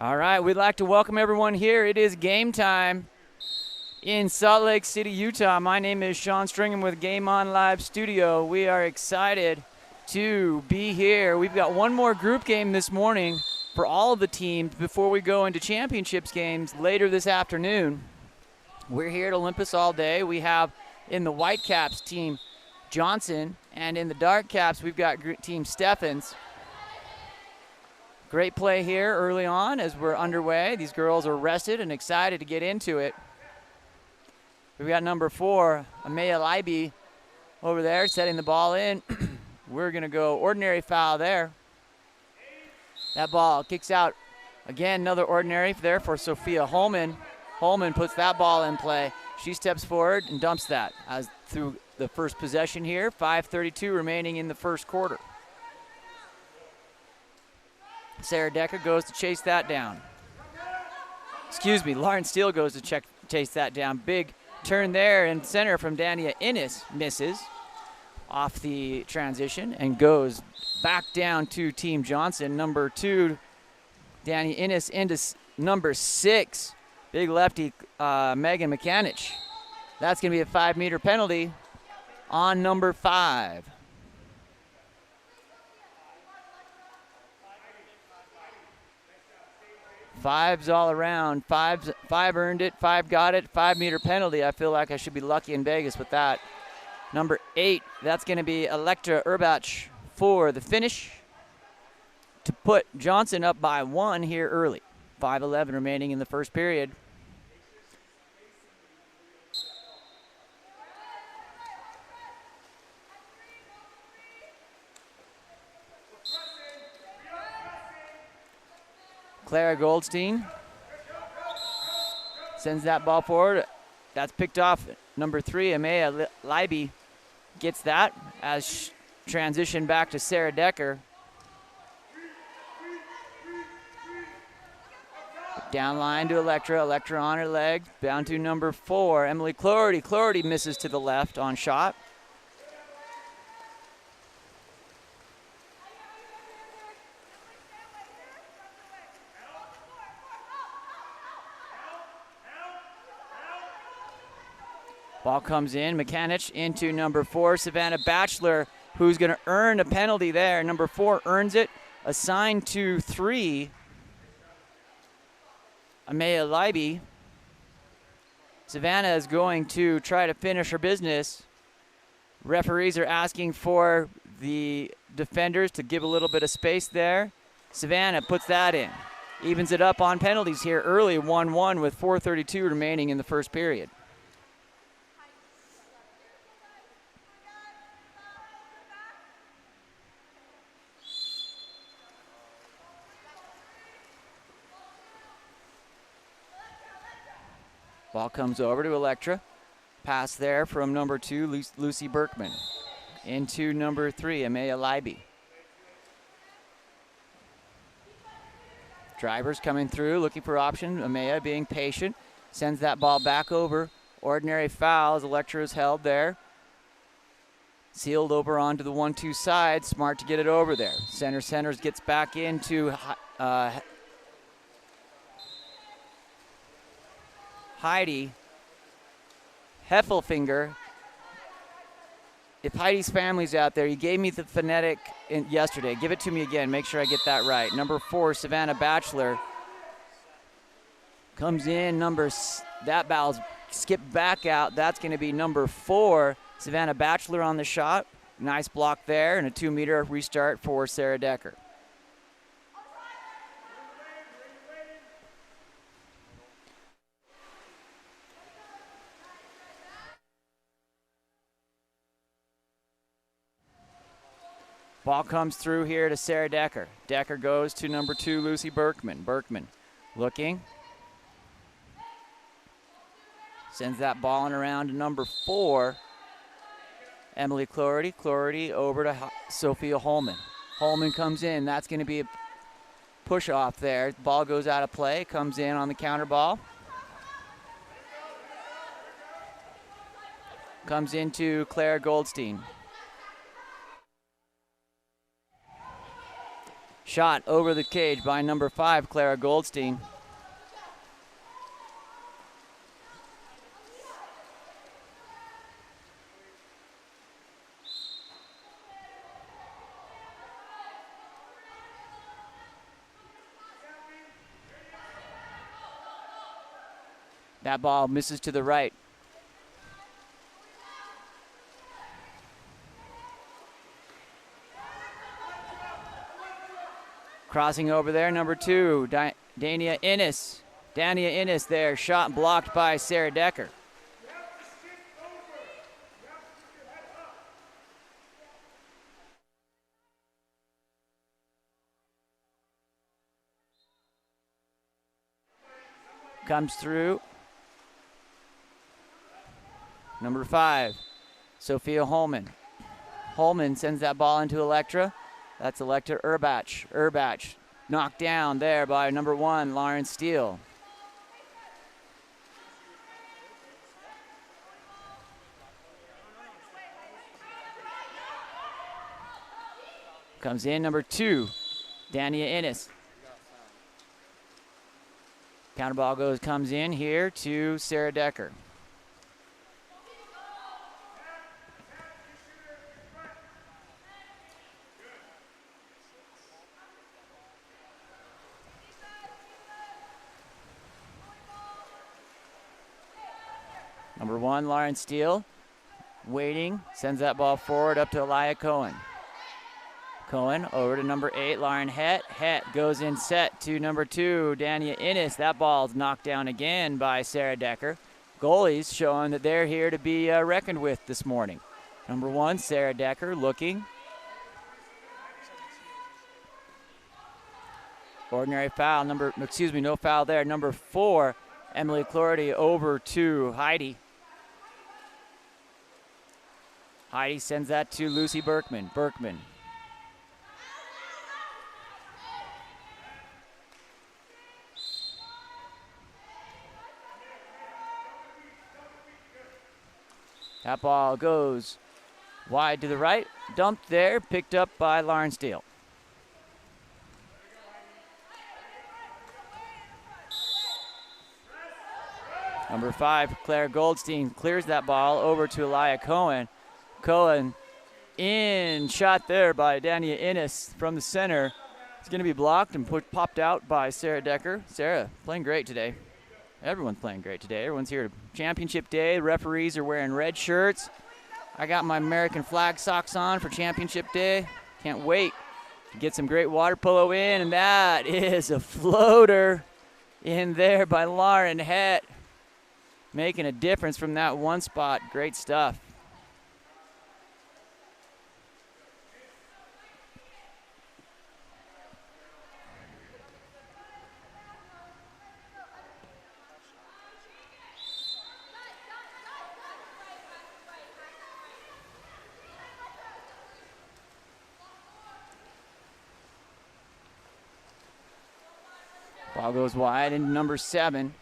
All right, we'd like to welcome everyone here. It is game time in Salt Lake City, Utah. My name is Sean Stringham with Game On Live Studio. We are excited to be here. We've got one more group game this morning for all of the teams before we go into championships games later this afternoon. We're here at Olympus all day. We have in the Whitecaps team Johnson, and in the Dark Caps we've got team Steffens. Great play here early on as we're underway. These girls are rested and excited to get into it. We've got number 4, Amaya Leiby, over there setting the ball in. We're going to go ordinary foul there. That ball kicks out. Again, another ordinary there for Sophia Holman. Holman puts that ball in play. She steps forward and dumps that as through the first possession here. 5:32 remaining in the first quarter. Sarah Decker goes to chase that down. Lauren Steele goes to chase that down. Big turn there in center from Dania Innes, misses off the transition and goes back down to Team Johnson. Number 2, Dania Innes into number 6, big lefty Megan Mechanic. That's going to be a 5-meter penalty on number 5. Fives all around. Five earned it. 5 got it. 5-meter penalty. I feel like I should be lucky in Vegas with that. Number 8, that's going to be Electra Urbach for the finish to put Johnson up by 1 here early. 5:11 remaining in the first period. Clara Goldstein sends that ball forward. That's picked off. Number 3, Amaya Leiby gets that as transition back to Sarah Decker. Down line to Electra. Electra on her leg. Down to number 4, Emily Clorty. Clorty misses to the left on shot. Ball comes in, Mechanic into number 4, Savannah Batchelor, who's going to earn a penalty there. Number 4 earns it, assigned to 3, Amaya Leiby. Savannah is going to try to finish her business. Referees are asking for the defenders to give a little bit of space there. Savannah puts that in. Evens it up on penalties here early, 1-1 with 4:32 remaining in the first period. Ball comes over to Electra. Pass there from number 2, Lucy Berkman. Into number 3, Amaya Leiby. Drivers coming through, looking for option. Amaya being patient. Sends that ball back over. Ordinary foul as Electra is held there. Sealed over onto the 1-2 side. Smart to get it over there. Centers gets back into Heidi Heffelfinger. If Heidi's family's out there, you gave me the phonetic yesterday. Give it to me again. Make sure I get that right. Number 4, Savannah Batchelor. Comes in. That ball's skipped back out. That's going to be number 4, Savannah Batchelor on the shot. Nice block there and a 2-meter restart for Sarah Decker. Ball comes through here to Sarah Decker. Decker goes to number 2, Lucy Berkman. Berkman looking. Sends that ball in around to number 4, Emily Clorty. Clorty over to Sophia Holman. Holman comes in. That's going to be a push off there. Ball goes out of play. Comes in on the counter ball. Comes into Claire Goldstein. Shot over the cage by number 5, Clara Goldstein. That ball misses to the right. Crossing over there, number 2, Dania Innes. Dania Innes there, shot blocked by Sarah Decker. Comes through. Number 5, Sophia Holman. Holman sends that ball into Electra. That's Electra Urbach. Urbach knocked down there by number 1, Lauren Steele. Comes in number 2, Dania Innes. Counter ball comes in here to Sarah Decker. Number 1, Lauren Steele, waiting, sends that ball forward up to Elia Cohen. Cohen over to number 8, Lauren Het. Het goes in set to number 2, Dania Innes. That ball's knocked down again by Sarah Decker. Goalies showing that they're here to be reckoned with this morning. Number 1, Sarah Decker looking. Ordinary foul, no foul there. Number 4, Emily Clordy over to Heidi. Heidi sends that to Lucy Berkman. Berkman. That ball goes wide to the right. Dumped there, picked up by Lauren Steele. Number 5, Claire Goldstein clears that ball over to Elia Cohen. Cohen in, shot there by Dania Innes from the center. It's going to be blocked and popped out by Sarah Decker. Sarah playing great today. Everyone's playing great today. Everyone's here. Championship day. The referees are wearing red shirts. I got my American flag socks on for championship day. Can't wait to get some great water polo in. And that is a floater in there by Lauren Het. Making a difference from that one spot. Great stuff. Ball goes wide into number 7.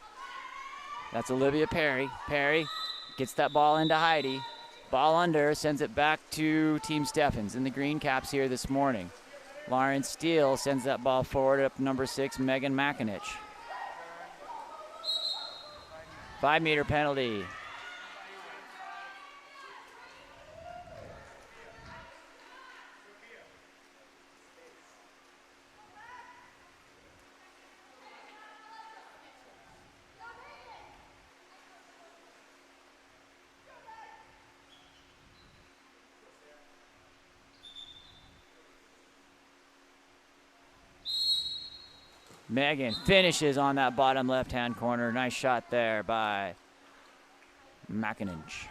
That's Olivia Perry. Perry gets that ball into Heidi. Ball under, sends it back to Team Steffens in the green caps here this morning. Lauren Steele sends that ball forward up to number 6, Megan McInich. 5-meter penalty. Megan finishes on that bottom left-hand corner. Nice shot there by McInich.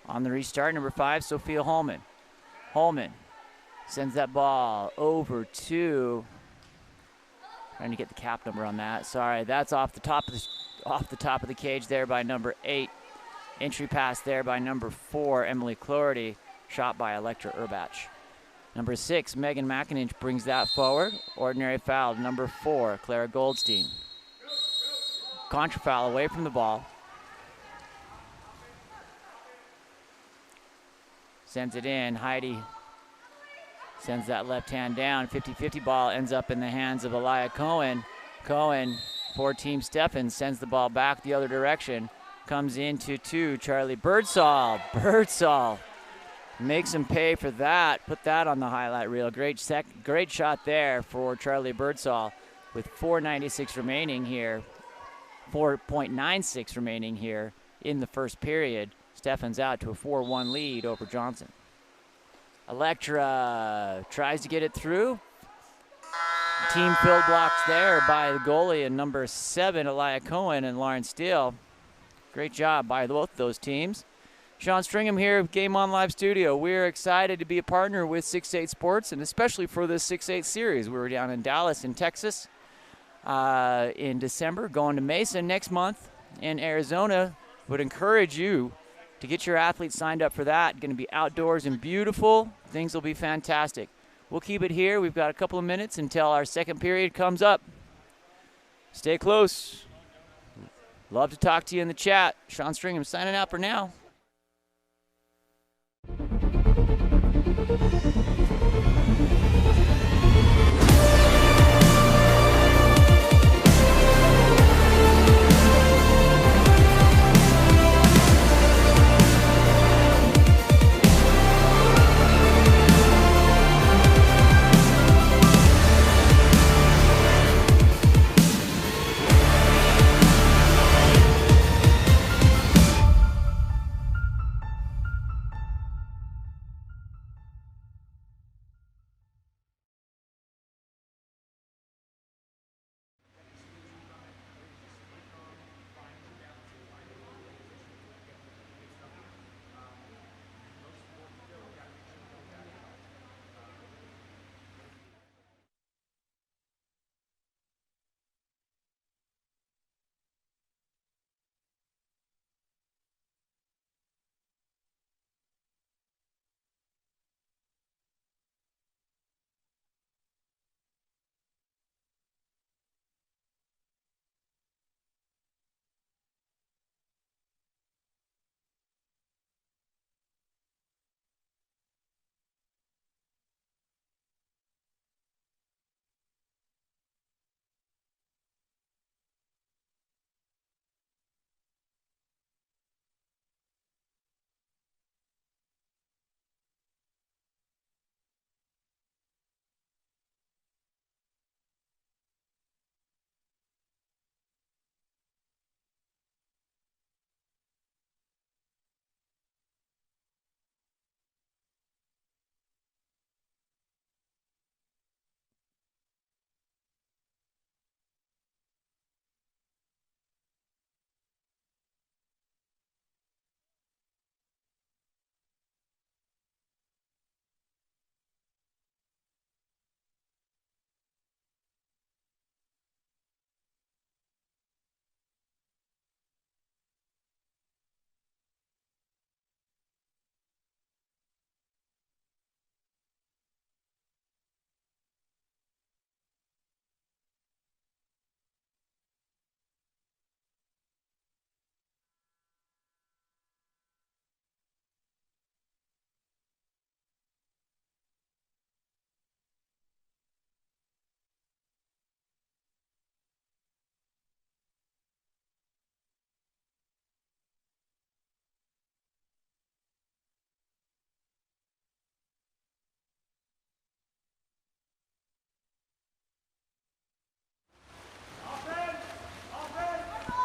On the restart, number 5, Sophia Holman. Holman sends that ball over to... Trying to get the cap number on that. Sorry, that's off the top of the cage there by number 8. Entry pass there by number 4, Emily Clordy. Shot by Electra Urbach. Number 6, Megan McIninch brings that forward. Ordinary foul, number 4, Clara Goldstein. Contra foul away from the ball. Sends it in. Heidi sends that left hand down. 50-50 ball ends up in the hands of Elia Cohen. Cohen, for Team Steffen, sends the ball back the other direction. Comes into 2, Charlie Birdsall. Birdsall makes him pay for that. Put that on the highlight reel. Great shot there for Charlie Birdsall with 4:96 remaining here. 4.96 remaining here in the first period. Steffen's out to a 4-1 lead over Johnson. Electra tries to get it through. Team field blocks there by the goalie and number 7, Elia Cohen and Lauren Steele. Great job by both those teams. Sean Stringham here, Game On Live Studio. We're excited to be a partner with 6-8 Sports, and especially for this 6-8 series. We were down in Dallas in Texas in December, going to Mesa next month in Arizona. Would encourage you to get your athletes signed up for that. Going to be outdoors and beautiful. Things will be fantastic. We'll keep it here. We've got a couple of minutes until our second period comes up. Stay close. Love to talk to you in the chat. Sean Stringham signing out for now.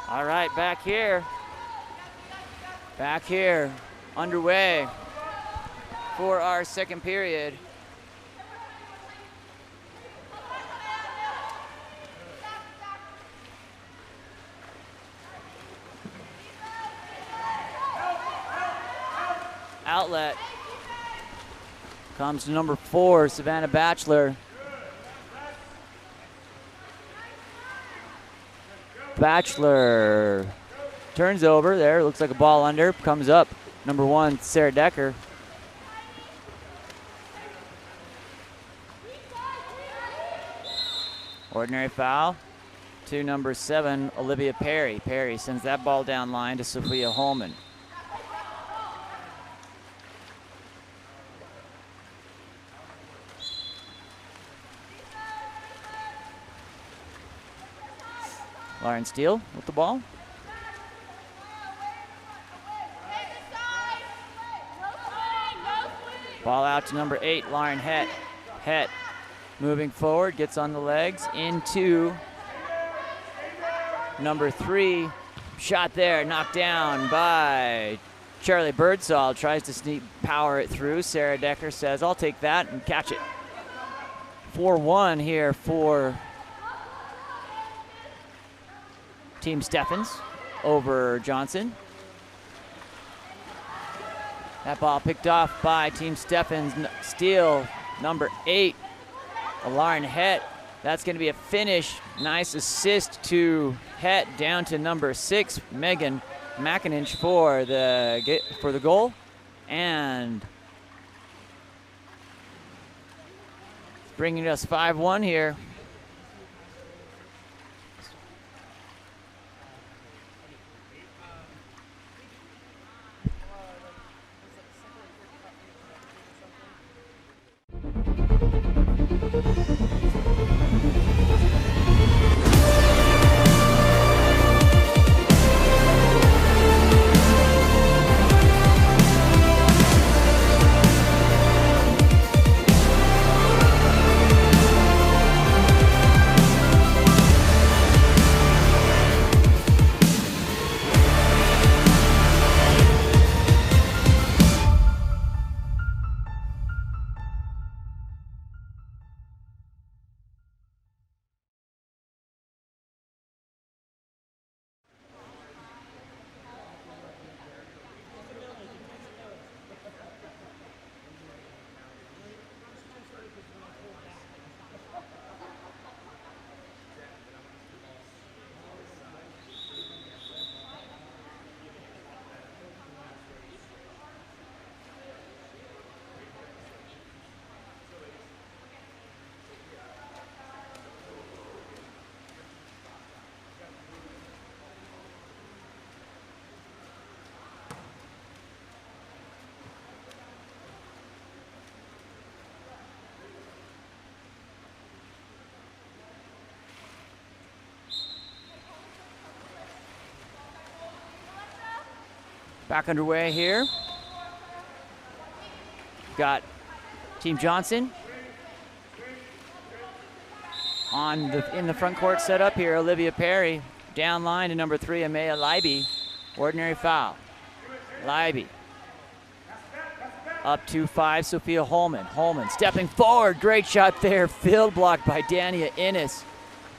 All right, back here, underway for our second period. Outlet comes to number 4, Savannah Batchelor. Batchelor turns over there, looks like a ball under, comes up. Number 1, Sarah Decker. Ordinary foul to number 7, Olivia Perry. Perry sends that ball down line to Sophia Holman. Lauren Steele with the ball. Ball out to number 8, Lauren Het. Het moving forward, gets on the legs into number 3. Shot there, knocked down by Charlie Birdsall. Tries to sneak power it through. Sarah Decker says, I'll take that and catch it. 4-1 here for Team Stephens over Johnson. That ball picked off by Team Stephens. Steal, number 8, Lauren Het. That's going to be a finish. Nice assist to Het, down to number 6, Megan McIninch for the goal. And bringing us 5-1 here. Back underway here. Got Team Johnson in the front court setup here. Olivia Perry down line to number 3, Amaya Leiby. Ordinary foul. Leiby. Up to 5, Sophia Holman. Holman stepping forward. Great shot there. Field blocked by Dania Innes.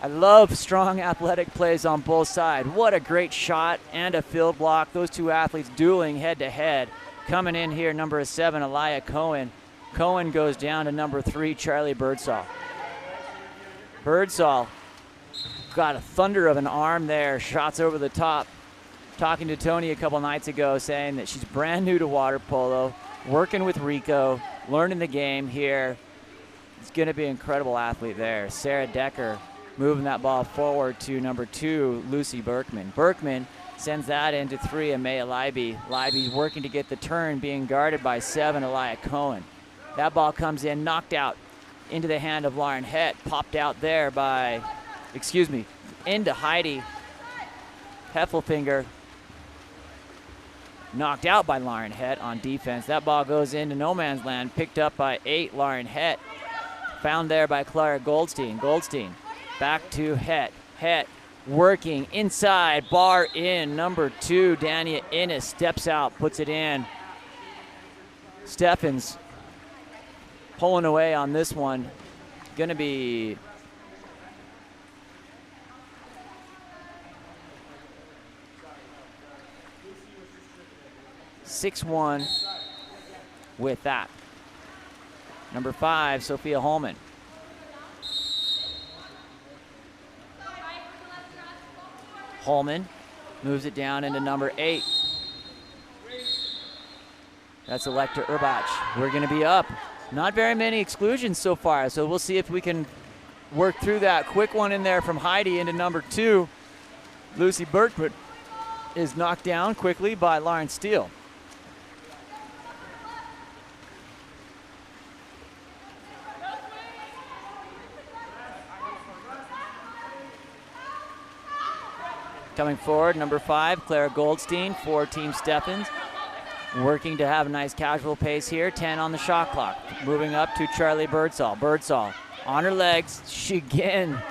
I love strong athletic plays on both sides. What a great shot and a field block. Those two athletes dueling head to head. Coming in here, number 7, Elia Cohen. Cohen goes down to number 3, Charlie Birdsall. Birdsall got a thunder of an arm there. Shots over the top. Talking to Tony a couple nights ago, saying that she's brand new to water polo, working with Rico, learning the game here. It's going to be an incredible athlete there. Sarah Decker moving that ball forward to number 2, Lucy Berkman. Berkman sends that into 3, Amaya Leiby. Leiby working to get the turn, being guarded by 7, Elia Cohen. That ball comes in, knocked out into the hand of Lauren Het. Popped out there by, into Heidi Heffelfinger. Knocked out by Lauren Het on defense. That ball goes into no man's land, picked up by 8, Lauren Het. Found there by Clara Goldstein. Goldstein back to Het. Het working inside, bar in. Number 2, Dania Innes steps out, puts it in. Stephens pulling away on this one. Gonna be (6-1) with that. Number 5, Sophia Holman. Holman moves it down into number 8. That's Electra Urbach. We're going to be up. Not very many exclusions so far, so we'll see if we can work through that. Quick one in there from Heidi into number 2. Lucy Berkman is knocked down quickly by Lauren Steele. Coming forward, number 5, Clara Goldstein for Team Stephens. Working to have a nice casual pace here. 10 on the shot clock. Moving up to Charlie Birdsall. Birdsall on her legs. She again,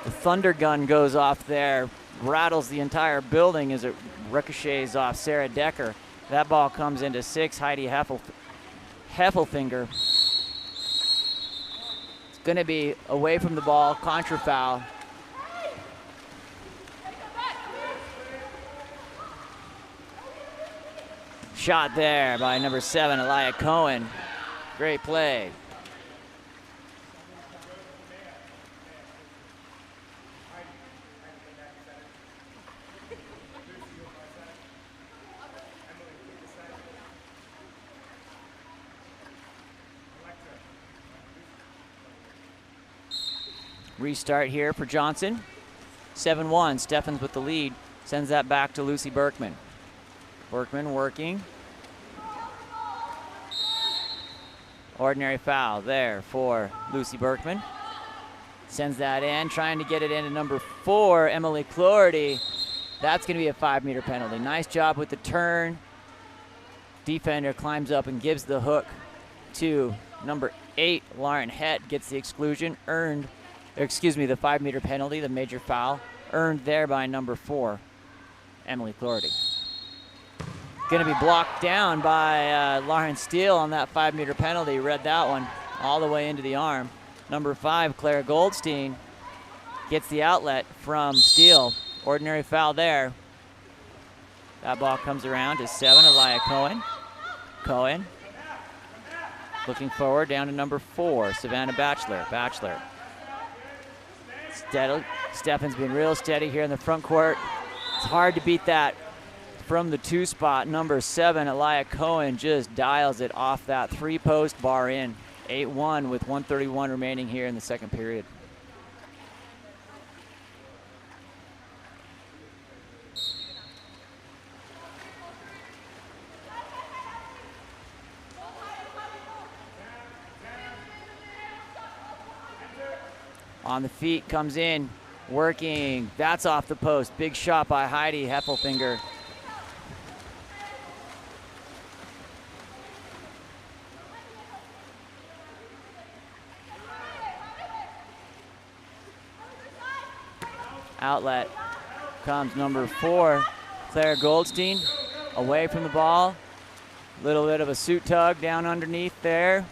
the thunder gun goes off there. Rattles the entire building as it ricochets off Sarah Decker. That ball comes into 6, Heidi Heffelfinger. It's going to be away from the ball, contra foul. Shot there by number 7, Elia Cohen. Great play. Restart here for Johnson. 7-1, Stephens with the lead. Sends that back to Lucy Berkman. Berkman working. Ordinary foul there for Lucy Berkman. Sends that in, trying to get it into number 4, Emily Clordy. That's going to be a 5-meter penalty. Nice job with the turn. Defender climbs up and gives the hook to number 8, Lauren Hett. Gets the exclusion, the 5-meter penalty, the major foul. Earned there by number 4, Emily Clordy. Going to be blocked down by Lauren Steele on that 5-meter penalty. Read that one all the way into the arm. Number 5, Clara Goldstein, gets the outlet from Steele. Ordinary foul there. That ball comes around to 7, Elia Cohen. Cohen looking forward down to number 4, Savannah Batchelor. Steady. Stephens been real steady here in the front court. It's hard to beat that. From the 2 spot, number 7, Elia Cohen just dials it off that 3-post bar in. 8-1 with 1:31 remaining here in the second period. On the feet, comes in, working. That's off the post. Big shot by Heidi Heffelfinger. Outlet comes number 4, Clara Goldstein, away from the ball. Little bit of a suit tug down underneath there.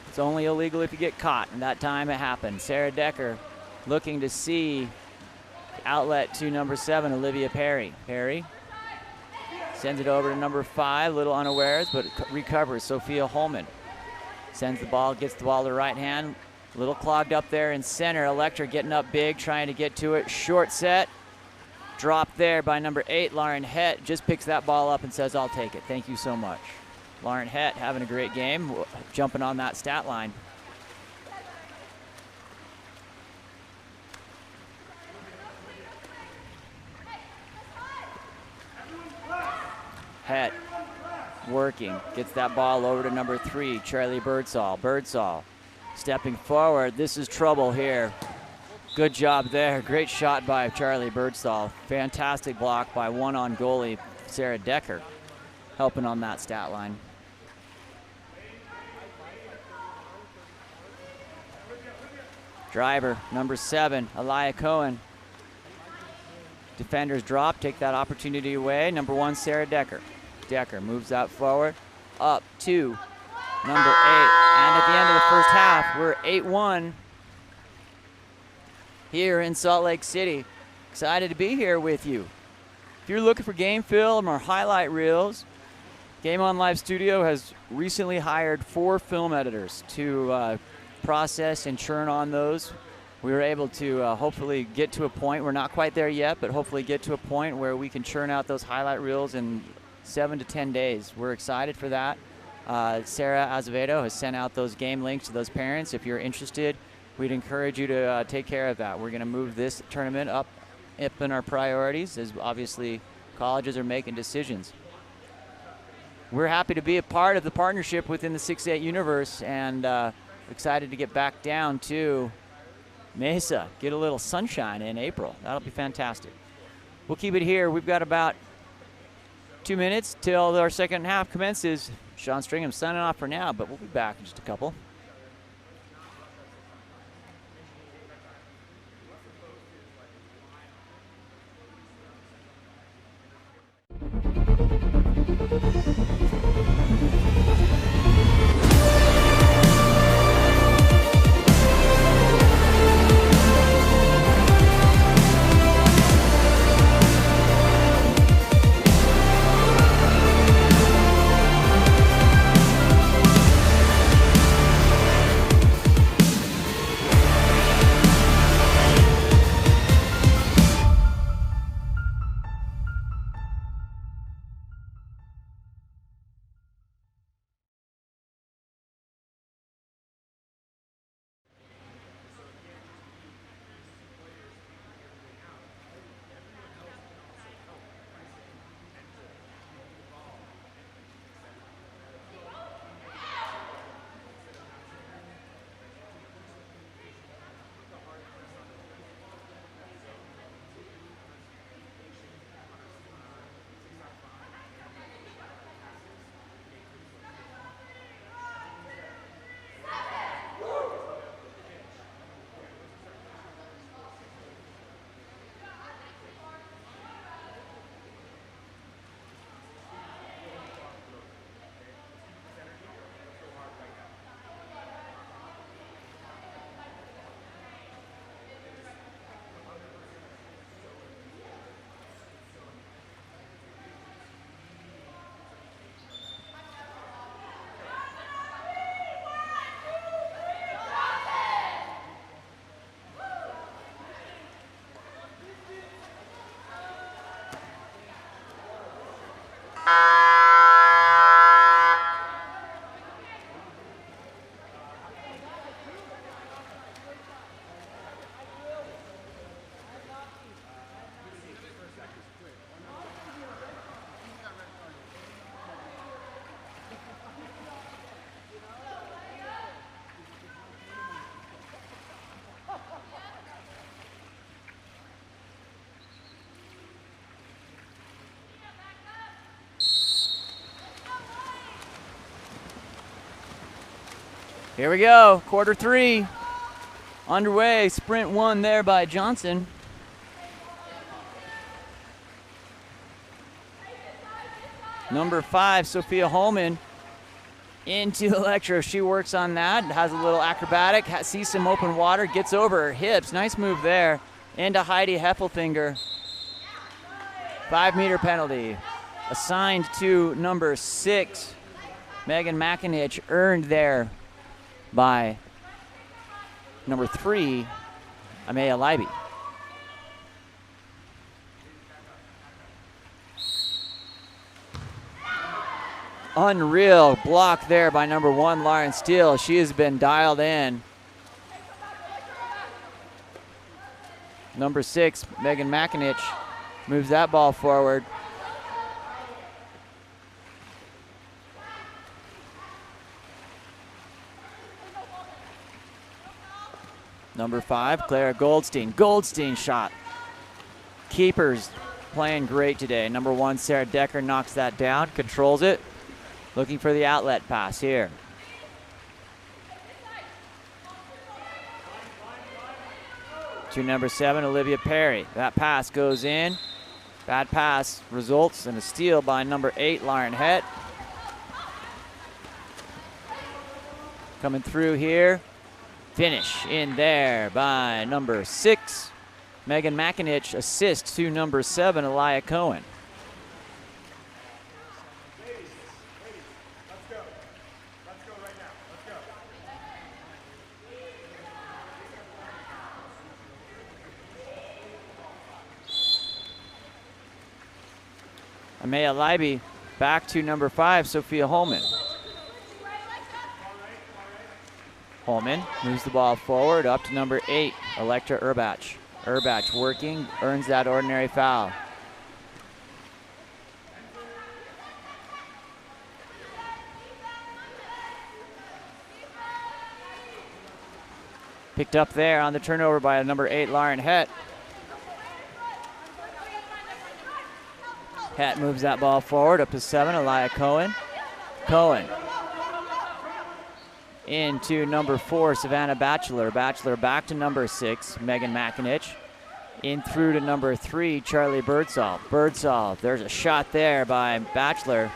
It's only illegal if you get caught, and that time it happened. Sarah Decker looking to see outlet to number 7, Olivia Perry. Perry sends it over to number 5, little unawares, but recovers. Sophia Holman sends the ball, gets the ball to the right hand. A little clogged up there in center. Electra getting up big, trying to get to it. Short set. Dropped there by number 8, Lauren Hett. Just picks that ball up and says, I'll take it. Thank you so much. Lauren Hett having a great game, jumping on that stat line. Hett working. Gets that ball over to number 3, Charlie Birdsall. Birdsall stepping forward. This is trouble here. Good job there. Great shot by Charlie Birdsall. Fantastic block by one-on goalie Sarah Decker, helping on that stat line. Driver, number 7, Elia Cohen. Defenders drop, take that opportunity away. Number 1, Sarah Decker. Decker moves out forward, up to number 8. And at the end of the first half, we're 8-1 here in Salt Lake City. Excited to be here with you. If you're looking for game film or highlight reels, Game On Live Studio has recently hired 4 film editors to process and churn on those. We were able to hopefully get to a point, we're not quite there yet, but hopefully get to a point where we can churn out those highlight reels in 7 to 10 days. We're excited for that. Sarah Azevedo has sent out those game links to those parents. If you're interested, we'd encourage you to take care of that. We're going to move this tournament up in our priorities, as obviously colleges are making decisions. We're happy to be a part of the partnership within the 6-8 universe, and excited to get back down to Mesa, get a little sunshine in April. That'll be fantastic. We'll keep it here. We've got about 2 minutes till our second half commences. Sean Stringham signing off for now, but we'll be back in just a couple. Here we go, quarter 3 underway. Sprint 1 there by Johnson. Number 5, Sophia Holman, into Electro. She works on that, has a little acrobatic, sees some open water, gets over her hips. Nice move there. Into Heidi Heffelfinger. 5-meter penalty assigned to number 6, Megan McInich, earned there by number 3, Amaya Leiby. Unreal block there by number 1, Lauren Steele. She has been dialed in. Number 6, Megan McInich, moves that ball forward. Number 5, Clara Goldstein. Goldstein shot. Keepers playing great today. Number 1, Sarah Decker knocks that down, controls it. Looking for the outlet pass here. To number 7, Olivia Perry. That pass goes in. Bad pass results in a steal by number 8, Lauren Het. Coming through here. Finish in there by number 6, Megan McInich. Assist to number 7, Elia Cohen. Amaya Leiby back to number 5, Sophia Holman. Holman moves the ball forward up to number 8, Electra Urbach. Urbach working, earns that ordinary foul. Picked up there on the turnover by number 8, Lauren Het. Het moves that ball forward up to 7, Elia Cohen. Cohen into number 4, Savannah Batchelor. Batchelor back to number 6, Megan McInich. In through to number 3, Charlie Birdsall. Birdsall, there's a shot there by Batchelor.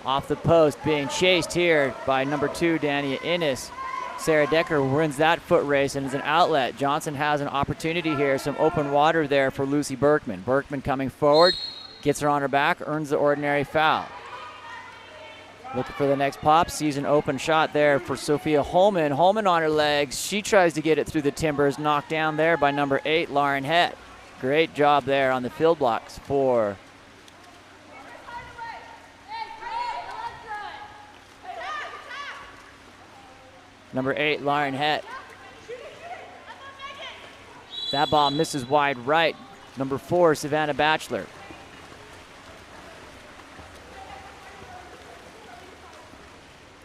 Off the post, being chased here by number 2, Dania Innes. Sarah Decker wins that foot race and is an outlet. Johnson has an opportunity here, some open water there for Lucy Berkman. Berkman coming forward, gets her on her back, earns the ordinary foul. Looking for the next pop, sees an open shot there for Sophia Holman. Holman on her legs, she tries to get it through the timbers, knocked down there by number 8, Lauren Het. Great job there on the field blocks for number 8, Lauren Het. That ball misses wide right. Number 4, Savannah Batchelor.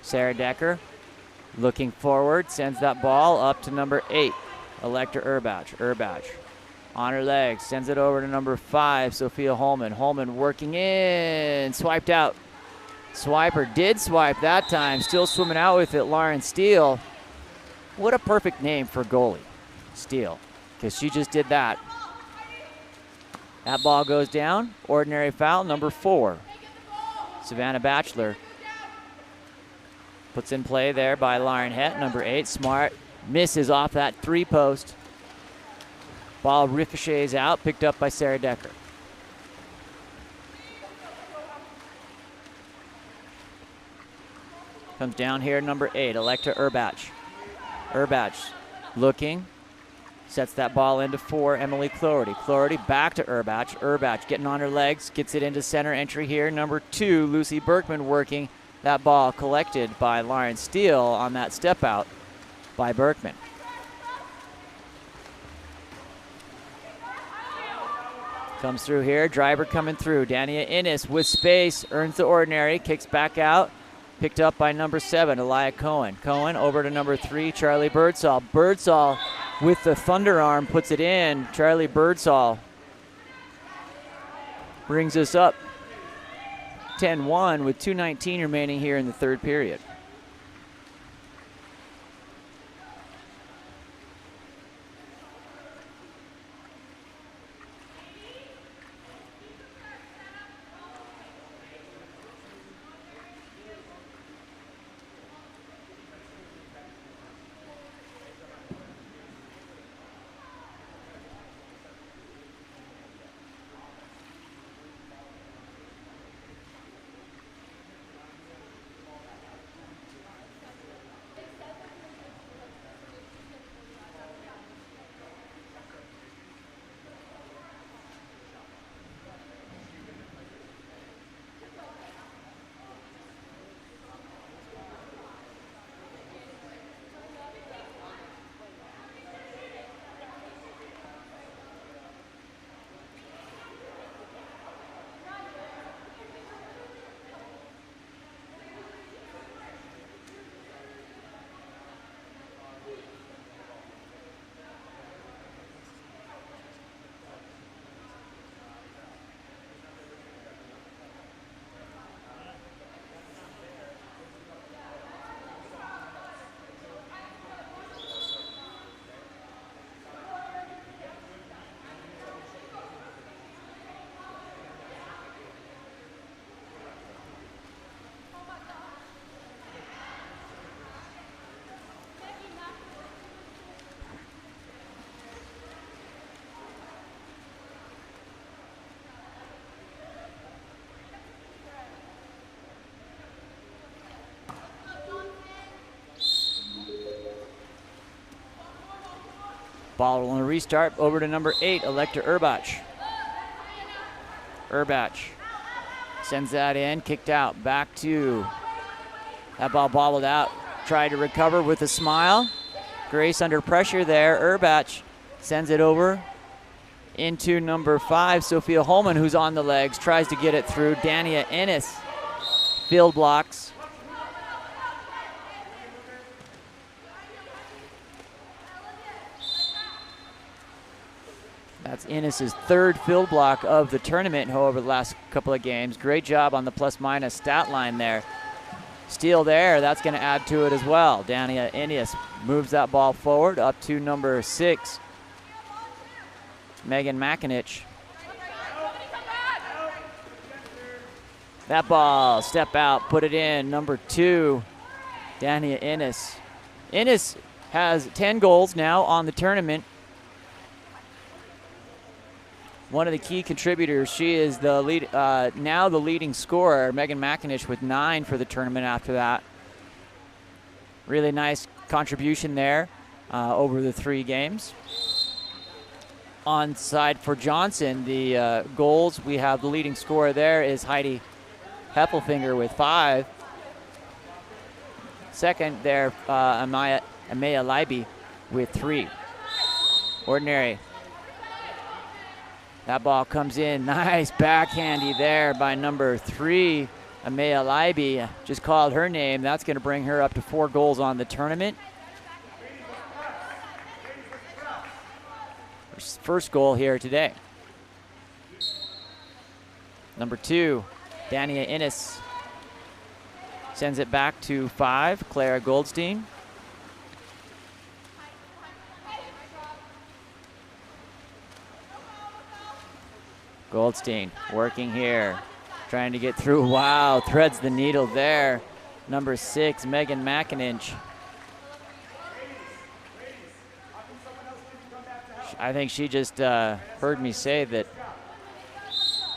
Sarah Decker looking forward, sends that ball up to number 8, Electra Urbach. Urbach on her legs, sends it over to number 5, Sophia Holman. Holman working in, swiped out. Swiper did swipe that time, still swimming out with it, Lauren Steele. What a perfect name for goalie, Steele, because she just did that. That ball goes down, ordinary foul, number 4, Savannah Batchelor. Puts in play there by Lauren Het, number 8, Smart. Misses off that 3-post. Ball ricochets out, picked up by Sarah Decker. Comes down here, number 8, Electra Urbach. Urbach looking, sets that ball into 4, Emily Cloherty. Cloherty back to Urbach. Urbach getting on her legs, gets it into center entry here. Number 2, Lucy Berkman working. That ball collected by Lauren Steele on that step out by Berkman. Comes through here, driver coming through. Dania Innes with space, earns the ordinary, kicks back out. Picked up by number 7, Elia Cohen. Cohen over to number 3, Charlie Birdsall. Birdsall with the thunder arm puts it in. Charlie Birdsall brings us up 10-1 with 2:19 remaining here in the third period. Ball on a restart over to number 8, Electra Urbach. Urbach sends that in, kicked out, back to that ball bobbled out. Tried to recover with a smile. Grace under pressure there. Urbach sends it over into number 5, Sophia Holman, who's on the legs, tries to get it through. Dania Ennis field blocks. That's Ennis's 3rd field block of the tournament, however, the last couple of games. Great job on the plus-minus stat line there. Steal there, that's going to add to it as well. Dania Ennis moves that ball forward up to number 6, Megan McInich. That ball, step out, put it in. Number 2, Dania Ennis. Ennis has 10 goals now on the tournament. One of the key contributors. She is the lead, now the leading scorer. Megan McInich with 9 for the tournament after that. Really nice contribution there over the 3 games. On side for Johnson, the goals, we have the leading scorer there is Heidi Hepfelfinger with 5. Second there, Amaya Leiby with 3. Ordinary. That ball comes in. Nice backhandy there by number 3, Amaya Leiby. Just called her name. That's going to bring her up to 4 goals on the tournament. First goal here today. Number 2, Dania Ennis sends it back to 5, Clara Goldstein. Goldstein working here, trying to get through. Wow, threads the needle there. Number 6, Megan McInich. I think she just heard me say that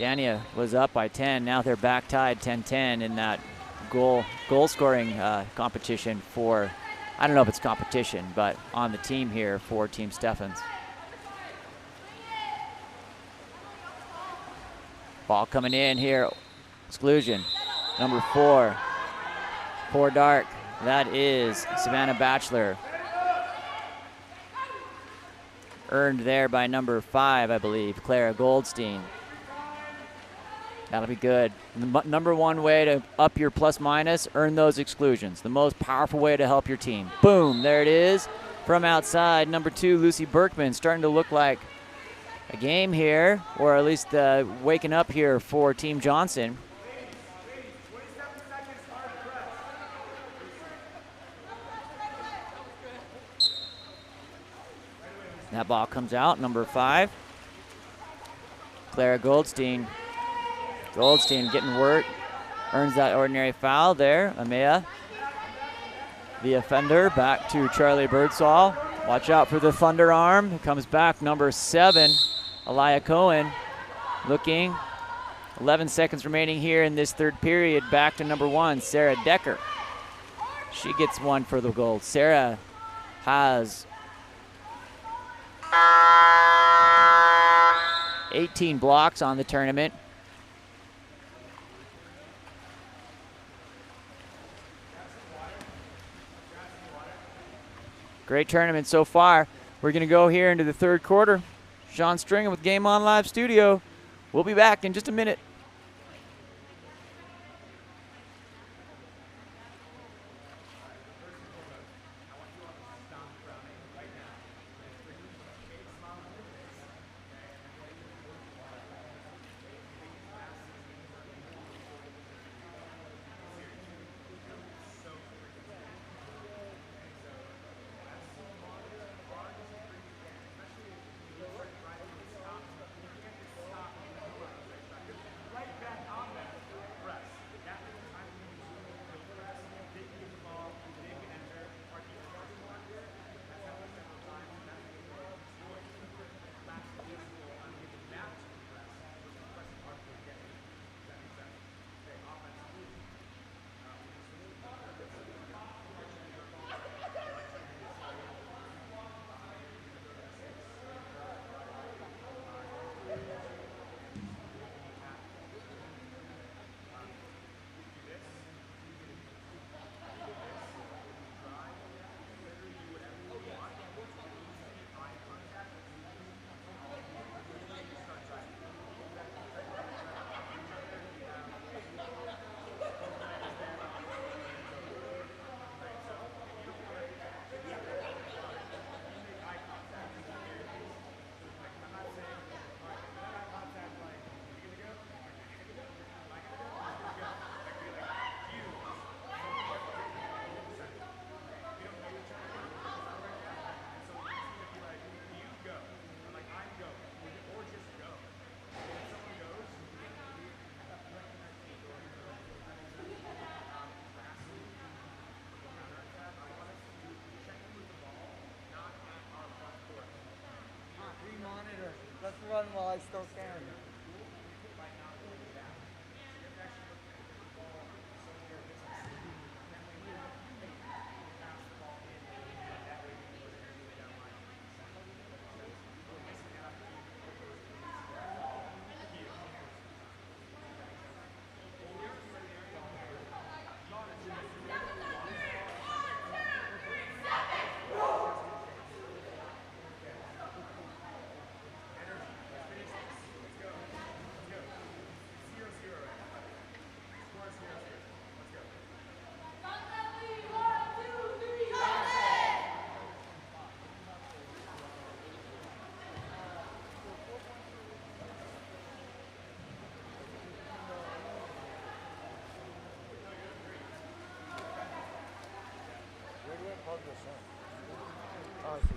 Dania was up by 10. Now they're back tied 10-10 in that goal scoring competition for, I don't know if it's competition, but on the team here for Team Steffens. Ball coming in here, exclusion. Number 4, for dark. That is Savannah Batchelor. Earned there by number 5, I believe, Clara Goldstein. That'll be good. The number 1 way to up your plus-minus, earn those exclusions. The most powerful way to help your team. Boom, there it is. From outside, number 2, Lucy Berkman, starting to look like a game here, or at least waking up here for Team Johnson. That ball comes out, number 5, Clara Goldstein. Goldstein getting work, earns that ordinary foul there. Amaya, the offender, back to Charlie Birdsall. Watch out for the thunder arm. It comes back, number 7, Aliyah Cohen, looking. 11 seconds remaining here in this 3rd period. Back to number 1, Sarah Decker. She gets 1 for the goal. Sarah has 18 blocks on the tournament. Great tournament so far. We're going to go here into the 3rd quarter. Sean Stringer with Game On Live Studio. We'll be back in just a minute. run while I start carrying. Oh, I see.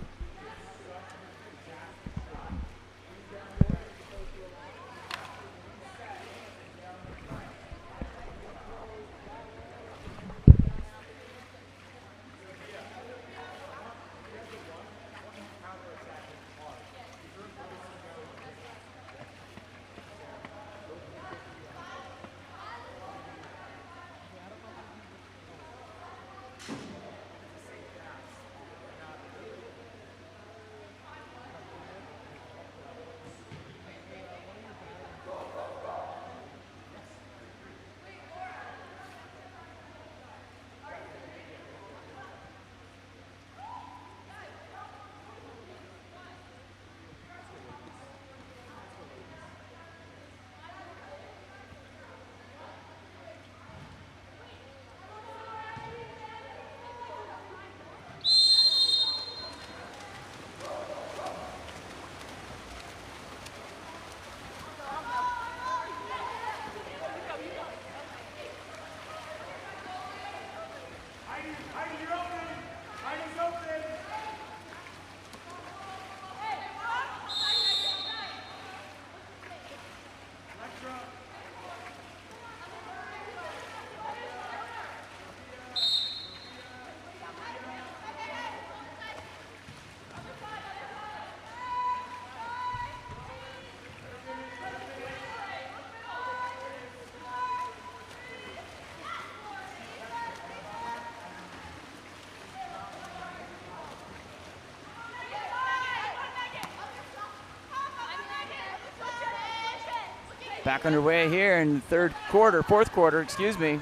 Back underway here in the fourth quarter, excuse me.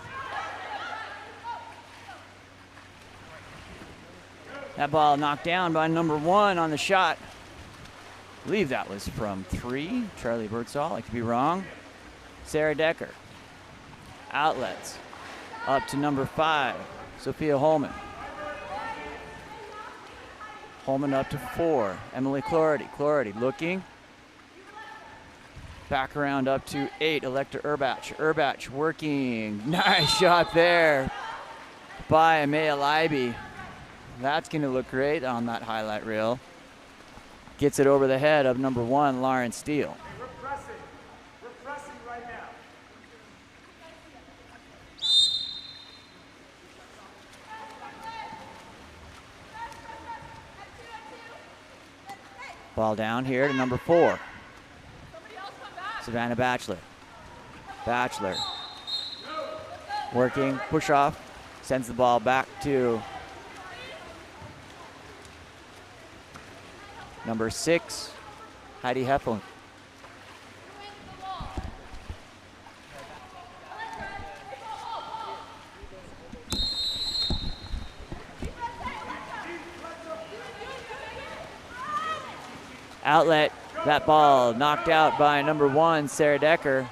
That ball knocked down by number 1 on the shot. I believe that was from 3, Charlie Birdsall, I could be wrong. Sarah Decker. Outlets up to number 5, Sophia Holman. Holman up to 4, Emily Clority. Clority looking. Back around up to 8, Electra Urbach. Urbach working. Nice shot there by Amaya Leiby. That's going to look great on that highlight reel. Gets it over the head of number 1, Lauren Steele. We're pressing. We're pressing right now. Ball down here to number 4. Savannah Batchelor. Batchelor working, push off, sends the ball back to number 6, Heidi Heflin. Outlet. That ball knocked out by number 1, Sarah Decker.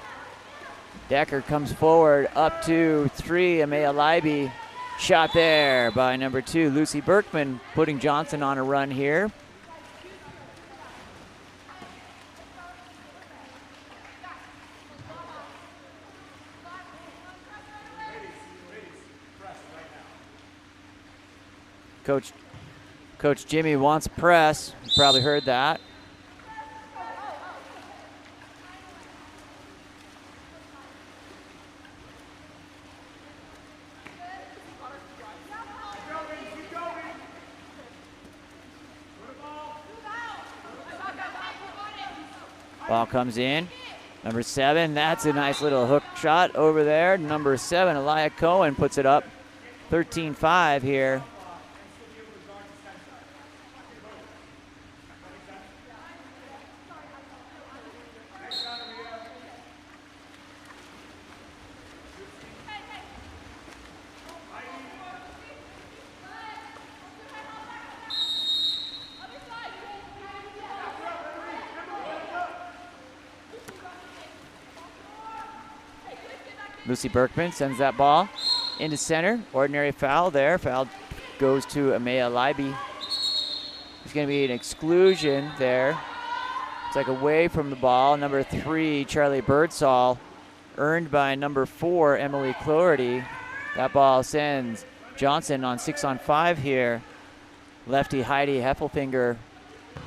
Decker comes forward up to 3, Amaya Leiby. Shot there by number 2, Lucy Berkman, putting Johnson on a run here. Coach Jimmy wants press. You probably heard that. Ball comes in. Number 7, that's a nice little hook shot over there. Number 7, Elia Cohen puts it up. 13-5 here. Lucy Berkman sends that ball into center. Ordinary foul there. Foul goes to Amaya Leiby. There's going to be an exclusion there. It's like away from the ball. Number 3, Charlie Birdsall, earned by number 4, Emily Cloherty. That ball sends Johnson on 6-on-5 here. Lefty Heidi Heffelfinger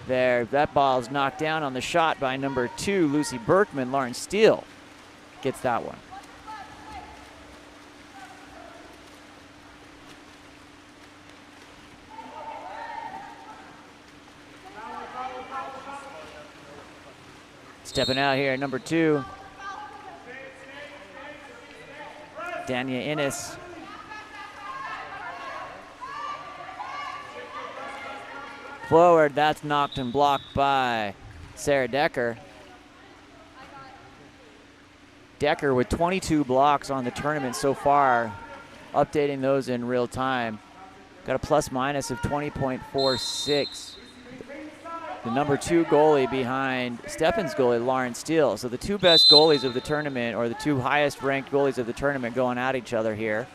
there. That ball is knocked down on the shot by number 2, Lucy Berkman. Lauren Steele gets that one. Stepping out here, number 2, Dania Innes. Forward, that's knocked and blocked by Sarah Decker. Decker with 22 blocks on the tournament so far, updating those in real time. Got a plus minus of 20.46. The number 2 goalie behind Stephen's goalie, Lauren Steele. So the 2 best goalies of the tournament, or the 2 highest ranked goalies of the tournament, going at each other here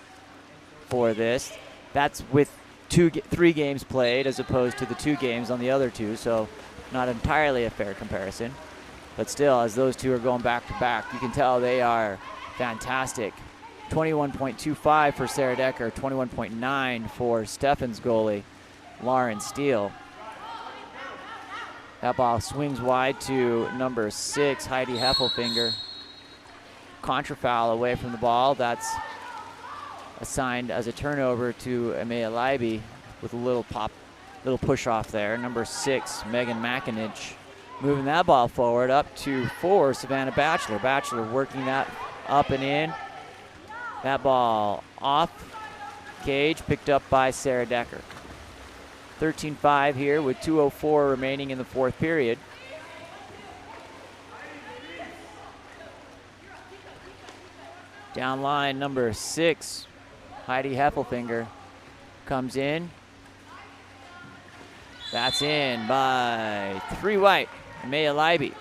for this. That's with 3 games played as opposed to the 2 games on the other 2, so not entirely a fair comparison. But still, as those 2 are going back to back, you can tell they are fantastic. 21.25 for Sarah Decker, 21.9 for Stephen's goalie, Lauren Steele. That ball swings wide to number 6, Heidi Heffelfinger. Contra foul away from the ball. That's assigned as a turnover to Amaya Leiby with a little push off there. Number 6, Megan McInich, moving that ball forward up to 4, Savannah Batchelor. Batchelor working that up and in. That ball off cage, picked up by Sarah Decker. 13-5 here with 2:04 remaining in the 4th period. Down line, number 6, Heidi Heffelfinger comes in. That's in by 3 white, Amaya Leiby.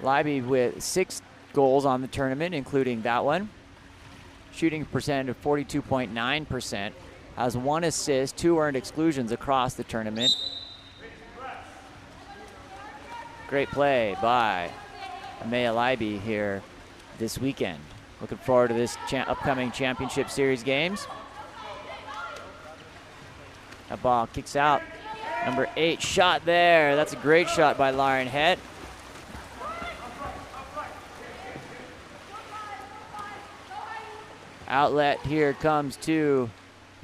Leiby with 6 goals on the tournament, including that one. Shooting percent of 42.9%. Has 1 assist, 2 earned exclusions across the tournament. Great play by Amaya Leiby here this weekend. Looking forward to this upcoming championship series games. That ball kicks out. Number 8 shot there. That's a great shot by Lauren Het. Outlet here comes to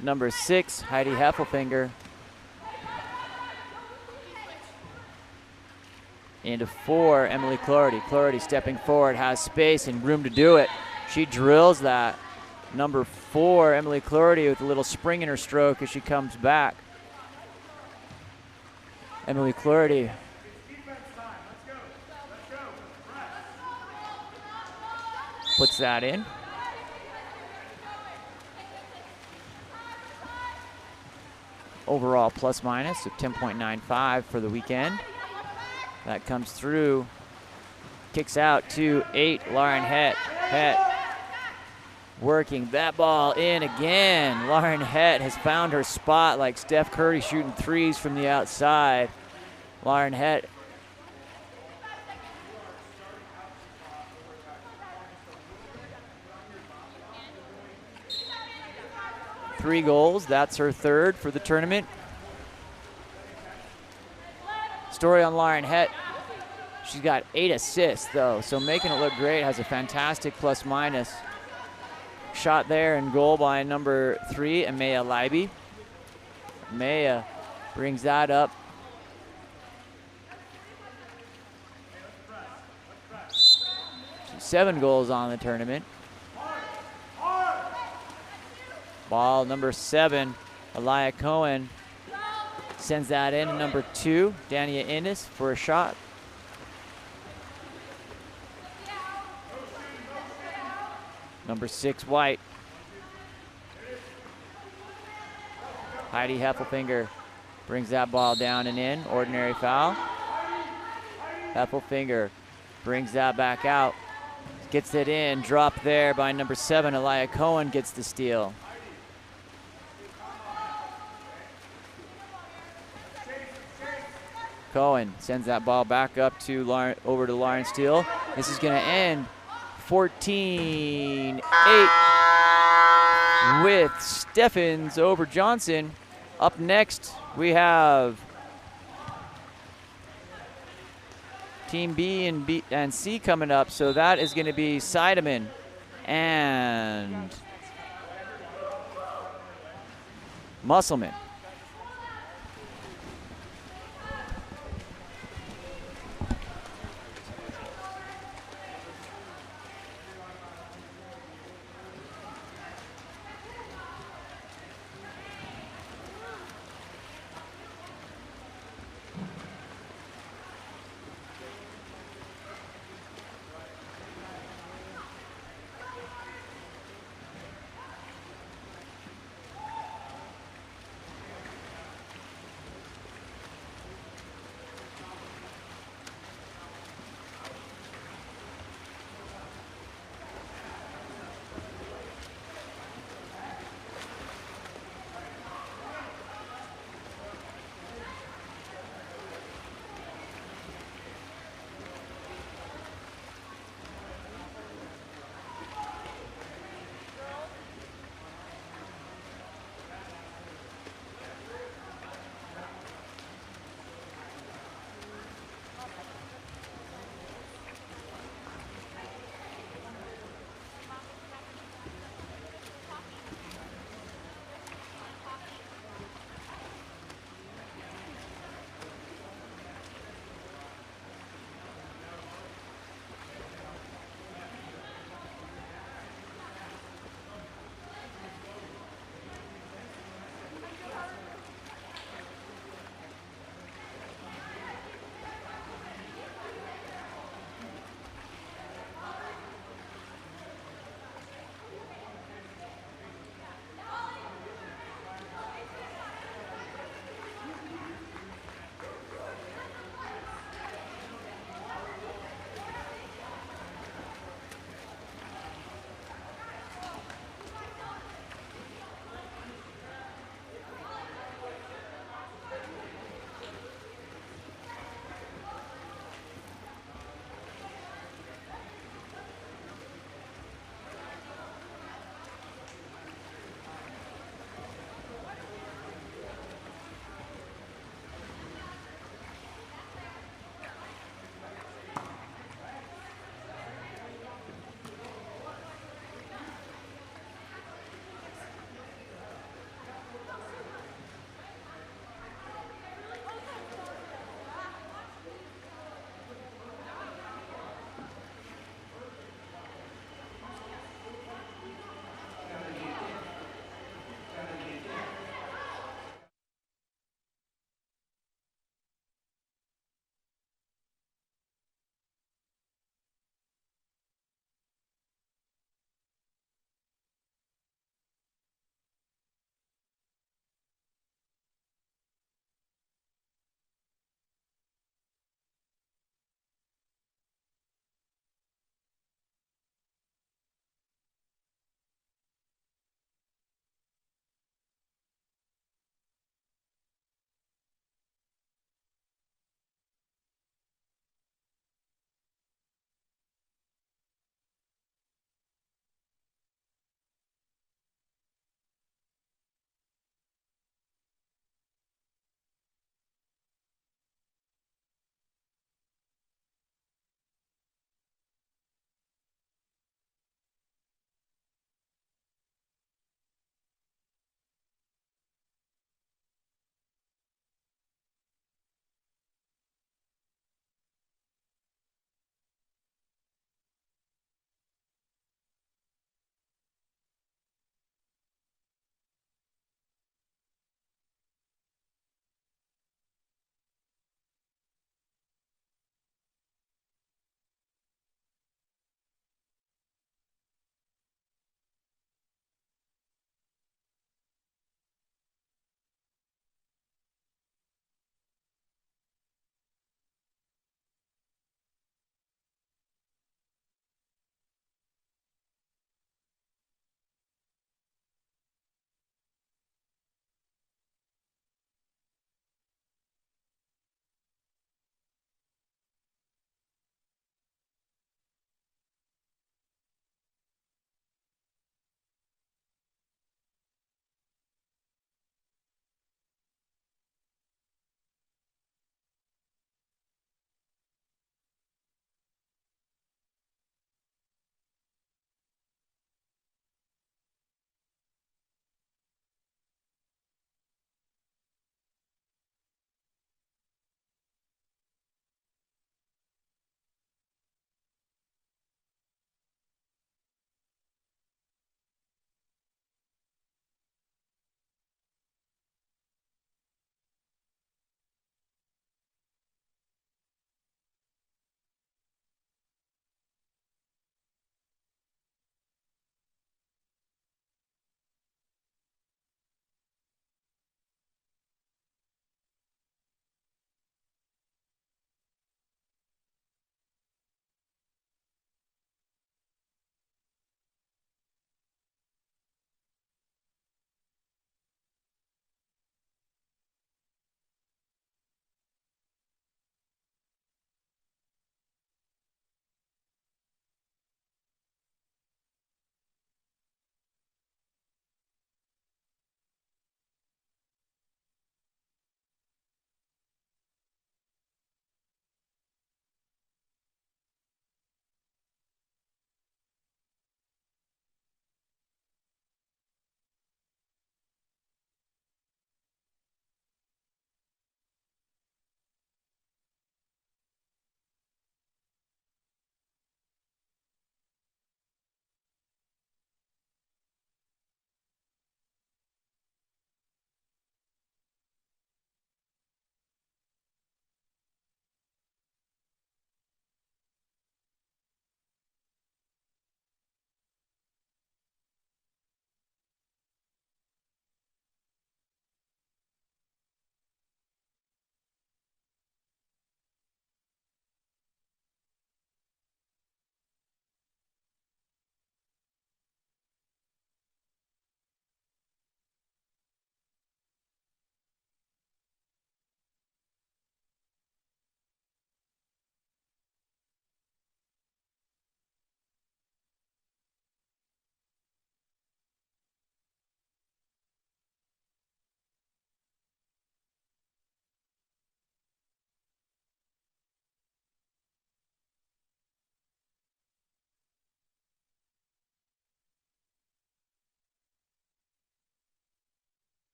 number 6, Heidi Heffelfinger. Into 4, Emily Cloherty. Cloherty stepping forward, has space and room to do it. She drills that. Number 4, Emily Cloherty, with a little spring in her stroke as she comes back. Emily Cloherty. Puts that in. Overall plus minus of 10.95 for the weekend. That comes through, kicks out to 8, Lauren Het. Het working that ball in again. Lauren Het has found her spot like Steph Curry shooting 3s from the outside. Lauren Het. Three goals, that's her 3rd for the tournament. Story on Lauren Het, she's got 8 assists though, so making it look great, has a fantastic plus minus. Shot there and goal by number 3, Amaya Leiby. Maya brings that up. She's 7 goals on the tournament. Ball number 7, Elia Cohen sends that in. Number 2, Dania Innes for a shot. Number 6, White. Heidi Heffelfinger brings that ball down and in. Ordinary foul. Heffelfinger brings that back out. Gets it in. Dropped there by number 7. Elia Cohen gets the steal. Cohen sends that ball back up to over to Lauren Steele. This is going to end 14-8 with Steffens over Johnson. Up next, we have Team B and C coming up. So that is going to be Seidemann and Musselman.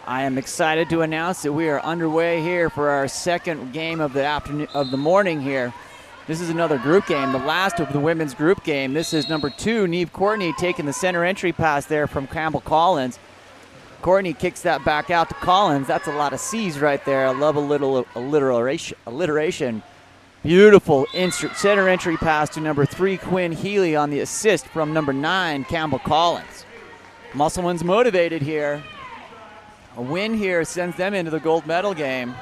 I am excited to announce that we are underway here for our second game of the morning here. This is another group game, the last of the women's group game. This is number 2, Neve Courtney, taking the center entry pass there from Campbell Collins. Courtney kicks that back out to Collins. That's a lot of C's right there. I love a little alliteration. Beautiful center entry pass to number 3, Quinn Healy, on the assist from number 9, Campbell Collins. Musselman's motivated here. A win here sends them into the gold medal game.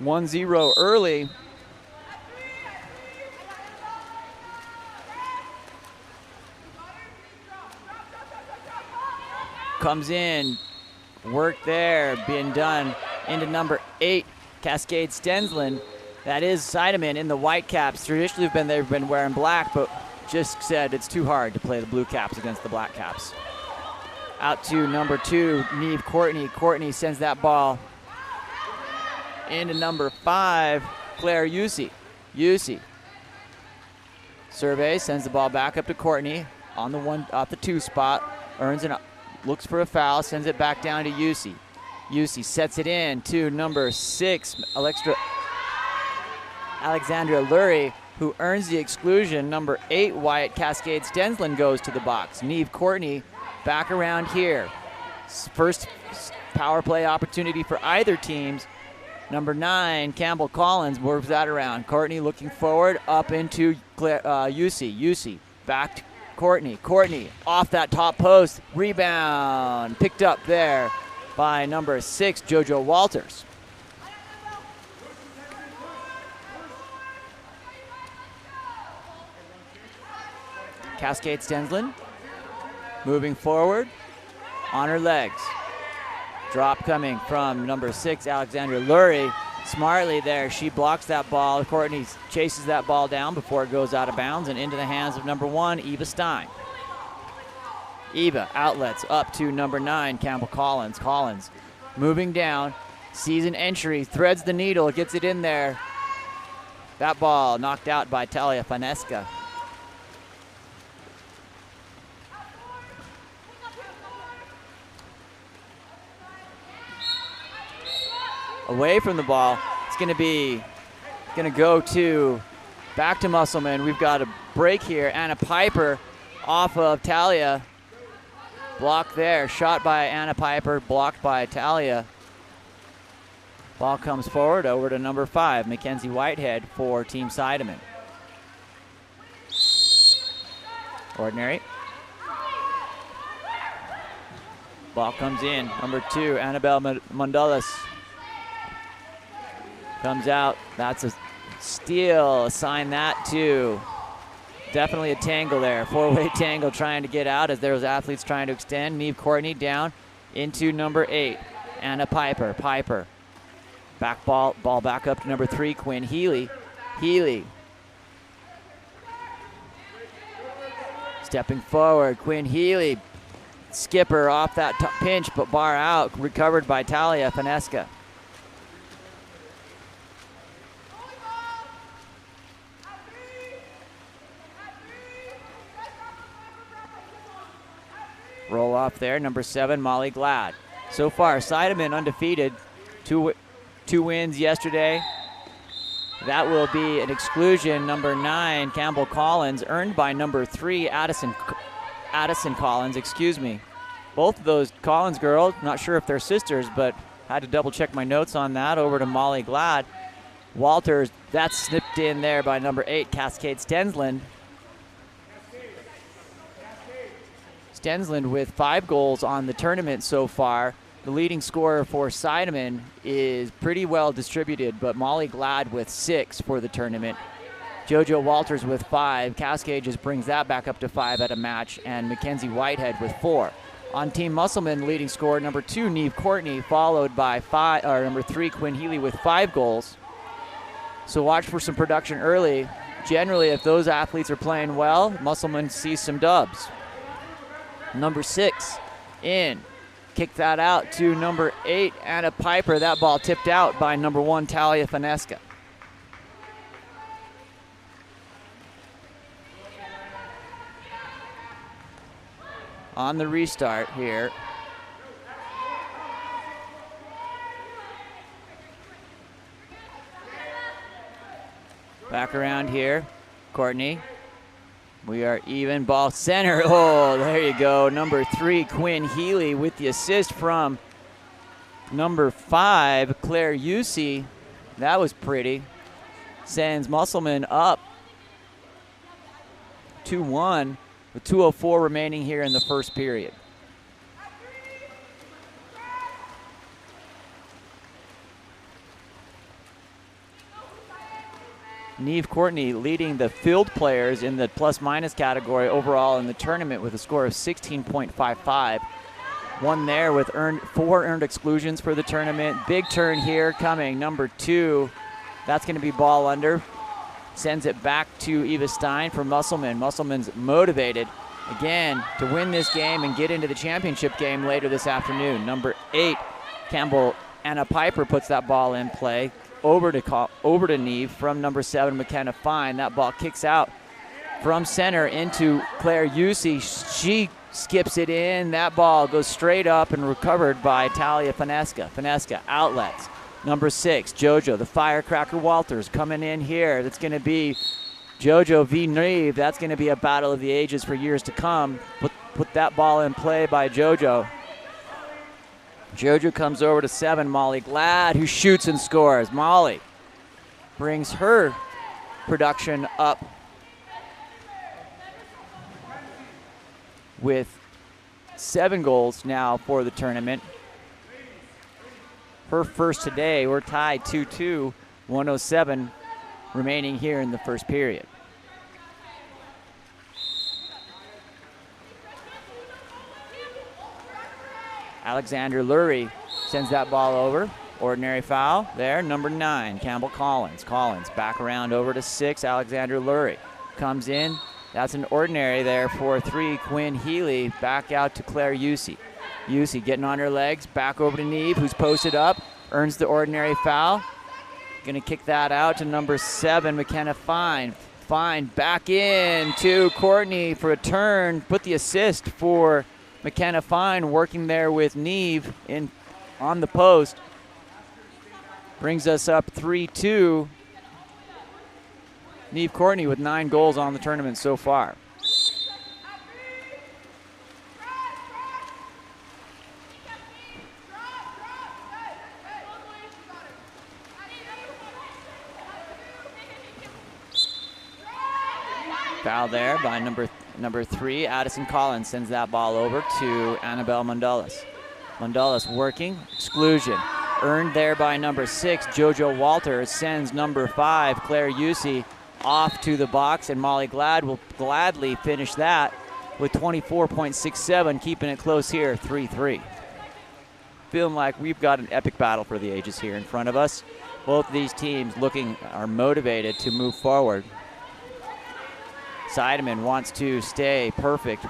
1-0 early. Comes in, work there, being done into number 8, Cascade Stensland. That is Seidemann in the white caps. Traditionally they've been wearing black, but just said it's too hard to play the blue caps against the black caps. Out to number 2, Neve Courtney. Courtney sends that ball into number 5, Claire Yusi. Survey, sends the ball back up to Courtney on the 1 off the 2 spot. Earns it, looks for a foul, sends it back down to Yusi. Yusi sets it in to number 6, Alexandra Lurie, who earns the exclusion. Number 8, Wyatt Cascade Stensland goes to the box. Neve Courtney back around here. First power play opportunity for either teams. Number 9, Campbell Collins, moves that around. Courtney looking forward, up into Yusi. Back to Courtney. Courtney off that top post. Rebound. Picked up there by number 6, JoJo Walters. Cascade Stensland moving forward on her legs. Drop coming from number 6, Alexandra Lurie. Smartly there, she blocks that ball. Courtney chases that ball down before it goes out of bounds and into the hands of number 1, Eva Stein. Eva outlets up to number 9, Campbell Collins. Collins moving down, sees an entry, threads the needle, gets it in there. That ball knocked out by Talia Fanesca. Away from the ball, it's going to go back to Musselman. We've got a break here. Anna Piper off of Talia. Blocked there, shot by Anna Piper, blocked by Talia. Ball comes forward over to number 5, Mackenzie Whitehead for Team Seidemann. Ordinary. Ball comes in, number 2, Annabelle Mundalis. Comes out, that's a steal, assign that to, definitely a tangle there, 4-way tangle trying to get out as there's athletes trying to extend. Neve Courtney down into number 8, Anna Piper. Back ball back up to number 3, Quinn Healy. Stepping forward, Quinn Healy, skipper off that pinch, but bar out, recovered by Talia Fanesca. Roll off there, number 7, Molly Glad. So far, Seidemann undefeated, two wins yesterday. That will be an exclusion. Number 9, Campbell Collins, earned by number 3, Addison Collins, excuse me. Both of those Collins girls, not sure if they're sisters, but had to double check my notes on that. Over to Molly Glad. Walters, that's snipped in there by number 8, Cascade Stensland. Stensland with 5 goals on the tournament so far. The leading scorer for Seidemann is pretty well distributed, but Molly Glad with 6 for the tournament. JoJo Walters with 5. Cascade just brings that back up to 5 at a match, and Mackenzie Whitehead with 4. On Team Musselman, leading scorer number 2, Neve Courtney, followed by number 3, Quinn Healy with 5 goals. So watch for some production early. Generally, if those athletes are playing well, Musselman sees some dubs. Number 6 in. Kick that out to number 8, Anna Piper. That ball tipped out by number 1, Talia Fanesca. On the restart here, Back around here. Courtney. We are even. Ball center. Oh, there you go. Number 3, Quinn Healy with the assist from number 5, Claire Usey. That was pretty. Sends Musselman up 2-1 with 2:04 remaining here in the first period. Neve Courtney leading the field players in the plus-minus category overall in the tournament with a score of 16.55. One there with 4 earned exclusions for the tournament. Big turn here coming, number 2. That's going to be ball under. Sends it back to Eva Stein for Musselman. Musselman's motivated, again, to win this game and get into the championship game later this afternoon. Number 8, Campbell Anna Piper puts that ball in play. Over to Neve from number 7, McKenna Fine. That ball kicks out from center into Claire Usey. She skips it in. That ball goes straight up and recovered by Talia Finesca. Finesca outlets. Number 6, JoJo, the firecracker Walters coming in here. That's going to be JoJo v. Neve. That's going to be a battle of the ages for years to come. Put that ball in play by JoJo. JoJo comes over to 7, Molly Glad, who shoots and scores. Molly brings her production up with 7 goals now for the tournament. Her first today. We're tied 2-2, 1:07 remaining here in the first period. Alexander Lurie sends that ball over. Ordinary foul there, number 9, Campbell Collins. Collins back around over to 6, Alexander Lurie. Comes in, that's an ordinary there for 3, Quinn Healy. Back out to Claire Usey. Usey getting on her legs, back over to Neve, who's posted up, earns the ordinary foul. Gonna kick that out to number 7, McKenna Fine. Fine back in to Courtney for a turn, put the assist for McKenna Fine, working there with Neve on the post. Brings us up 3-2. Neve Courtney with 9 goals on the tournament so far. Foul there by number 3, Addison Collins sends that ball over to Annabelle Mundalis. Mundalis working, exclusion. Earned there by number 6, JoJo Walters sends number 5, Claire Usey, off to the box, and Molly Glad will gladly finish that with 24.67, keeping it close here, 3-3. Feeling like we've got an epic battle for the ages here in front of us. Both of these teams are motivated to move forward. Seidemann wants to stay perfect.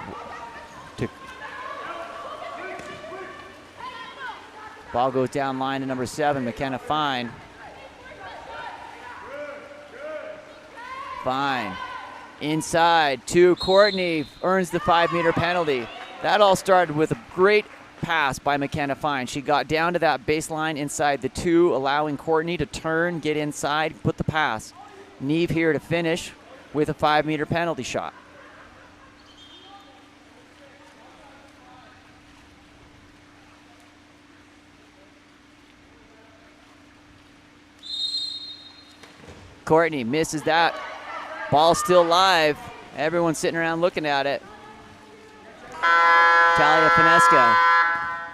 Ball goes down line to number 7, McKenna Fine. Fine. Inside to Courtney, earns the 5-meter penalty. That all started with a great pass by McKenna Fine. She got down to that baseline inside the 2, allowing Courtney to turn, get inside, put the pass. Neve here to finish with a 5-meter penalty shot. Courtney misses that. Ball still live. Everyone's sitting around looking at it. Talia Finesca.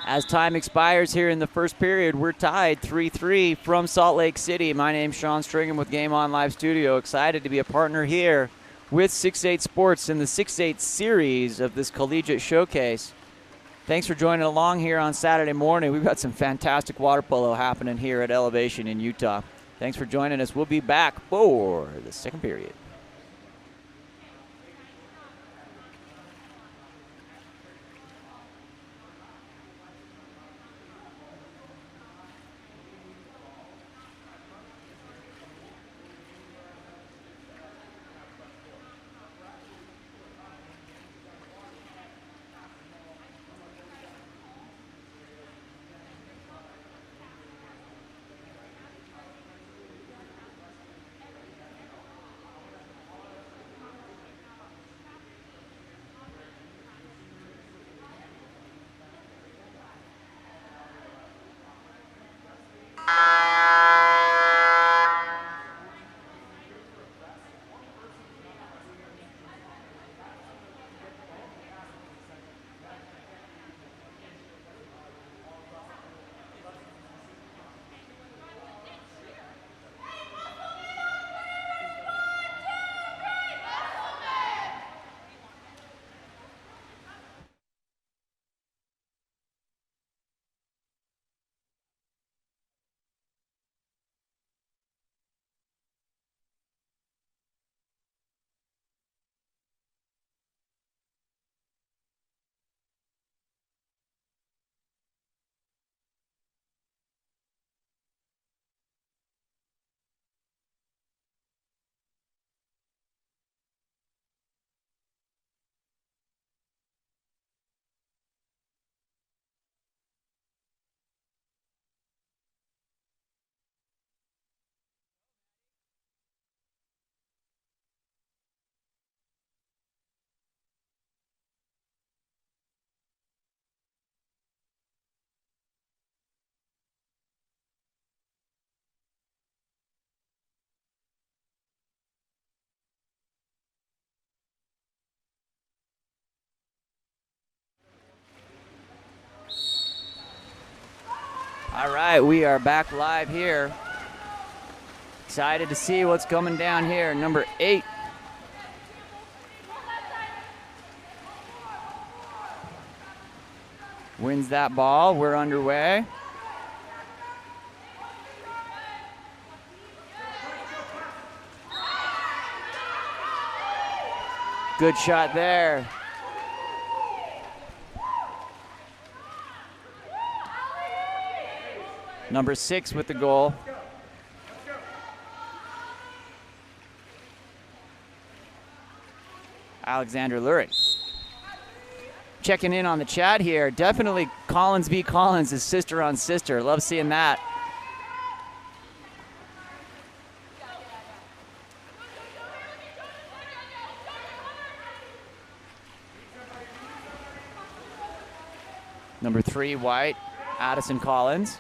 As time expires here in the first period, we're tied 3-3 from Salt Lake City. My name's Sean Stringham with Game On Live Studio. Excited to be a partner here with 6-8 Sports in the 6-8 series of this Collegiate Showcase. Thanks for joining along here on Saturday morning. We've got some fantastic water polo happening here at Elevation in Utah. Thanks for joining us. We'll be back for the second period. All right, we are back live here. Excited to see what's coming down here. Number 8. Wins that ball. We're underway. Good shot there. Number 6 with the goal. Alexander Lurie. Checking in on the chat here. Definitely Collins v. Collins is sister on sister. Love seeing that. Number 3, White, Addison Collins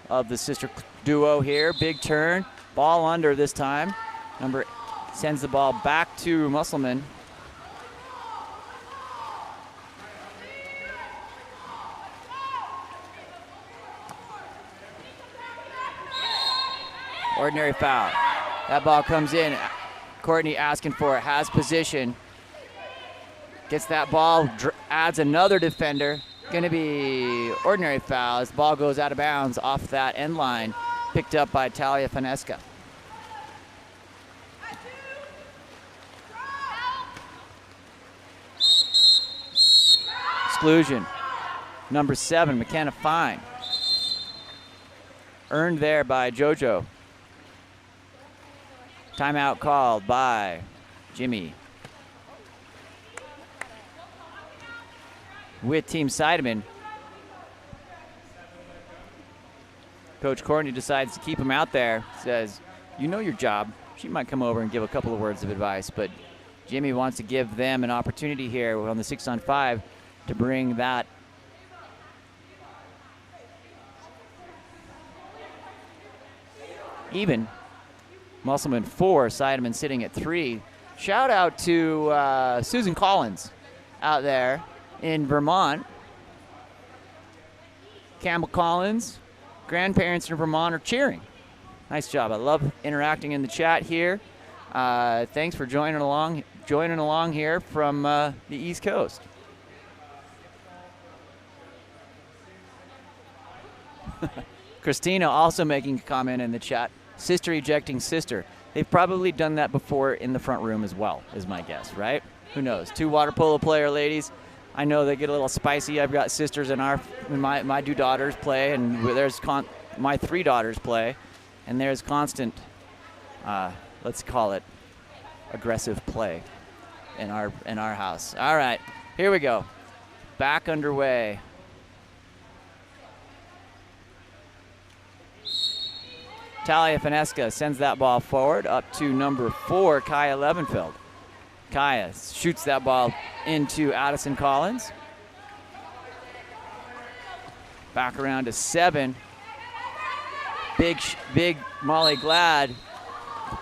of the sister duo here. Big turn. Ball under this time. Number sends the ball back to Musselman. Ordinary foul. That ball comes in. Courtney asking for it. Has position. Gets that ball. Adds another defender. Going to be ordinary foul as the ball goes out of bounds off that end line. Picked up by Talia Finesca. Exclusion. Number 7, McKenna Fine. Earned there by JoJo. Timeout called by Jimmy. With Team Seidemann. Coach Courtney decides to keep him out there. Says, you know your job. She might come over and give a couple of words of advice, but Jimmy wants to give them an opportunity here on the 6-on-5 to bring that even. Musselman 4, Seidemann sitting at 3. Shout out to Susan Collins out there in Vermont. Campbell Collins, grandparents in Vermont are cheering. Nice job. I love interacting in the chat here. Thanks for joining along here from the East Coast. Christina also making a comment in the chat. Sister ejecting sister. They've probably done that before in the front room as well, is my guess, right? Who knows? 2 water polo player ladies. I know they get a little spicy. I've got sisters in my 2 daughters play, and there's my 3 daughters play, and there's constant, let's call it, aggressive play in our house. All right, here we go. Back underway. Talia Finesca sends that ball forward up to number 4, Kaya Levenfeld. Kaya shoots that ball into Addison Collins. Back around to 7. Big Molly Glad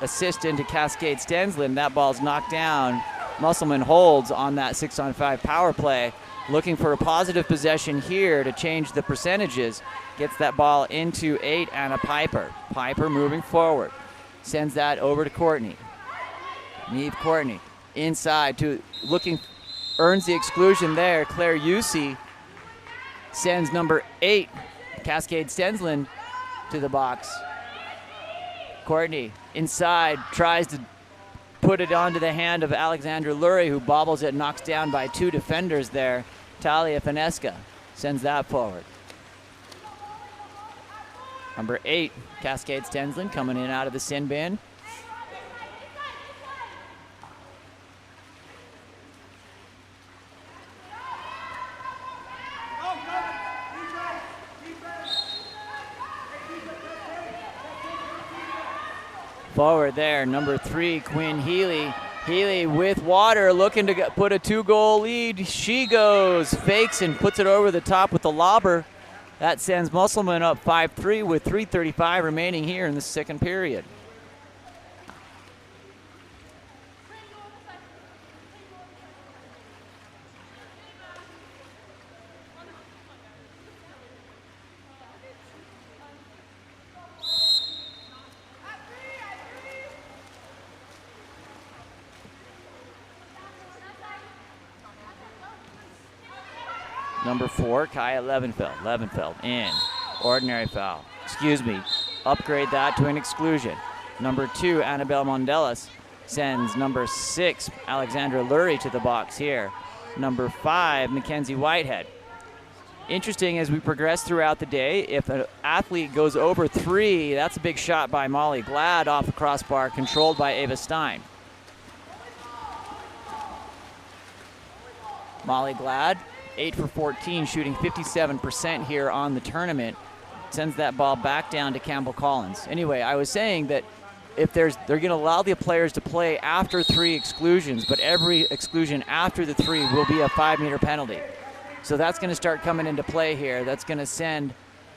assist into Cascade Stensland. That ball's knocked down. Musselman holds on that 6-on-5 power play. Looking for a positive possession here to change the percentages. Gets that ball into 8 and a Piper. Piper moving forward. Sends that over to Courtney. Neve Courtney inside to looking, earns the exclusion there. Claire Yusi sends number 8, Cascade Stensland, to the box. Courtney inside tries to put it onto the hand of Alexander Lurie, who bobbles it, knocks down by 2 defenders there. Talia Finesca sends that forward. Number 8, Cascade Stensland coming in out of the sin bin. Forward there, number 3, Quinn Healy. Healy with water, looking to put a 2-goal lead. She goes, fakes and puts it over the top with the lobber. That sends Musselman up 5-3 with 3:35 remaining here in the second period. Number 4, Kaya Levenfeld. Levenfeld in. Ordinary foul. Excuse me. Upgrade that to an exclusion. Number 2, Annabelle Mondelas sends number 6, Alexandra Lurie, to the box here. Number 5, Mackenzie Whitehead. Interesting as we progress throughout the day, if an athlete goes over 3, that's a big shot by Molly Glad off the crossbar, controlled by Ava Stein. Molly Glad, 8 for 14, shooting 57% here on the tournament. Sends that ball back down to Campbell Collins. Anyway, I was saying that if they're going to allow the players to play after 3 exclusions, but every exclusion after the 3 will be a 5-meter penalty. So that's going to start coming into play here. That's going to send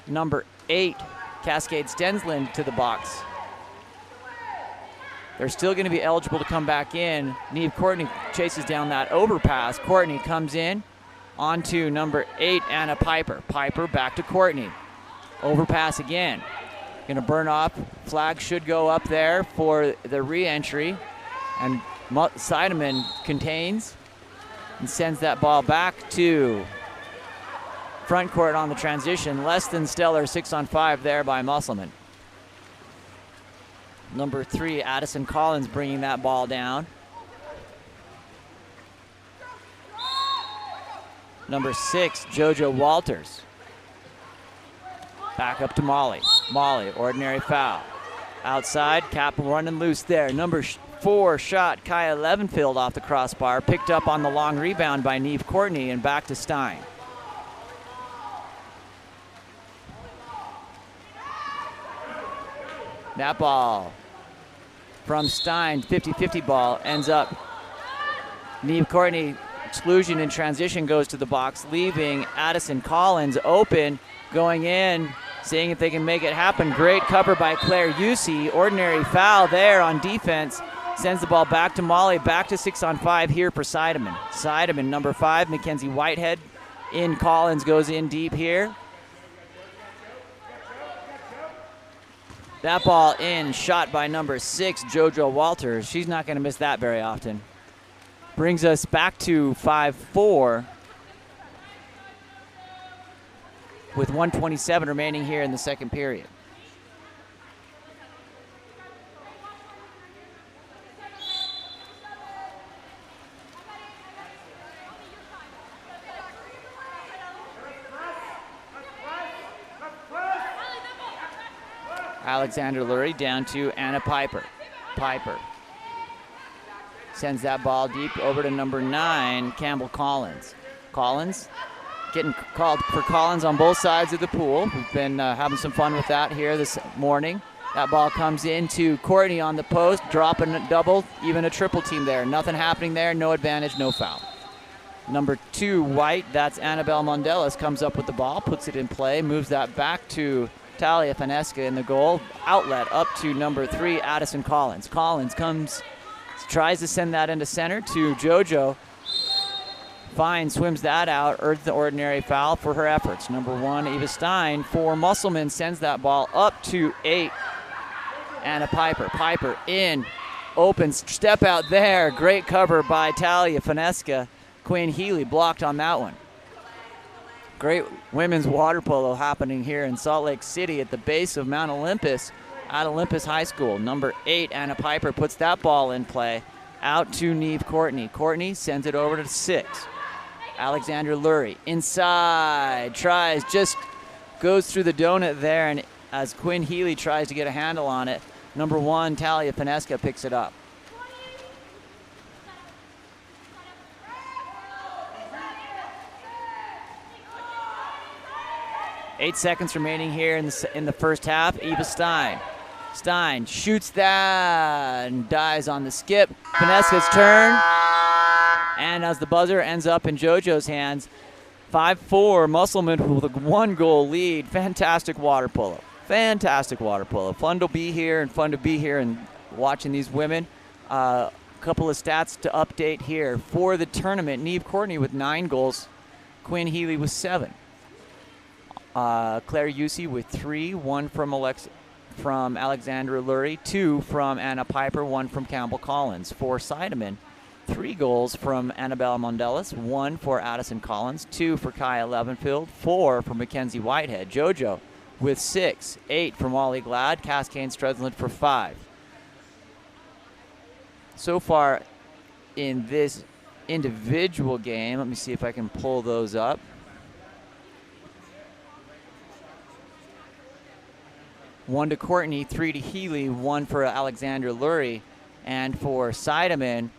number 8, Cascade Stensland, to the box. They're still going to be eligible to come back in. Neve Courtney chases down that overpass. Courtney comes in onto number 8, Anna Piper. Piper back to Courtney. Overpass again. Going to burn off. Flag should go up there for the re-entry. And Seidemann contains and sends that ball back to front court on the transition. Less than stellar 6-on-5 there by Musselman. Number 3, Addison Collins, bringing that ball down. Number 6, JoJo Walters. Back up to Molly. Molly, ordinary foul. Outside, Cap running loose there. Number 4 shot, Kaya Levenfield off the crossbar. Picked up on the long rebound by Neve Courtney, and back to Stein. That ball from Stein, 50-50 ball, ends up. Neve Courtney, exclusion in transition, goes to the box, leaving Addison Collins open, going in, seeing if they can make it happen. Great cover by Claire Yusi. Ordinary foul there on defense. Sends the ball back to Molly, back to 6-on-5 here for Seidemann. Seidemann, number 5, Mackenzie Whitehead. In Collins, goes in deep here. That ball in, shot by number 6, JoJo Walters. She's not going to miss that very often. Brings us back to 5-4 with 1:27 remaining here in the second period. Alexander Lurie down to Anna Piper. Piper sends that ball deep over to number 9, Campbell Collins. Collins getting called for Collins on both sides of the pool. We've been having some fun with that here this morning. That ball comes into Courtney on the post, dropping a double, even a triple team there. Nothing happening there, no advantage, no foul. Number 2, White, that's Annabelle Mondelas, comes up with the ball, puts it in play, moves that back to Talia Fanesca in the goal. Outlet up to number 3, Addison Collins. Collins comes, tries to send that into center to JoJo. Fine, swims that out, earns the ordinary foul for her efforts. Number 1, Eva Stein for Musselman, sends that ball up to 8, Anna Piper. Piper in, open step out there. Great cover by Talia Fanesca. Quinn Healy blocked on that one. Great women's water polo happening here in Salt Lake City at the base of Mount Olympus at Olympus High School. Number 8, Anna Piper, puts that ball in play out to Neve Courtney. Courtney sends it over to 6. Alexander Lurie inside, tries, just goes through the donut there, and as Quinn Healy tries to get a handle on it, number 1, Talia Fanesca, picks it up. Eight seconds remaining here in the first half. Eva Stein. Stein shoots that and dies on the skip. Fanesca's turn. And as the buzzer ends up in JoJo's hands, 5-4, Musselman with a 1-goal lead. Fantastic water polo. Fantastic water polo. Fun to be here and watching these women. A couple of stats to update here. For the tournament, Neve Courtney with 9 goals. Quinn Healy with 7. Claire Yusi with 3, 1 from Alexandra Lurie, 2 from Anna Piper, 1 from Campbell Collins. For Seidemann, 3 goals from Annabelle Mondellis, 1 for Addison Collins, 2 for Kaya Levenfield, 4 for Mackenzie Whitehead. JoJo with 6, 8 for Molly Glad, Cascade Stredsland for 5. So far in this individual game, let me see if I can pull those up. One to Courtney, 3 to Healy, 1 for Alexander Lurie, and for Seidemann,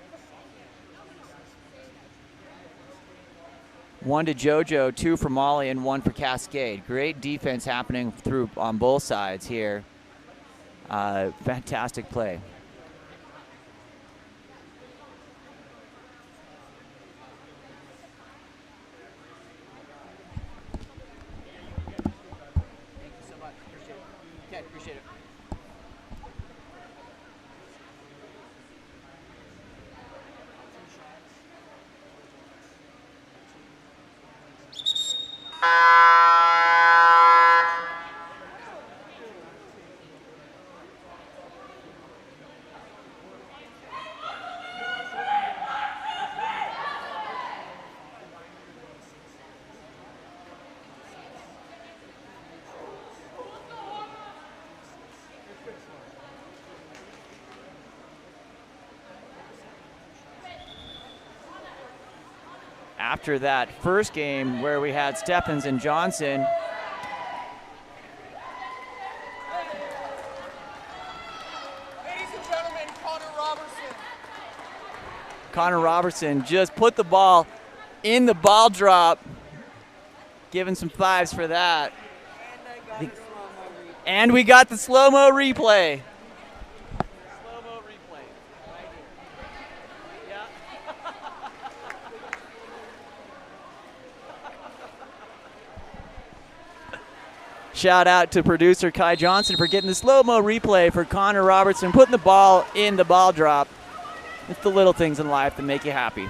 1 to JoJo, 2 for Molly, and 1 for Cascade. Great defense happening through on both sides here. Fantastic play. Appreciate it. After that first game where we had Stephens and Johnson, Ladies and gentlemen, Connor Robertson. Connor Robertson just put the ball in the ball drop, giving some 5s for that. And we got the slow-mo replay. Slow-mo replay right here. Yeah. Shout out to producer Kai Johnson for getting the slow-mo replay for Connor Robertson, putting the ball in the ball drop. It's the little things in life that make you happy.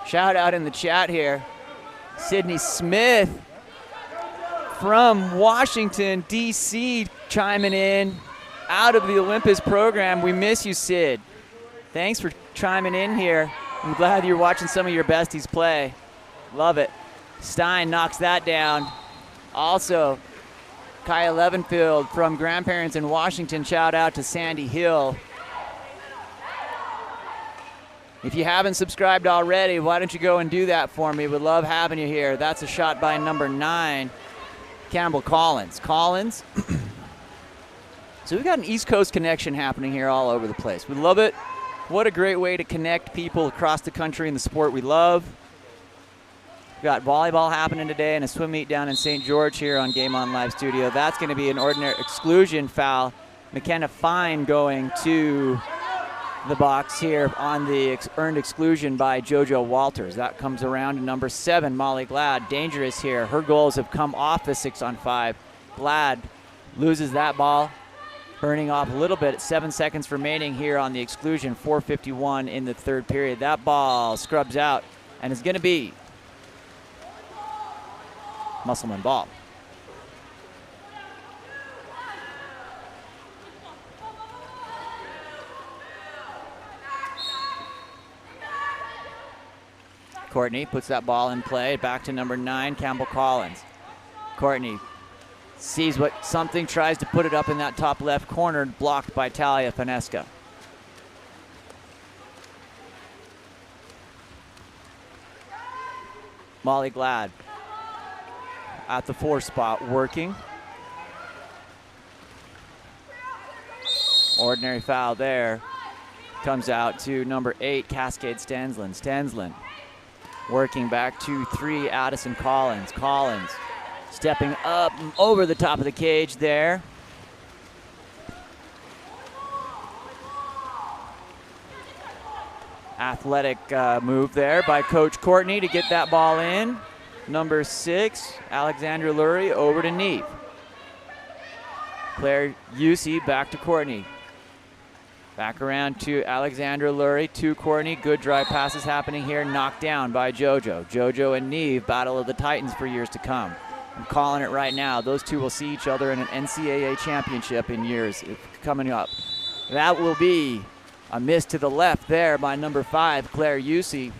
Shout out in the chat here, Sydney Smith from Washington, D.C., chiming in out of the Olympus program. We miss you, Sid. Thanks for chiming in here. I'm glad you're watching some of your besties play. Love it. Stein knocks that down. Also, Kaya Levenfield from Grandparents in Washington. Shout out to Sandy Hill. If you haven't subscribed already, why don't you go and do that for me? We'd love having you here. That's a shot by number 9, Campbell Collins. Collins. So we've got an East Coast connection happening here all over the place. We love it. What a great way to connect people across the country in the sport we love. We've got volleyball happening today and a swim meet down in St. George here on Game On Live Studio. That's going to be an ordinary exclusion foul. McKenna Fine going to the box here on the earned exclusion by JoJo Walters. That comes around to number 7, Molly Glad. Dangerous here. Her goals have come off the 6-on-5. Glad loses that ball, burning off a little bit at 7 seconds remaining here on the exclusion. 4:51 in the third period. That ball scrubs out and is going to be Musselman ball. Courtney puts that ball in play, back to number 9, Campbell Collins. Courtney sees what something, tries to put it up in that top left corner, blocked by Talia Finesca. Molly Glad at the 4 spot, working. Ordinary foul there. Comes out to number 8, Cascade Stansland. Stansland working back to 3, Addison Collins. Collins stepping up over the top of the cage there. Athletic move there by Coach Courtney to get that ball in. Number 6, Alexandra Lurie over to Neve. Claire Usey back to Courtney. Back around to Alexandra Lurie, to Courtney. Good drive passes happening here. Knocked down by JoJo. JoJo and Neve, battle of the Titans for years to come. I'm calling it right now. Those two will see each other in an NCAA championship in years coming up. That will be a miss to the left there by number 5, Claire Yusi.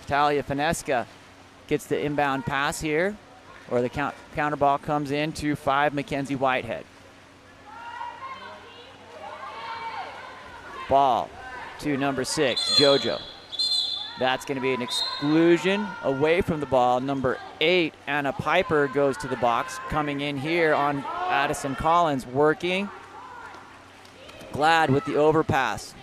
Talia Finesca gets the inbound pass here, or the counter ball comes in to 5, Mackenzie Whitehead. Ball to number 6, JoJo. That's going to be an exclusion away from the ball. Number 8, Anna Piper, goes to the box. Coming in here on Addison Collins, working. Glad with the overpass.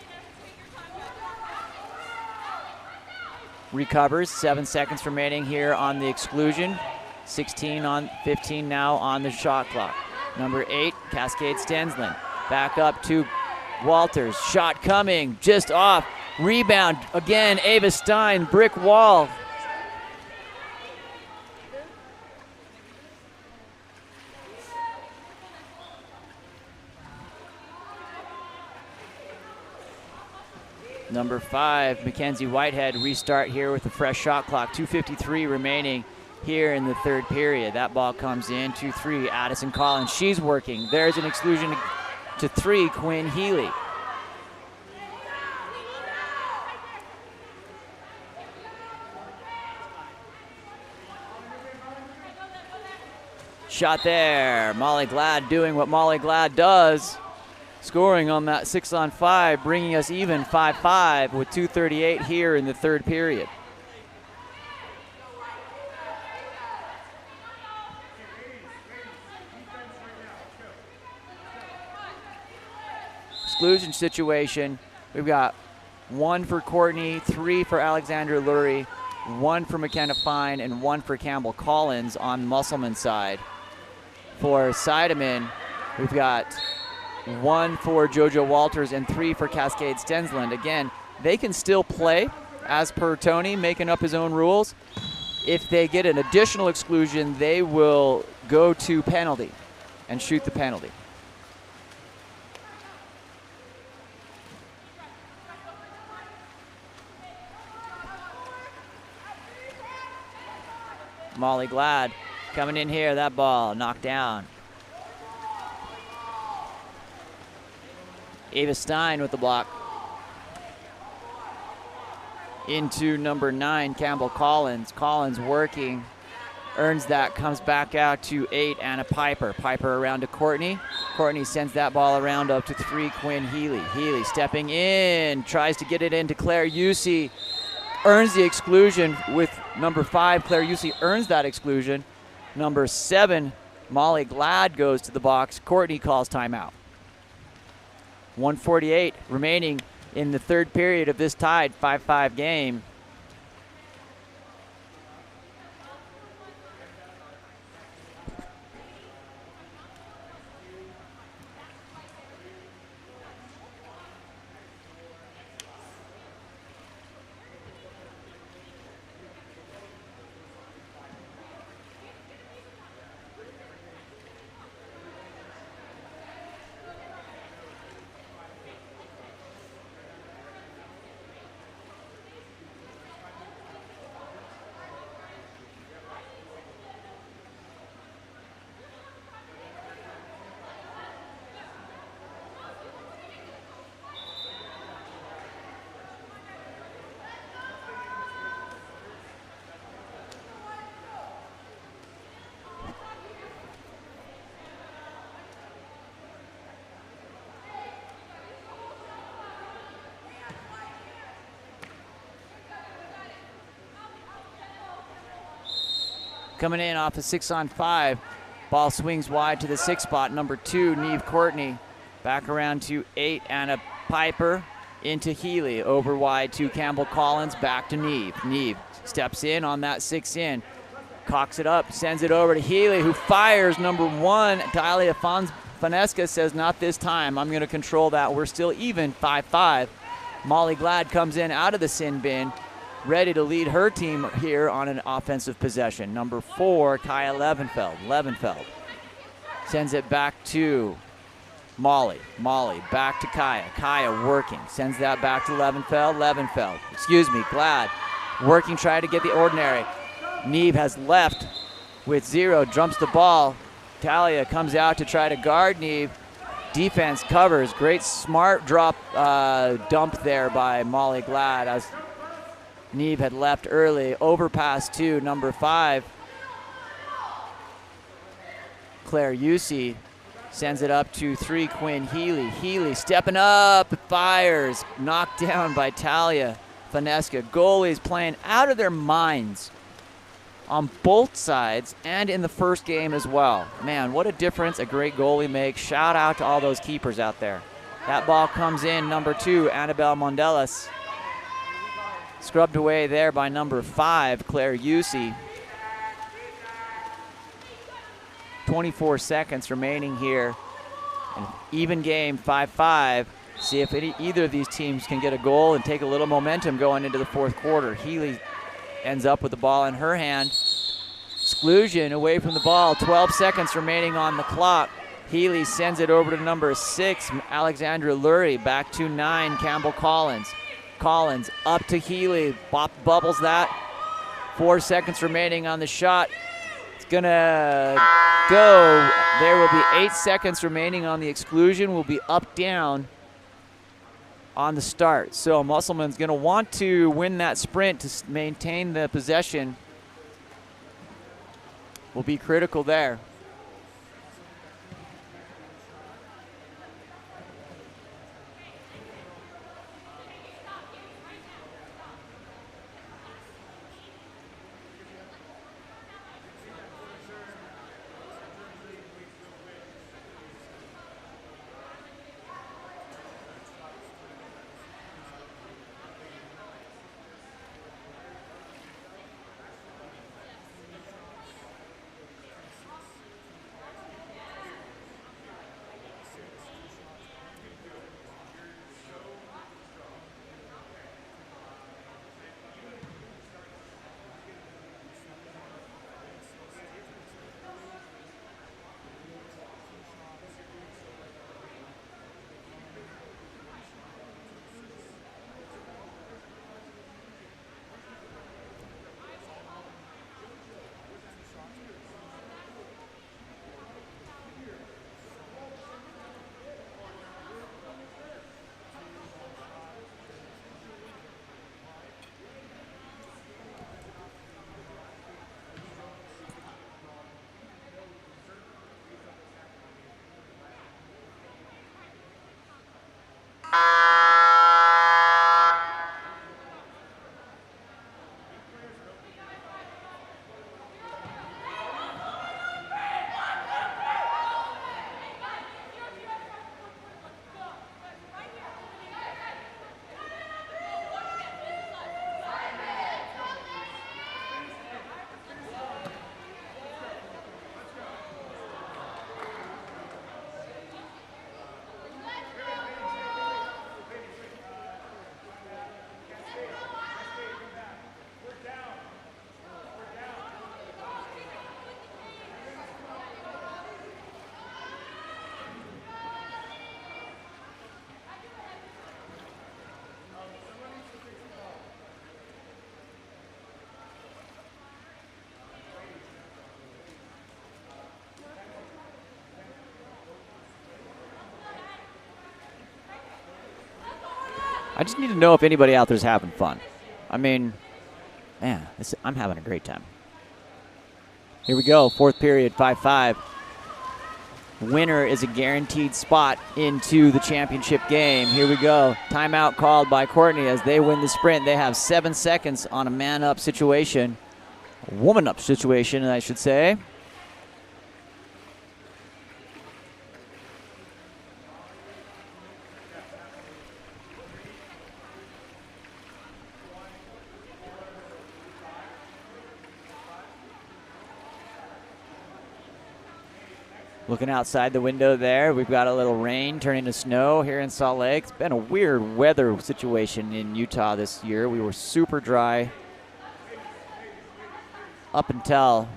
Recovers, 7 seconds remaining here on the exclusion. 16 on 15 now on the shot clock. Number 8, Cascade Stensland. Back up to Walters. Shot coming, just off. Rebound again, Ava Stein, brick wall. Number 5, Mackenzie Whitehead, restart here with a fresh shot clock. 2:53 remaining here in the third period. That ball comes in, 2-3, Addison Collins, she's working. There's an exclusion to 3, Quinn Healy. Shot there, Molly Glad doing what Molly Glad does. Scoring on that 6-on-5, bringing us even 5-5 with 2:38 here in the third period. Exclusion situation, we've got 1 for Courtney, 3 for Alexandra Lurie, 1 for McKenna Fine, and 1 for Campbell Collins on Musselman's side. For Seidemann, we've got 1 for JoJo Walters and 3 for Cascade Stensland. Again, they can still play as per Tony, making up his own rules. If they get an additional exclusion, they will go to penalty and shoot the penalty. Molly Glad coming in here, that ball knocked down. Ava Stein with the block. Into number 9, Campbell Collins. Collins working, earns that, comes back out to 8, Anna Piper. Piper around to Courtney. Courtney sends that ball around up to 3, Quinn Healy. Healy stepping in, tries to get it into Claire Yusi. Earns the exclusion with number 5, Claire Yusi earns that exclusion. Number 7, Molly Glad goes to the box. Courtney calls timeout. 1:48 remaining in the third period of this tied 5-5 game. Coming in off a 6-on-5. Ball swings wide to the 6 spot. Number 2, Neve Courtney. Back around to 8, Anna Piper. Into Healy. Over wide to Campbell Collins. Back to Neve. Neve steps in on that 6-in. Cocks it up. Sends it over to Healy, who fires. Number 1, Talia Finesca says, not this time. I'm going to control that. We're still even 5-5. Molly Glad comes in out of the sin bin, ready to lead her team here on an offensive possession. Number 4, Kaya Levenfeld. Levenfeld sends it back to Molly back to Kaya. Kaya working, sends that back to Levenfeld. Glad working, trying to get the ordinary. Neve has left with 0, jumps the ball. Talia comes out to try to guard Neve. Defense covers. Great smart drop dump there by Molly Glad as Neve had left early. Overpass to number 5. Claire Yusi sends it up to 3, Quinn Healy. Healy stepping up, fires. Knocked down by Talia Finesca. Goalies playing out of their minds on both sides and in the first game as well. Man, what a difference a great goalie makes. Shout out to all those keepers out there. That ball comes in, number 2, Annabelle Mondelas. Scrubbed away there by number 5, Claire Yusi. 24 seconds remaining here. An even game, 5-5. See if either of these teams can get a goal and take a little momentum going into the fourth quarter. Healy ends up with the ball in her hand. Exclusion away from the ball. 12 seconds remaining on the clock. Healy sends it over to number 6, Alexandra Lurie. Back to 9, Campbell Collins. Collins up to Healy. Bubbles that. 4 seconds remaining on the shot. It's going to go. There will be 8 seconds remaining on the exclusion. Will be up, down on the start. So Musselman's going to want to win that sprint to maintain the possession. Will be critical there. I just need to know if anybody out there's having fun. I mean, man, I'm having a great time. Here we go, fourth period, 5-5. Winner is a guaranteed spot into the championship game. Here we go. Timeout called by Courtney as they win the sprint. They have 7 seconds on a man-up situation. A woman-up situation, I should say. Looking outside the window there, we've got a little rain turning to snow here in Salt Lake. It's been a weird weather situation in Utah this year. We were super dry up until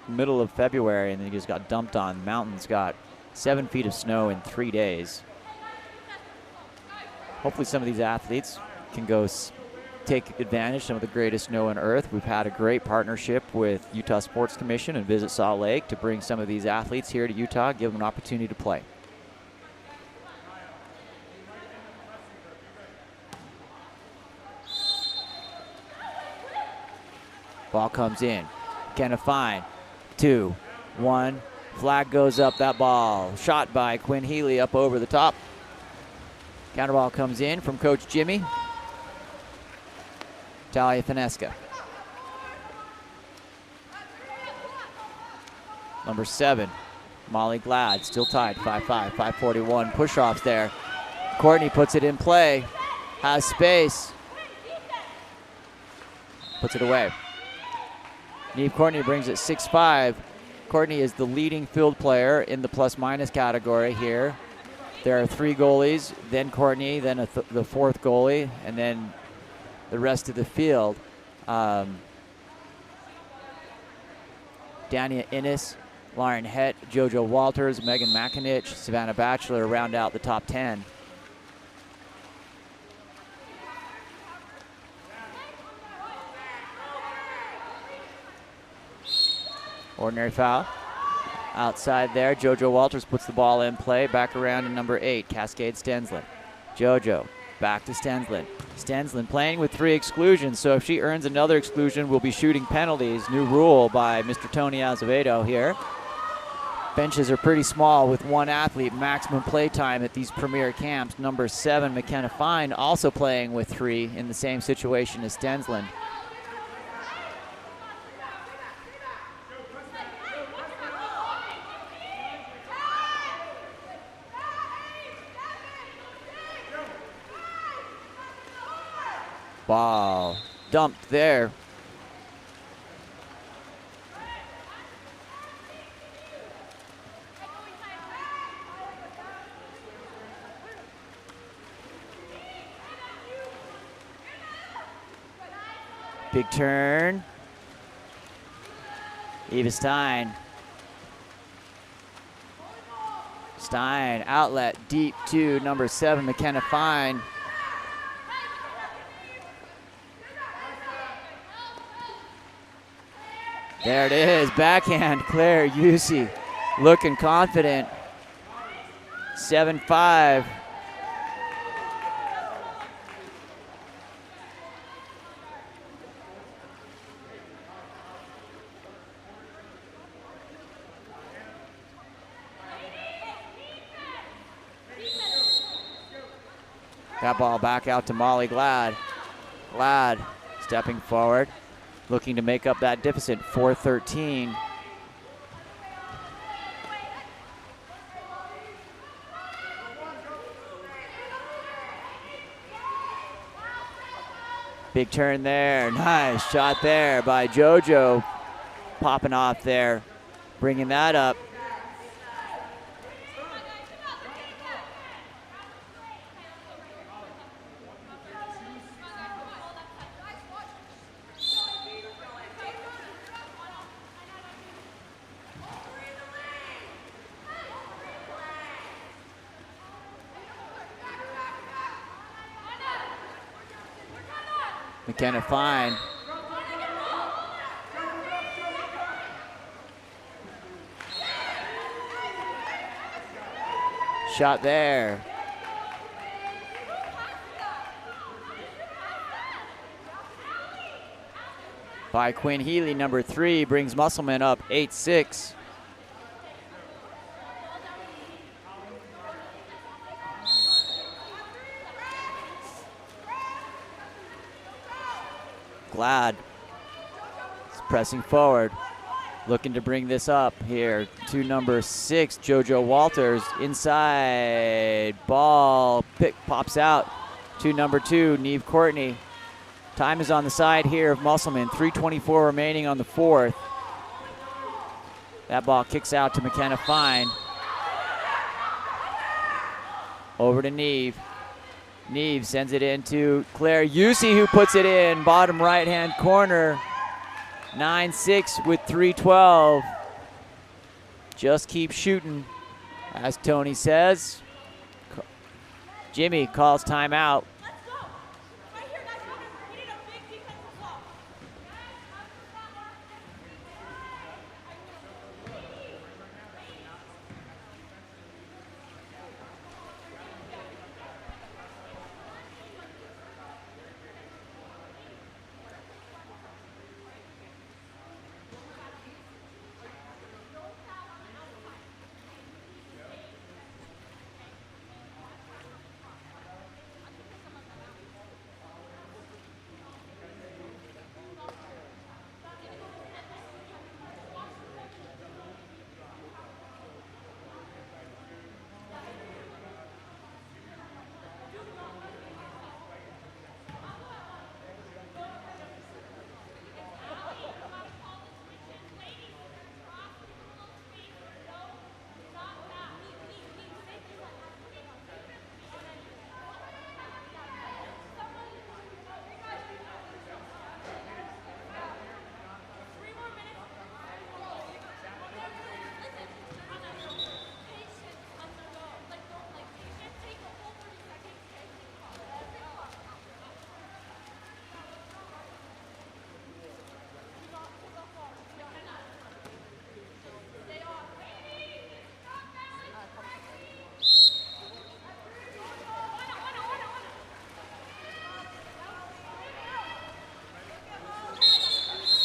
middle of February, and then it just got dumped on. Mountains got 7 feet of snow in 3 days. Hopefully some of these athletes can go take advantage of some of the greatest snow on earth. We've had a great partnership with Utah Sports Commission and Visit Salt Lake to bring some of these athletes here to Utah, give them an opportunity to play. Ball comes in. McKenna Fine. 2, 1. Flag goes up. That ball shot by Quinn Healy up over the top. Counter ball comes in from Coach Jimmy. Talia Finesca. Number 7, Molly Glad, still tied, 5-5, 5:41. Push-offs there. Courtney puts it in play. Has space. Puts it away. Neve Courtney brings it 6-5. Courtney is the leading field player in the plus-minus category here. There are 3 goalies, then Courtney, then the 4th goalie, and then the rest of the field. Dania Innes, Lauren Het, JoJo Walters, Megan McInich, Savannah Batchelor round out the top 10. Ordinary foul. Outside there, JoJo Walters puts the ball in play. Back around to number 8, Cascade Stensland. JoJo back to Stensland. Stensland playing with 3 exclusions, so if she earns another exclusion, we'll be shooting penalties. New rule by Mr. Tony Azevedo here. Benches are pretty small with 1 athlete. Maximum play time at these premier camps. Number 7, McKenna Fine, also playing with 3 in the same situation as Stensland. Ball dumped there. Big turn. Eva Stein. Stein, outlet deep to number 7, McKenna Fine. There it is, backhand, Claire Yusi, looking confident. 7-5. That ball back out to Molly Glad. Glad stepping forward, looking to make up that deficit, 4-13. Big turn there, nice shot there by JoJo. Popping off there, bringing that up. McKenna Fine. Shot there. By Quinn Healy, number 3, brings Musselman up 8-6. Glad is pressing forward, looking to bring this up here to number 6, JoJo Walters. Inside, ball pops out to number 2, Neve Courtney. Time is on the side here of Musselman, 3:24 remaining on the 4th. That ball kicks out to McKenna Fine. Over to Neve. Neve sends it in to Claire Yusi, who puts it in, bottom right-hand corner. 9-6 with 3:12. Just keep shooting. As Tony says, Jimmy calls timeout.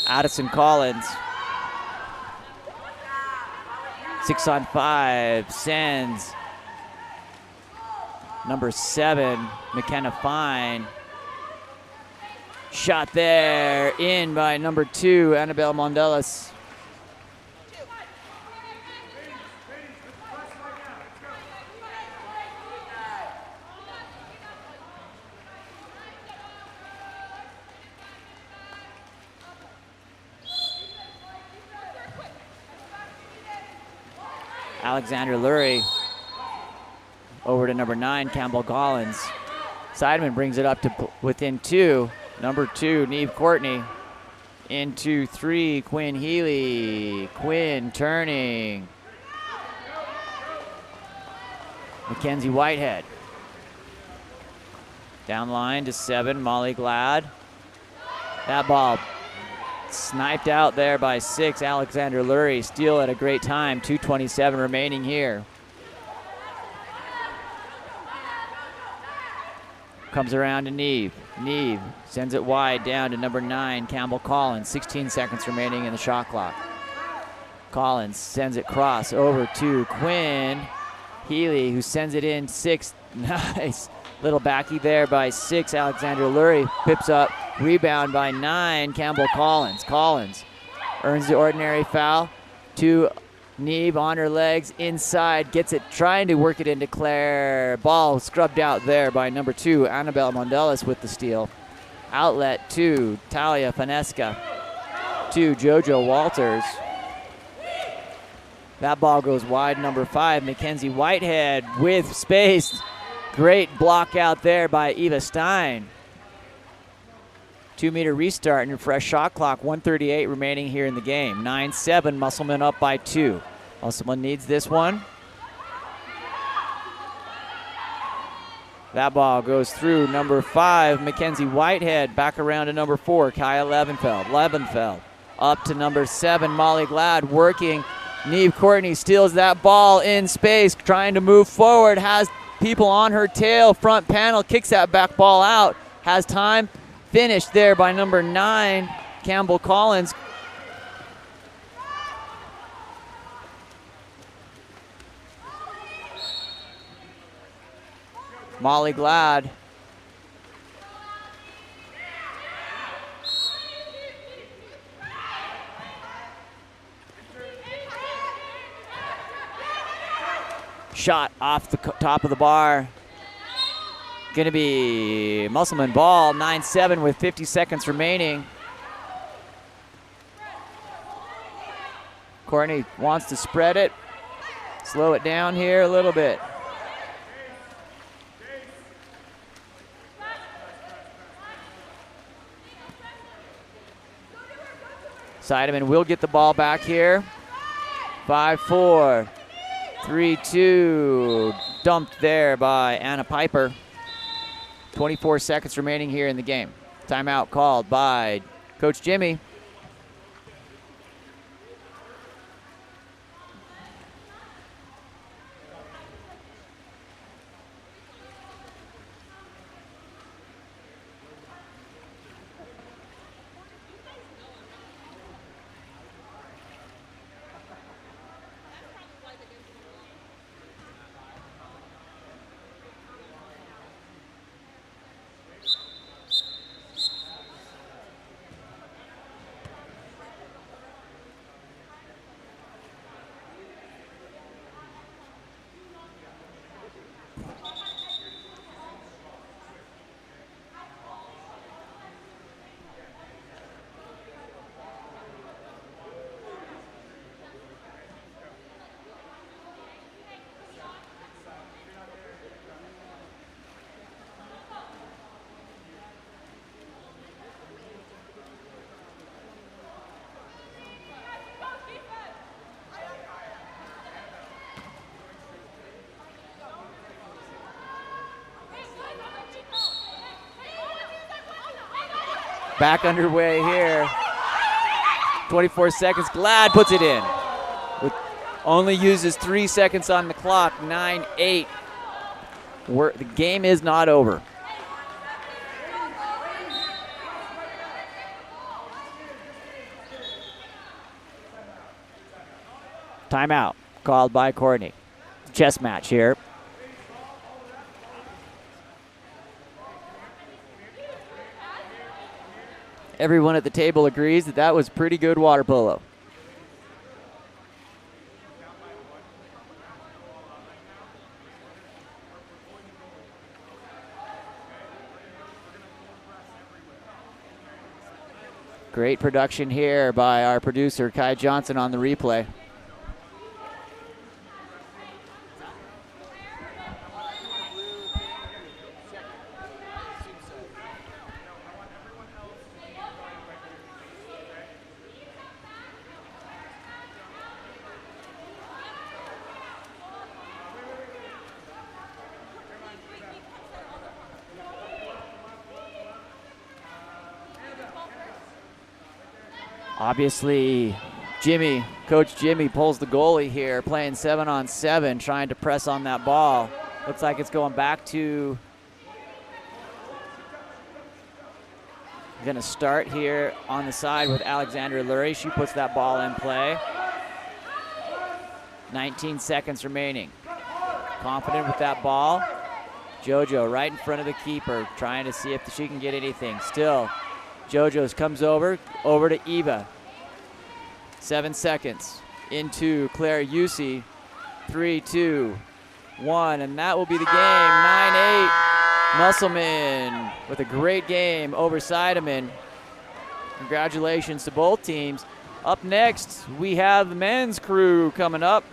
Addison Collins. 6-on-5, sends number 7, McKenna Fine. Shot there, in by number 2, Annabelle Mondelas. Alexander Lurie over to number 9, Campbell Collins. Seidman brings it up to within 2. Number 2, Neve Courtney. Into 3, Quinn Healy. Quinn turning. Mackenzie Whitehead. Down line to 7, Molly Glad. That ball sniped out there by 6, Alexander Lurie. Steal at a great time, 2:27 remaining here. Comes around to Neve. Neve sends it wide down to number 9, Campbell Collins. 16 seconds remaining in the shot clock. Collins sends it cross over to Quinn Healy, who sends it in 6. Nice little backy there by 6, Alexander Lurie. Pips up. Rebound by 9, Campbell Collins. Collins earns the ordinary foul. To Neve on her legs, inside, gets it, trying to work it into Claire. Ball scrubbed out there by number 2, Annabelle Mondelas with the steal. Outlet to Talia Fanesca. To JoJo Walters. That ball goes wide, number 5, Mackenzie Whitehead with space. Great block out there by Eva Stein. 2-meter restart and a fresh shot clock. 1:38 remaining here in the game. 9-7, Musselman up by 2. Musselman needs this one. That ball goes through number 5, Mackenzie Whitehead. Back around to number 4, Kaya Levenfeld. Levenfeld up to number 7, Molly Glad working. Neve Courtney steals that ball in space, trying to move forward. Has people on her tail. Front panel, kicks that back ball out. Has time. Finished there by number 9, Campbell Collins. Molly Glad. Shot off the top of the bar. Going to be Musselman ball, 9-7 with 50 seconds remaining. Courtney wants to spread it. Slow it down here a little bit. Seidemann will get the ball back here. 5-4. 3-2, dumped there by Anna Piper. 24 seconds remaining here in the game. Timeout called by Coach Jimmy. Back underway here. 24 seconds. Glad puts it in. Only uses 3 seconds on the clock. 9-8. The game is not over. Timeout called by Courtney. Chess match here. Everyone at the table agrees that that was pretty good water polo. Great production here by our producer, Kai Johnson, on the replay. Obviously, Coach Jimmy pulls the goalie here, playing 7-on-7, trying to press on that ball. Looks like it's going back to, going to start here on the side with Alexandra Lurie. She puts that ball in play. 19 seconds remaining. Confident with that ball. JoJo right in front of the keeper, trying to see if she can get anything. Still, JoJo's comes over to Eva. 7 seconds into Claire Yusi. 3-2-1, and that will be the game. 9-8. Musselman with a great game over Seidemann. Congratulations to both teams. Up next, we have the men's crew coming up.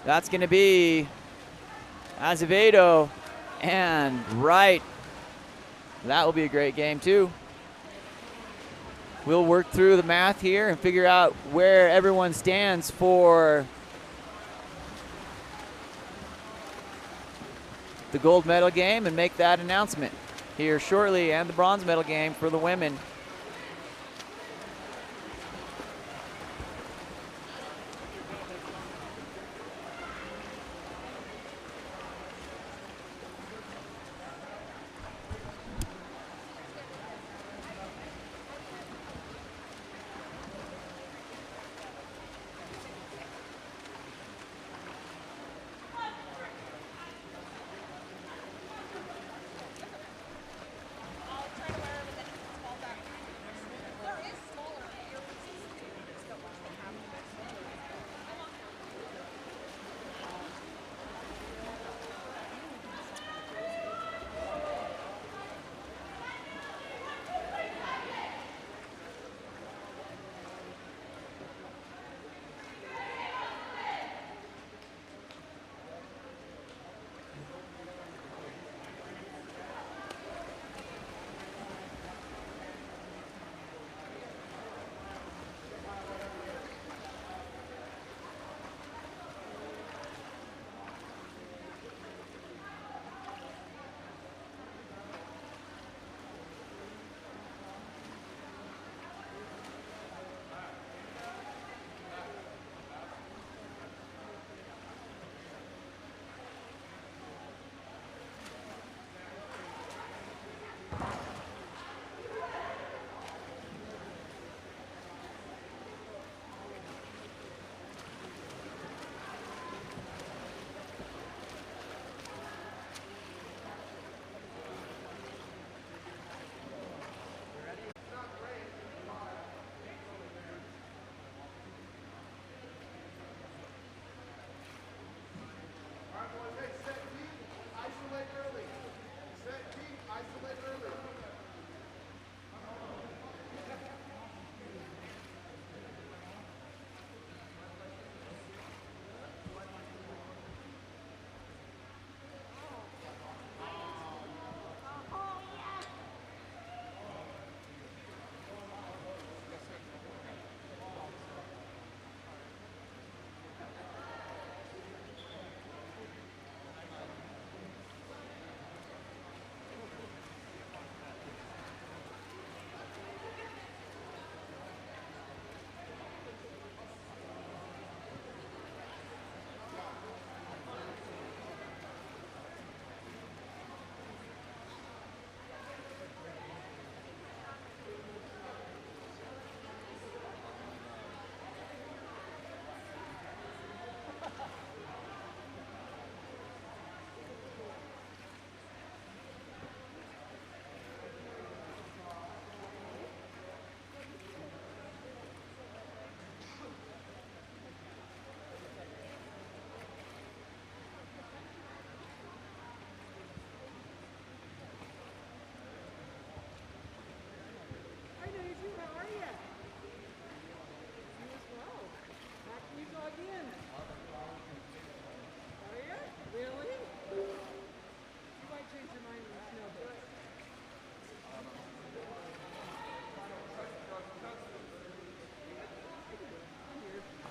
That's going to be Azevedo and Wright. That will be a great game too. We'll work through the math here and figure out where everyone stands for the gold medal game and make that announcement here shortly, and the bronze medal game for the women.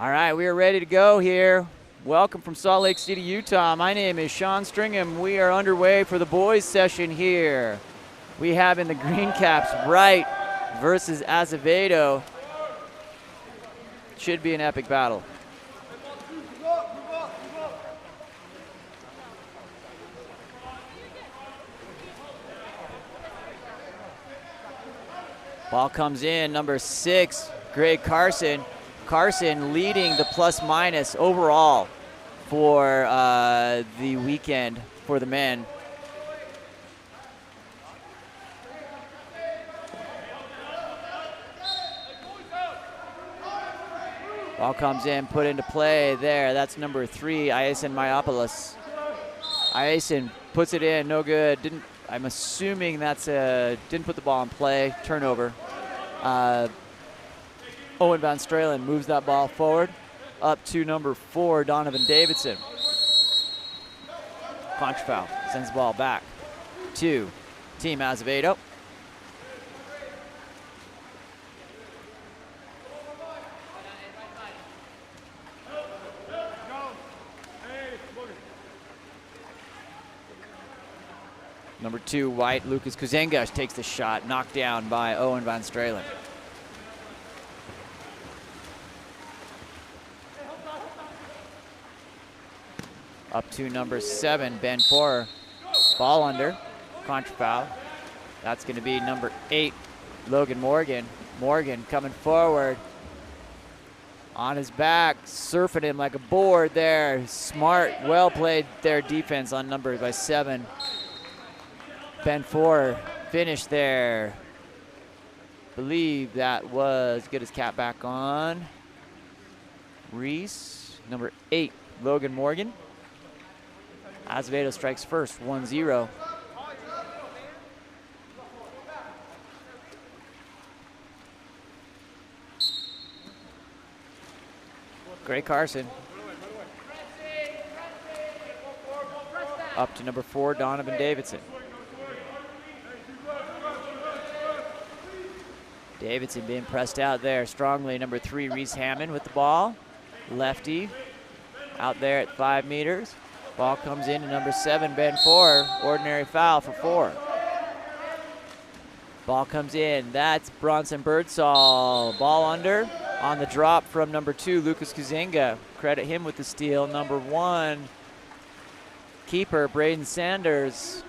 All right, we are ready to go here. Welcome from Salt Lake City, Utah. My name is Sean Stringham. We are underway for the boys session here. We have in the green caps Wright versus Azevedo. Should be an epic battle. Ball comes in, number 6, Greg Carson. Carson leading the plus-minus overall for the weekend for the men. Ball comes in, put into play there. That's number 3, Iason Myopoulos. Iason puts it in, no good. I'm assuming that's didn't put the ball in play, turnover. Owen Van Stralen moves that ball forward up to number 4, Donovan Davidson. Contra foul, sends the ball back to Team Azevedo. Number 2, White, Lucas Kuzenga takes the shot, knocked down by Owen Van Stralen. Up to number 7, Ben Forer. Ball under, contra foul. That's going to be number 8, Logan Morgan. Morgan coming forward. On his back, surfing him like a board there. Smart, well played there defense on number by 7. Ben Forer finished there. Believe that was, get his cap back on. Reese, number 8, Logan Morgan. Azevedo strikes first, 1-0. Gray Carson. Up to number 4, Donovan Davidson. Davidson being pressed out there strongly. Number 3, Reese Hammond with the ball. Lefty out there at 5 meters. Ball comes in to number 7, Ben Forer. Ordinary foul for 4. Ball comes in. That's Bronson Birdsall. Ball under on the drop from number 2, Lucas Kuzenga. Credit him with the steal. Number 1, keeper Braden Sanders.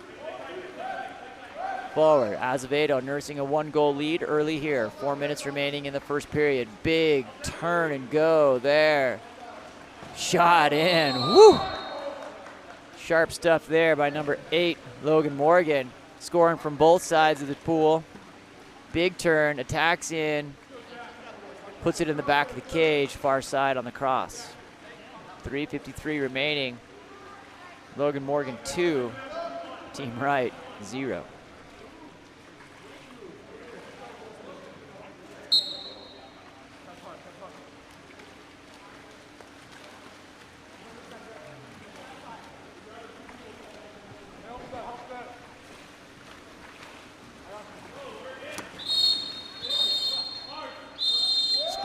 Forward, Azevedo nursing a 1-goal lead early here. 4 minutes remaining in the first period. Big turn and go there. Shot in. Woo! Sharp stuff there by number 8, Logan Morgan. Scoring from both sides of the pool. Big turn, attacks in. Puts it in the back of the cage, far side on the cross. 3:53 remaining. Logan Morgan 2, Team Wright 0.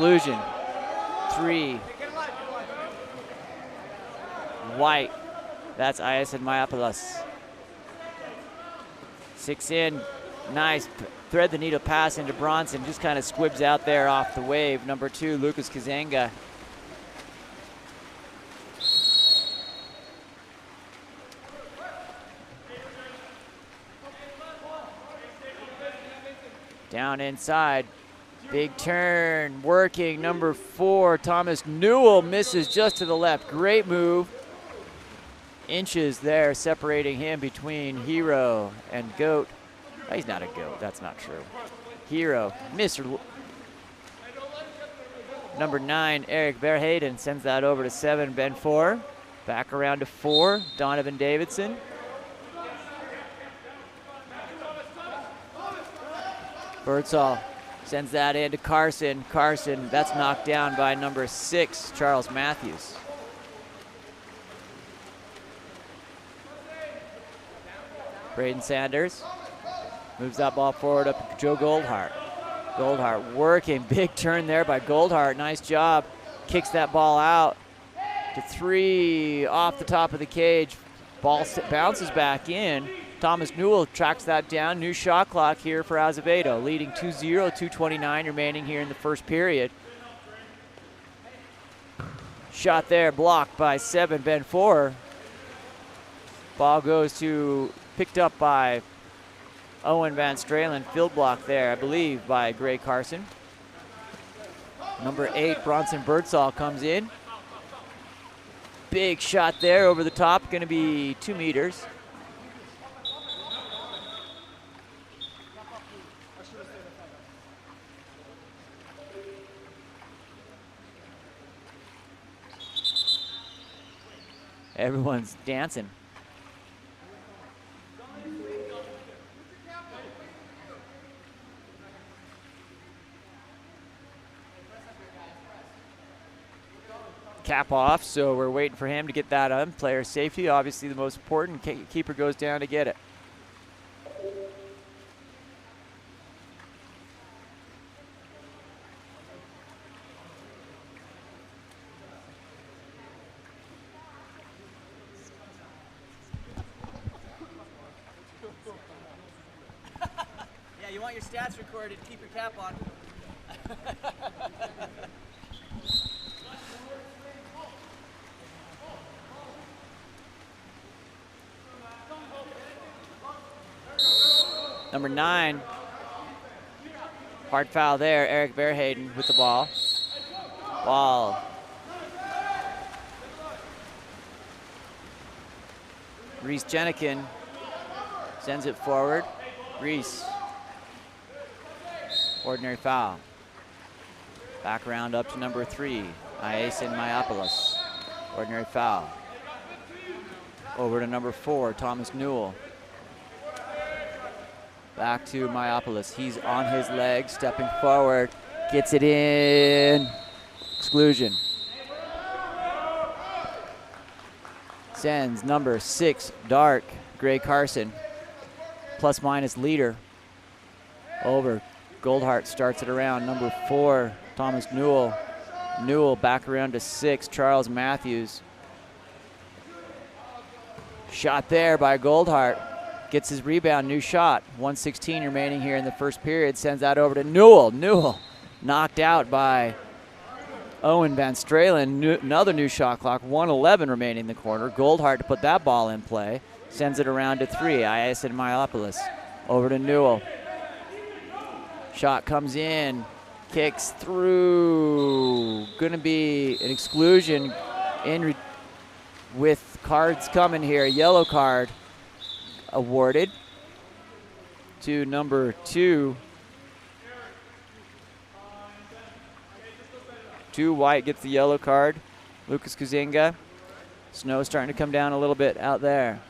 Exclusion, 3. White, that's Iason Myopoulos. 6 in, nice, thread the needle pass into Bronson, just kind of squibs out there off the wave. Number 2, Lucas Kuzenga. Down inside. Big turn, working, number 4, Thomas Newell misses just to the left. Great move. Inches there separating him between Hero and Goat. Oh, he's not a goat, that's not true. Hero, Mr. Number 9, Eric Verheyden sends that over to 7, Ben Forer. Back around to 4, Donovan Davidson. Birdsall sends that in to Carson. Carson, that's knocked down by number 6, Charles Matthews. Braden Sanders moves that ball forward up to Joe Goldhart. Goldhart working, big turn there by Goldhart, nice job. kicks that ball out to 3 off the top of the cage. Ball bounces back in. Thomas Newell tracks that down. New shot clock here for Azevedo, leading 2-0, 2:29 remaining here in the first period. Shot there, blocked by 7, Ben Forer. Ball goes to, picked up by Owen Van Stralen. Field block there, I believe, by Gray Carson. Number 8, Bronson Birdsall comes in. Big shot there over the top, going to be 2 meters. Everyone's dancing. Cap off, so we're waiting for him to get that on. Player safety, obviously the most important. Keeper goes down to get it. Yeah, you want your stats recorded, keep your cap on. Number 9, hard foul there, Eric Verheyden with the ball. Ball. Reese Jenikin sends it forward. Reese, ordinary foul. Back around up to number 3, Iason Myopoulos, ordinary foul. Over to number 4, Thomas Newell. Back to Myopoulos. He's on his legs, stepping forward, gets it in. Exclusion. Sends number 6, Dark, Gray Carson, plus minus leader. Over. Goldhart starts it around. Number 4, Thomas Newell. Newell back around to 6, Charles Matthews. Shot there by Goldhart. Gets his rebound, new shot. 1:16 remaining here in the first period. Sends that over to Newell. Newell knocked out by Owen Van Stralen. Another new shot clock. 1:11 remaining in the quarter. Goldhart to put that ball in play. Sends it around to 3. Iason Myopoulos. Over to Newell. Shot comes in. Kicks through. Going to be an exclusion in with cards coming here. Yellow card awarded to number 2. 2 White gets the yellow card. Lucas Kuzinga. Snow starting to come down a little bit out there.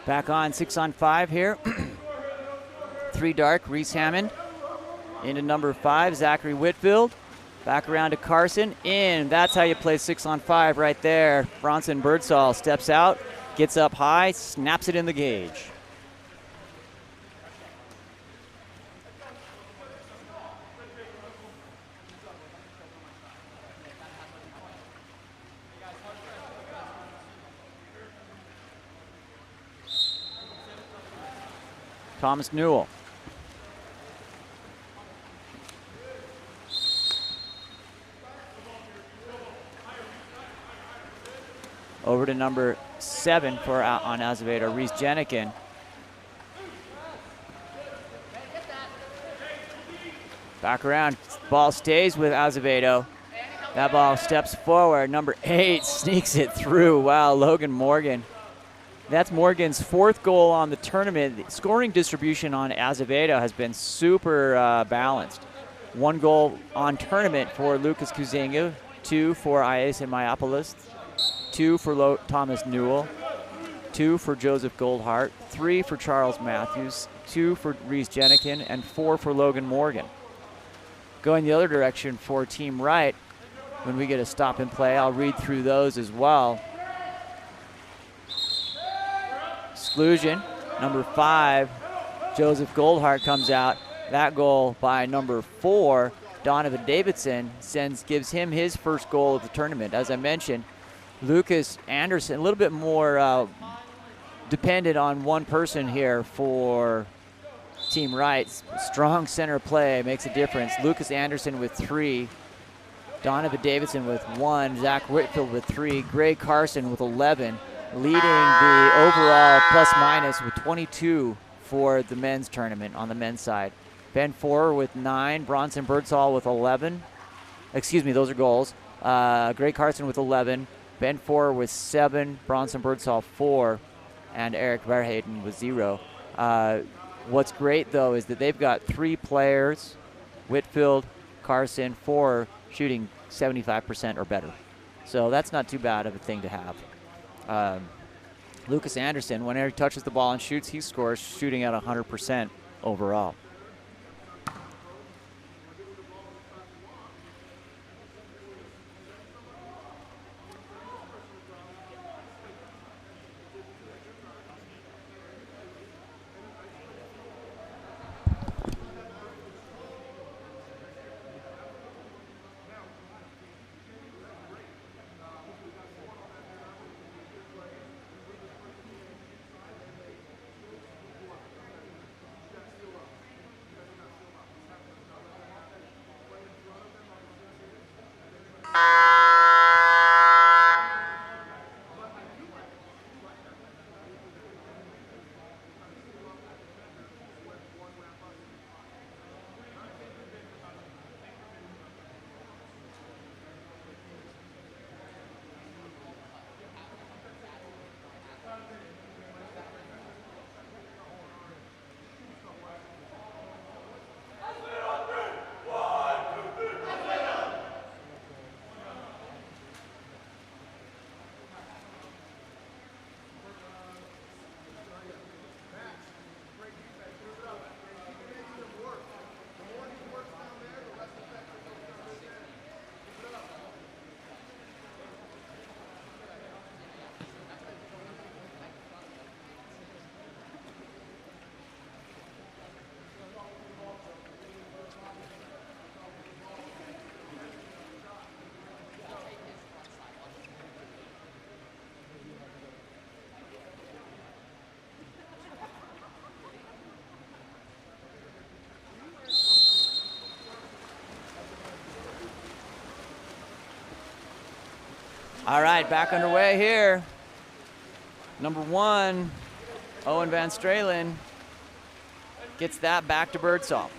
Back on 6-on-5 here. 3 Dark, Reese Hammond. Into number 5, Zachary Whitfield. Back around to Carson. In. That's how you play 6-on-5 right there. Bronson Birdsall steps out, gets up high, snaps it in the gauge. Thomas Newell. Over to number 7 for on Azevedo, Reese Jenikin. Back around, ball stays with Azevedo. That ball steps forward. Number 8 sneaks it through. Wow, Logan Morgan. That's Morgan's 4th goal on the tournament. The scoring distribution on Azevedo has been super balanced. 1 goal on tournament for Lucas Kuzenga, 2 for Iason Myopoulos, 2 for Thomas Newell, 2 for Joseph Goldhart, 3 for Charles Matthews, 2 for Reese Jenikin, and 4 for Logan Morgan. Going the other direction for Team Right, when we get a stop and play, I'll read through those as well. Exclusion, number 5, Joseph Goldhart comes out. That goal by number 4, Donovan Davidson, gives him his first goal of the tournament. As I mentioned, Lucas Anderson, a little bit more dependent on one person here for Team Right. Strong center play makes a difference. Lucas Anderson with 3, Donovan Davidson with 1, Zach Whitfield with 3, Gray Carson with 11, leading the overall plus-minus with 22 for the men's tournament on the men's side. Ben Forer with 9, Bronson Birdsall with 11. Excuse me, those are goals. Gray Carson with 11, Ben Forer with 7, Bronson Birdsall 4, and Eric Verheyden with 0. What's great, though, is that they've got 3 players, Whitfield, Carson, Forer, shooting 75% or better. So that's not too bad of a thing to have. Lucas Anderson, whenever he touches the ball and shoots, he scores, shooting at 100% overall. All right, back underway here. Number 1, Owen Van Stralen gets that back to Birdsall.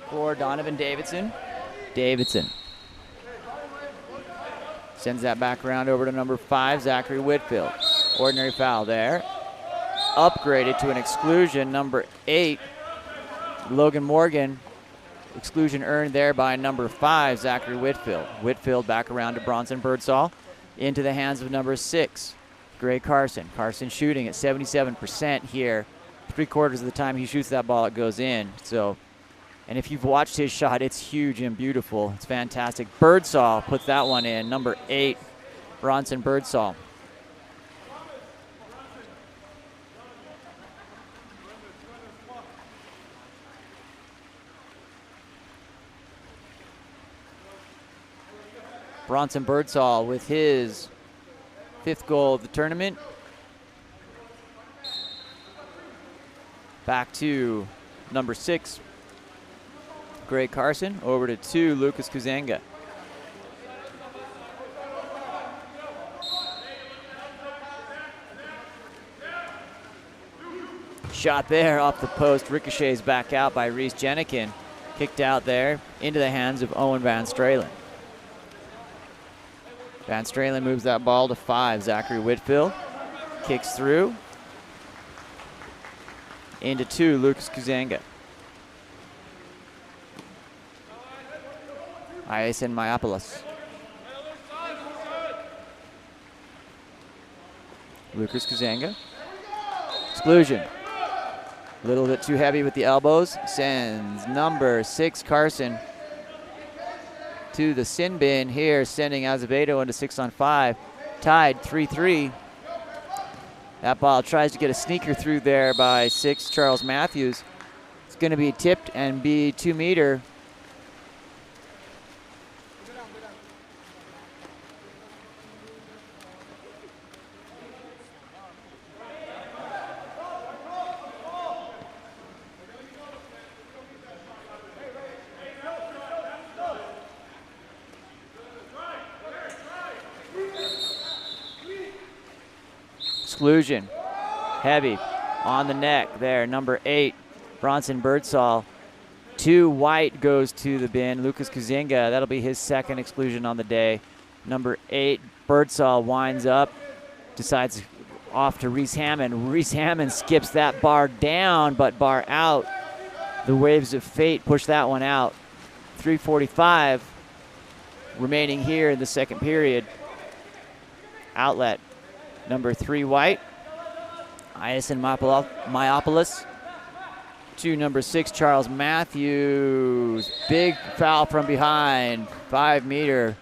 For Donovan Davidson. Davidson sends that back around over to number 5, Zachary Whitfield. Ordinary foul there. Upgraded to an exclusion, number 8, Logan Morgan. Exclusion earned there by number 5, Zachary Whitfield. Whitfield back around to Bronson Birdsall. Into the hands of number 6, Gray Carson. Carson shooting at 77% here. 3/4 of the time he shoots that ball, it goes in. So, and if you've watched his shot, it's huge and beautiful. It's fantastic. Birdsall puts that one in. Number 8, Bronson Birdsall. Bronson Birdsall with his 5th goal of the tournament. Back to number 6, Gray Carson. Over to 2, Lucas Kuzenga. Shot there off the post, ricochets back out by Reese Jenikin. Kicked out there into the hands of Owen Van Stralen. Van Stralen moves that ball to 5. Zachary Whitfield kicks through. Into 2, Lucas Kuzanga. Iason Myopoulos. Lucas Kuzanga. Exclusion. A little bit too heavy with the elbows. Sends number 6, Carson, to the sin bin here, sending Azevedo into 6-on-5. Tied 3-3. That ball tries to get a sneaker through there by 6, Charles Matthews. It's going to be tipped and be 2-meter. Exclusion. Heavy on the neck there. Number 8, Bronson Birdsall. 2 white goes to the bin. Lucas Kuzinga, that'll be his second exclusion on the day. Number 8, Birdsall winds up, decides off to Reese Hammond. Reese Hammond skips that bar down, but bar out. The Waves of Fate push that one out. 3:45 remaining here in the second period. Outlet. Number 3, white, Iason Myopoulos. To number 6, Charles Matthews. Big foul from behind, 5-meter.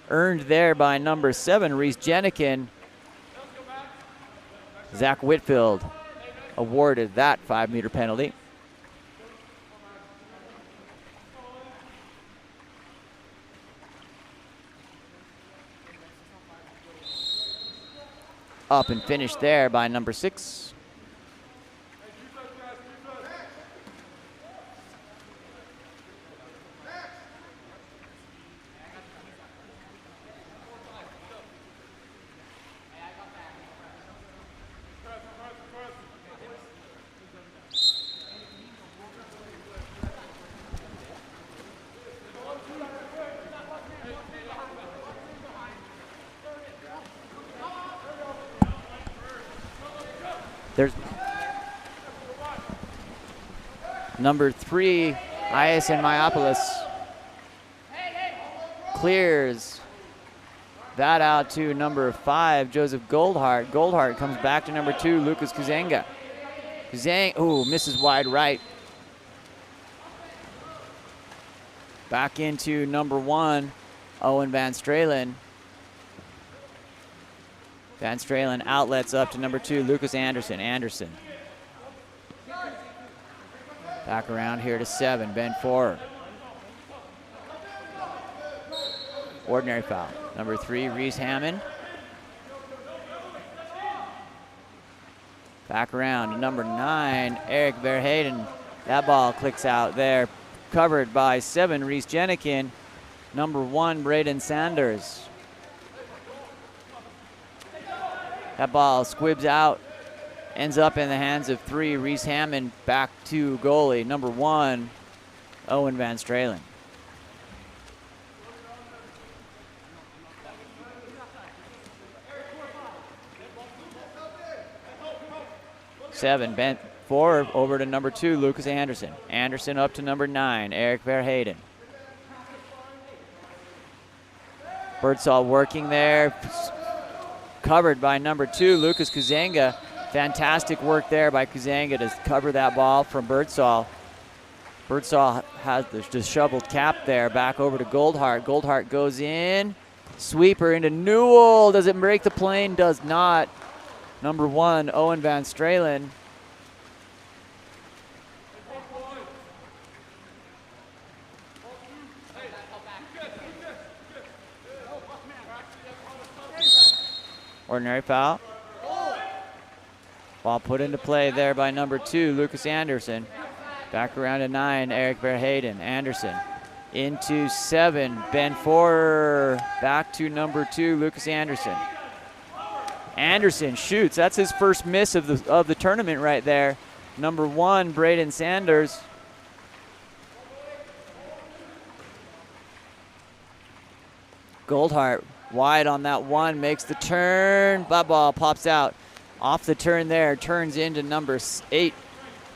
Earned there by number 7, Reese Jenikin. Zach Whitfield awarded that 5-meter penalty. Up and finished there by number 6. There's number 3, Iason Myopoulos. Clears that out to number 5, Joseph Goldhart. Goldhart comes back to number 2, Lucas Kuzanga. Kuzanga, ooh, misses wide right. Back into number 1, Owen Van Stralen. Van Stralen outlets up to number 2, Lucas Anderson. Anderson. Back around here to 7, Ben Forer. Ordinary foul. Number 3, Reese Hammond. Back around to number 9, Eric Verheyden. That ball clicks out there. Covered by 7, Reese Jenikin. Number 1, Braden Sanders. That ball squibs out, ends up in the hands of 3, Reese Hammond. Back to goalie, number 1, Owen Van Stralen. Bent forward over to number 2, Lucas Anderson. Anderson up to number 9, Eric Verheyden. Birdsall working there. Covered by number 2, Lucas Kuzanga. Fantastic work there by Kuzanga to cover that ball from Birdsall. Birdsall has the disheveled cap there. Back over to Goldhart. Goldhart goes in. Sweeper into Newell. Does it break the plane? Does not. Number 1, Owen Van Stralen. Ordinary foul. Ball put into play there by number 2, Lucas Anderson. Back around to 9, Eric Verheyden. Anderson into 7, Ben Forer. Back to number 2, Lucas Anderson. Anderson shoots. That's his first miss of the tournament right there. number 1, Braden Sanders. Goldhart wide on that one, makes the turn. That ball pops out off the turn there, turns into number 8,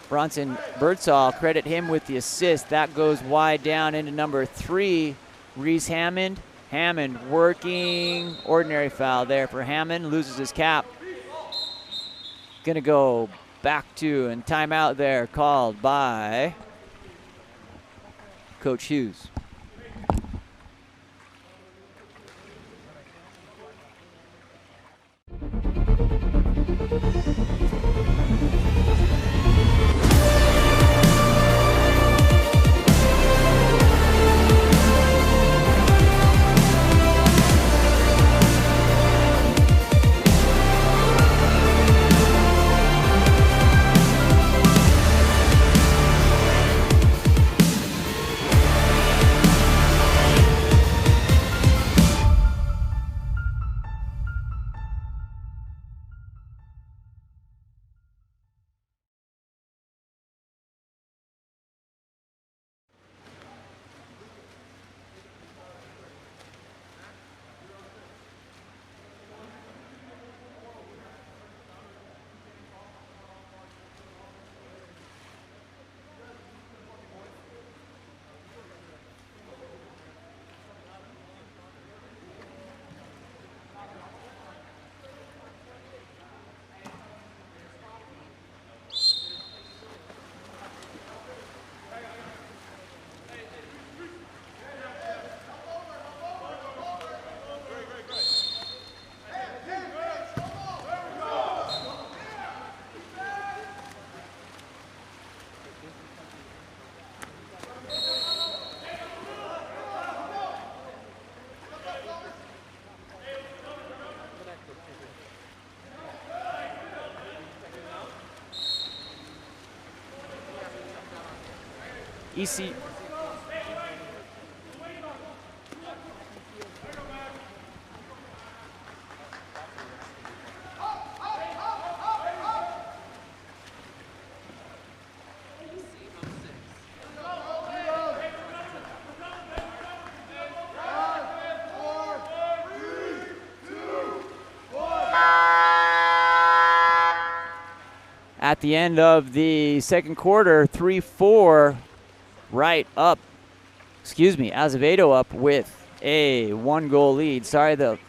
Bronson Birdsall. Credit him with the assist. That goes wide down into number 3, Reese Hammond. Hammond working, ordinary foul there for Hammond, loses his cap. Gonna go back to, and timeout there called by Coach Hughes. EC. At the end of the second quarter, 3-4, right up, Azevedo up with a 1-goal lead. Sorry, the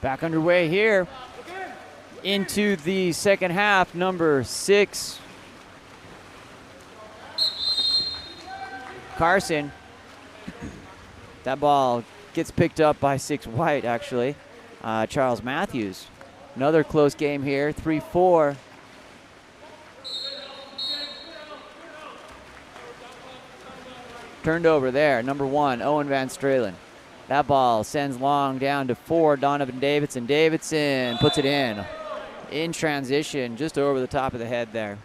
Back underway here into the second half. Number 6, Carson. That ball gets picked up by 6 White, actually. Charles Matthews. Another close game here, 3-4. Turned over there, number 1, Owen Van Stralen. That ball sends long down to 4, Donovan Davidson. Davidson puts it in transition, just over the top of the head there.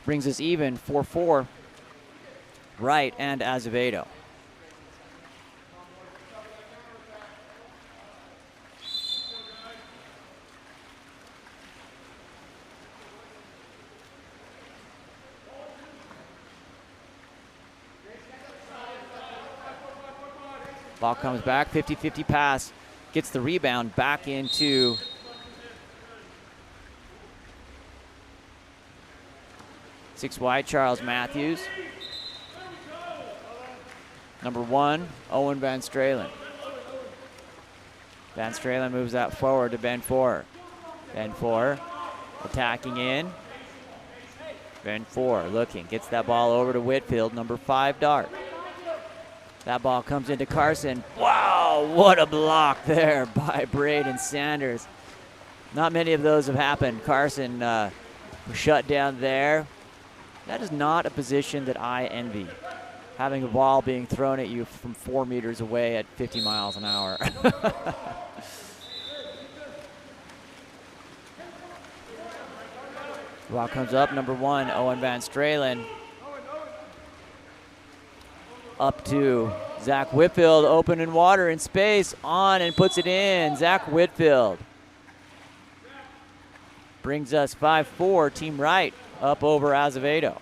Brings us even, 4-4. Wright and Azevedo. Ball comes back, 50-50 pass, gets the rebound back into Six White, Charles Matthews. Number 1, Owen Van Stralen. Van Stralen moves that forward to Ben Four. Ben Four attacking in. Ben Four looking, gets that ball over to Whitfield, number 5, Dart. That ball comes into Carson. Wow, what a block there by Braden Sanders. Not many of those have happened. Carson shut down there. That is not a position that I envy. Having a ball being thrown at you from 4 meters away at 50 miles an hour. Ball comes up, number 1, Owen Van Stralen. Up to Zach Whitfield, open in water in space, on and puts it in. Zach Whitfield. Brings us 5-4, Team Wright up over Azevedo.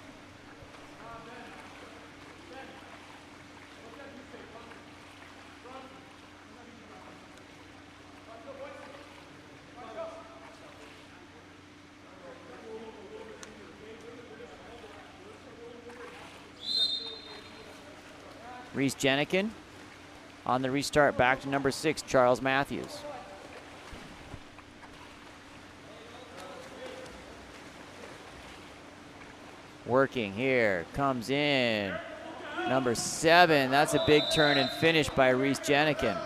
Reese Jenikin on the restart, back to number 6, Charles Matthews. Working here, comes in. Number 7, that's a big turn and finish by Reese Jenikin.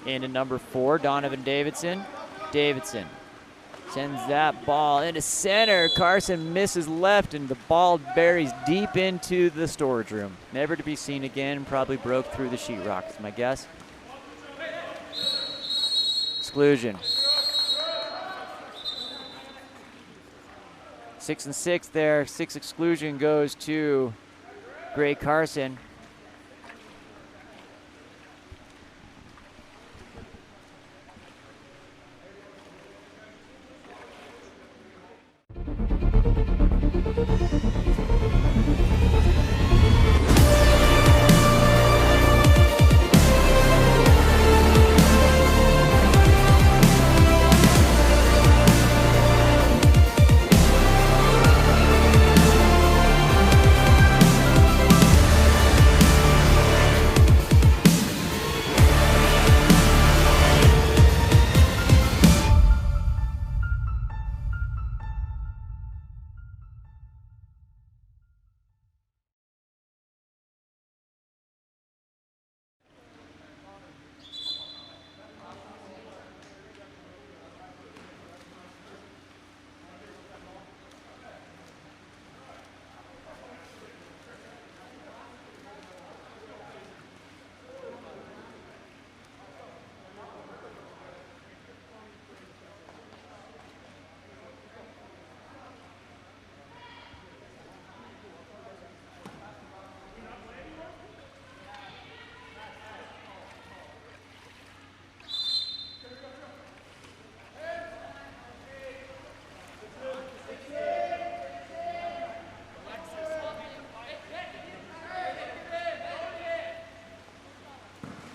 Into number 4, Donovan Davidson. Davidson sends that ball into center. Carson misses left, and the ball buries deep into the storage room. Never to be seen again. Probably broke through the sheetrock, is my guess. Exclusion. 6 and 6 there. 6 exclusion goes to Gray Carson.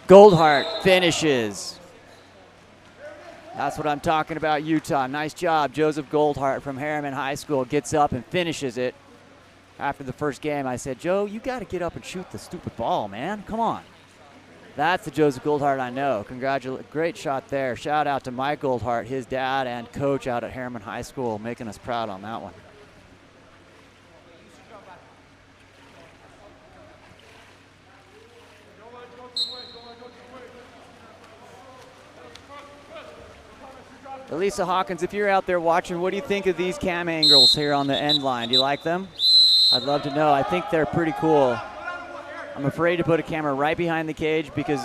Goldhart finishes. That's what I'm talking about, Utah. Nice job. Joseph Goldhart from Harriman High School gets up and finishes it. After the first game, I said, Joe, you got to get up and shoot the stupid ball, man. Come on. That's the Joseph Goldhart I know. Great shot there. Shout out to Mike Goldhart, his dad and coach out at Harriman High School, making us proud on that one. Elisa Hawkins, if you're out there watching, what do you think of these cam angles here on the end line? Do you like them? I'd love to know. I think they're pretty cool. I'm afraid to put a camera right behind the cage because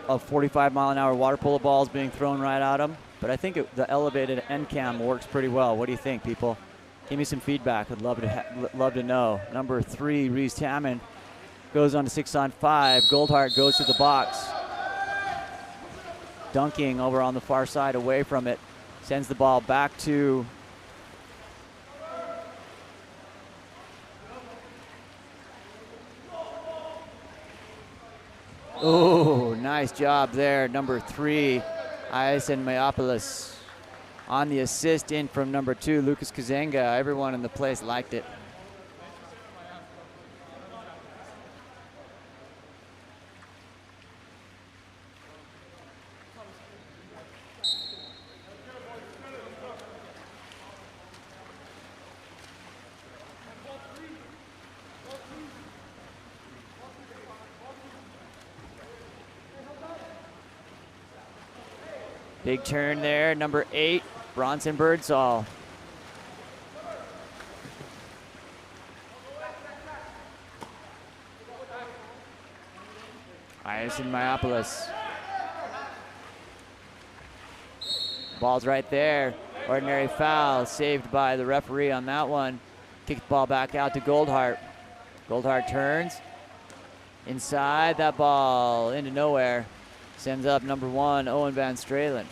of 45-mile-an-hour water polo balls being thrown right at them. But I think the elevated end cam works pretty well. What do you think, people? Give me some feedback. I'd love to know. Number 3, Reese Tamman, goes on to 6-on-5. Goldhart goes to the box. Dunking over on the far side away from it. Sends the ball back to oh, nice job there. Number 3, Ison Mayopoulos. On the assist in from number 2, Lucas Kazenga. Everyone in the place liked it. Big turn there, number 8, Bronson Birdsall. Ison Mayopoulos. Ball's right there. Ordinary foul, saved by the referee on that one. Kick the ball back out to Goldhart. Goldhart turns. Inside, that ball into nowhere. Sends up number 1, Owen Van Stralen.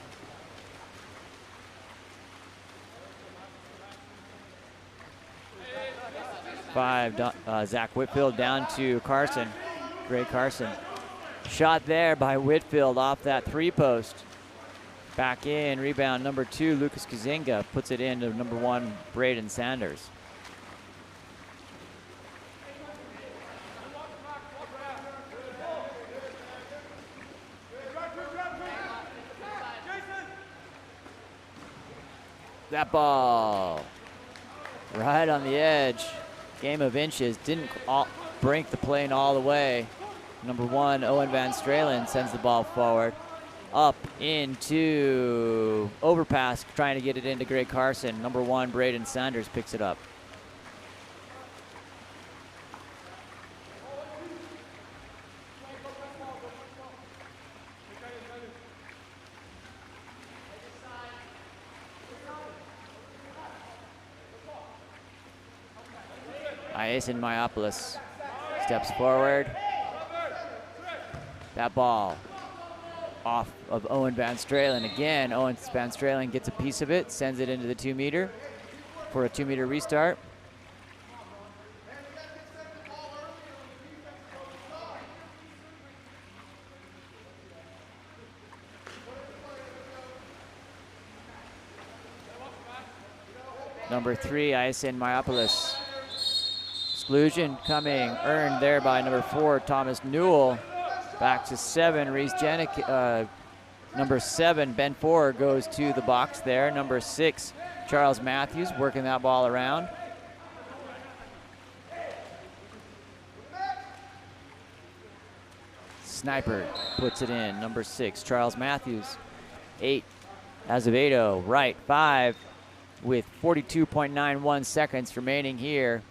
Five, Zach Whitfield down to Carson. Gray Carson. Shot there by Whitfield off that 3-post. Back in, rebound number 2, Lucas Kazinga puts it into number 1, Braden Sanders. That ball right on the edge. Game of inches. Didn't break the plane all the way. Number 1, Owen Van Stralen sends the ball forward. Up into overpass, trying to get it into Gray Carson. Number 1, Braden Sanders picks it up. Ison Mayopoulos steps forward. That ball off of Owen Van Stralen. Again, Owen Van Stralen gets a piece of it, sends it into the 2-meter for a 2-meter restart. Number 3, Ison Mayopoulos. Exclusion coming, earned there by number 4, Thomas Newell. Back to 7, Reese Janik. Number 7, Ben Ford goes to the box there. Number 6, Charles Matthews working that ball around. Sniper puts it in, number 6, Charles Matthews. 8, Azevedo, right, 5, with 42.91 seconds remaining here.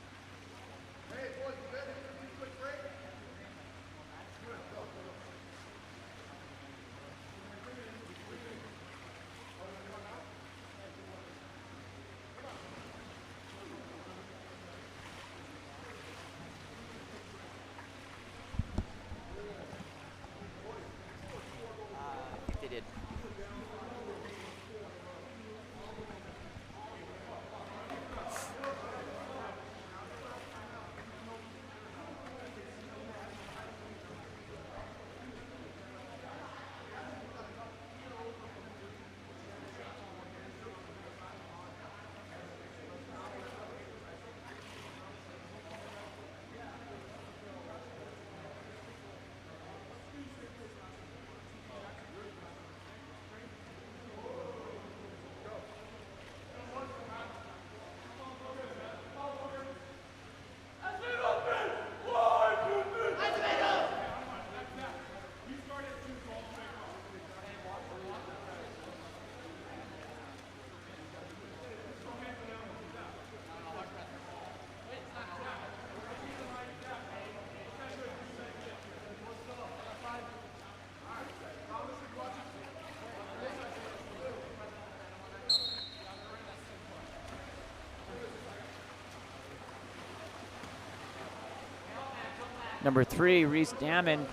Number 3, Reese Damon,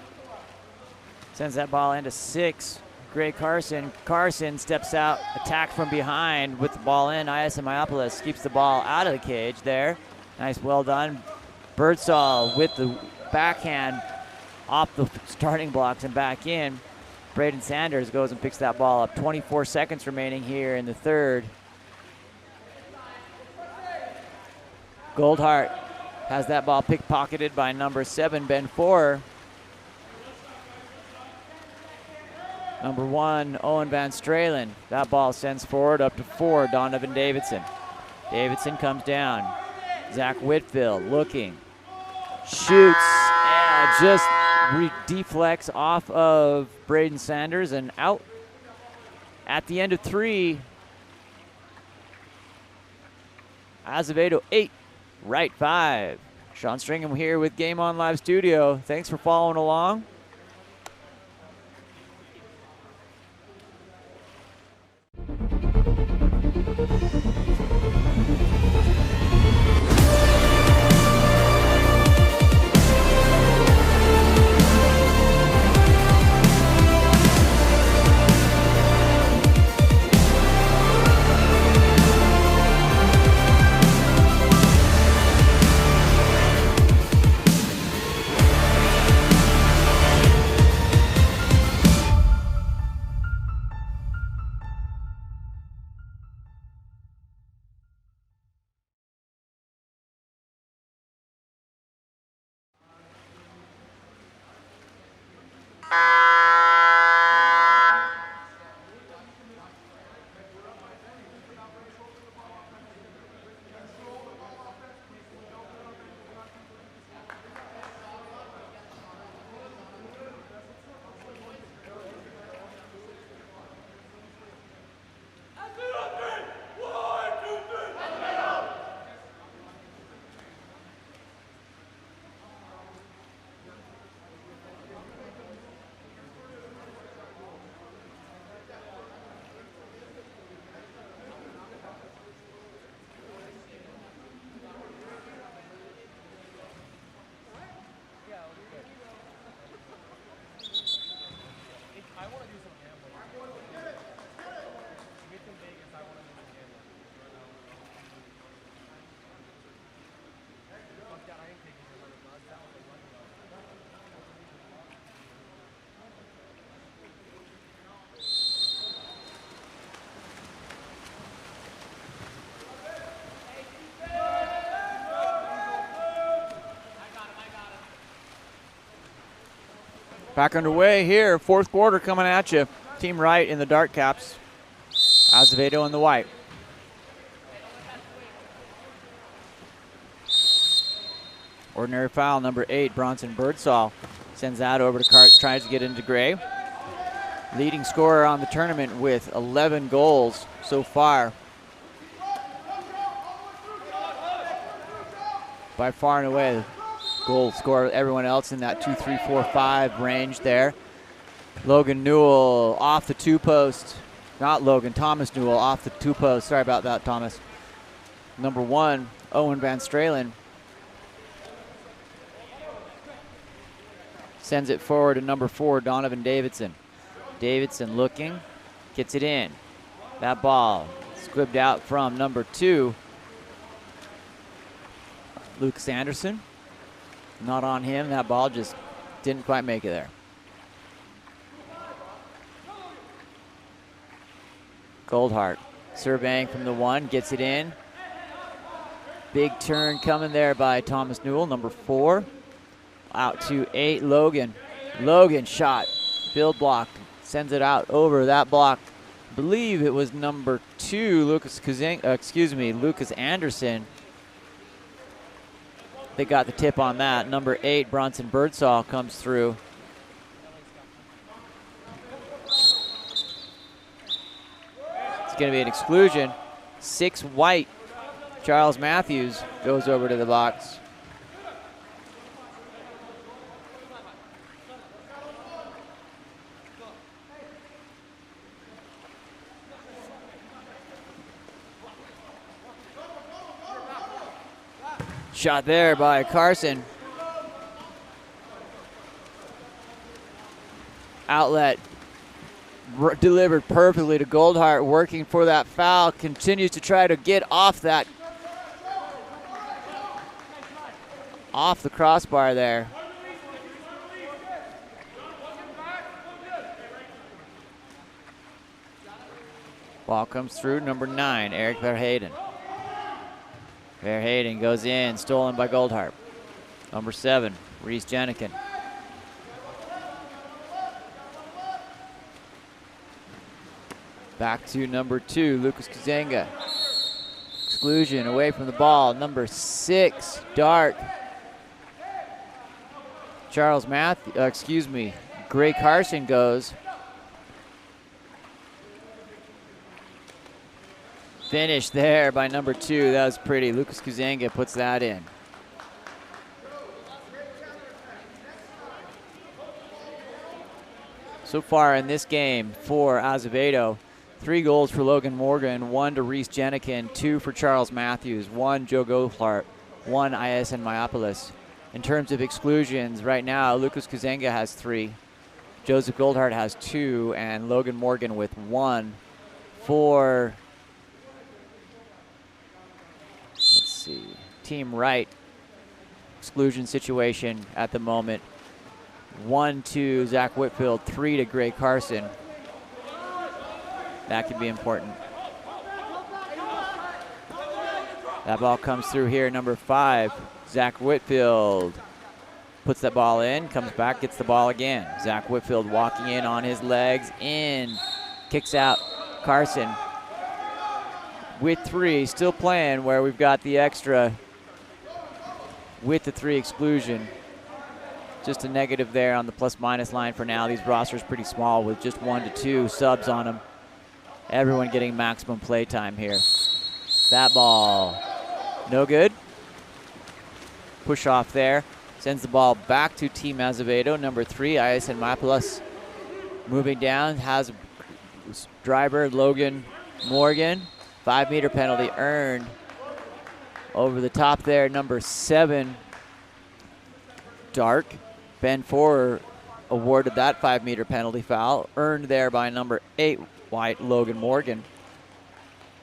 sends that ball into 6. Gray Carson. Carson steps out, attack from behind with the ball in. Iasimaopoulos keeps the ball out of the cage there. Nice, well done. Birdsall with the backhand off the starting blocks and back in. Braden Sanders goes and picks that ball up. 24 seconds remaining here in the third. Goldhart has that ball pickpocketed by number 7, Ben Forer. Number 1, Owen Van Stralen. That ball sends forward up to 4, Donovan Davidson. Davidson comes down. Zach Whitfield looking. Shoots. And just deflects off of Braden Sanders and out. At the end of 3, Azevedo 8, Wright 5. Sean Stringham here with Game On Live Studio. Thanks for following along. Back underway here, fourth quarter coming at you. Team Wright in the dark caps, Azevedo in the white. Ordinary foul, number 8, Bronson Birdsall. Sends that over to Cart, tries to get into Gray. Leading scorer on the tournament with 11 goals so far. By far and away, the goal scorer, everyone else in that 2, 3, 4, 5 range there. Logan Newell off the 2 post. Not Logan, Thomas Newell off the 2 post. Sorry about that, Thomas. Number 1, Owen Van Stralen. Sends it forward to number 4, Donovan Davidson. Davidson looking, gets it in. That ball squibbed out from number 2, Lucas Anderson. Not on him, that ball just didn't quite make it there. Goldhart surveying from the 1, gets it in. Big turn coming there by Thomas Newell, number 4. Out to 8, Logan. Logan shot, field blocked, sends it out over that block. I believe it was number 2, Lucas Anderson. They got the tip on that. Number 8, Bronson Birdsall comes through. It's going to be an exclusion. 6 white. Charles Matthews goes over to the box. Shot there by Carson. Outlet delivered perfectly to Goldhart, working for that foul. Continues to try to get off the crossbar there. Ball comes through, number 9, Eric Verheyden. Verheyden goes in, stolen by Goldhart. Number 7, Reese Jenikin. Back to number 2, Lucas Kuzenga. Exclusion away from the ball. Number 6, Dark. Gray Carson goes. Finish there by number 2. That was pretty. Lucas Kuzenga puts that in. So far in this game for Azevedo, 3 goals for Logan Morgan, 1 to Reese Jenikin, 2 for Charles Matthews, 1 Joe Goldhart, 1 ISN Myopolis. In terms of exclusions, right now, Lucas Kuzenga has 3, Joseph Goldhart has 2, and Logan Morgan with 1 for, let's see, Team Right. Exclusion situation at the moment. 1 to Zach Whitfield, 3 to Gray Carson. That could be important. That ball comes through here, number 5, Zach Whitfield. Puts that ball in, comes back, gets the ball again. Zach Whitfield walking in on his legs, in, kicks out Carson. With 3, still playing where we've got the extra with the 3 exclusion. Just a negative there on the plus-minus line for now. These rosters pretty small with just 1 to 2 subs on them. Everyone getting maximum play time here. That ball, no good. Push off there. Sends the ball back to Team Azevedo. Number 3, ISN Myopolis. Moving down, has driver Logan Morgan. 5-meter penalty earned. Over the top there, number 7, Dark. Ben Forer awarded that 5-meter penalty foul, earned there by number 8, White Logan Morgan.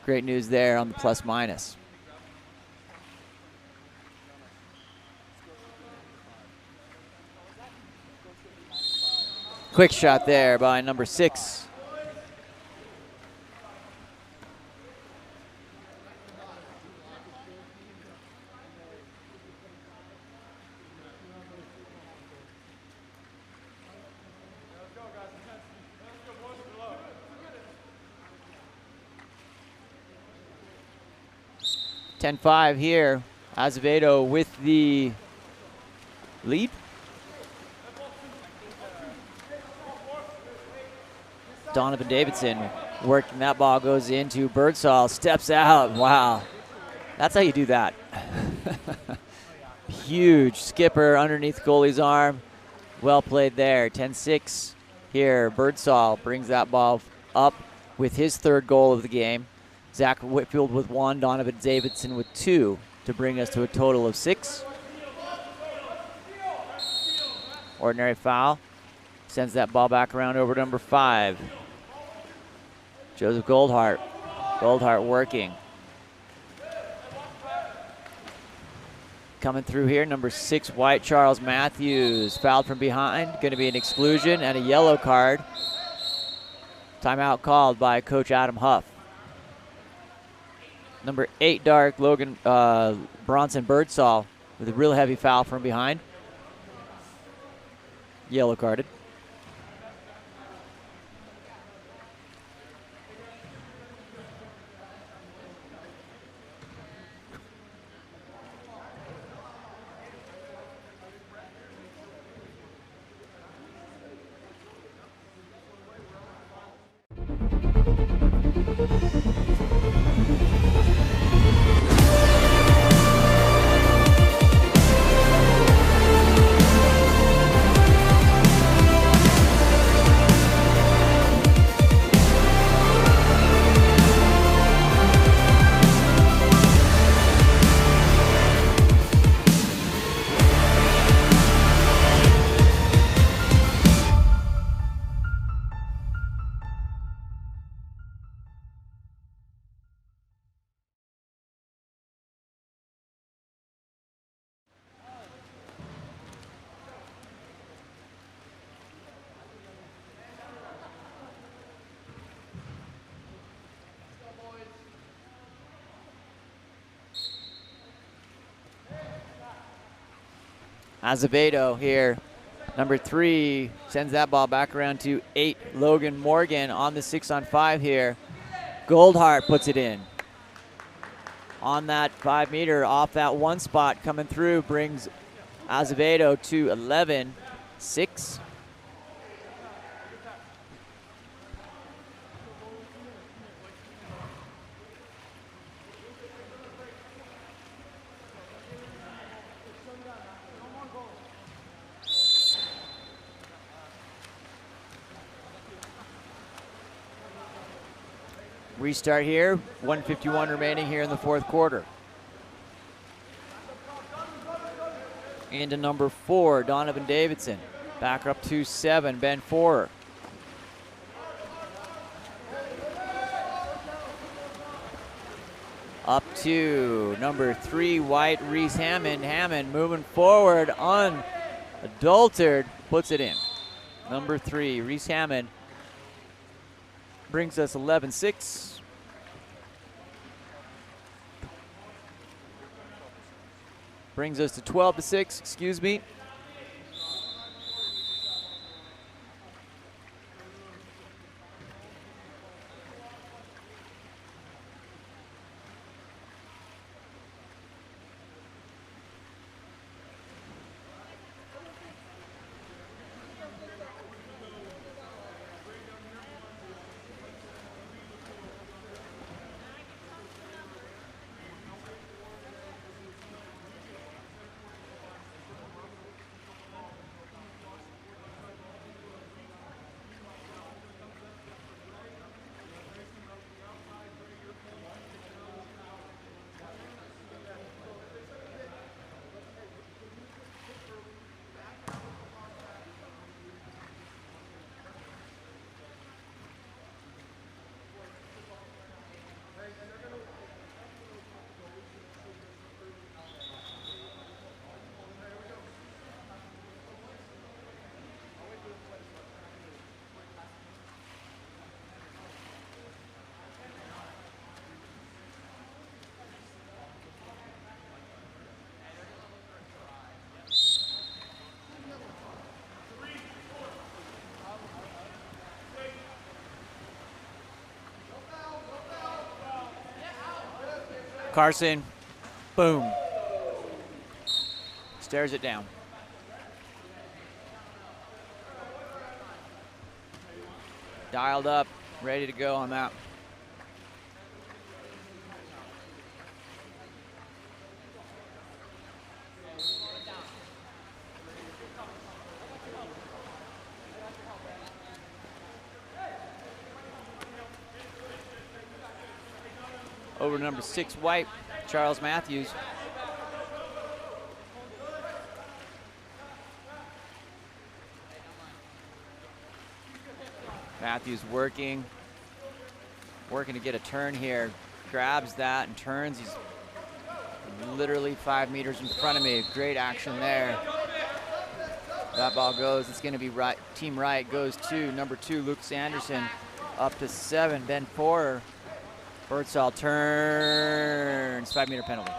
Great news there on the plus-minus. Quick shot there by number 6. .10-5 here. Azevedo with the lead. Donovan Davidson working that ball, goes into Birdsall, steps out. Wow, that's how you do that. Huge skipper underneath goalie's arm. Well played there. 10-6 here. Birdsall brings that ball up with his 3rd goal of the game. Zach Whitfield with 1, Donovan Davidson with 2 to bring us to a total of 6. Ordinary foul. Sends that ball back around over to number 5. Joseph Goldhart. Goldhart working. Coming through here, number 6, White Charles Matthews. Fouled from behind. Going to be an exclusion and a yellow card. Timeout called by Coach Adam Huff. Number 8, Dark, Logan Bronson Birdsall with a real heavy foul from behind. Yellow carded. Azevedo here. Number 3 sends that ball back around to 8. Logan Morgan on the 6-on-5 here. Goldhart puts it in. On that 5 meter, off that one spot, coming through, brings Azevedo to 11-6. Restart here, 1:51 remaining here in the fourth quarter. Into number 4, Donovan Davidson. Back up to 7, Ben Forer. Up to number 3, White, Reese Hammond. Hammond moving forward, unadulterated, puts it in. Number 3, Reese Hammond, brings us 11-6. Brings us to 12-6, excuse me. Carson, boom. Stares it down. Dialed up, ready to go on that. Over number 6, White, Charles Matthews. Matthews working to get a turn here. Grabs that and turns. He's literally 5 meters in front of me. Great action there. That ball goes, it's gonna be right. Team right goes to number 2, Lucas Anderson. Up to 7, Ben Forer. Birdsall turns, 5 meter penalty.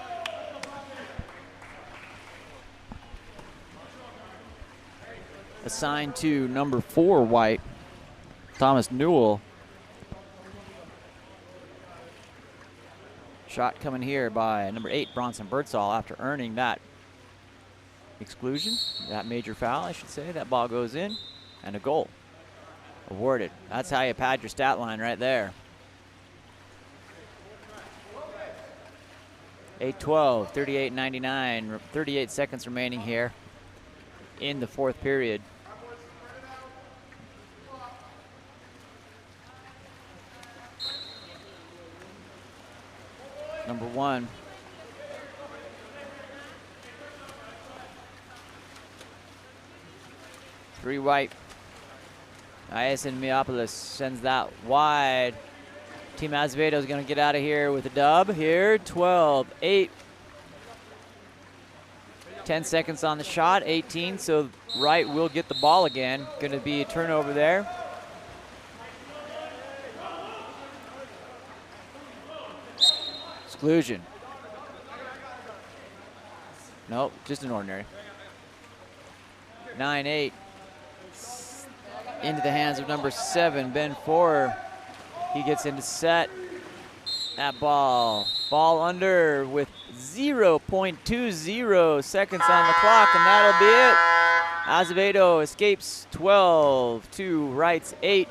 Assigned to number 4, White, Thomas Newell. Shot coming here by number 8, Bronson Birdsall, after earning that exclusion, that major foul, I should say. That ball goes in, and a goal awarded. That's how you pad your stat line right there. 8-12, 38-99, 38 seconds remaining here in the fourth period. Number 1. Three White. Iason Miapolis sends that wide. Team Azevedo is going to get out of here with a dub here. 12-8. 10 seconds on the shot, 18, so Wright will get the ball again. Going to be a turnover there. Exclusion. Nope, just an ordinary. 9-8. Into the hands of number 7, Ben Forer. He gets into set. That ball under with 0.20 seconds on the clock, and that'll be it. Azevedo escapes 12 to Wright's 8.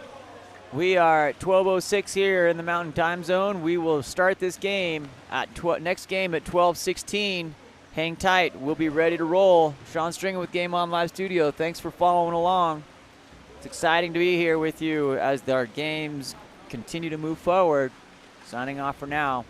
We are at 12:06 here in the Mountain Time Zone. We will start this game at next game at 12:16. Hang tight. We'll be ready to roll. Sean Stringer with Game On Live Studio. Thanks for following along. It's exciting to be here with you as our games continue to move forward. Signing off for now.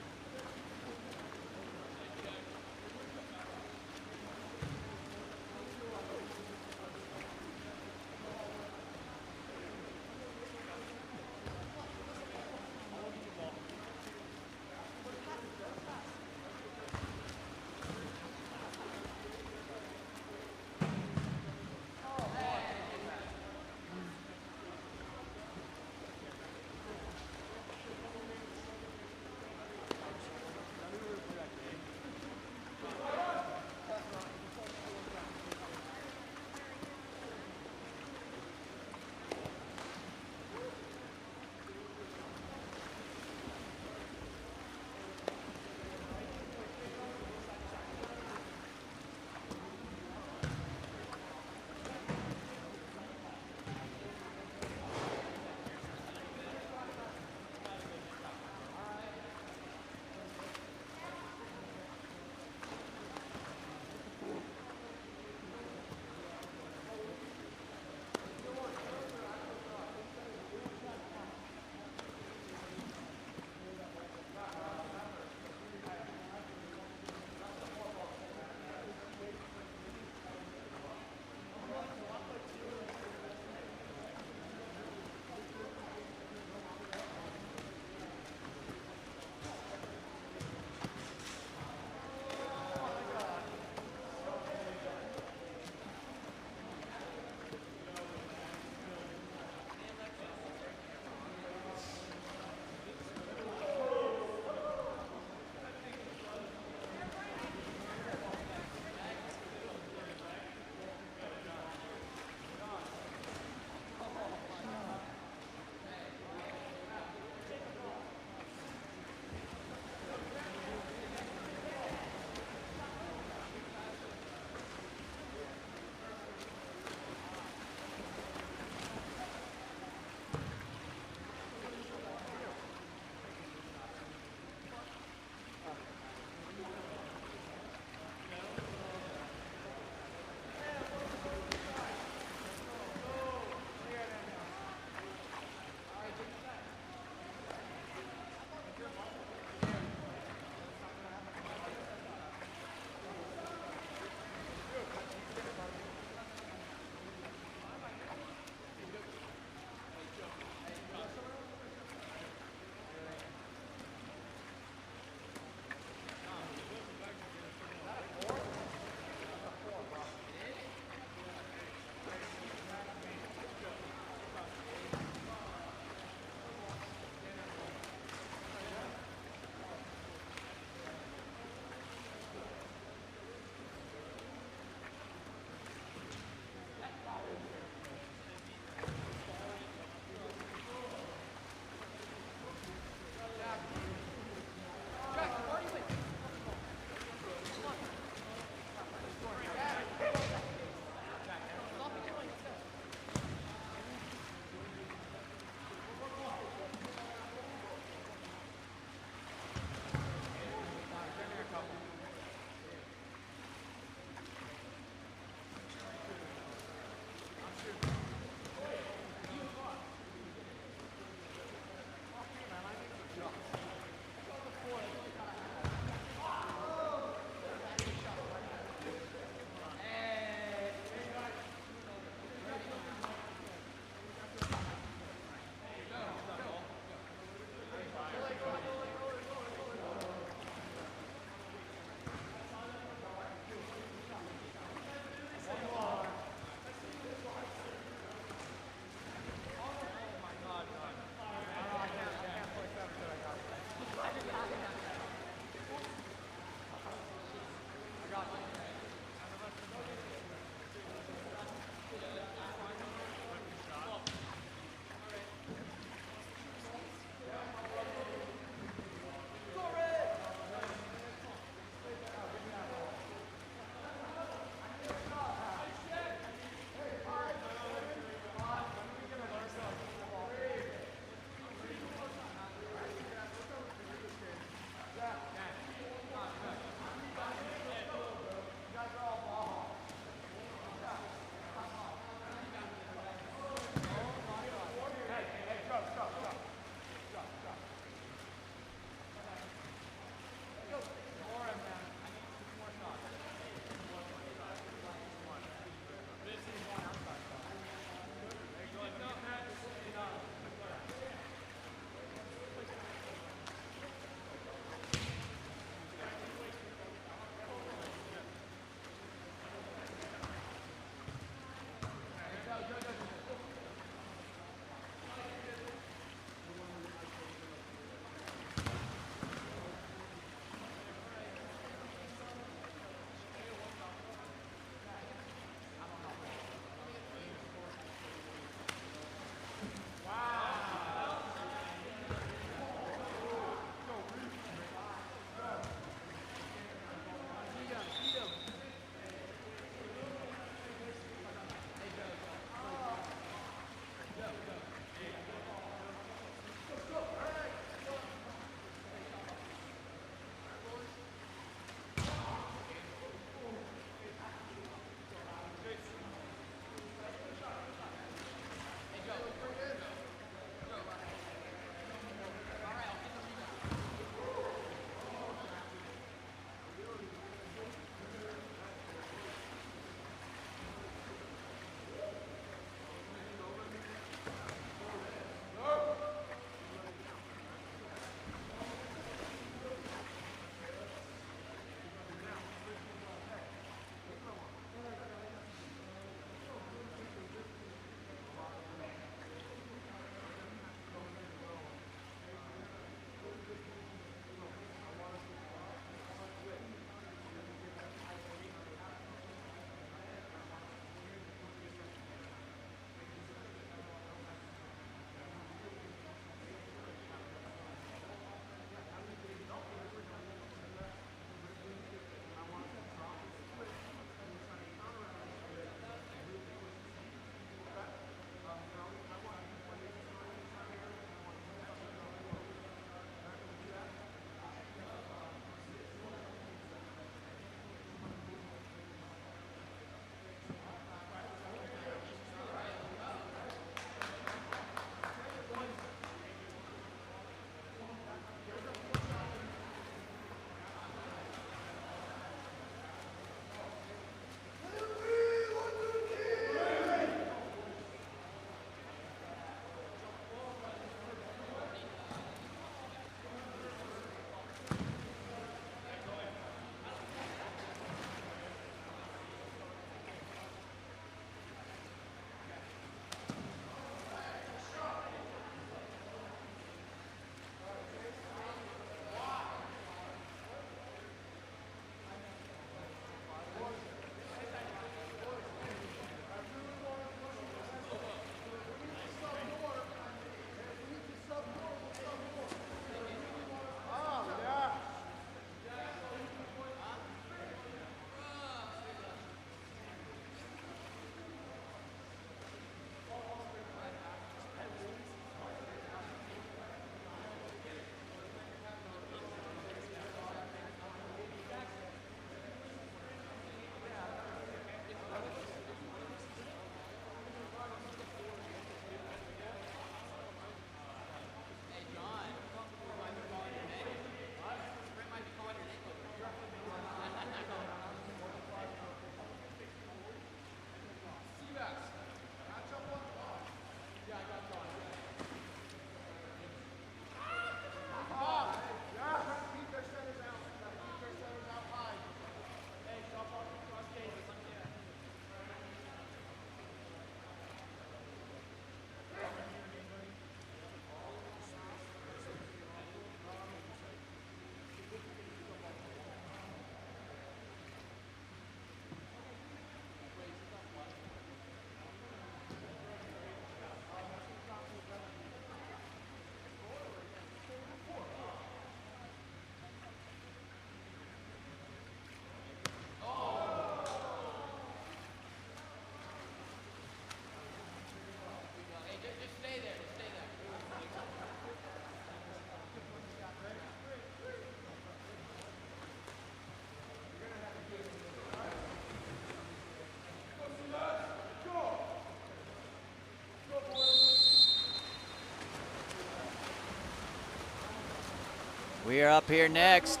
We are up here next.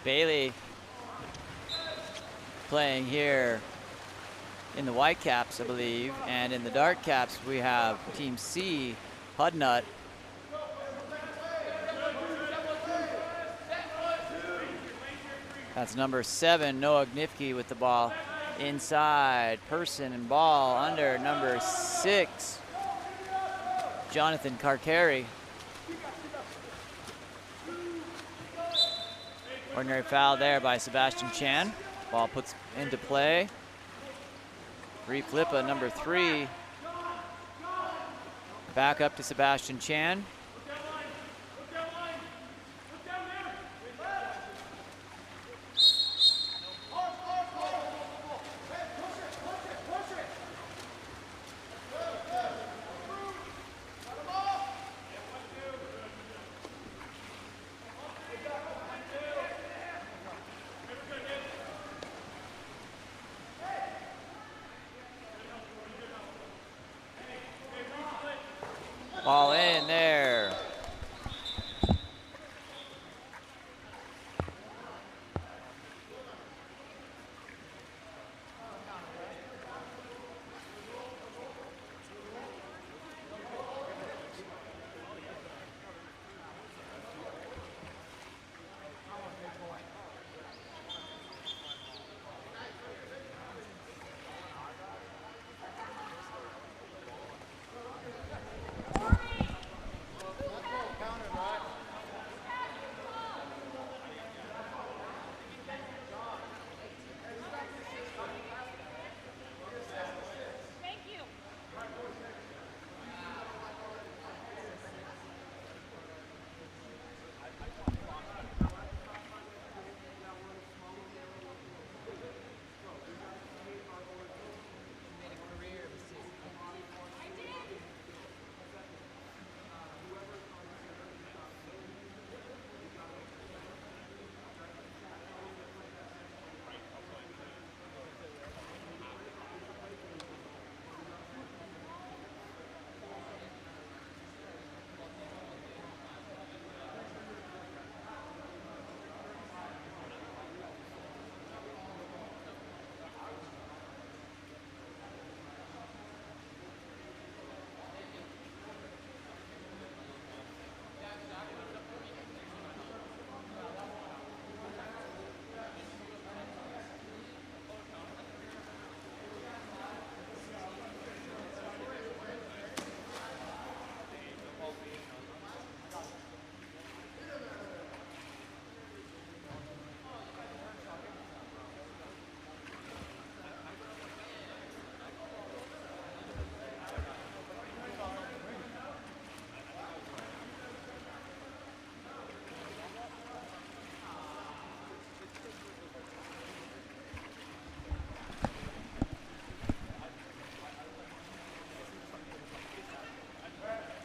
Bailey playing here in the white caps, I believe, and in the dark caps we have Team C, Hudnut. That's number 7, Noah Gnifke with the ball inside. Person and ball under number 6, Jonathan Karkari. Ordinary foul there by Sebastian Chan. Ball puts into play. Reflippa, number 3. Back up to Sebastian Chan. Ball in there.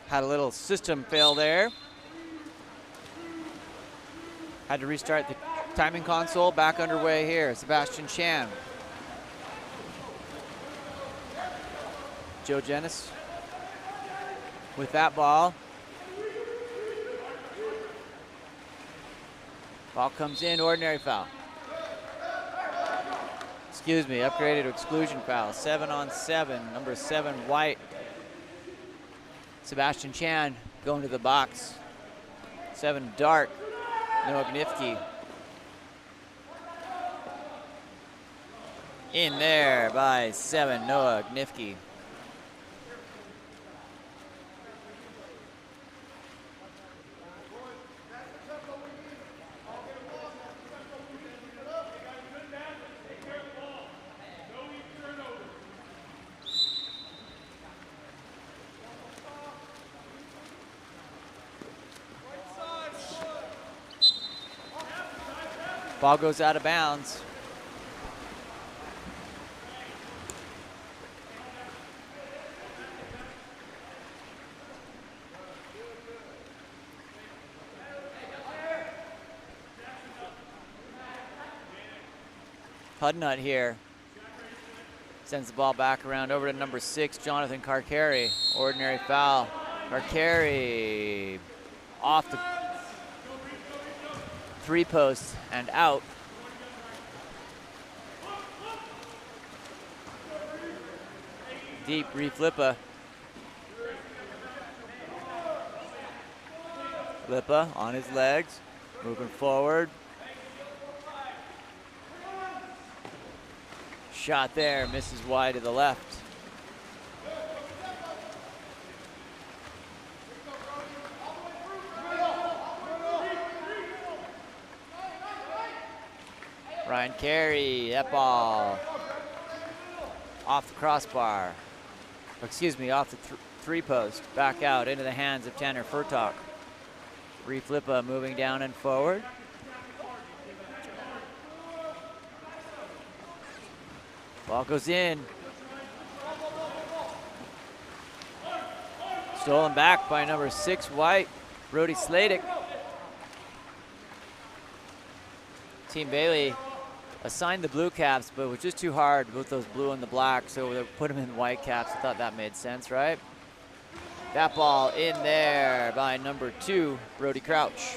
Had a little system fail there. Had to restart the timing console. Back underway here. Sebastian Chan. Joe Jennis with that ball. Ball comes in, ordinary foul. Excuse me, upgraded to exclusion foul. 7 on 7, number 7, White. Sebastian Chan going to the box. 7, dark, Noah Gnifke. In there by 7, Noah Gnifke. Ball goes out of bounds. Hudnut here. Sends the ball back around over to number 6, Jonathan Karkari. Ordinary foul. Karkari off the 3-post and out. Deep reflippa. Flippa on his legs, moving forward. Shot there, misses wide to the left. Ryan Carey, that ball off the crossbar. Excuse me, off the 3-post, back out into the hands of Tanner Furtok. Reflippa moving down and forward. Ball goes in. Stolen back by number 6, White, Brody Sladek. Team Bailey assigned the blue caps, but it was just too hard with those blue and the black, so they put them in white caps. I thought that made sense, right? That ball in there by number 2, Brody Crouch.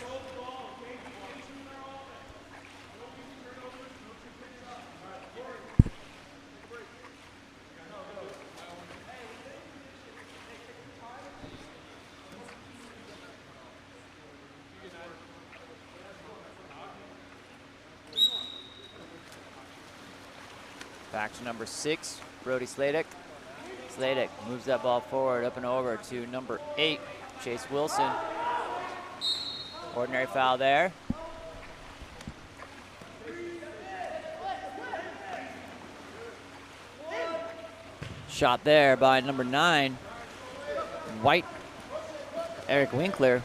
Back to number 6, Brody Sladek. Sladek moves that ball forward, up and over to number 8, Chase Wilson. Ordinary foul there. Shot there by number 9, White, Eric Winkler.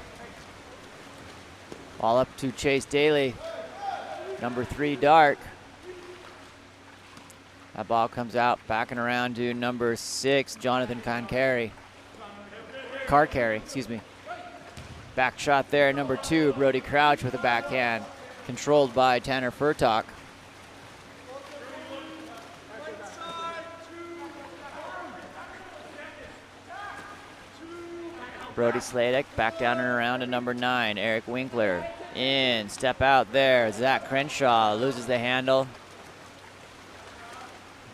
Ball up to Chase Daly, number 3, Dark. That ball comes out, backing around to number 6, Jonathan Karkari, excuse me. Back shot there, number 2, Brody Crouch with a backhand, controlled by Tanner Furtok. Brody Sladek back down and around to number 9, Eric Winkler. In, step out there, Zach Crenshaw loses the handle.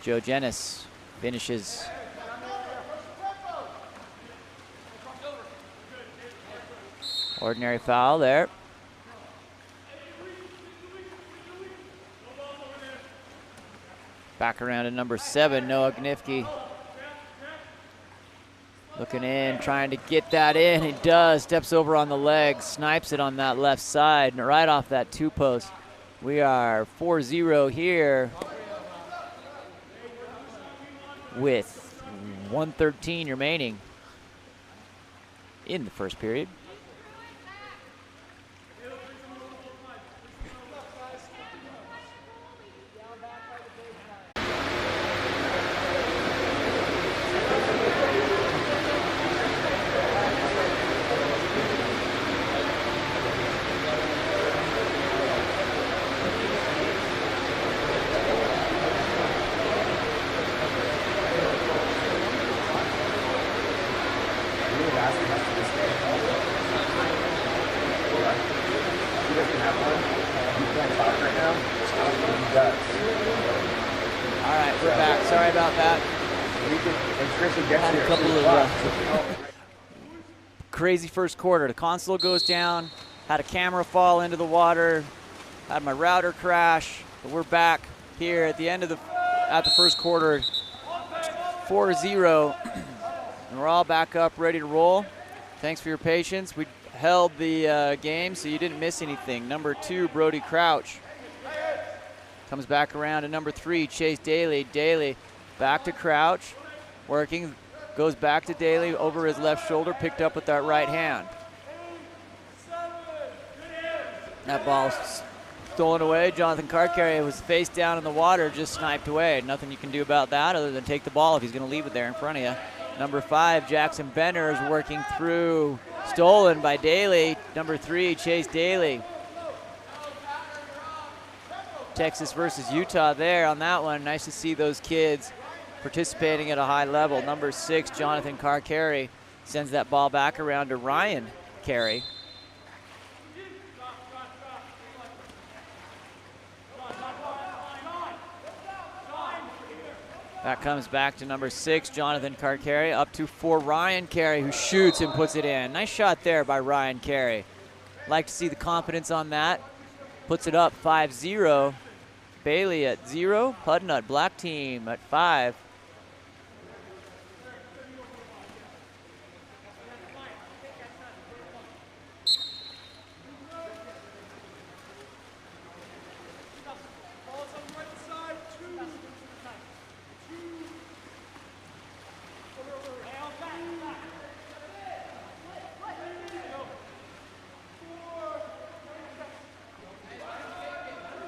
Joe Jennis finishes. Ordinary foul there. Back around to number 7, Noah Gnifke. Looking in, trying to get that in. He does, steps over on the leg, snipes it on that left side, and right off that 2-post. We are 4-0 here, with 1:13 remaining in the first period. Crazy first quarter. The console goes down, had a camera fall into the water, had my router crash, but we're back here at the end of the first quarter, 4-0, and we're all back up ready to roll. Thanks for your patience. We held the game so you didn't miss anything. Number 2, Brody Crouch comes back around to number 3, Chase Daly. Daly back to Crouch, working. Goes back to Daly over his left shoulder, picked up with that right hand. That ball stolen away. Jonathan Karkari was face down in the water, just sniped away. Nothing you can do about that other than take the ball if he's going to leave it there in front of you. Number 5, Jackson Benner is working through. Stolen by Daly. Number 3, Chase Daly. Texas versus Utah there on that one. Nice to see those kids participating at a high level. Number 6, Jonathan Carey, sends that ball back around to Ryan Carey. That comes back to number 6, Jonathan Carey, up to for Ryan Carey, who shoots and puts it in. Nice shot there by Ryan Carey. Like to see the confidence on that. Puts it up 5-0. Bailey at 0, Hudnut black team at 5.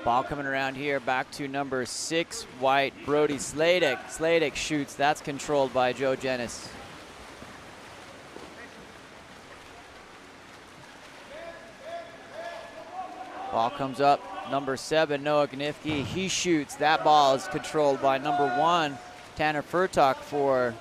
Ball coming around here, back to number 6, white, Brody Sladek. Sladek shoots, that's controlled by Joe Jennis. Ball comes up, number 7, Noah Gnifke, he shoots. That ball is controlled by number 1, Tanner Furtok for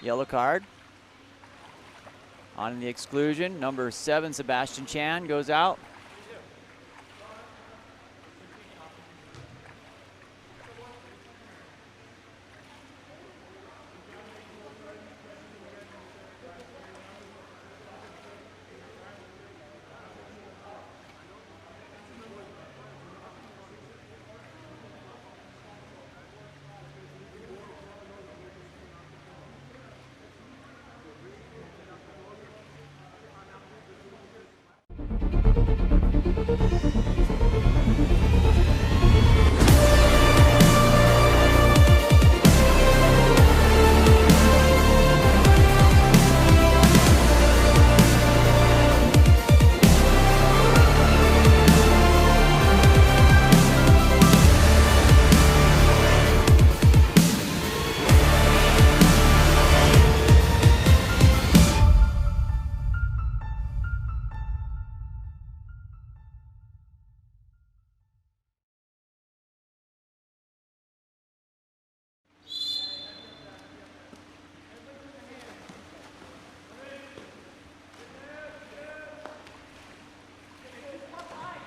yellow card. On the exclusion, number 7, Sebastian Chan goes out.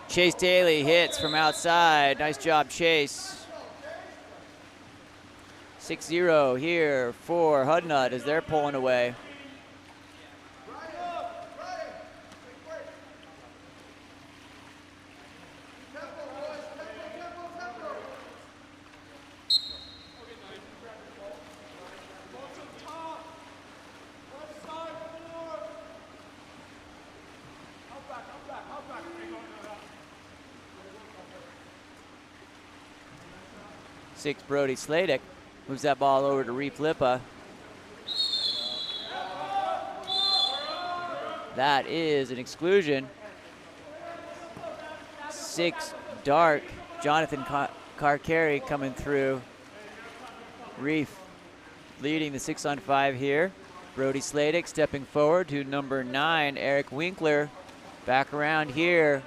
Chase Daly hits from outside. Nice job, Chase. 6-0 here for Hudnut as they're pulling away. Six, Brody Sladek moves that ball over to Reef Lippa. That is an exclusion. 6, Dark, Jonathan Carey coming through. Reef leading the 6-on-5 here. Brody Sladek stepping forward to number 9, Eric Winkler. Back around here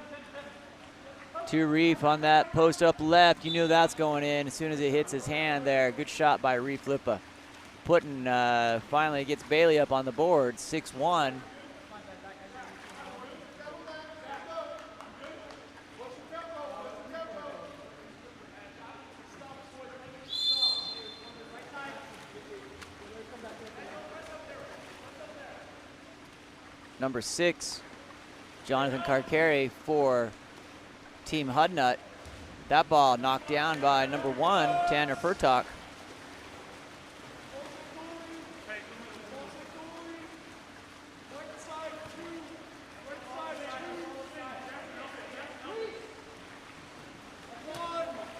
to Reef on that post up left. You knew that's going in as soon as it hits his hand there. Good shot by Reef Lippa. Putting, finally gets Bailey up on the board, 6-1. Number 6, Jonathan Carey for Team Hudnut. That ball knocked down by number 1, Tanner Furtok.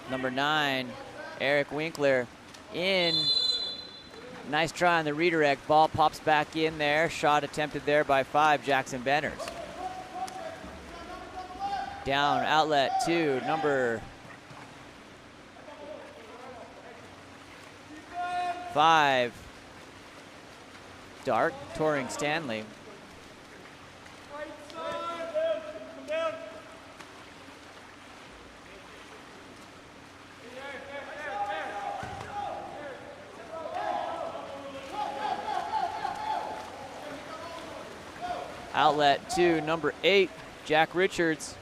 Number 9, Eric Winkler in. Nice try on the redirect. Ball pops back in there. Shot attempted there by 5, Jackson Benners. Down outlet to number 5, Dark, Touring Stanley. Outlet to number 8, Jack Richards.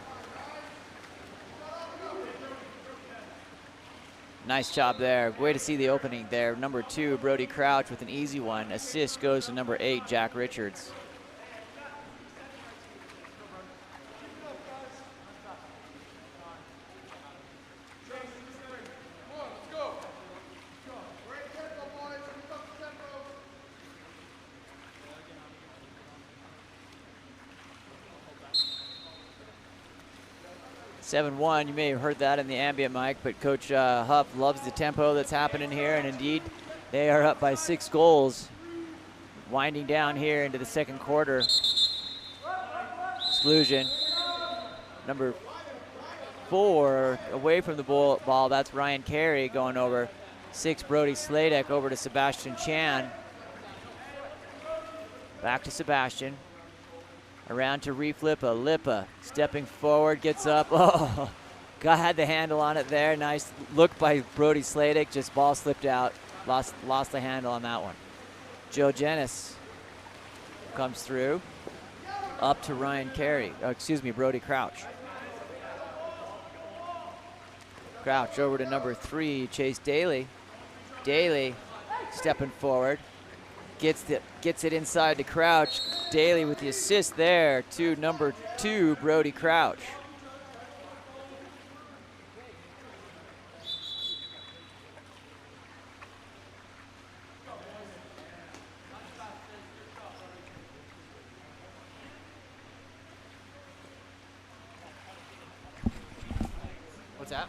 Nice job there. Way to see the opening there. Number 2, Brody Crouch with an easy one. Assist goes to number 8, Jack Richards. (7-1). You may have heard that in the ambient mic, but Coach Huff loves the tempo that's happening here, and indeed, they are up by 6 goals. Winding down here into the second quarter. Exclusion. Number 4 away from the ball. That's Ryan Carey going over. 6, Brody Sladek over to Sebastian Chan. Back to Sebastian. Around to Reef Lipa stepping forward, gets up. Oh, God had the handle on it there. Nice look by Brody Sladek, just ball slipped out. Lost the handle on that one. Joe Jennis comes through. Up to Ryan Carey, Brody Crouch. Crouch over to number 3, Chase Daly. Daly stepping forward. Gets it inside to Crouch. Daly with the assist there to number 2, Brody Crouch. What's that?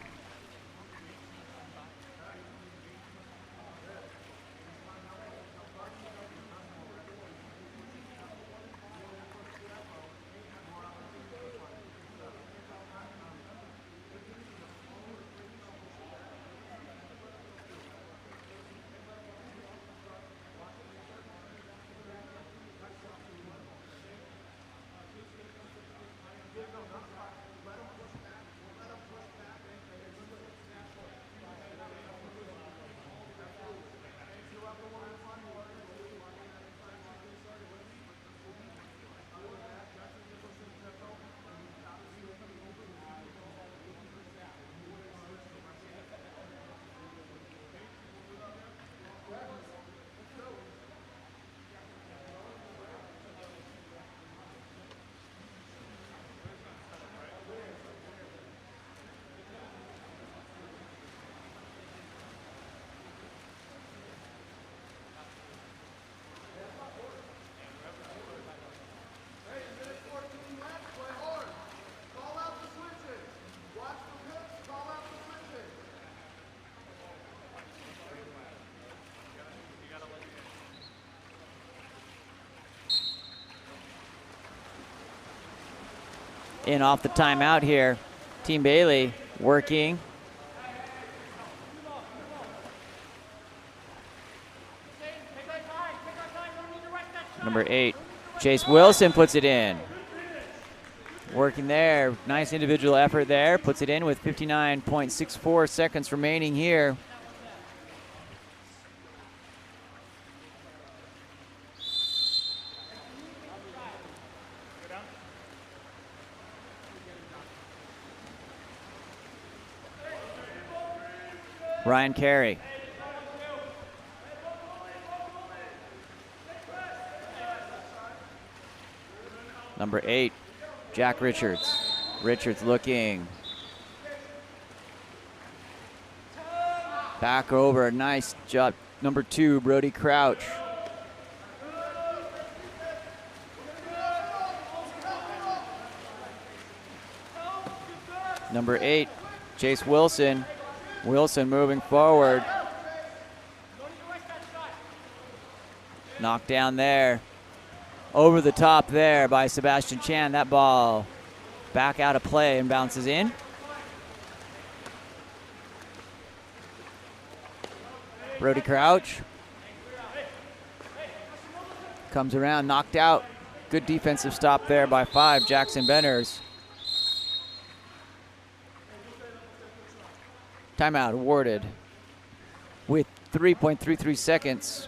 In off the timeout here. Team Bailey working. Number 8, Chase Wilson puts it in. Working there. Nice individual effort there. Puts it in with 59.64 seconds remaining here. Ryan Carey. Number 8, Jack Richards. Richards looking. Back over, nice job. Number 2, Brody Crouch. Number 8, Chase Wilson. Wilson moving forward. Knocked down there. Over the top there by Sebastian Chan. That ball back out of play and bounces in. Brody Crouch comes around, knocked out. Good defensive stop there by 5, Jackson Benners. Timeout awarded with 3.33 seconds.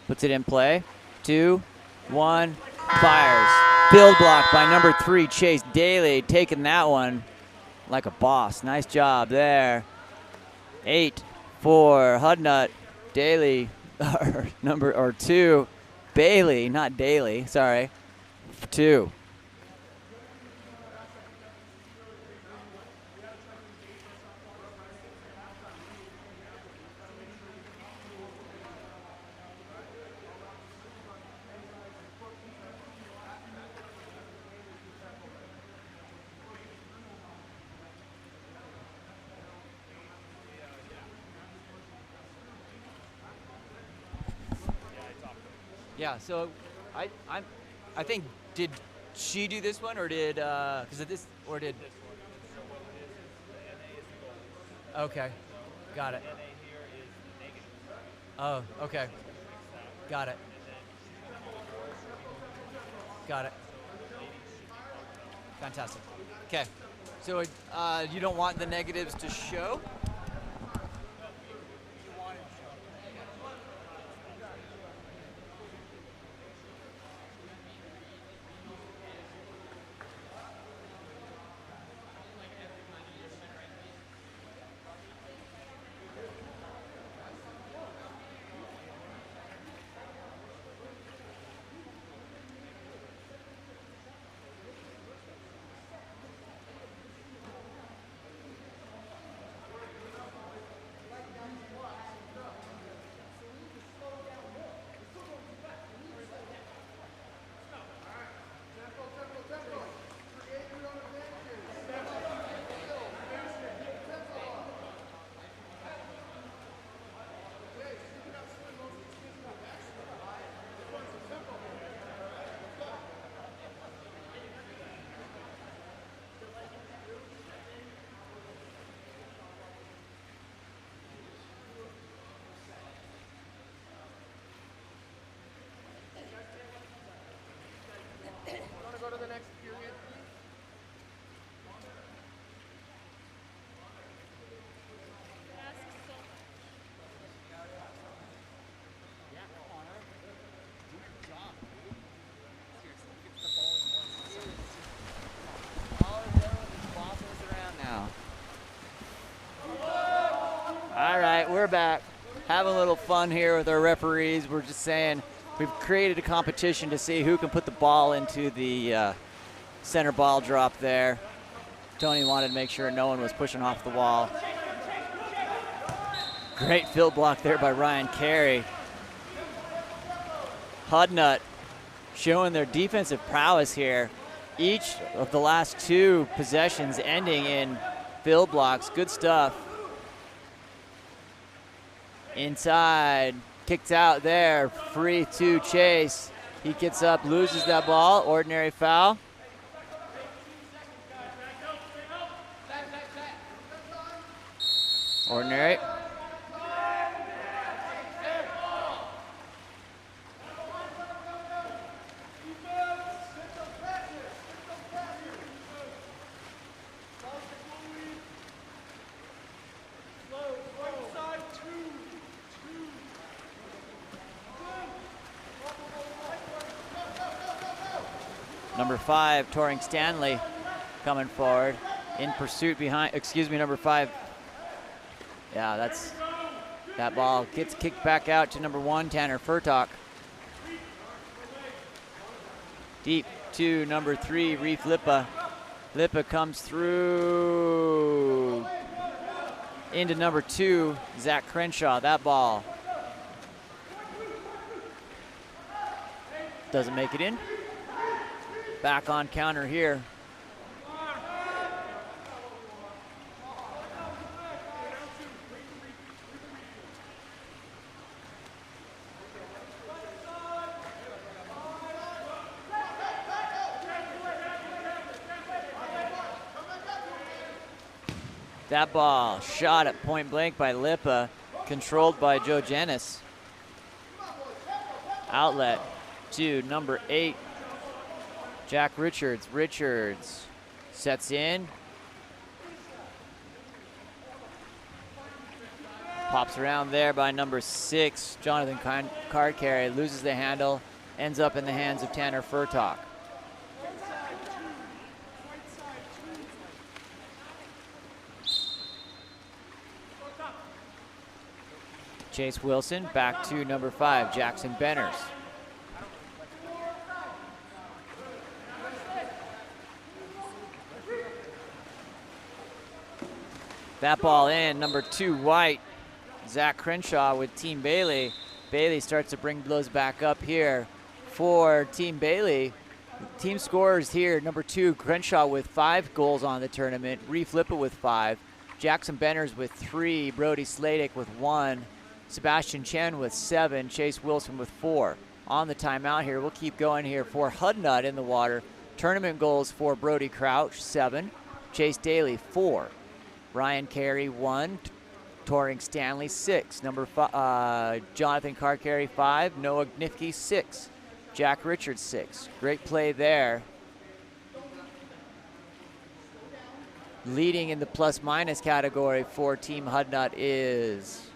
Puts it in play. 2, 1, fires. Field block by number 3, Chase Daly, taking that one like a boss. Nice job there. 8 for Hudnut. Daly, or 2. Bailey, not Daly, sorry. 2. Yeah, so I think, did she do this one or did because of this, or did? Okay, got it. Oh, okay, got it. Got it. Fantastic. Okay, so you don't want the negatives to show? Go to the next period, please. All right, we're back. Having a little fun here with our referees. We're just saying we've created a competition to see who can put the ball into the center ball drop there. Tony wanted to make sure no one was pushing off the wall. Great field block there by Ryan Carey. Hudnut showing their defensive prowess here. Each of the last 2 possessions ending in field blocks. Good stuff. Inside, kicked out there, free to Chase. He gets up, loses that ball, ordinary foul. Ordinary. Number 5, Toring Stanley, coming forward in pursuit behind, number 5. Yeah, that ball gets kicked back out to number 1, Tanner Furtok. Deep to number 3, Reef Lippa. Lippa comes through into number 2, Zach Crenshaw. That ball doesn't make it in. Back on counter here. That ball shot at point blank by Lippa, controlled by Joe Janis. Outlet to number 8, Jack Richards. Richards sets in. Pops around there by number 6, Jonathan Carcarry. Loses the handle, ends up in the hands of Tanner Furtok. Chase Wilson back to number 5, Jackson Benners. That ball in, number 2, White. Zach Crenshaw with Team Bailey. Bailey starts to bring those back up here for Team Bailey. Team scorers here, number 2, Crenshaw with 5 goals on the tournament. Reef Lippa with 5. Jackson Benners with 3. Brody Sladek with 1. Sebastian Chen with 7, Chase Wilson with 4. On the timeout here, we'll keep going here for Hudnut in the water. Tournament goals for Brody Crouch, 7. Chase Daly, 4. Ryan Carey, 1. Toring Stanley, 6. Jonathan Carcarry, 5. Noah Gnifke, 6. Jack Richards, 6. Great play there. Leading in the plus-minus category for Team Hudnut is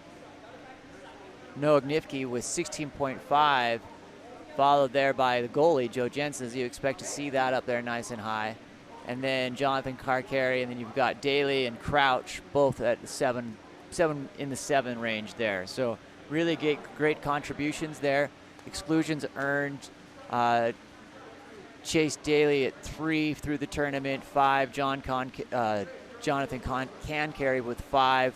Noah Gnifke with 16.5, followed there by the goalie, Joe Jensen, as you expect to see that up there nice and high. And then Jonathan Carcarry, and then you've got Daly and Crouch, both at 7 in the 7 range there. So really great contributions there. Exclusions earned. Chase Daly at 3 through the tournament, 5. Jonathan Carcarry with 5.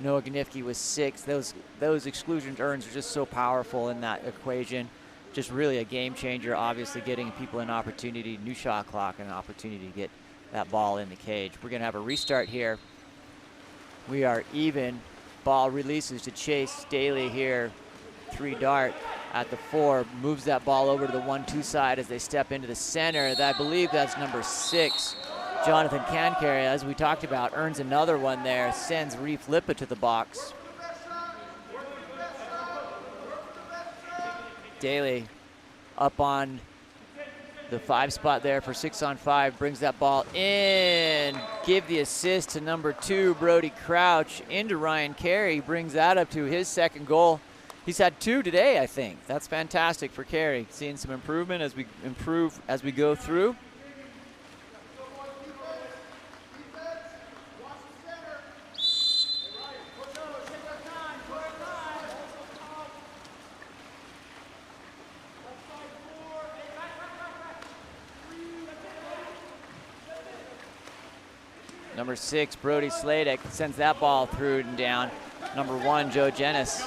Noah Gnifke with 6. Those exclusions earns are just so powerful in that equation. Just really a game changer, obviously getting people an opportunity, new shot clock, and an opportunity to get that ball in the cage. We're gonna have a restart here. We are even. Ball releases to Chase Daly here. 3 dart at the 4, moves that ball over to the 1-2 side as they step into the center. I believe that's number 6. Jonathan Carcarry, as we talked about, earns another one there, sends Reef Lippa to the box. Daly up on the 5 spot there for 6-on-5, brings that ball in. Give the assist to number 2, Brody Crouch, into Ryan Carey, brings that up to his 2nd goal. He's had 2 today, I think. That's fantastic for Carey. Seeing some improvement as we go through. Number 6, Brody Sladek, sends that ball through and down. Number 1, Joe Janis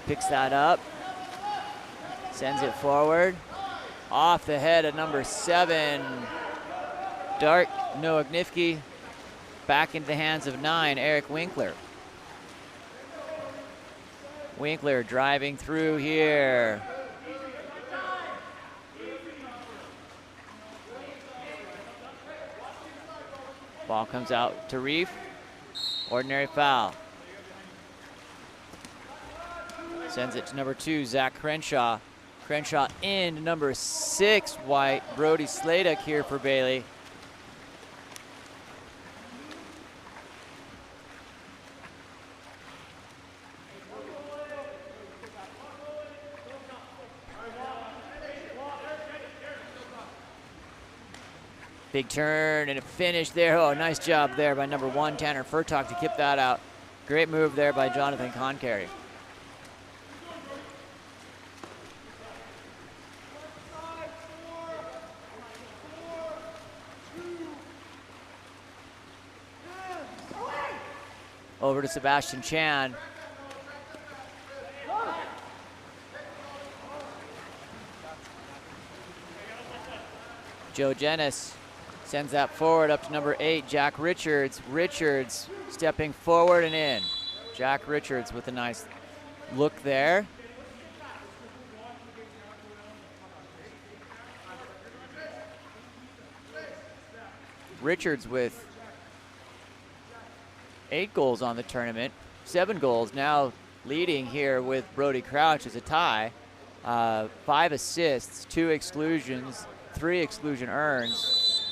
picks that up, sends it forward. Off the head of number 7, Dark Noah Gnifke. Back into the hands of 9, Eric Winkler. Winkler driving through here. Ball comes out to Reef. Ordinary foul. Sends it to number 2, Zach Crenshaw. Crenshaw in to number 6, White. Brody Sladek here for Bailey. Big turn and a finish there. Oh, nice job there by number 1, Tanner Furtok, to keep that out. Great move there by Jonathan Carcarry. Over to Sebastian Chan. Joe Jennis sends that forward up to number 8, Jack Richards. Richards stepping forward and in. Jack Richards with a nice look there. Richards with 8 goals on the tournament, 7 goals, now leading here with Brody Crouch as a tie. 5 assists, 2 exclusions, 3 exclusion earns.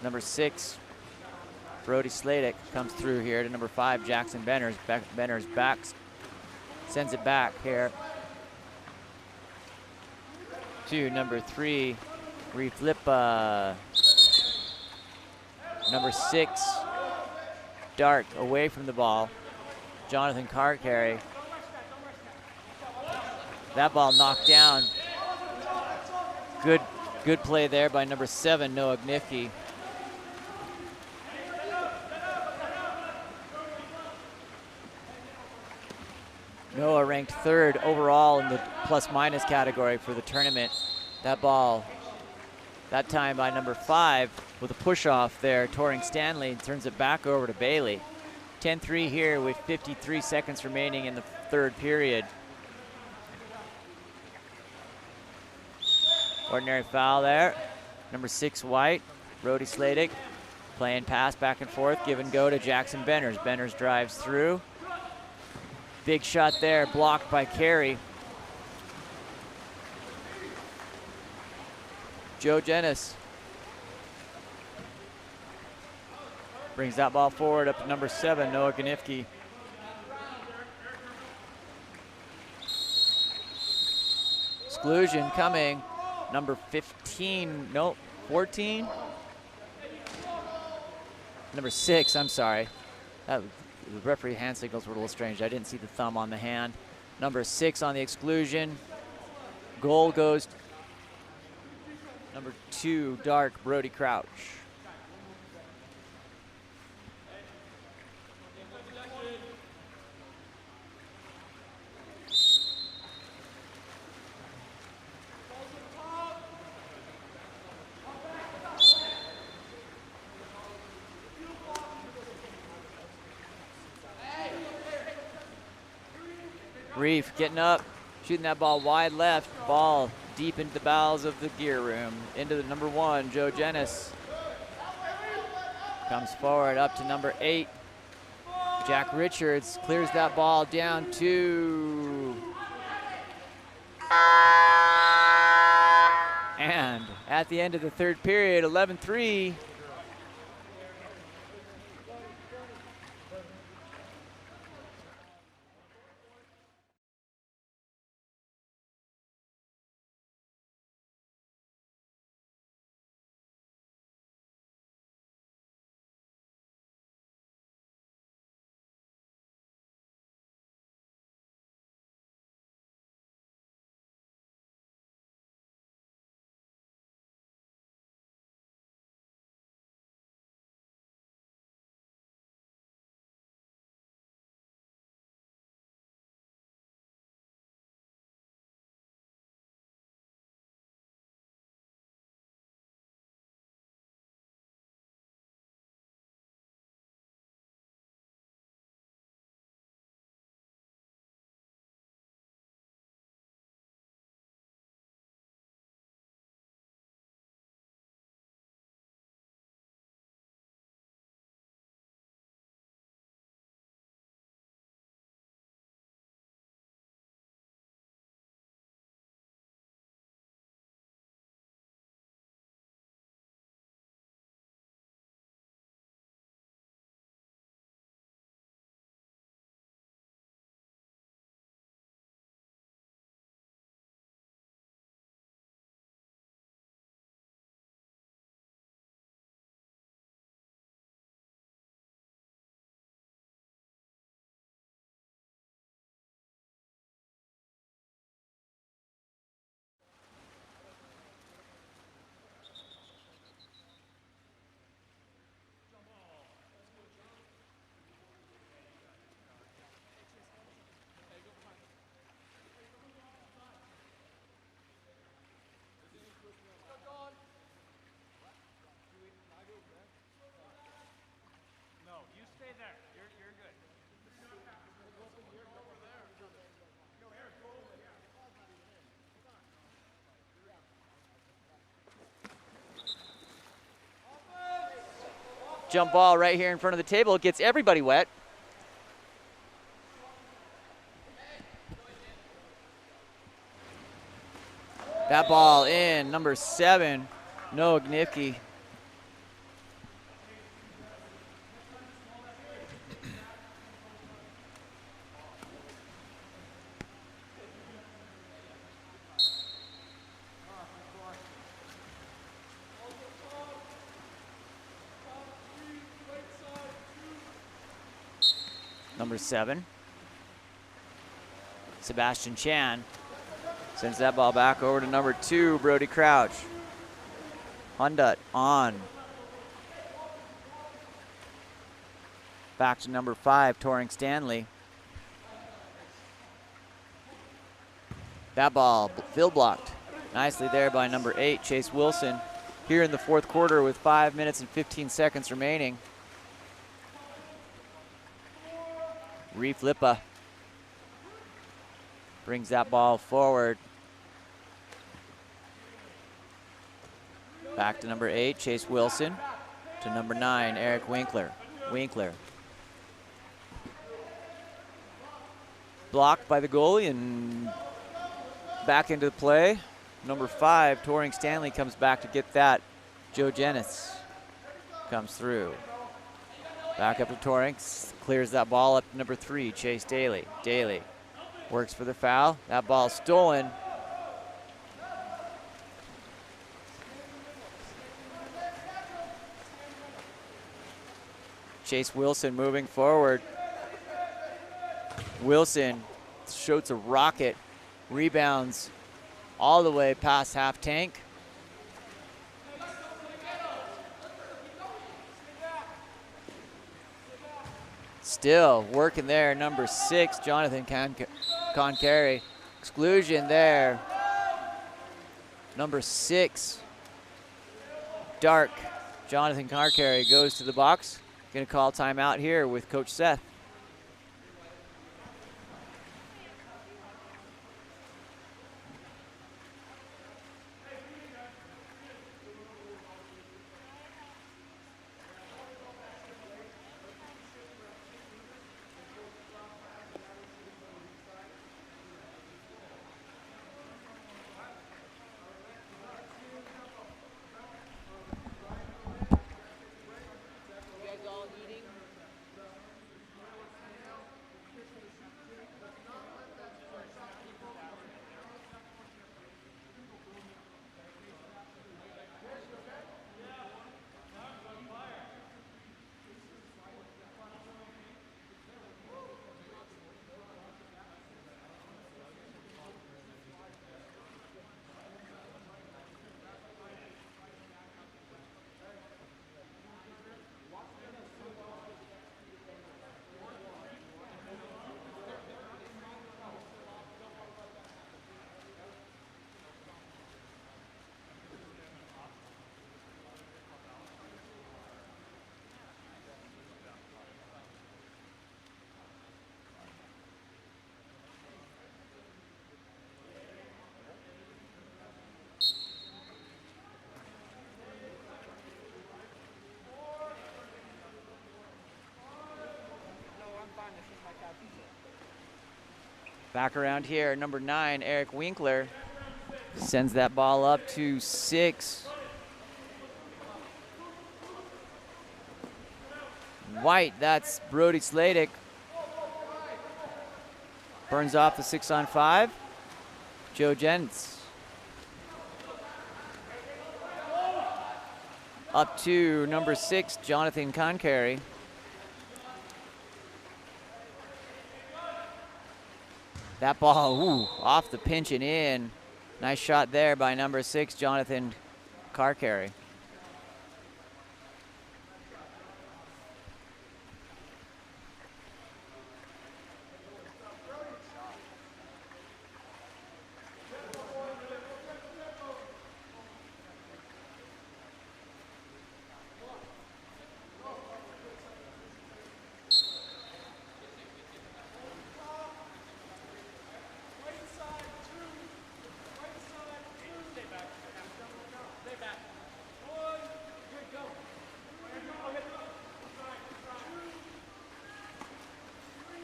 Number 6, Brody Sladek comes through here to number 5, Jackson Benners. Benners backs, sends it back here to number 3, Reflippa. Number 6, Dart away from the ball. Jonathan Carcarry. That ball knocked down. Good play there by number 7, Noah Gnifke. Noah ranked 3rd overall in the plus-minus category for the tournament. That ball, that time by number 5, with a push-off there, Toring Stanley turns it back over to Bailey. 10-3 here with 53 seconds remaining in the 3rd period. Ordinary foul there. Number 6, White, Brody Sladek, playing pass back and forth, give and go to Jackson Benners. Benners drives through. Big shot there, blocked by Carey. Joe Jennis brings that ball forward up to number 7, Noah Gnifke. Exclusion coming, number 15, no, 14? Number 6, I'm sorry. The referee hand signals were a little strange. I didn't see the thumb on the hand. Number 6 on the exclusion. Goal goes to number 2, Dark, Brody Crouch. Reef getting up, shooting that ball wide left, ball deep into the bowels of the gear room, into the number 1, Joe Jennis. Comes forward up to number 8, Jack Richards, clears that ball down to... And at the end of the 3rd period, 11-3. jump ball right here in front of the table. It gets everybody wet. That ball in, number 7, Noah Gnifke. Number 7, Sebastian Chan, sends that ball back over to number 2, Brody Crouch. Hundut on. Back to number 5, Toring Stanley. That ball field blocked nicely there by number 8, Chase Wilson. Here in the fourth quarter with 5 minutes and 15 seconds remaining. Reef Lippa brings that ball forward. Back to number 8, Chase Wilson. To number 9, Eric Winkler. Blocked by the goalie and back into the play. Number 5, Toring Stanley comes back to get that. Joe Jennis comes through. Back up to Toring, clears that ball up to number 3, Chase Daly. Daly works for the foul. That ball stolen. Chase Wilson moving forward. Wilson shoots a rocket, rebounds all the way past half tank. Still working there, number 6, Jonathan Concari. Exclusion there. Number 6, Dark, Jonathan Concari goes to the box. Gonna call timeout here with Coach Seth. Back around here, number 9, Eric Winkler sends that ball up to 6. White, that's Brody Sladek. Burns off the 6-on-5. Joe Jens. Up to number 6, Jonathan Concari. That ball, ooh, off the pinch and in. Nice shot there by number 6, Jonathan Concari.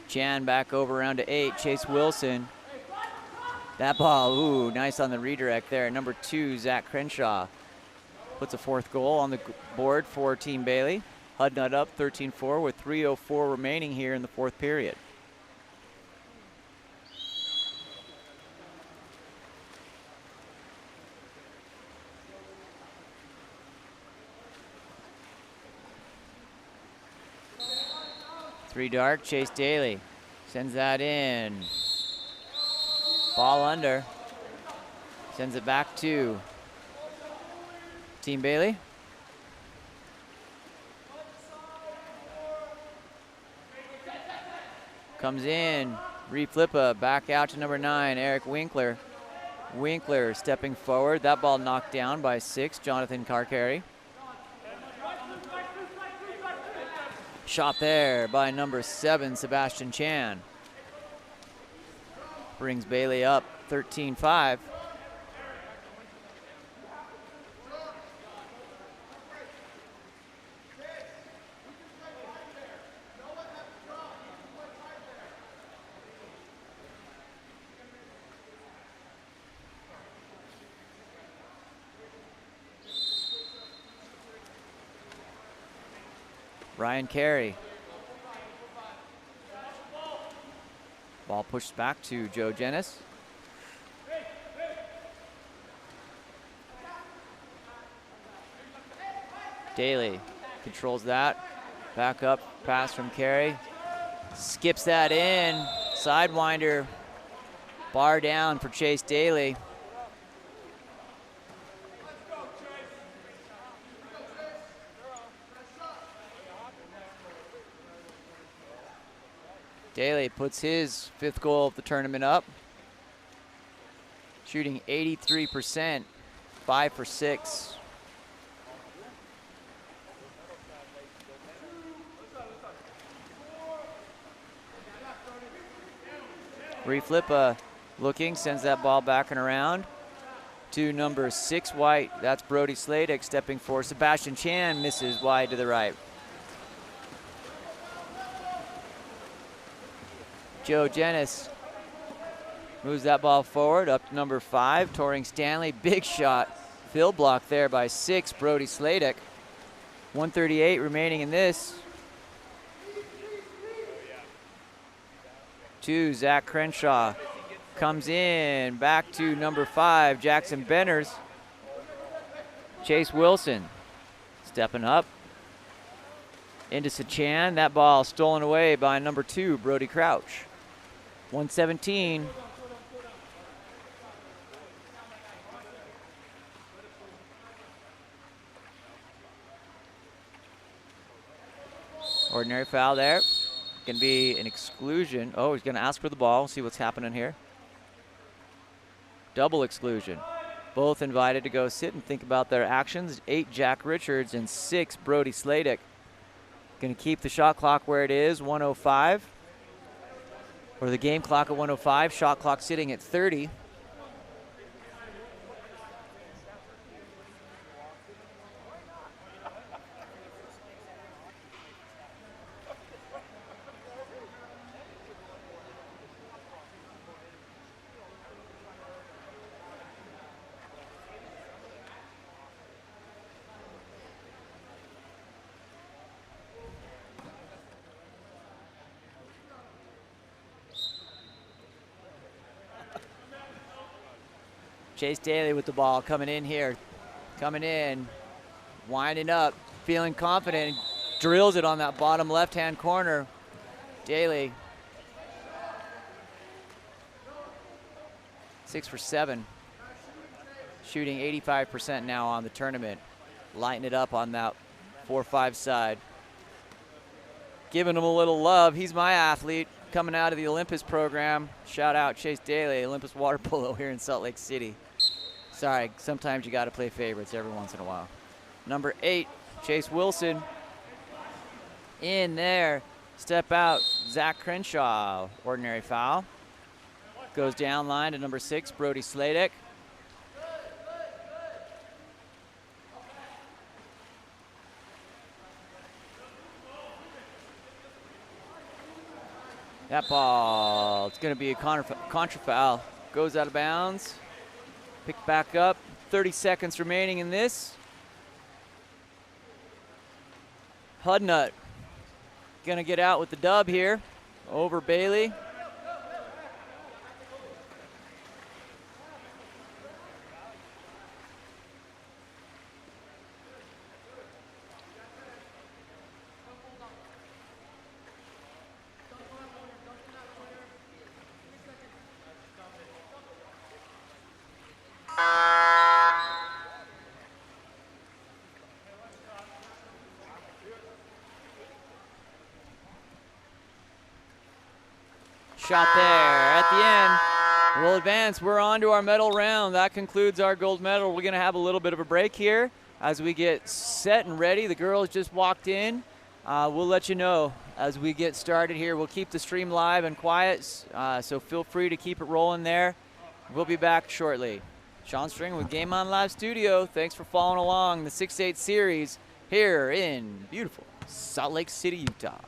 Chan back over around to 8. Chase Wilson. That ball, ooh, nice on the redirect there. Number 2, Zach Crenshaw puts a 4th goal on the board for Team Bailey. Hudnut up 13-4 with 3:04 remaining here in the 4th period. Three dark, Chase Daly sends that in. Ball under. Sends it back to Team Bailey. Comes in, reflippa, back out to number 9, Eric Winkler. Winkler stepping forward. That ball knocked down by 6, Jonathan Carcari. Shot there by number 7, Sebastian Chan. Brings Bailey up 13-5. Ryan Carey. Ball pushed back to Joe Jennis. Daly controls that. Back up, pass from Carey. Skips that in. Sidewinder. Bar down for Chase Daly. Daly puts his 5th goal of the tournament up. Shooting 83%, 5 for 6. Reflippa looking, sends that ball back and around to number 6 White. That's Brody Sladek stepping for Sebastian Chan, misses wide to the right. Joe Jennis moves that ball forward up to number 5, Toring Stanley. Big shot. Fill block there by 6, Brody Sladek. 1:38 remaining in this. To Zach Crenshaw. Comes in. Back to number 5, Jackson Benners. Chase Wilson stepping up. Into Sachan. That ball stolen away by number 2, Brody Crouch. 1:17. Ordinary foul there. Can be an exclusion. Oh, he's going to ask for the ball. See what's happening here. Double exclusion. Both invited to go sit and think about their actions. 8, Jack Richards, and 6, Brody Sladek. Going to keep the shot clock where it is, 1:05. Or the game clock at 1:05, shot clock sitting at 30. Chase Daly with the ball coming in here. Coming in, winding up, feeling confident. Drills it on that bottom left-hand corner. Daly. 6 for 7. Shooting 85% now on the tournament. Lighting it up on that 4-5 side. Giving him a little love. He's my athlete coming out of the Olympus program. Shout out Chase Daly, Olympus Water Polo here in Salt Lake City. Sorry, sometimes you got to play favorites every once in a while. Number 8, Chase Wilson. In there, step out, Zach Crenshaw. Ordinary foul. Goes down line to number 6, Brody Sladek. That ball, it's going to be a contra foul. Goes out of bounds. Picked back up. 30 seconds remaining in this. Hudnut going to get out with the dub here over Bailey. Shot there at the end. We'll advance. We're on to our medal round. That concludes our gold medal. We're going to have a little bit of a break here as we get set and ready. The girls just walked in. We'll let you know as we get started here. We'll keep the stream live and quiet, so feel free to keep it rolling there. We'll be back shortly. Sean String with Game On Live Studio. Thanks for following along the 6-8 series here in beautiful Salt Lake City, Utah.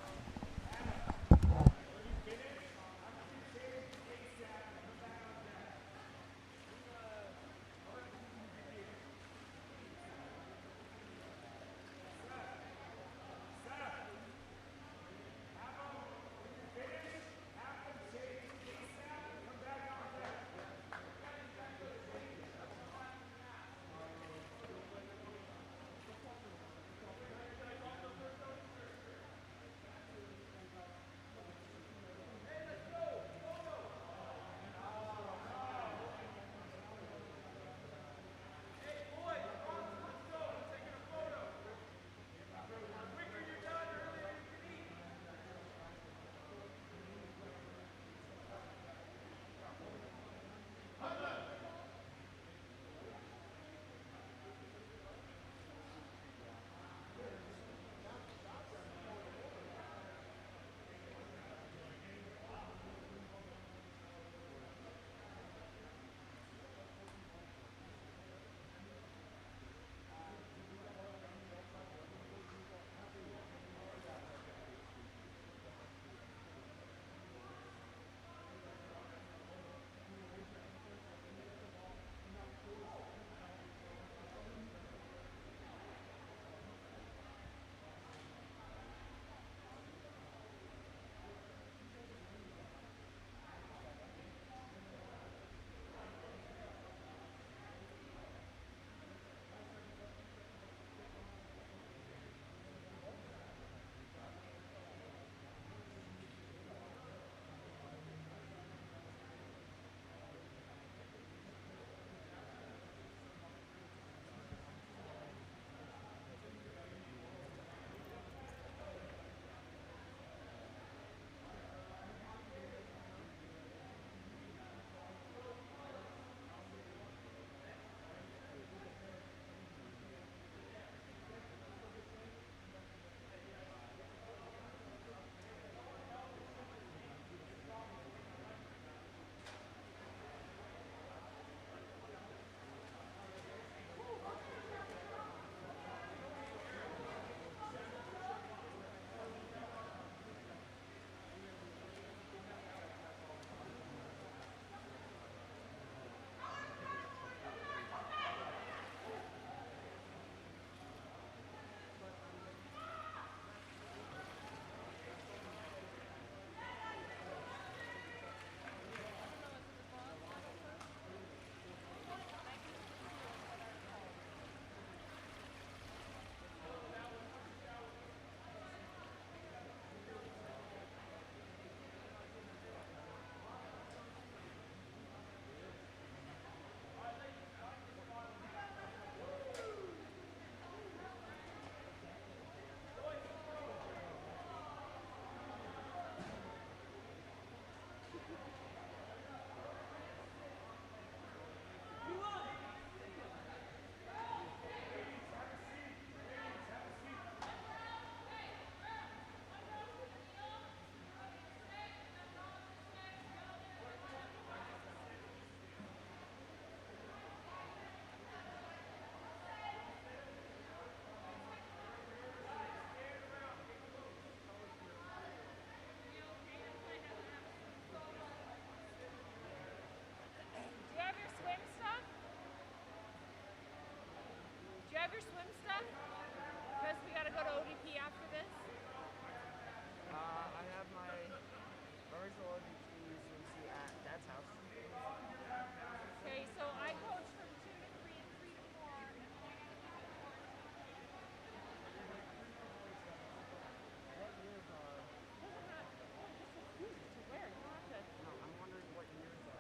have your swim stuff? Because we got to go to ODP after this. I have my virtual ODP swimsuit at Dad's house. Okay, so I coach from 2 to 3 and 3 to 4. What years are? Doesn't have, oh, just excuses to wear. You don't have to. No, I'm wondering what years are.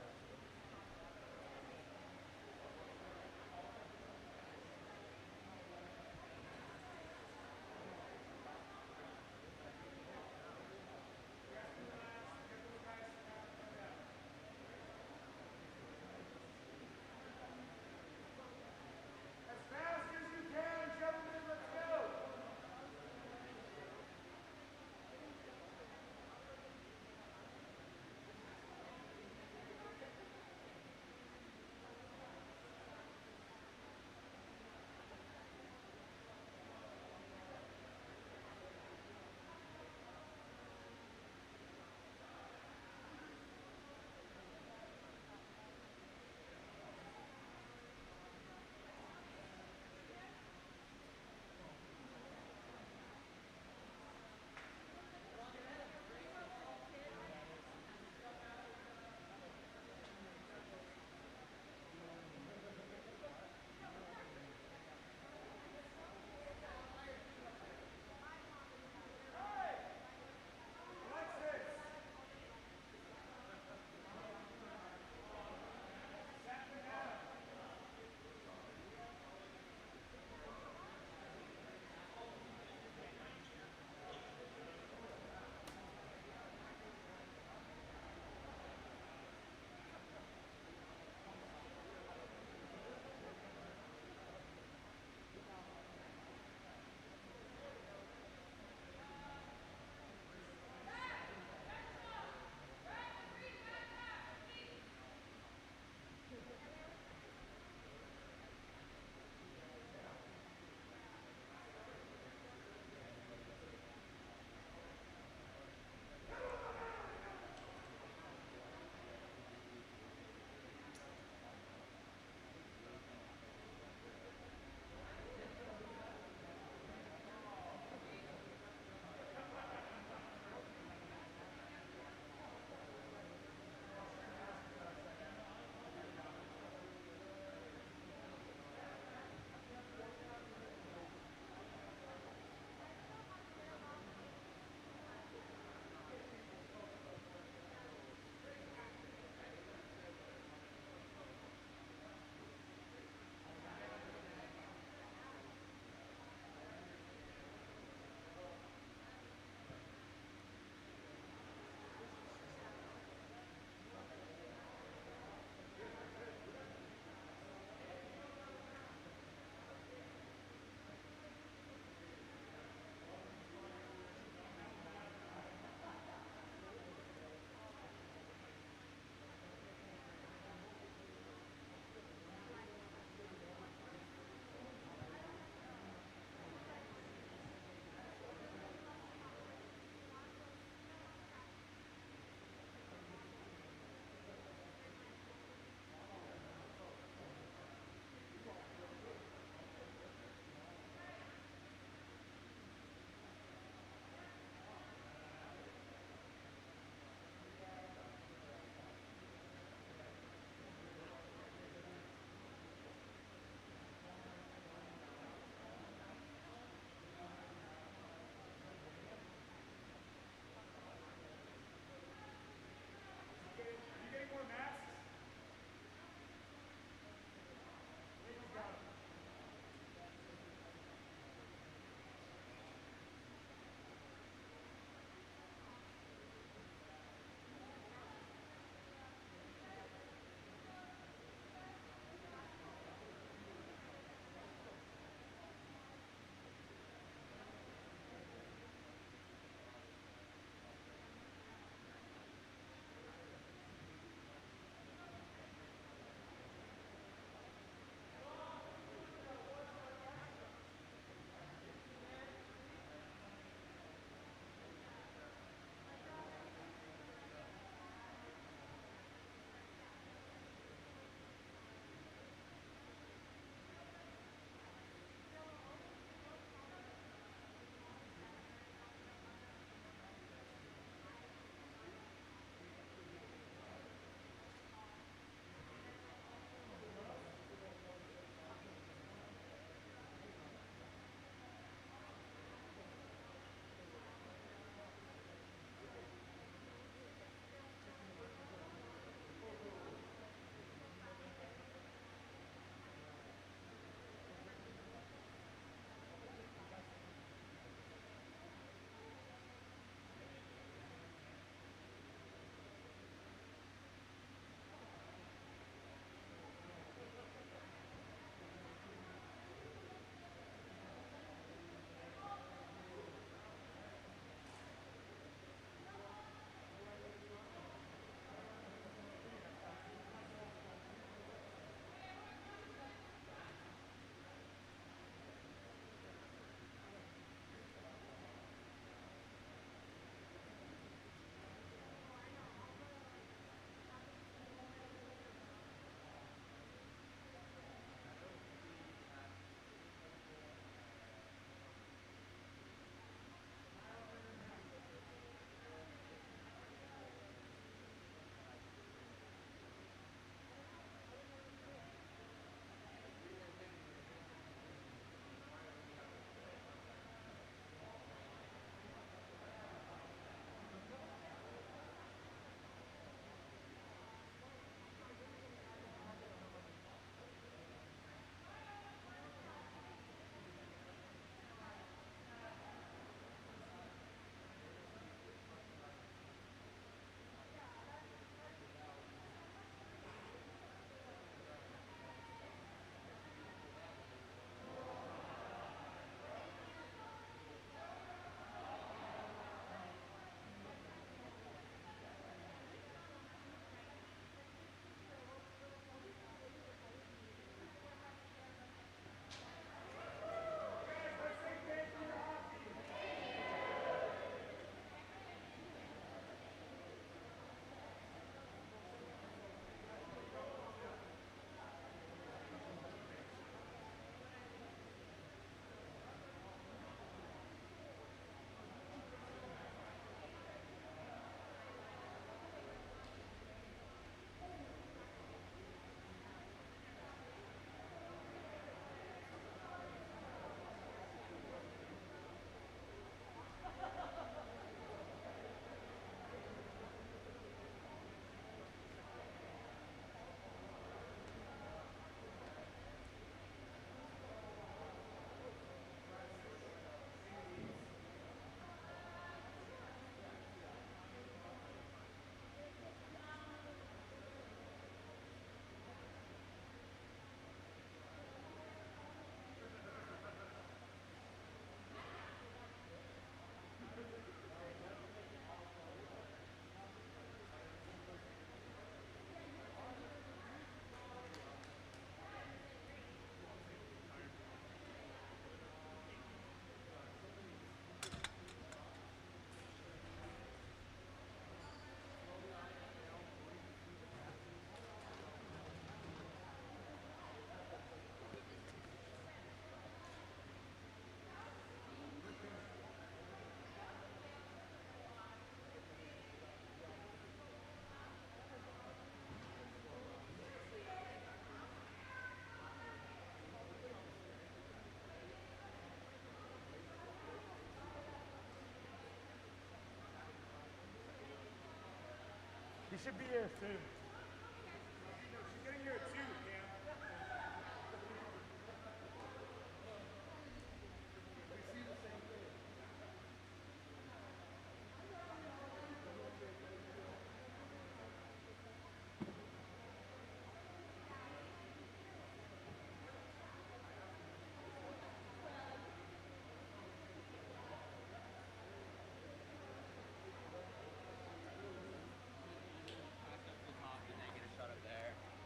should be here soon.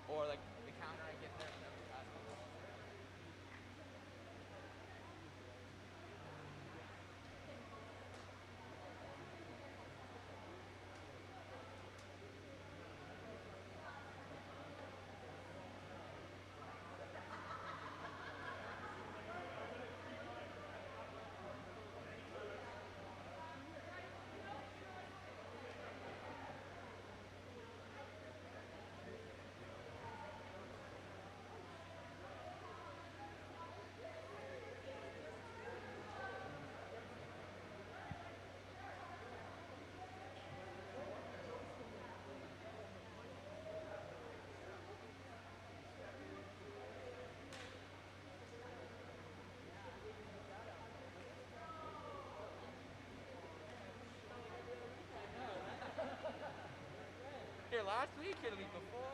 Or like the counter I get there. Here last week, here the week before.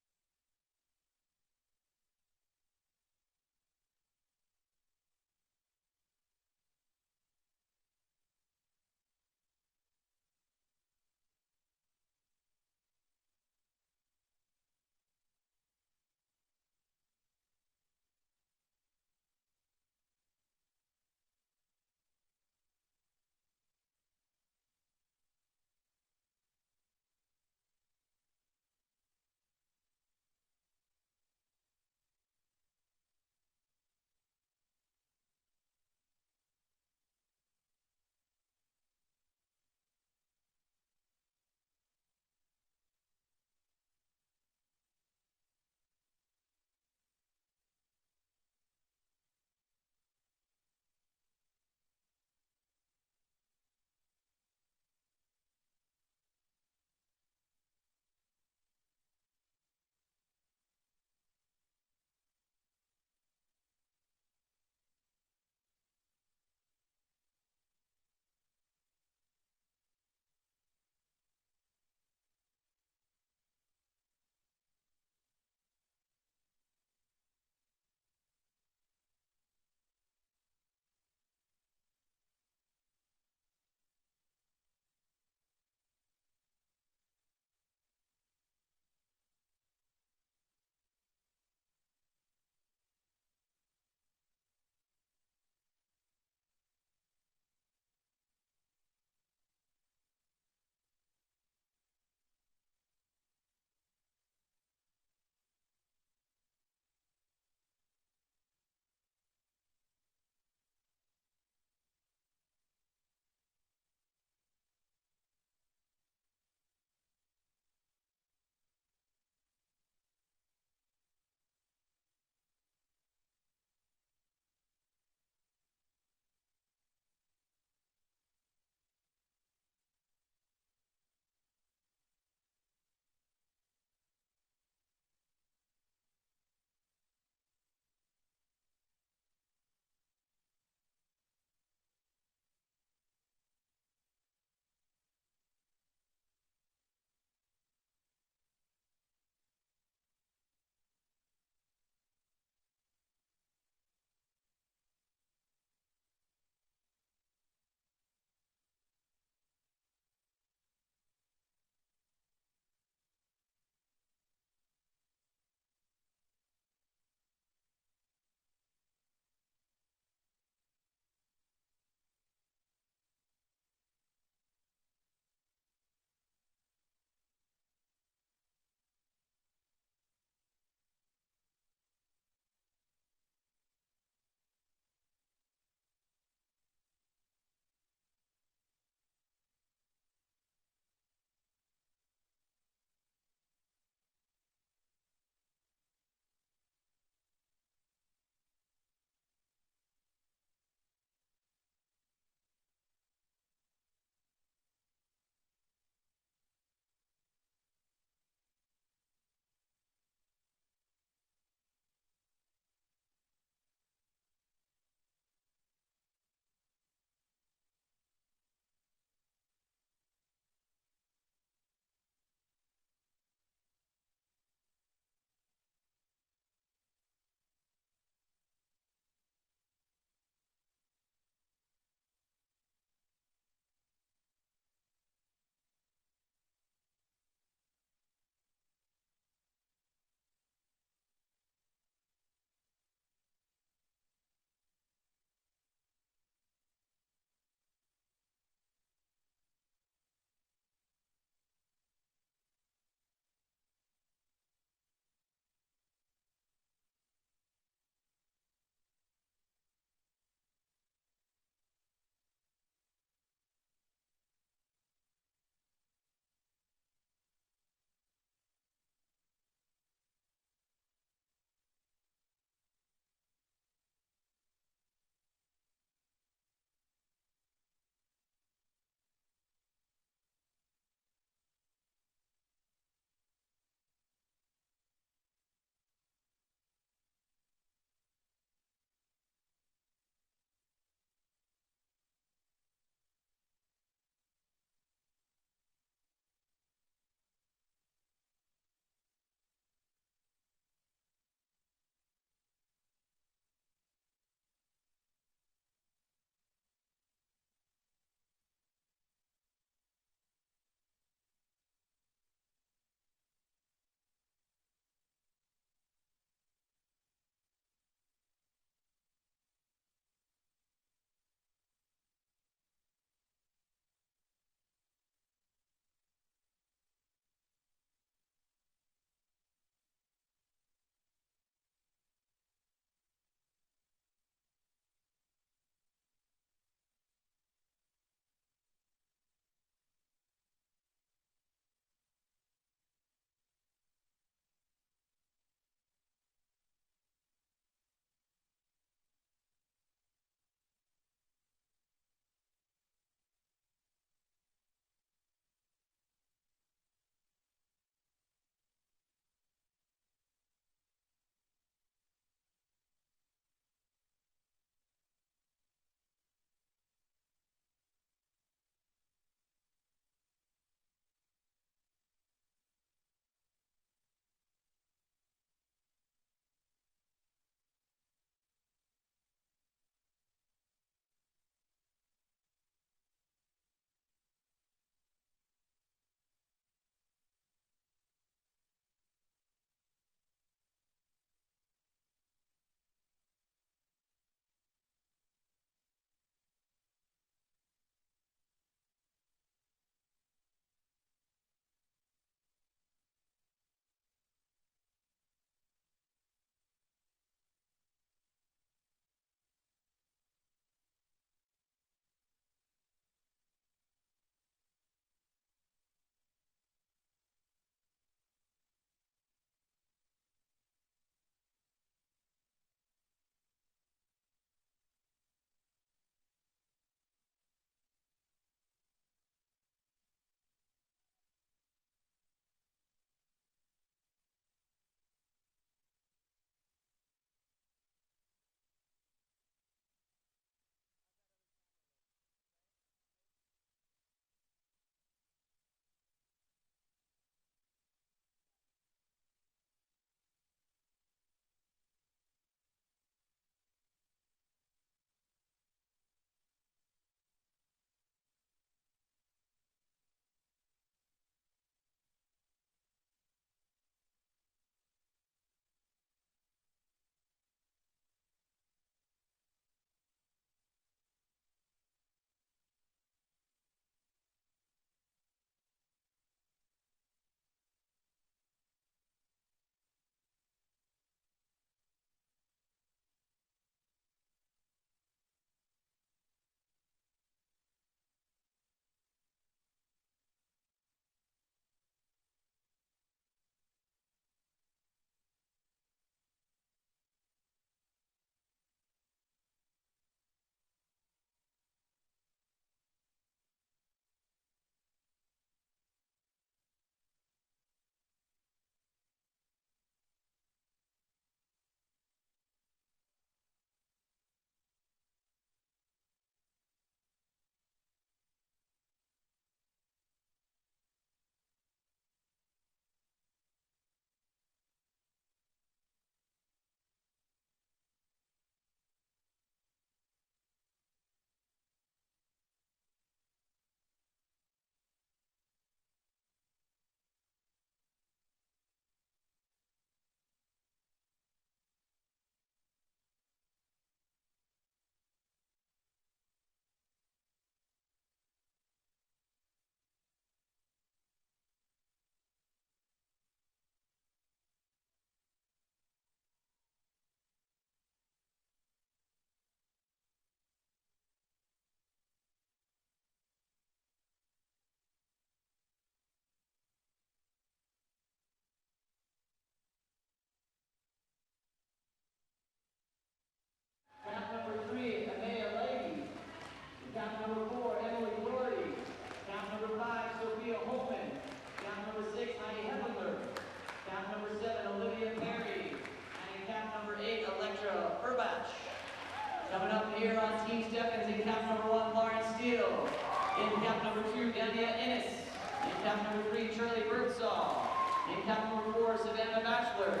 cap number 3, Charlie Birdsall. In cap number 4, Savannah Batchelor.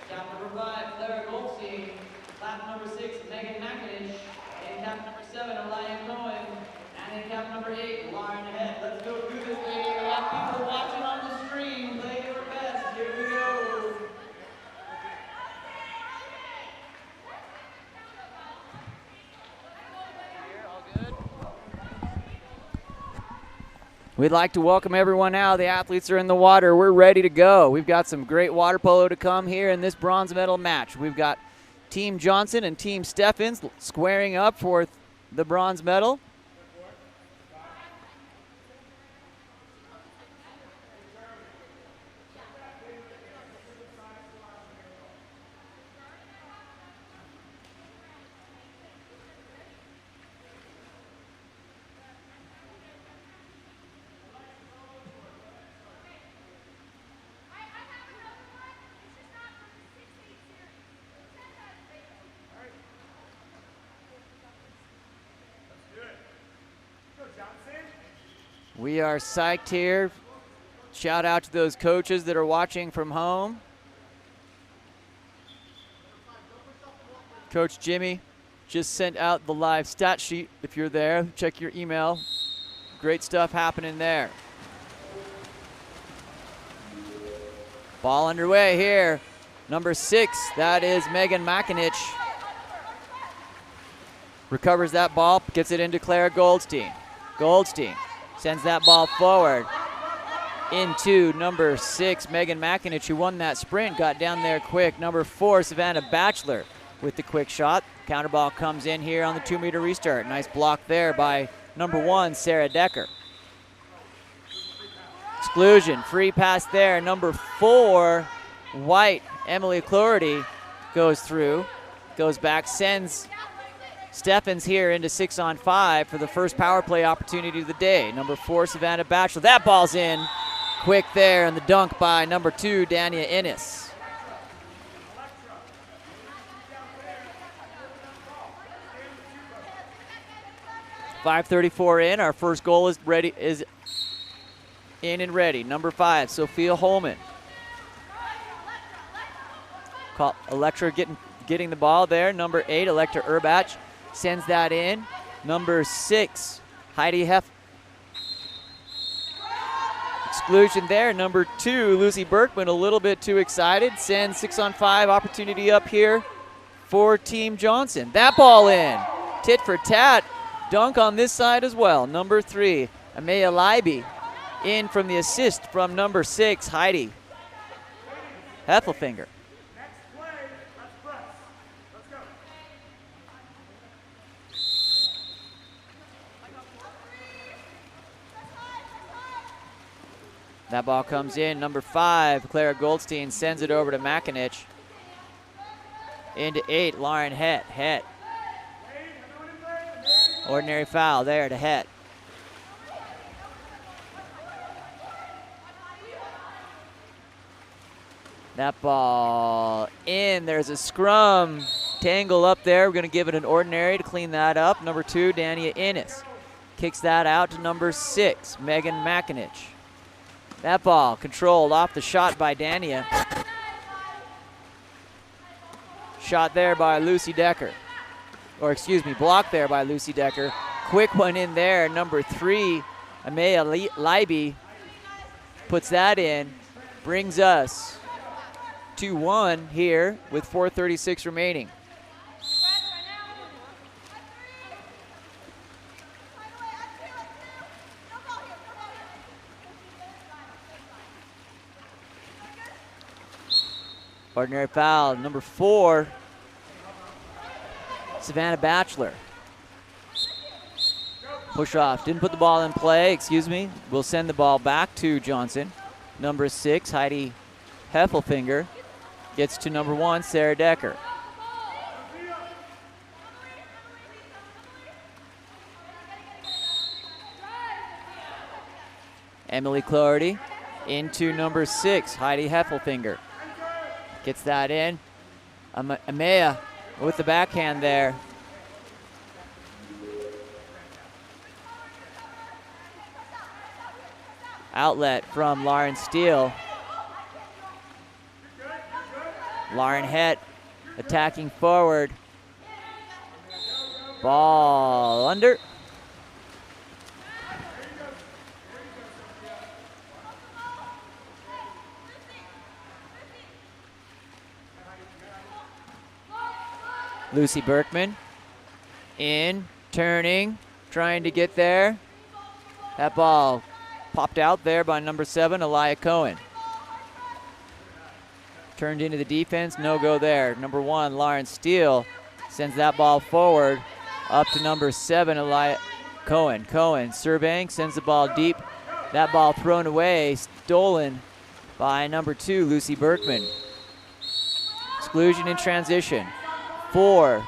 Cap number 5, Clara Goldstein. Cap number 6, Megan McInish. In cap number 7, Elia Cohen. And in cap number 8, Lauren Head. Let's go through this, baby. We have people watching on the stream. Play your best. Here we go. We'd like to welcome everyone now. The athletes are in the water. We're ready to go. We've got some great water polo to come here in this bronze medal match. We've got Team Johnson and Team Steffens squaring up for the bronze medal. We are psyched here. Shout out to those coaches that are watching from home. Coach Jimmy just sent out the live stat sheet. If you're there, check your email. Great stuff happening there. Ball underway here. Number 6, that is Megan McInish. Recovers that ball, gets it into Clara Goldstein. Goldstein sends that ball forward into number 6, Megan McInish, who won that sprint, got down there quick. Number 4, Savannah Batchelor with the quick shot. Counter ball comes in here on the 2-meter restart. Nice block there by number 1, Sarah Decker. Exclusion, free pass there. Number 4, White, Emily Cloherty goes through, goes back, sends Steffens here into 6-on-5 for the first power play opportunity of the day. Number 4, Savannah Batchelor. That ball's in. Quick there, and the dunk by number 2, Dania Innes. .534 in. Our first goal is ready. Is in and ready. Number 5, Sophia Holman. Electra getting the ball there. Number 8, Electra Urbach sends that in. Number 6, Heidi Heff. Exclusion there. Number 2, Lucy Berkman, a little bit too excited. Sends 6-on-5 opportunity up here for Team Johnson. That ball in. Tit for tat. Dunk on this side as well. Number 3, Amaya Leiby in from the assist from number 6, Heidi Heffelfinger. That ball comes in. Number 5, Clara Goldstein sends it over to McInish. Into 8, Lauren Het. Het. Ordinary foul there to Het. That ball in. There's a scrum. Tangle up there. We're going to give it an ordinary to clean that up. Number 2, Dania Innes. Kicks that out to number 6, Megan McInish. That ball controlled off the shot by Dania. Shot there by Lucy Decker. Or excuse me, blocked there by Lucy Decker. Quick one in there. Number 3, Amaya Leiby puts that in. Brings us 2-1 here with 4:36 remaining. Ordinary foul, number 4, Savannah Batchelor. Push off, didn't put the ball in play, excuse me. We'll send the ball back to Johnson. Number 6, Heidi Heffelfinger, gets to number 1, Sarah Decker. Emily Cloherty into number 6, Heidi Heffelfinger. Gets that in. Amaya with the backhand there. Outlet from Lauren Steele. Lauren Het attacking forward. Ball under. Lucy Berkman in, turning, trying to get there. That ball popped out there by number 7, Elia Cohen. Turned into the defense, no go there. Number 1, Lauren Steele sends that ball forward up to number 7, Elia Cohen. Cohen surveying, sends the ball deep. That ball thrown away, stolen by number 2, Lucy Berkman. Exclusion in transition. 4,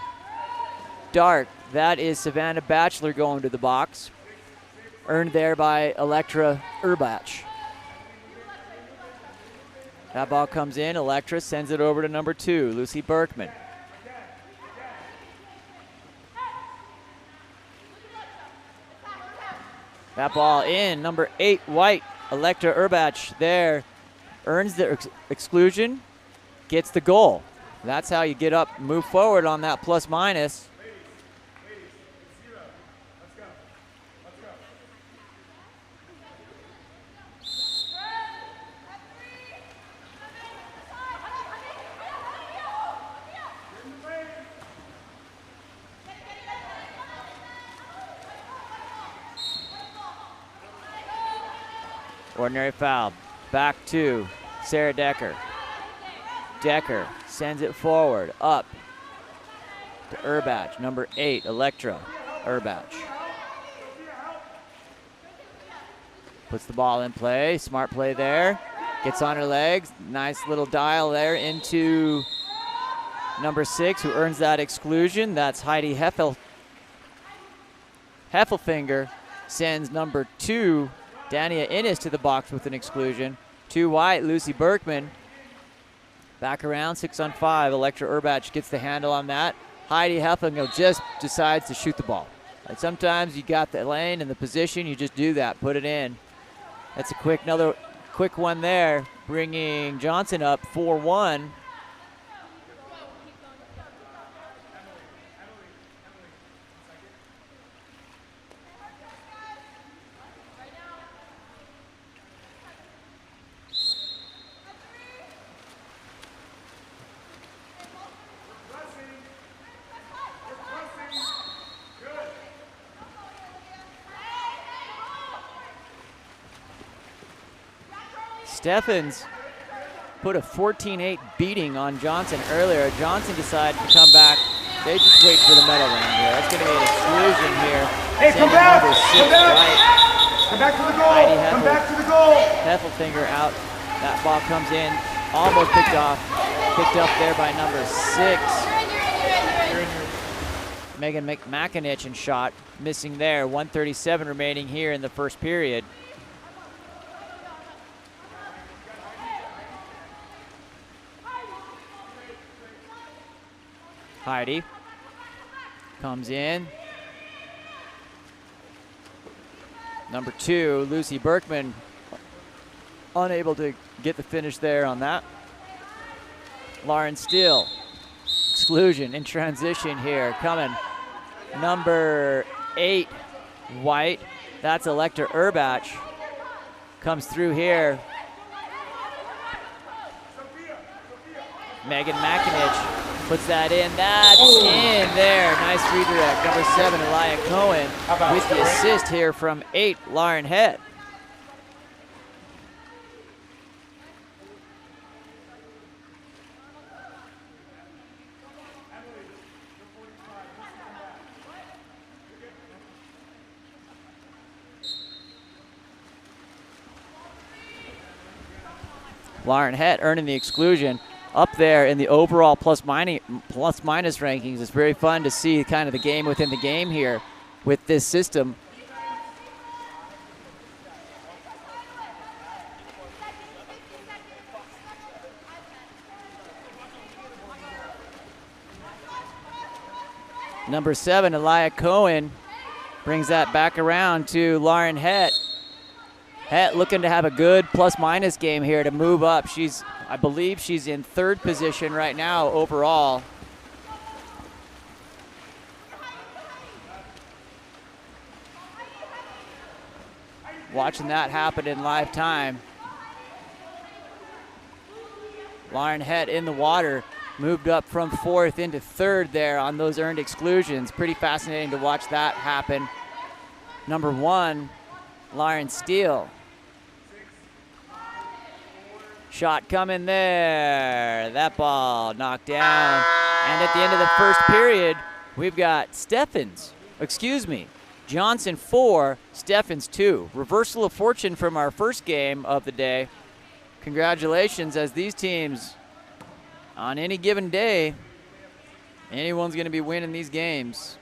dark. That is Savannah Batchelor going to the box. Earned there by Electra Urbach. That ball comes in. Electra sends it over to number 2, Lucy Berkman. That ball in. Number 8, White. Electra Urbach there. Earns the exclusion. Gets the goal. That's how you get up, move forward on that plus minus. Ordinary foul. Back to Sarah Decker. Decker sends it forward, up to Urbach. Number 8, Electra Urbach. Puts the ball in play. Smart play there. Gets on her legs. Nice little dial there into number 6, who earns that exclusion. That's Heidi Heffelfinger. Sends number 2, Dania Innes, to the box with an exclusion. 2 White, Lucy Berkman. Back around, 6 on 5. Electra Urbach gets the handle on that. Heidi Heffelfinger just decides to shoot the ball. Like sometimes you got the lane and the position, you just do that, put it in. That's another quick one there, bringing Johnson up 4-1. Steffens put a 14-8 beating on Johnson earlier. Johnson decided to come back. They just wait for the medal ring here. That's going to be an exclusion here. Hey, come back! Number 6, Come back! Right. Come back to the goal! Come back to the goal! Heffelfinger out. That ball comes in, almost picked up there by number 6. Megan McMakinich and shot, missing there. 1:37 remaining here in the first period. Heidi comes in. Number 2, Lucy Berkman, unable to get the finish there on that. Lauren Steele, exclusion in transition here, coming. Number 8, White, that's Electra Urbach, comes through here. Megan McInich puts that in. That's in there. Nice redirect. Number 7, Elia Cohen with the assist here from 8, Lauren Het. Lauren Het earning the exclusion. Up there in the overall plus minus rankings. It's very fun to see kind of the game within the game here with this system. Number 7, Elia Cohen, brings that back around to Lauren Het. Het looking to have a good plus-minus game here to move up. I believe she's in 3rd position right now overall. Watching that happen in live time. Lauren Het in the water, moved up from 4th into 3rd there on those earned exclusions. Pretty fascinating to watch that happen. Number 1, Lauren Steele. Shot coming there. That ball knocked down. And at the end of the first period, we've got Johnson 4, Steffens 2. Reversal of fortune from our first game of the day. Congratulations, as these teams, on any given day, anyone's going to be winning these games.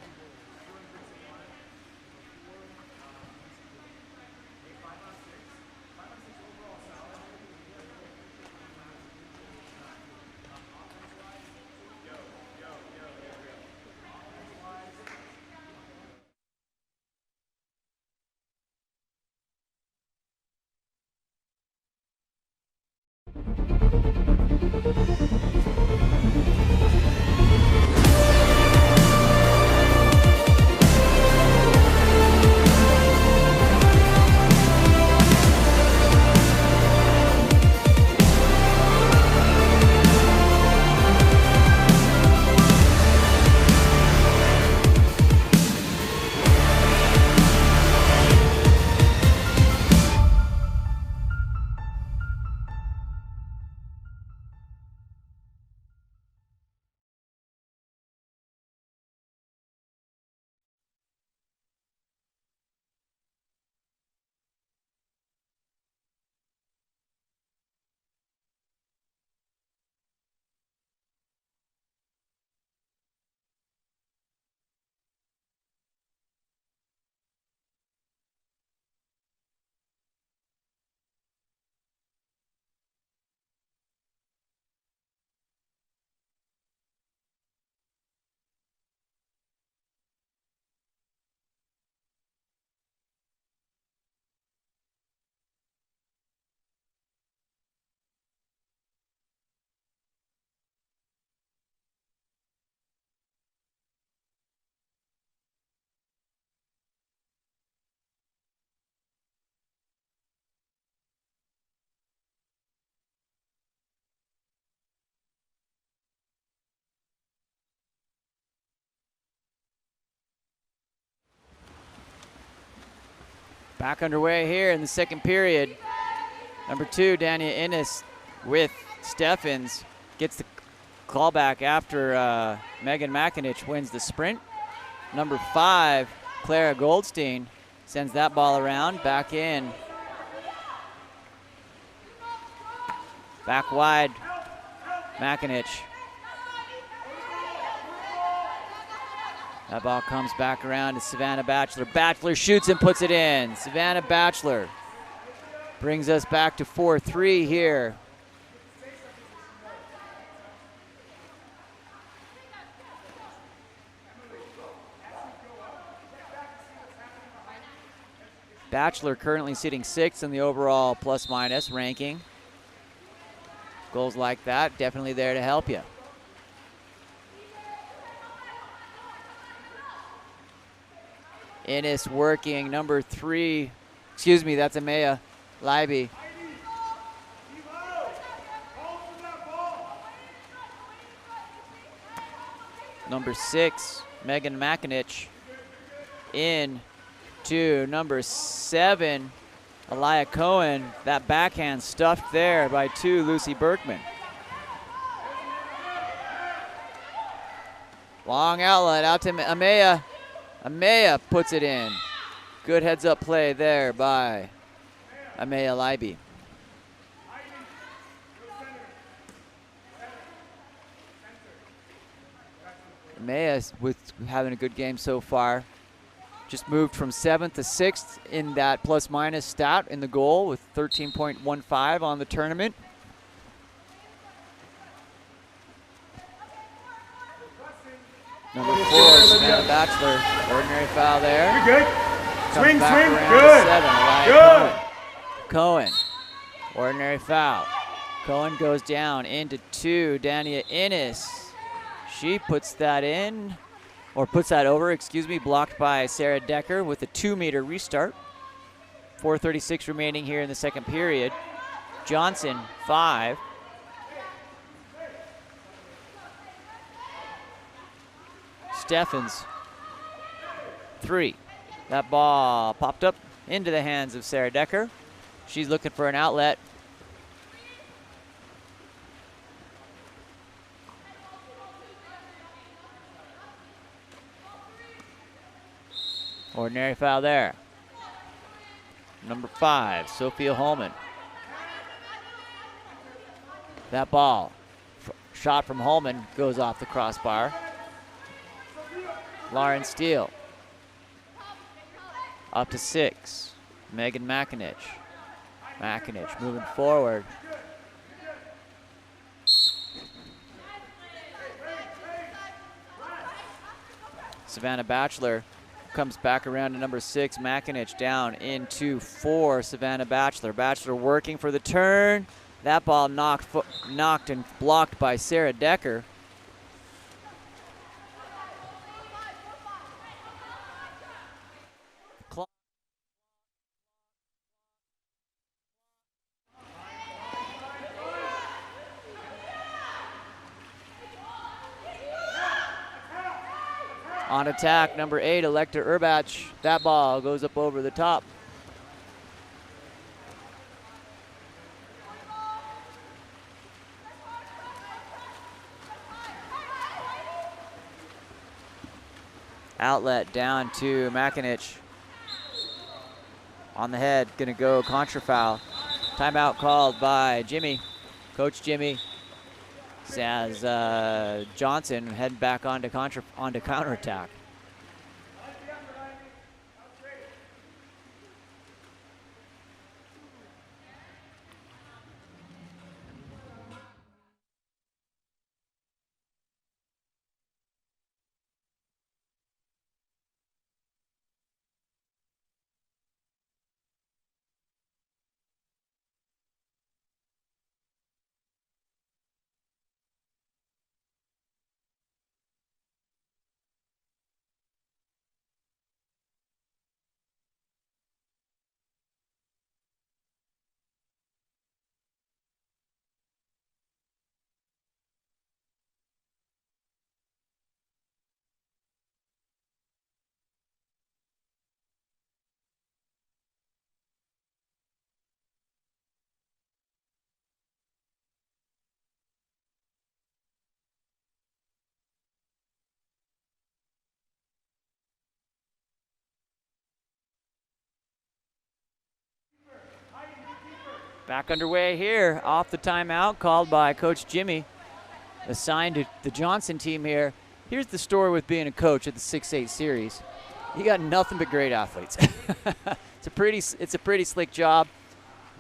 Back underway here in the second period. Number 2, Dania Innes with Steffens gets the call back after Megan McInich wins the sprint. Number 5, Clara Goldstein sends that ball around, back in. Back wide, McInich. That ball comes back around to Savannah Batchelor. Batchelor shoots and puts it in. Savannah Batchelor brings us back to 4-3 here. Batchelor currently sitting 6th in the overall plus-minus ranking. Goals like that, definitely there to help you. Innes working, number 3, that's Amaya Leiby. Number 6, Megan McInich in to number 7, Elia Cohen. That backhand stuffed there by 2, Lucy Berkman. Long outlet out to Amaya. Amaya puts it in. Good heads-up play there by Amaya Leiby. Amaya with having a good game so far. Just moved from 7th to 6th in that plus-minus stat in the goal with 13.15 on the tournament. Number 4, Savannah Batchelor. Ordinary foul there. You're good. Comes Swing, back swing. around Good. to 7, Elia Good. Cohen. Cohen. Ordinary foul. Cohen goes down into 2. Dania Innes. She puts that in, or puts that over, excuse me, blocked by Sarah Decker with a 2-meter restart. 4:36 remaining here in the second period. Johnson, 5. Steffens, 3. That ball popped up into the hands of Sarah Decker. She's looking for an outlet. Ordinary foul there. Number 5, Sophia Holman. That ball, shot from Holman, goes off the crossbar. Lauren Steele. Up to 6. Megan McInich. McInich moving forward. Savannah Batchelor comes back around to number 6. McInich down into 4. Savannah Batchelor. Batchelor working for the turn. That ball knocked and blocked by Sarah Decker. On attack, number 8, Electa Urbach. That ball goes up over the top. Outlet down to McInich. On the head, gonna go contra foul. Timeout called by Jimmy, Coach Jimmy. As Johnson heading back onto counterattack. Back underway here, off the timeout called by Coach Jimmy, assigned to the Johnson team here. Here's the story with being a coach at the 6-8 series. You got nothing but great athletes. It's a pretty slick job.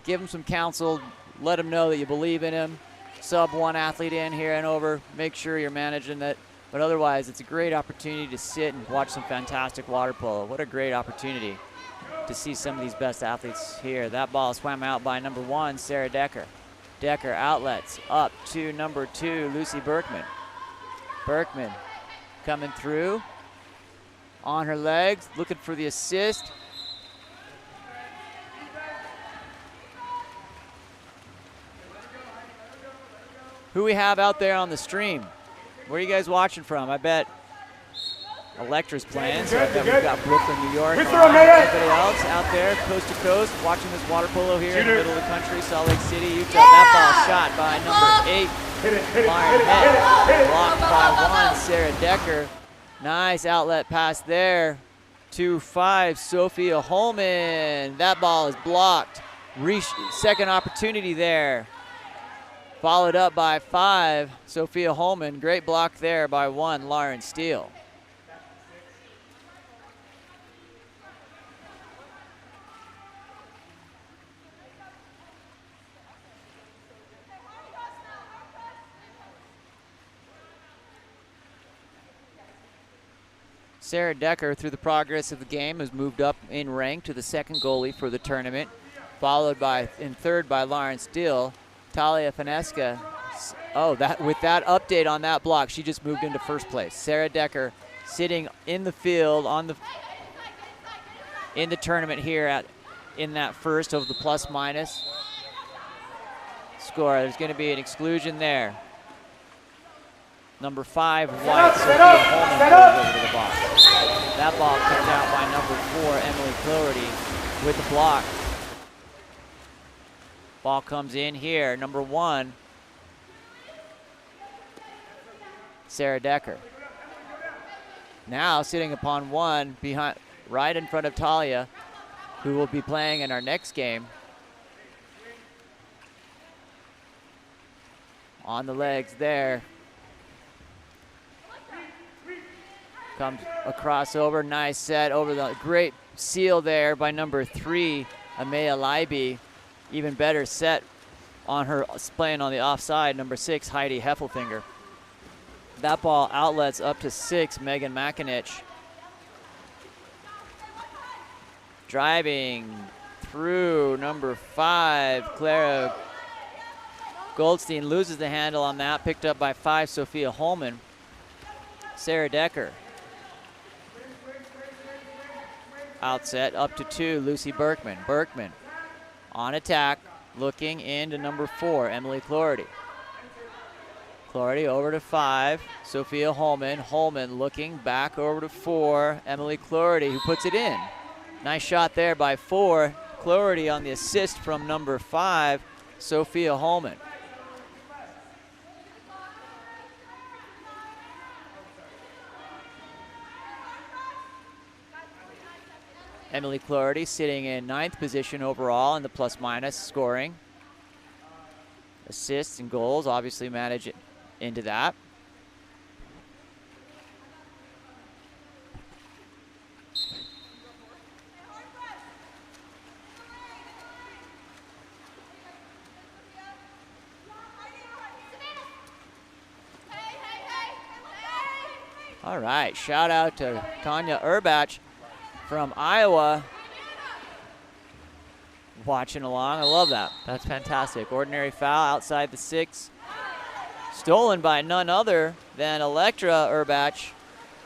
Give them some counsel, let them know that you believe in them. Sub one athlete in here and over, make sure you're managing that. But otherwise, it's a great opportunity to sit and watch some fantastic water polo. What a great opportunity to see some of these best athletes here. That ball swam out by number 1, Sarah Decker. Decker outlets up to number 2, Lucy Berkman. Berkman coming through on her legs, looking for the assist. Who we have out there on the stream? Where are you guys watching from? I bet Electra's playing, so I bet we've got Brooklyn, New York. Everybody else out there, coast to coast, watching this water polo here in the middle of the country, Salt Lake City, Utah. That ball shot by number 8, Lauren Head. Blocked by 1, Sarah Decker. Nice outlet pass there to 5, Sophia Holman. That ball is blocked. Second opportunity there. Followed up by 5, Sophia Holman. Great block there by 1, Lauren Steele. Sarah Decker, through the progress of the game, has moved up in rank to the second goalie for the tournament, followed by in third by Lauren Steele. Talia Finesca. Oh, with that update on that block, she just moved into first place. Sarah Decker sitting in the field in the tournament here in that first of the plus minus score. There's going to be an exclusion there. Number 5, White, Sophia Holman goes over to the box. That ball comes out by number 4, Emily Cloherty with the block. Ball comes in here, number 1, Sarah Decker. Now sitting upon 1 behind, right in front of Talia, who will be playing in our next game. On the legs there. Comes a crossover, nice set over the great seal there by number 3, Amaya Leiby. Even better set on her playing on the offside, number 6, Heidi Heffelfinger. That ball outlets up to 6, Megan Makinich. Driving through number 5, Clara Goldstein loses the handle on that, picked up by 5, Sophia Holman. Sarah Decker. Outset up to 2, Lucy Berkman. Berkman on attack, looking into number 4, Emily Cloherty. Cloherty over to 5, Sophia Holman. Holman looking back over to 4, Emily Cloherty, who puts it in. Nice shot there by 4, Cloherty on the assist from number 5, Sophia Holman. Emily Cloherty sitting in 9th position overall in the plus minus scoring. Assists and goals obviously manage it into that. All right, shout out to Tanya Urbach from Iowa, watching along. I love that. That's fantastic. Ordinary foul outside the 6. Stolen by none other than Electra Urbach.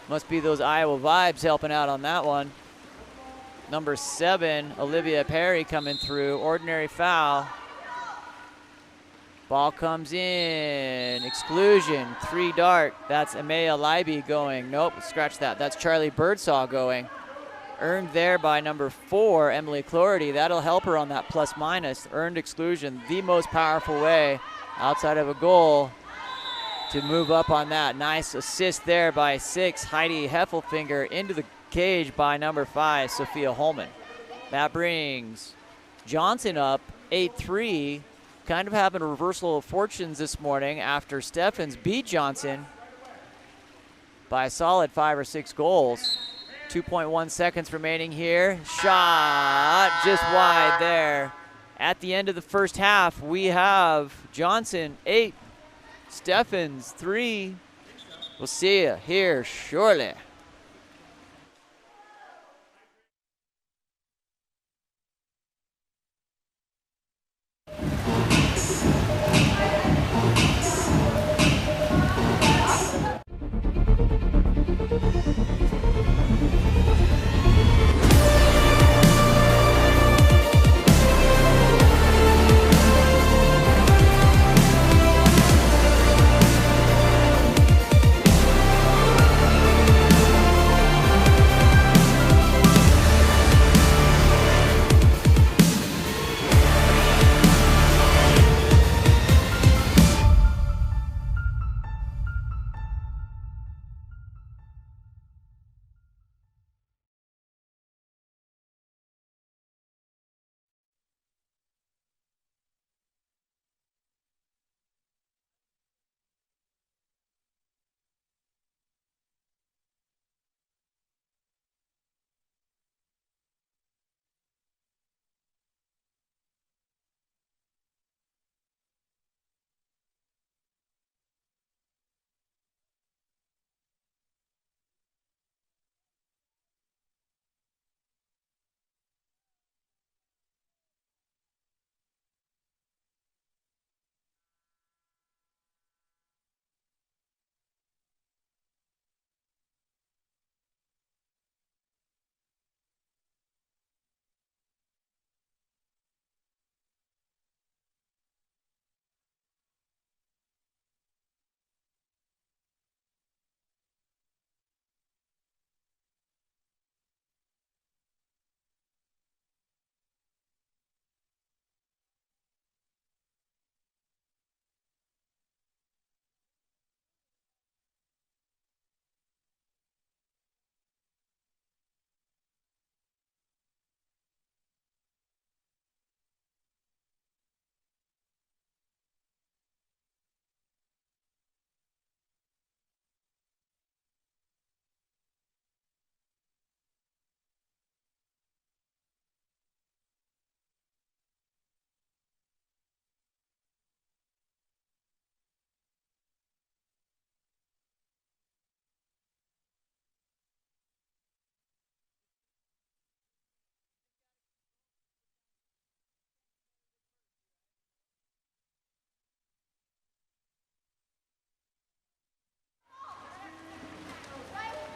Must be those Iowa vibes helping out on that one. Number 7, Olivia Perry coming through. Ordinary foul. Ball comes in. Exclusion. 3 dart. That's Amaya Leiby going. Nope, scratch that. That's Charlie Birdsall going. Earned there by number 4, Emily Cloherty. That'll help her on that plus minus. Earned exclusion, the most powerful way outside of a goal to move up on that. Nice assist there by 6, Heidi Heffelfinger, into the cage by number 5, Sophia Holman. That brings Johnson up 8-3. Kind of having a reversal of fortunes this morning after Steffens beat Johnson by a solid 5 or 6 goals. 2.1 seconds remaining here. Shot just wide there. At the end of the first half, we have Johnson 8, Steffens 3. We'll see you here shortly.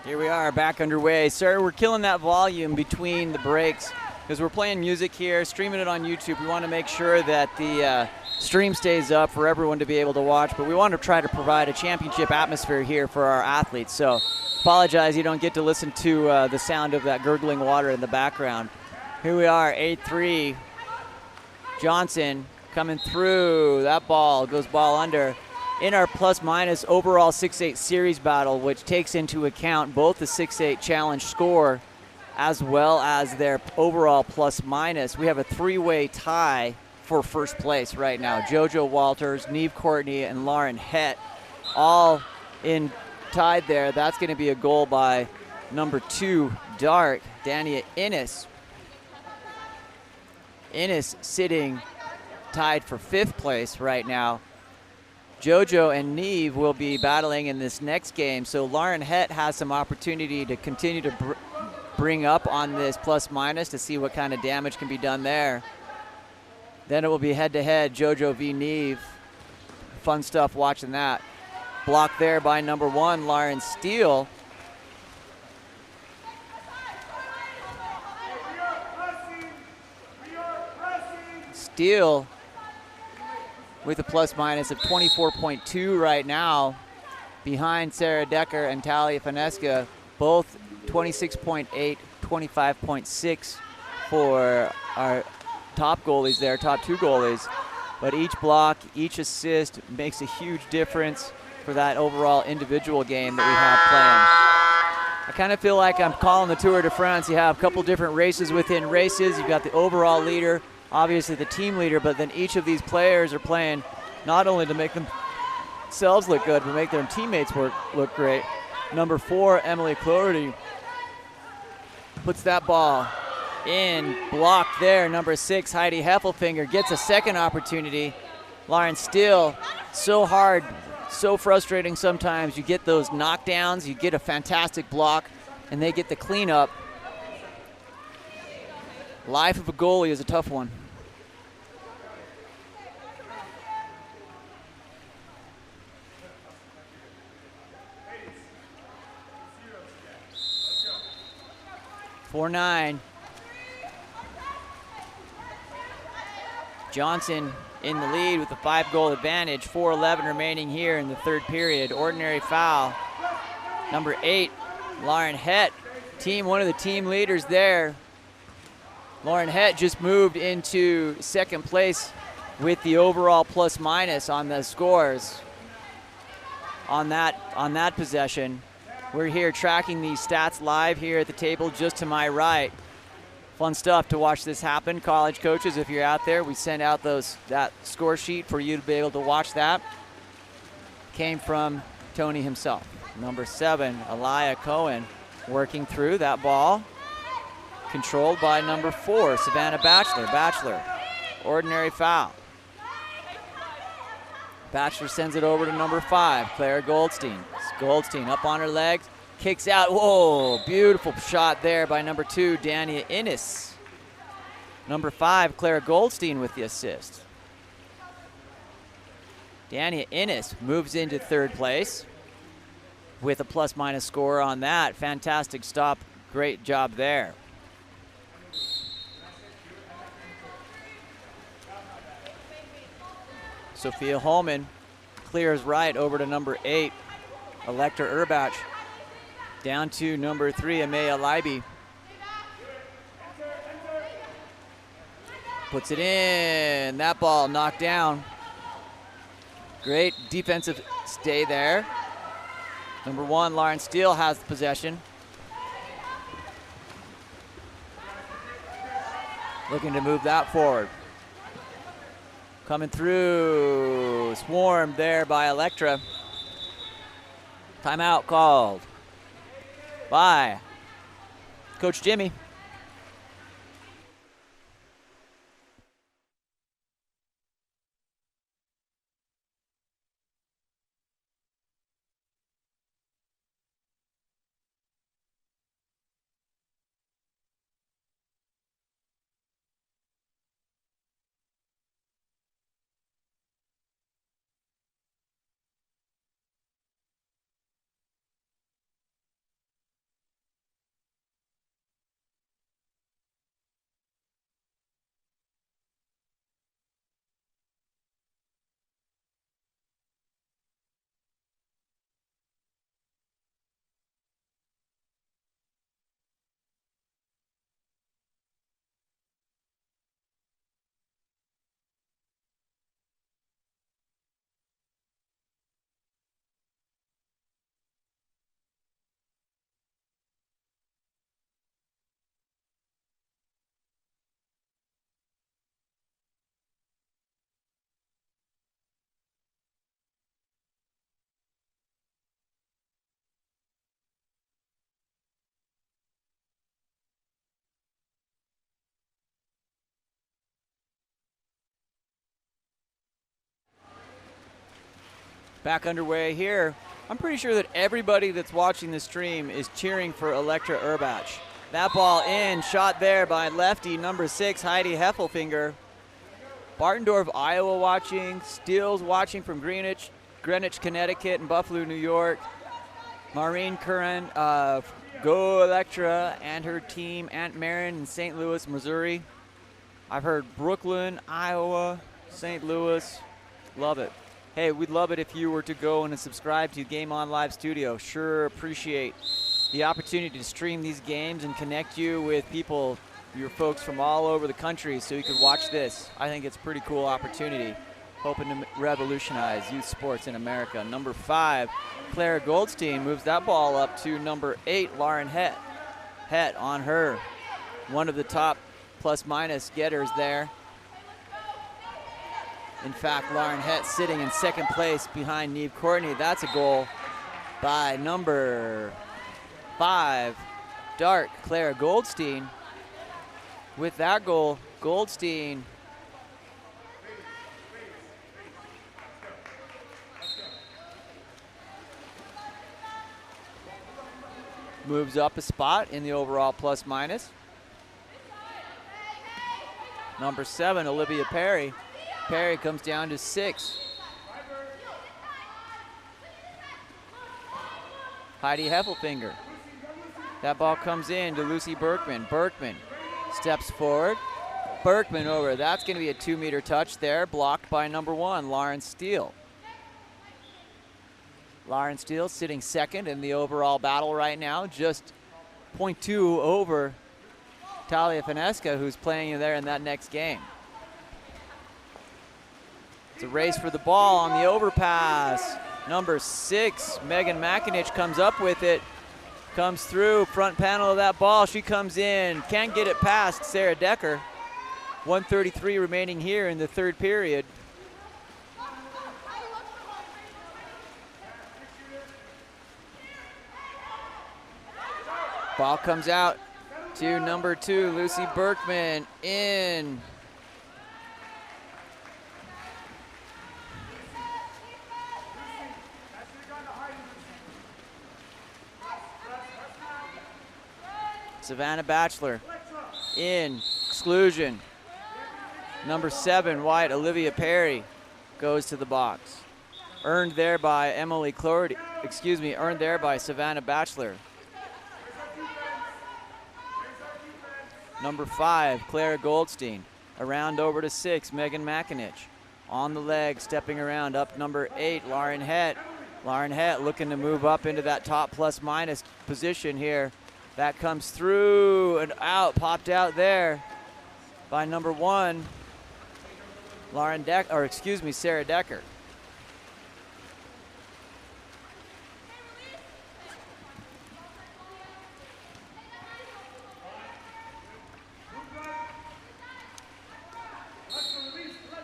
Here we are back underway. Sir, we're killing that volume between the breaks because we're playing music here, streaming it on YouTube. We want to make sure that the stream stays up for everyone to be able to watch, but we want to try to provide a championship atmosphere here for our athletes. So apologize you don't get to listen to the sound of that gurgling water in the background. Here we are, 8-3. Johnson coming through. That ball goes ball under. In our plus-minus overall 6-8 series battle, which takes into account both the 6-8 challenge score as well as their overall plus-minus, we have a three-way tie for first place right now. JoJo Walters, Neve Courtney, and Lauren Hett all in tied there. That's going to be a goal by number 2, Dart, Dania Innes. Innes sitting tied for 5th place right now. JoJo and Neve will be battling in this next game, so Lauren Hett has some opportunity to continue to bring up on this plus-minus to see what kind of damage can be done there. Then it will be head-to-head, JoJo v. Neve. Fun stuff watching that. Blocked there by number 1, Lauren Steele. Steele with a plus-minus of 24.2 right now, behind Sarah Decker and Talia Finesca, both 26.8, 25.6 for our top goalies there, top 2 goalies. But each block, each assist makes a huge difference for that overall individual game that we have playing. I kind of feel like I'm calling the Tour de France. You have a couple different races within races. You've got the overall leader, obviously the team leader, but then each of these players are playing not only to make themselves look good, but make their teammates look great. Number 4, Emily Cloherty, puts that ball in, blocked there. Number 6, Heidi Heffelfinger, gets a second opportunity. Lauren Steele, so hard, so frustrating sometimes. You get those knockdowns, you get a fantastic block, and they get the cleanup. Life of a goalie is a tough one. Four 9. Johnson in the lead with a 5-goal advantage. 4:11 remaining here in the third period. Ordinary foul. Number 8, Lauren Hett, one of the team leaders there. Lauren Hett just moved into second place with the overall plus-minus on the scores on that possession. We're here tracking these stats live here at the table just to my right. Fun stuff to watch this happen. College coaches, if you're out there, we send out that score sheet for you to be able to watch that. Came from Tony himself. Number 7, Aliyah Cohen, working through that ball. Controlled by number 4, Savannah Batchelor. Ordinary foul. Batchelor sends it over to number 5, Clara Goldstein. Goldstein up on her legs, kicks out. Whoa, beautiful shot there by number 2, Dania Innes. Number 5, Clara Goldstein with the assist. Dania Innes moves into third place with a plus-minus score on that. Fantastic stop, great job there. Sophia Holman clears right over to number 8, Electra Urbach. Down to number 3, Amaya Leiby. Puts it in. That ball knocked down. Great defensive stay there. Number 1, Lauren Steele has the possession. Looking to move that forward. Coming through, swarmed there by Electra. Timeout called by Coach Jimmy. Back underway here. I'm pretty sure that everybody that's watching the stream is cheering for Electra Urbach. That ball in, shot there by lefty number 6, Heidi Heffelfinger. Bartendorf, Iowa watching. Steele's watching from Greenwich, Connecticut, and Buffalo, New York. Maureen Curran, Go Electra, and her team, Aunt Marin in St. Louis, Missouri. I've heard Brooklyn, Iowa, St. Louis. Love it. Hey, we'd love it if you were to go and subscribe to Game On Live Studio. Sure appreciate the opportunity to stream these games and connect you with people, your folks from all over the country, so you could watch this. I think it's a pretty cool opportunity. Hoping to revolutionize youth sports in America. Number 5, Clara Goldstein moves that ball up to number 8, Lauren Het. Het on her. One of the top plus-minus getters there. In fact, Lauren Het sitting in second place behind Neve Courtney. That's a goal by number 5, Dark Clara Goldstein. With that goal, Goldstein moves up a spot in the overall plus-minus. Number 7, Olivia Perry. Perry comes down to 6. Heidi Heffelfinger. That ball comes in to Lucy Berkman. Berkman steps forward. Berkman over. That's going to be a 2-meter touch there, blocked by number 1, Lauren Steele. Lauren Steele sitting second in the overall battle right now, just 0.2 over Talia Finesca, who's playing there in that next game. It's a race for the ball on the overpass. Number 6, Megan McInich comes up with it. Comes through, front panel of that ball. She comes in, can't get it past Sarah Decker. 1:33 remaining here in the third period. Ball comes out to number 2, Lucy Berkman in. Savannah Batchelor in, exclusion. Number 7, White, Olivia Perry goes to the box. Earned there by earned there by Savannah Batchelor. Number 5, Clara Goldstein. Around over to 6, Megan McInich. On the leg, stepping around, up number 8, Lauren Het. Lauren Het looking to move up into that top plus-minus position here. That comes through and out, popped out there by number 1, Sarah Decker.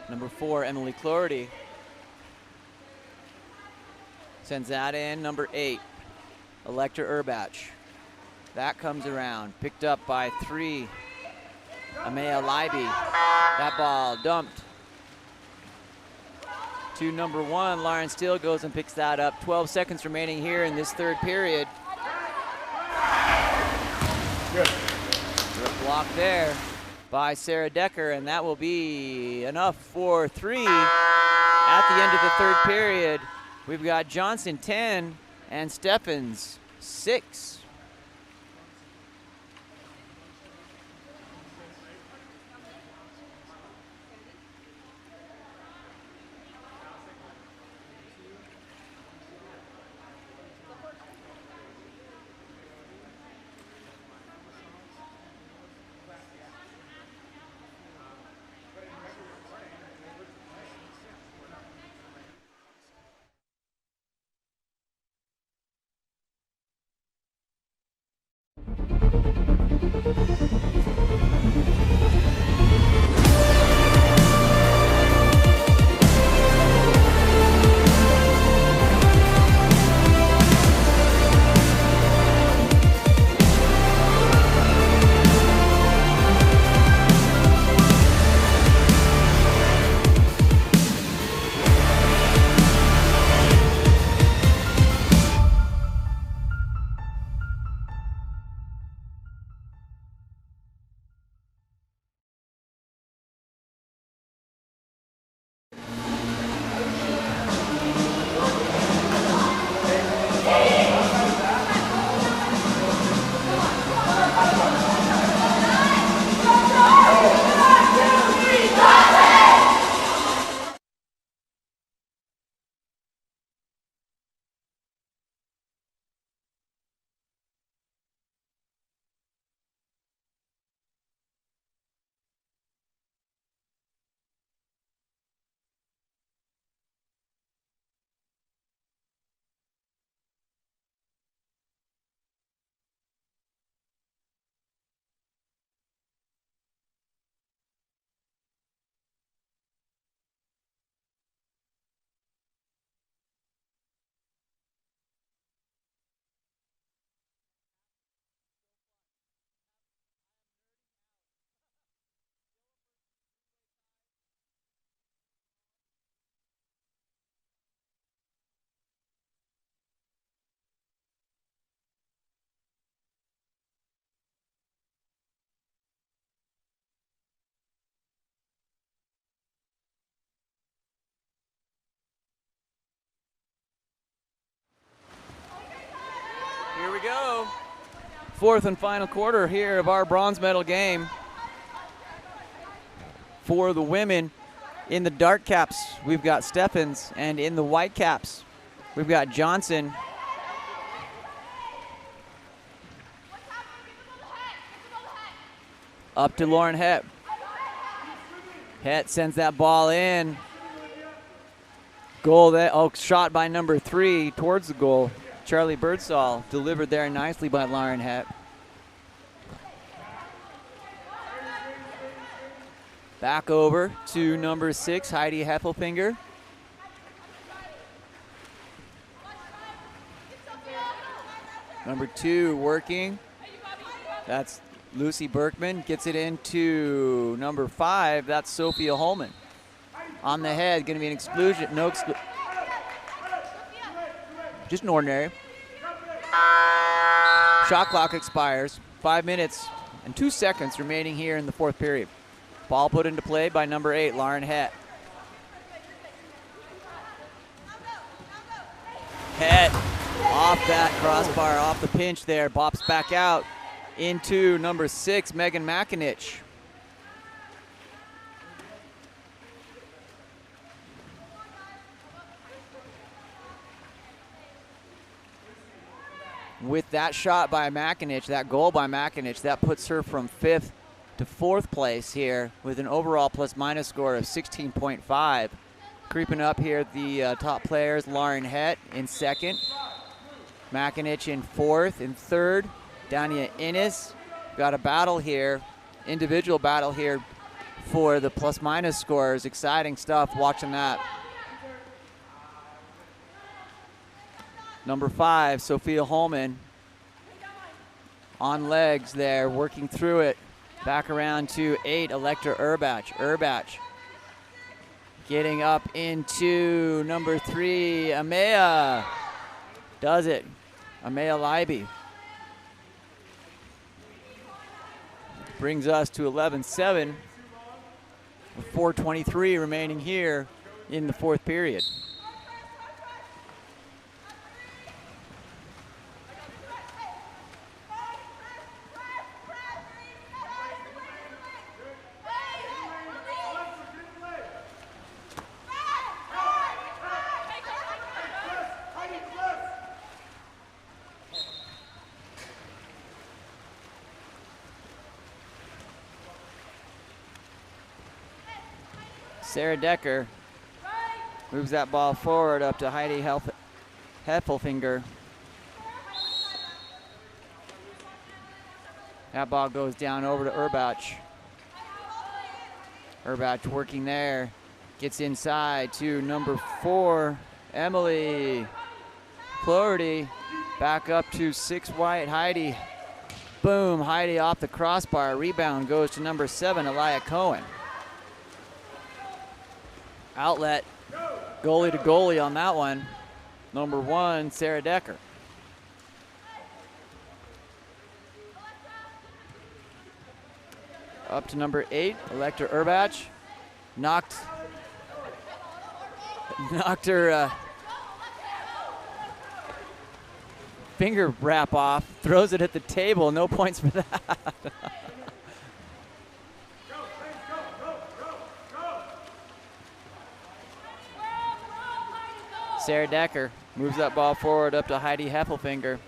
Number 4, Emily Clordy sends that in. Number 8, Electra Urbach. That comes around, picked up by 3, Amaya Leiby. That ball dumped to number 1, Lauren Steele goes and picks that up. 12 seconds remaining here in this third period. Good. Good block there by Sarah Decker, and that will be enough for 3 at the end of the third period. We've got Johnson 10 and Steffens 6. we go. Fourth and final quarter here of our bronze medal game. For the women, in the dark caps, we've got Steffens, and in the white caps, we've got Johnson. Up to Lauren Het. Het sends that ball in. Goal that, shot by number 3 towards the goal. Charlie Birdsall delivered there nicely by Lauren Het. Back over to number 6, Heidi Heffelfinger. Number 2 working. That's Lucy Berkman. Gets it into number 5. That's Sophia Holman. On the head, going to be an exclusion. No exclusion. Just an ordinary. Shot clock expires. 5 minutes and 2 seconds remaining here in the fourth period. Ball put into play by number 8, Lauren Het. Het off that crossbar, off the pinch there, bops back out into number 6, Megan McInich. With that shot by McInich, that goal by McInich, that puts her from 5th to 4th place here with an overall plus-minus score of 16.5. Creeping up here, the top players, Lauren Het in 2nd, McInich in 4th. In 3rd, Dania Innes. Got a battle here, individual battle here for the plus-minus scores. Exciting stuff, watching that. Number 5, Sophia Holman, on legs there, working through it. Back around to 8, Electra Urbach. Urbach getting up into number 3, Amaya. Does it. Amaya Leiby. Brings us to 11-7 with 4:23 remaining here in the fourth period. Sarah Decker moves that ball forward up to Heidi Heffelfinger. That ball goes down over to Urbach. Urbach working there. Gets inside to number 4, Emily Flaherty. Back up to 6 white, Heidi. Boom, Heidi off the crossbar. Rebound goes to number 7, Elia Cohen. Outlet, goalie to goalie on that one. Number 1, Sarah Decker. Up to number 8, Electra Urbach. Knocked her finger wrap off, throws it at the table, no points for that. Sarah Decker moves that ball forward up to Heidi Heffelfinger.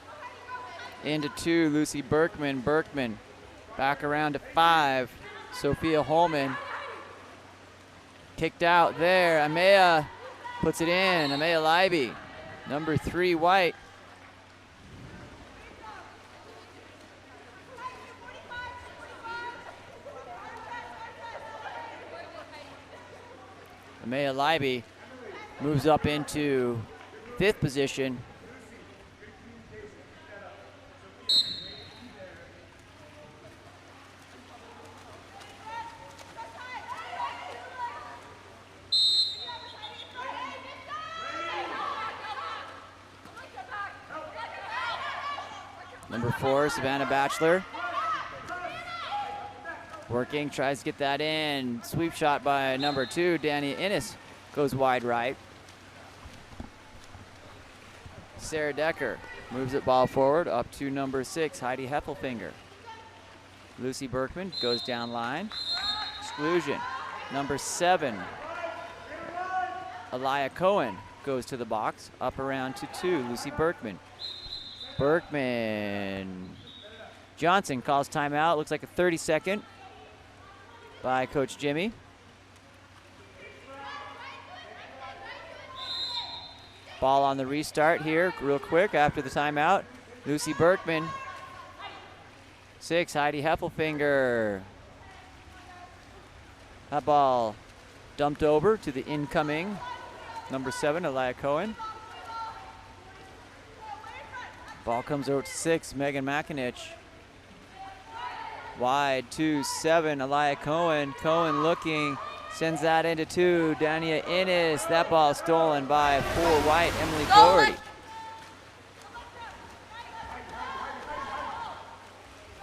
Into 2, Lucy Berkman. Berkman back around to 5, Sophia Holman. Kicked out there. Amaya puts it in. Amaya Leiby, number 3 white. Amaya Leiby moves up into 5th position. Number 4, Savannah Batchelor. Working, tries to get that in. Sweep shot by number 2, Dania Innes. Goes wide right. Sarah Decker moves it ball forward up to number 6, Heidi Heffelfinger. Lucy Berkman goes down line. Exclusion. Number 7, Elia Cohen goes to the box, up around to 2, Lucy Berkman. Johnson calls timeout. Looks like a 30-second by Coach Jimmy. Ball on the restart here real quick after the timeout. Lucy Berkman. 6, Heidi Heffelfinger. That ball dumped over to the incoming number 7, Elia Cohen. Ball comes over to 6, Megan McInich. Wide to 7, Elia Cohen. Cohen looking, sends that into 2, Dania Innes. That ball stolen by 4 white, Emily Doherty.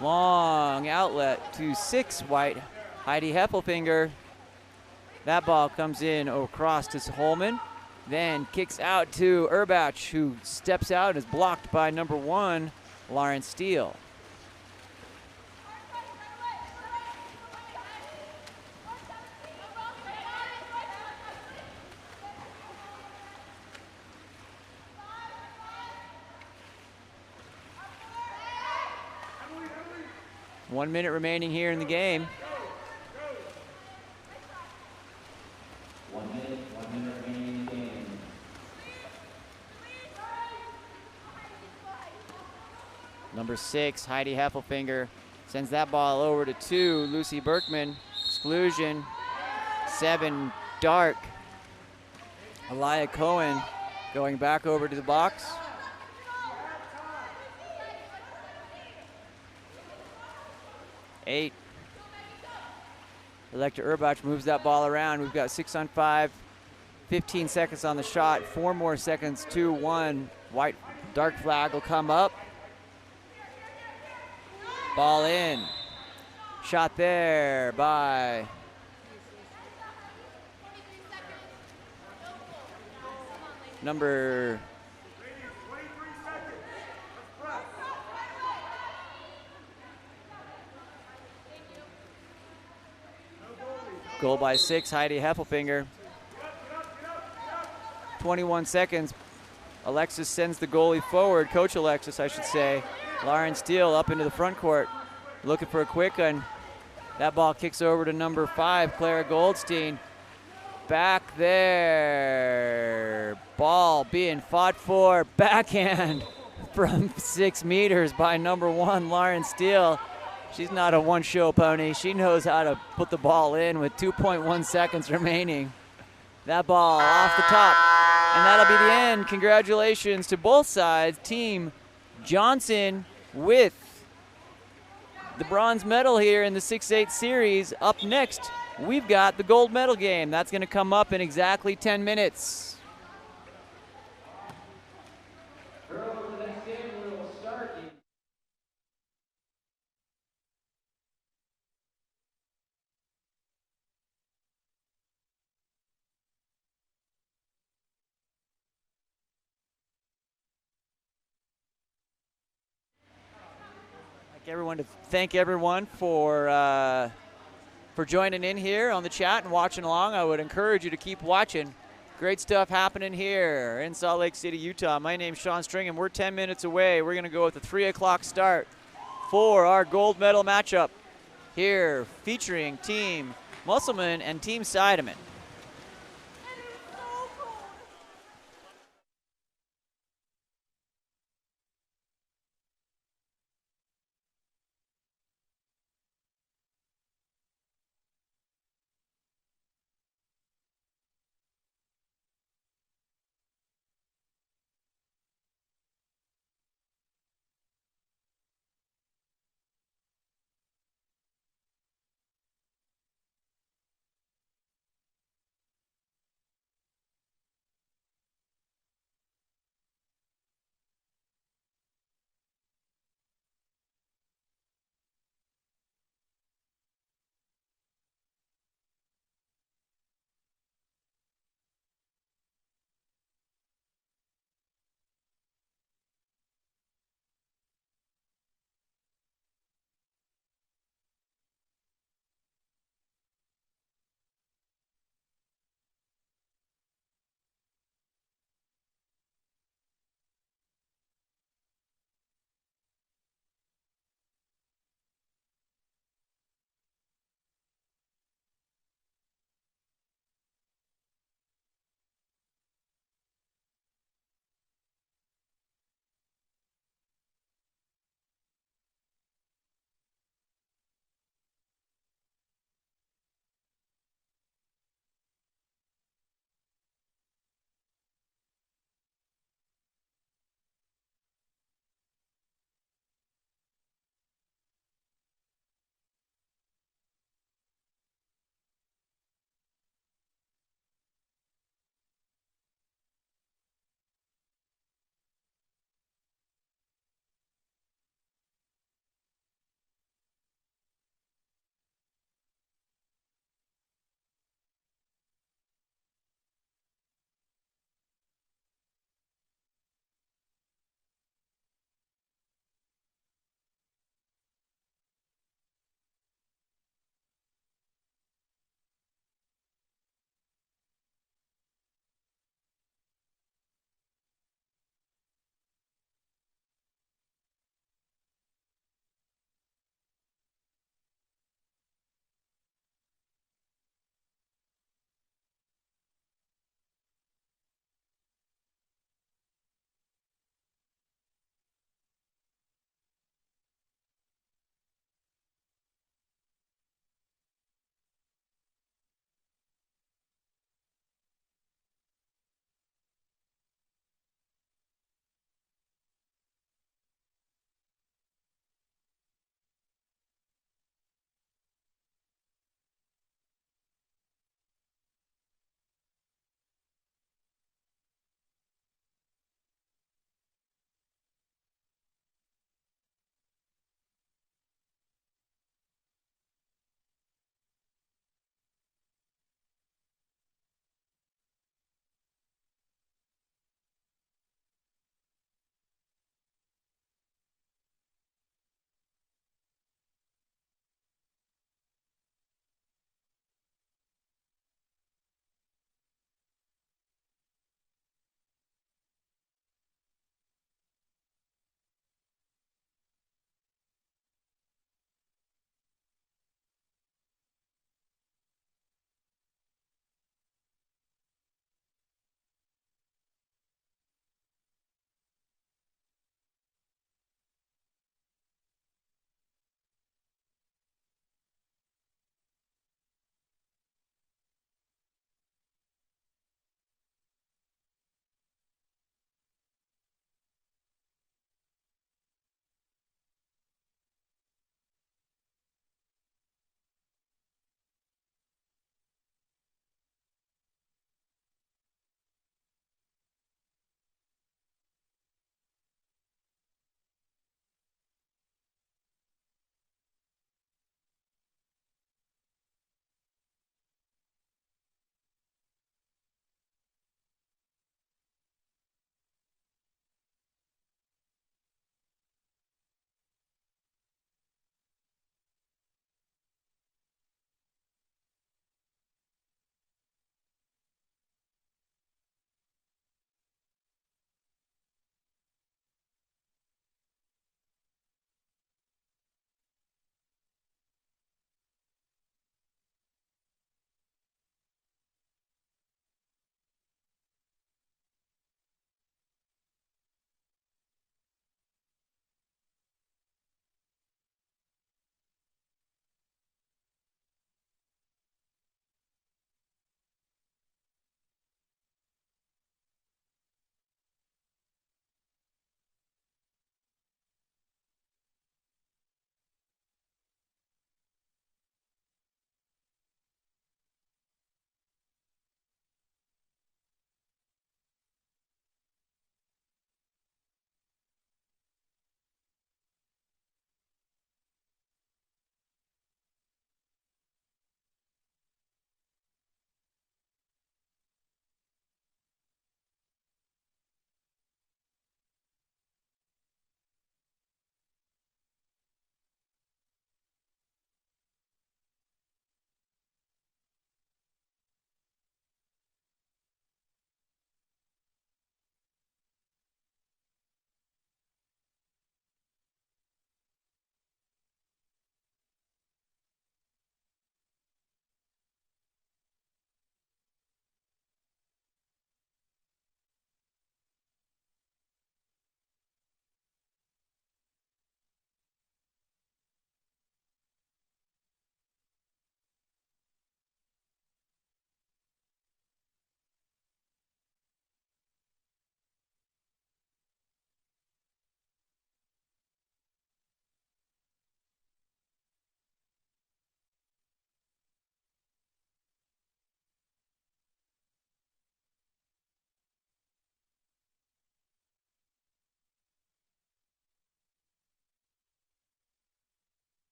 Long outlet to 6 white, Heidi Heffelfinger. That ball comes in across to Holman, then kicks out to Erbach, who steps out and is blocked by number 1, Lauren Steele. One minute remaining here in the game. 1 minute remaining in the game. Number 6, Heidi Heffelfinger, sends that ball over to 2, Lucy Berkman. Exclusion. 7, Dark. Elia Cohen going back over to the box. Eight. Electra Erbach moves that ball around. We've got 6 on 5, 15 seconds on the shot, 4 more seconds, 2-1. White dark flag will come up. Ball in. Shot there by number goal by 6, Heidi Heffelfinger. 21 seconds. Alexis sends the goalie forward, Coach Alexis, I should say. Lauren Steele up into the front court, looking for a quick one. That ball kicks over to number 5, Clara Goldstein. Back there. Ball being fought for. Backhand from 6 meters by number 1, Lauren Steele. She's not a one-show pony. She knows how to put the ball in with 2.1 seconds remaining. That ball off the top, and that'll be the end. Congratulations to both sides. Team Johnson with the bronze medal here in the 6-8 series. Up next, we've got the gold medal game. That's going to come up in exactly 10 minutes. Thank everyone for joining in here on the chat and watching along. I would encourage you to keep watching. Great stuff happening here in Salt Lake City, Utah. My name's Sean Stringham. We're 10 minutes away. We're going to go with a 3 o'clock start for our gold medal matchup here, featuring Team Musselman and Team Seidemann.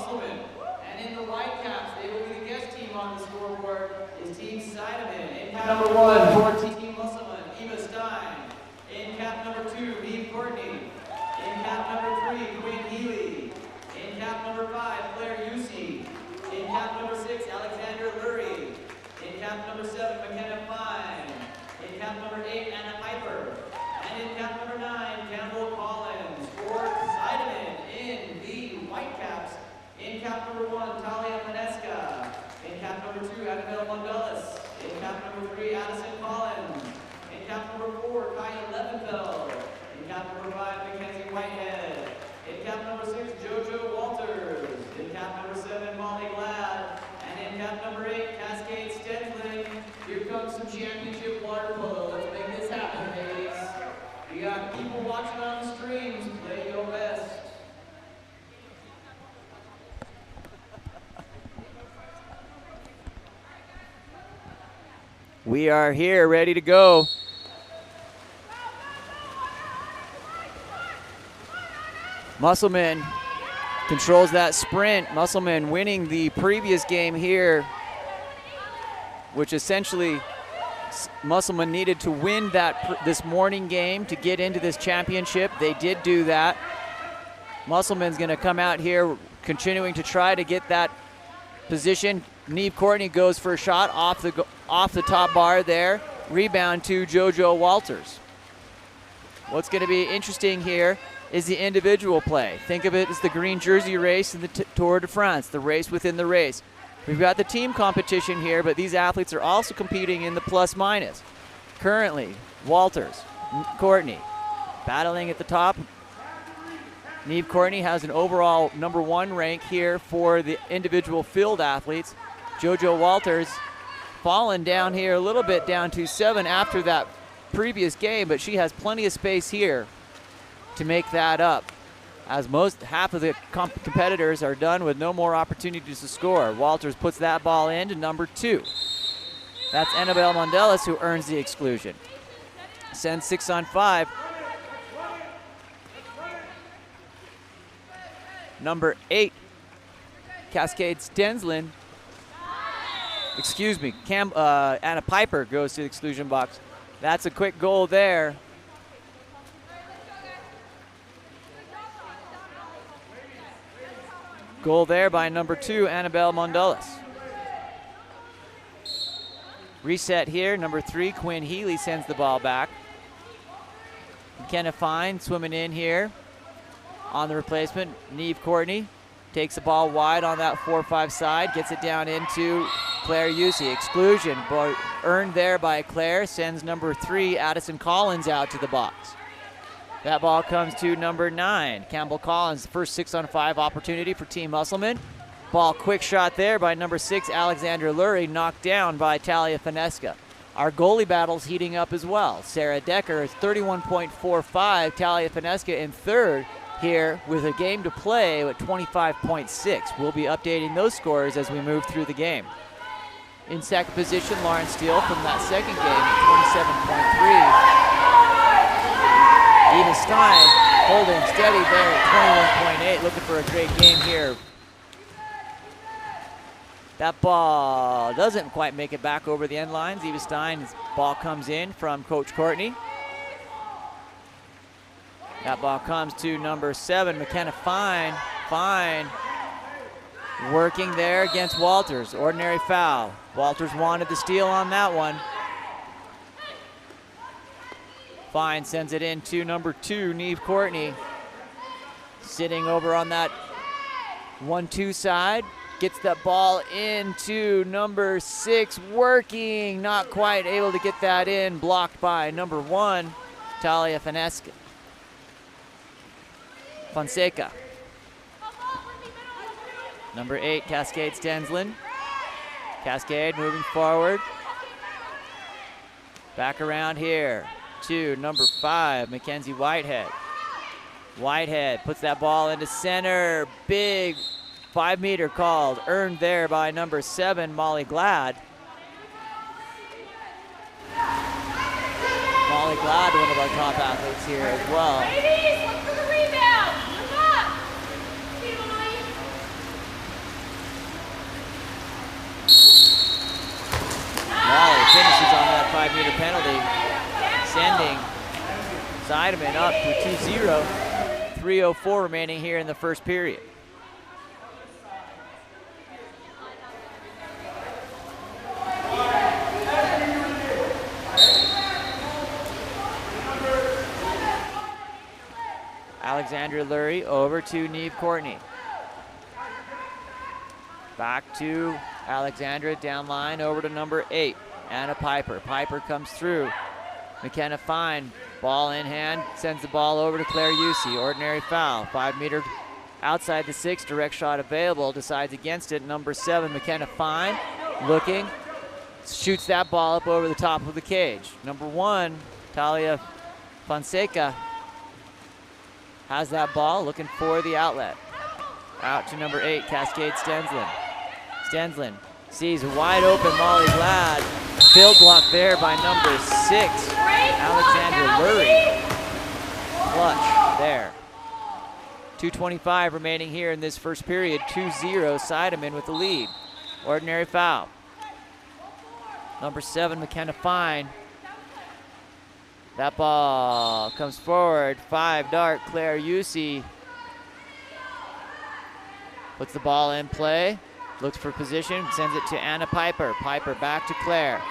Musselman. And in the Whitecaps, they will be the guest team on the scoreboard, is Team Seidemann. In cap number 1 for Team Musselman, Eva Stein. In cap number 2, Neve Courtney. In cap number 3, Quinn Healy. In cap number 5, Claire Yusi. In cap number 6, Alexander Lurie. In cap number 7, McKenna Fine. In cap number 8, Anna Piper. And in cap number 9, Campbell Collins. For Seidemann in the Whitecaps. In cap number 1, Talia Manesca. In cap number 2, Annabelle Mondellis. In cap number 3, Addison Collins. In cap number 4, Kaya Levenfeld. In cap number 5, Mackenzie Whitehead. In cap number 6, JoJo Walters. In cap number 7, Molly Glad. And in cap number 8, Cascade Stedlin. Here comes some championship water polo. Let's make this happen, ladies. We got people watching on the streams. Play your best. We are here, ready to go. Musselman controls that sprint. Musselman winning the previous game here, which essentially Musselman needed to win this morning game to get into this championship. They did do that. Musselman's going to come out here continuing to try to get that position. Neve Courtney goes for a shot off the top bar there. Rebound to JoJo Walters. What's going to be interesting here is the individual play. Think of it as the green jersey race in the Tour de France, the race within the race. We've got the team competition here, but these athletes are also competing in the plus-minus. Currently, Walters, Courtney, battling at the top. Neve Courtney has an overall #1 rank here for the individual field athletes. JoJo Walters fallen down here a little bit, down to 7 after that previous game, but she has plenty of space here to make that up, as half of the competitors are done with no more opportunities to score. Walters puts that ball into #2. That's Annabelle Mondellis who earns the exclusion. Sends 6 on 5. Number 8, Cascade Stenslin. Excuse me, Anna Piper goes to the exclusion box. That's a quick goal there. Goal there by #2, Annabelle Mondellis. Reset here, #3, Quinn Healy sends the ball back. McKenna Fine swimming in here on the replacement. Neve Courtney takes the ball wide on that 4-5 side, gets it down into Claire Yusi. Exclusion earned there by Claire, sends #3, Addison Collins, out to the box. That ball comes to #9, Campbell Collins, the first 6 on 5 opportunity for Team Musselman. Ball quick shot there by #6, Alexander Lurie, knocked down by Talia Finesca. Our goalie battle's heating up as well. Sarah Decker is 31.45, Talia Finesca in third here with a game to play at 25.6. We'll be updating those scores as we move through the game. In second position, Lauren Steele from that second game at 27.3. Eva Stein holding steady there at 21.8, looking for a great game here. That ball doesn't quite make it back over the end lines. Eva Stein's ball comes in from Coach Courtney. That ball comes to #7, McKenna Fine. Fine working there against Walters. Ordinary foul. Walters wanted the steal on that one. Fine sends it in to #2, Neve Courtney. Sitting over on that 1-2 side. Gets that ball into #6, working. Not quite able to get that in. Blocked by #1, Talia Finesca. Fonseca. #8, Cascade Stenslin. Cascade moving forward. Back around here to #5, Mackenzie Whitehead. Whitehead puts that ball into center. Big 5-meter called. Earned there by #7, Molly Glad. Molly Glad, one of our top athletes here as well. Ladies, look for the rebound. Look up. penalty, sending Seidemann up to 2-0. 3:04 remaining here in the first period. Alexandra Lurie over to Neve Courtney. Back to Alexandra, down line, over to number 8, Anna Piper. Piper comes through. McKenna Fine, ball in hand, sends the ball over to Claire Yusi. Ordinary foul, 5 meter outside the 6, direct shot available, decides against it. Number 7, McKenna Fine, looking, shoots that ball up over the top of the cage. Number 1, Talia Fonseca has that ball, looking for the outlet. Out to number 8, Cascade Stenslin. Stenslin sees a wide open Molly Glad. Field block there by number 6, Alexandra Lurie. Clutch there. 2:25 remaining here in this first period. 2-0, Seidemann with the lead. Ordinary foul. Number 7, McKenna Fine. That ball comes forward. 5 dart, Claire Yusi. Puts the ball in play. Looks for position, sends it to Anna Piper. Piper back to Claire.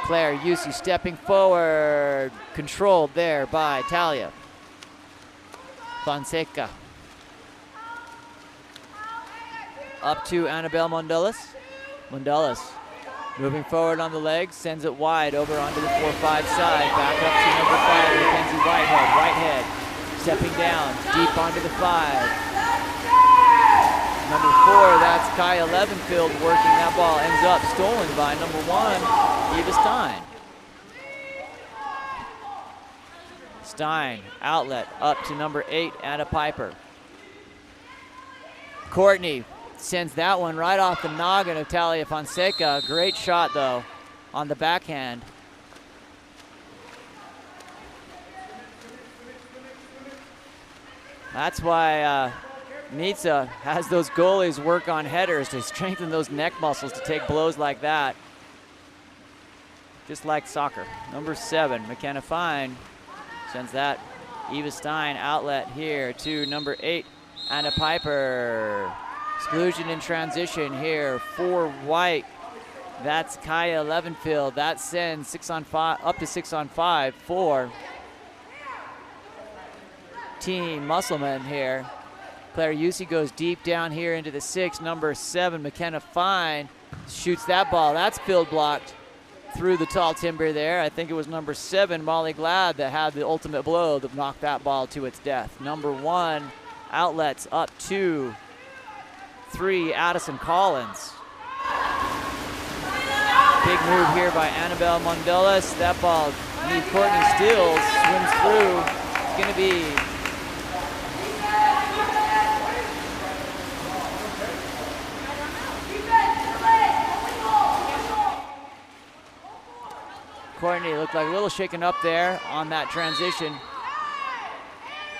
Claire Yusi stepping forward. Controlled there by Talia Fonseca. Up to Annabelle Mondellis. Mondellis moving forward on the legs, sends it wide over onto the 4-5 side. Back up to number 5, Mackenzie Whitehead. Whitehead stepping down, deep onto the 5. Number 4, that's Kaya Levenfield working that ball. Ends up stolen by number 1, Eva Stein. Stein, outlet, up to number 8, Anna Piper. Courtney sends that one right off the noggin of Talia Fonseca. Great shot, though, on the backhand. That's why Nitsa has those goalies work on headers to strengthen those neck muscles to take blows like that. Just like soccer. Number 7, McKenna Fine, sends that Eva Stein outlet here to number 8, Anna Piper. Exclusion in transition here for White. That's Kaya Levenfield. That sends 6-on-5, up to 6-on-5 for Team Musselman here. Claire Yusi goes deep down here into the 6. Number 7, McKenna Fine, shoots that ball. That's field blocked through the tall timber there. I think it was number 7, Molly Glad, that had the ultimate blow that knocked that ball to its death. Number 1, outlets up 2, 3, Addison Collins. Big move here by Annabelle Mondellis. That ball, Neve Courtney steals, swims through. It's going to be Courtney looked like a little shaken up there on that transition.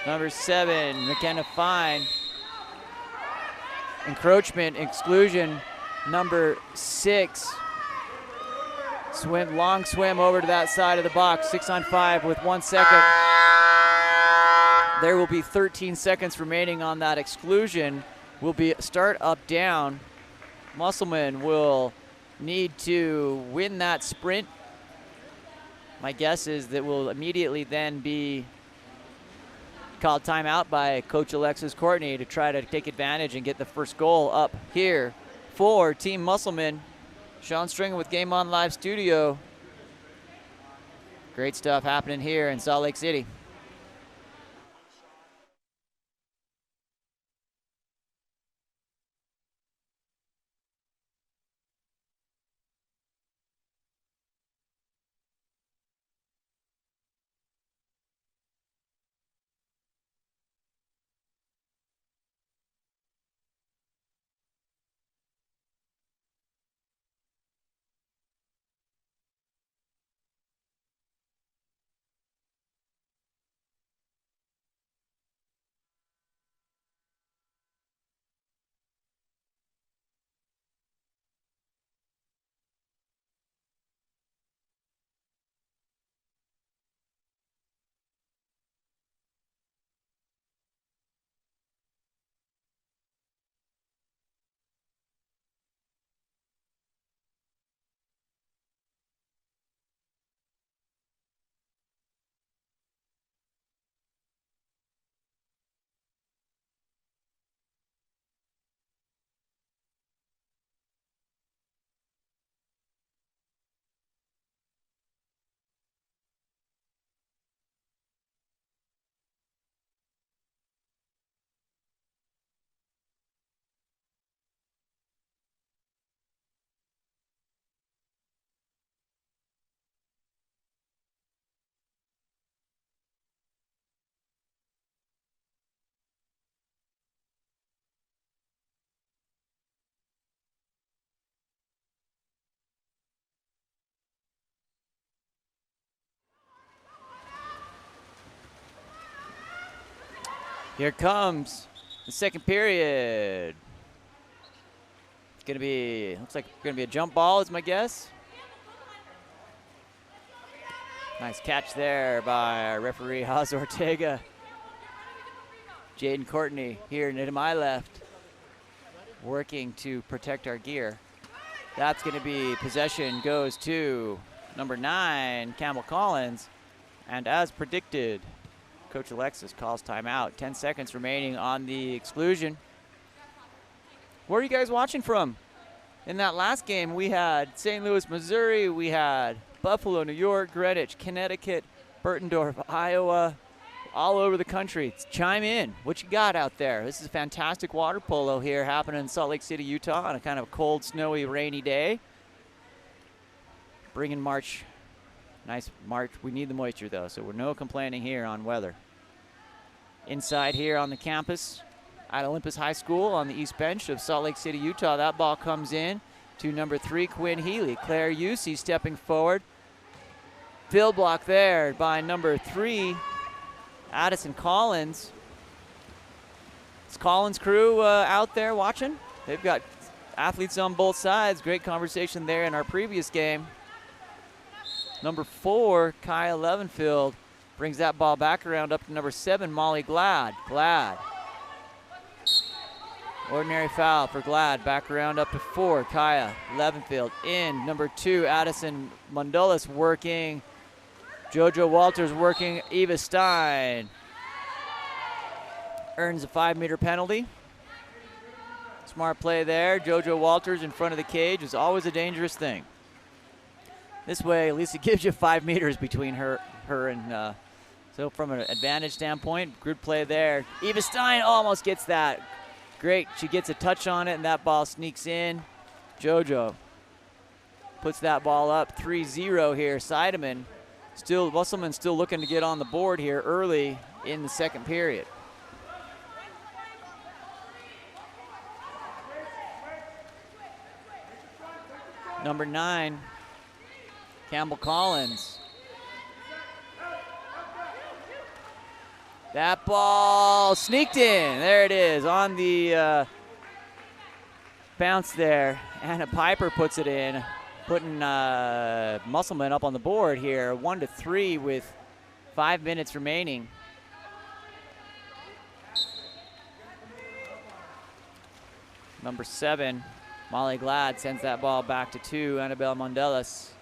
Number 7, McKenna Fine. Encroachment, exclusion. Number 6. Long swim over to that side of the box. 6-on-5 with 1 second. There will be 13 seconds remaining on that exclusion. Will be start up down. Musselman will need to win that sprint. My guess is that will immediately then be called timeout by Coach Alexis Courtney to try to take advantage and get the first goal up here for Team Musselman. Sean Stringer with Game On Live Studio. Great stuff happening here in Salt Lake City. Here comes the second period. It's gonna be, looks like gonna be a jump ball is my guess. Nice catch there by our referee, Haas Ortega. Jaden Courtney here to my left, working to protect our gear. That's gonna be, possession goes to number 9, Campbell Collins. And as predicted, Coach Alexis calls timeout. 10 seconds remaining on the exclusion. Where are you guys watching from? In that last game, we had St. Louis, Missouri. We had Buffalo, New York, Greenwich, Connecticut, Burtendorf, Iowa, all over the country. Chime in. What you got out there? This is fantastic water polo here happening in Salt Lake City, Utah on a kind of cold, snowy, rainy day. Bringing March. Nice March. We need the moisture, though, so we're no complaining here on weather. Inside here on the campus at Olympus High School on the east bench of Salt Lake City, Utah. That ball comes in to number 3, Quinn Healy. Claire Usey stepping forward. Field block there by number 3, Addison Collins. Is Collins' crew out there watching? They've got athletes on both sides. Great conversation there in our previous game. Number 4, Kaya Levenfield, brings that ball back around up to number 7, Molly Glad. Ordinary foul for Glad. Back around up to 4, Kaya Levenfield. In, number 2, Addison Mundulis working. JoJo Walters working. Eva Stein earns a 5-meter penalty. Smart play there. JoJo Walters in front of the cage is always a dangerous thing. This way, at least it gives you 5 meters between her and, so from an advantage standpoint, good play there. Eva Stein almost gets that. Great, she gets a touch on it and that ball sneaks in. JoJo puts that ball up, 3-0 here. Seidemann, Musselman still looking to get on the board here early in the second period. Number 9, Campbell Collins. That ball sneaked in. There it is on the bounce there. Anna Piper puts it in, putting Musselman up on the board here. 1-3 with 5 minutes remaining. Number 7, Molly Glad sends that ball back to 2, Annabelle Mondelis.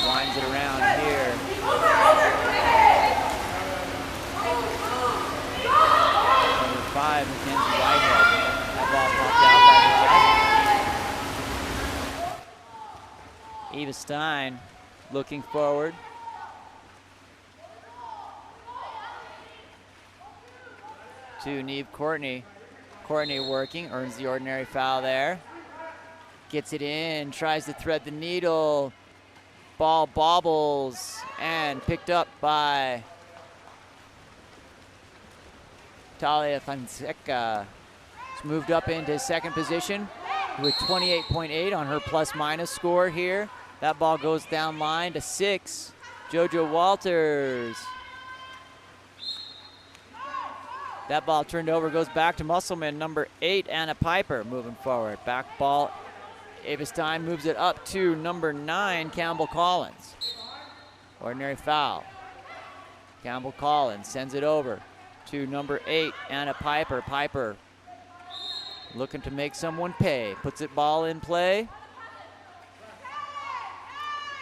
Winds it around here. Number 5, Mackenzie Whitehead. That ball popped out by Eva Stein looking forward. To Neve Courtney. Courtney working, earns the ordinary foul there. Gets it in, tries to thread the needle. Ball bobbles and picked up by Talia Fonseca. She's moved up into second position with 28.8 on her plus-minus score here. That ball goes down line to 6, JoJo Walters. That ball turned over, goes back to Musselman. Number 8, Anna Piper moving forward. Back ball. Ava Stein moves it up to number 9, Campbell Collins. Ordinary foul. Campbell Collins sends it over to number 8, Anna Piper. Piper looking to make someone pay. Puts it ball in play.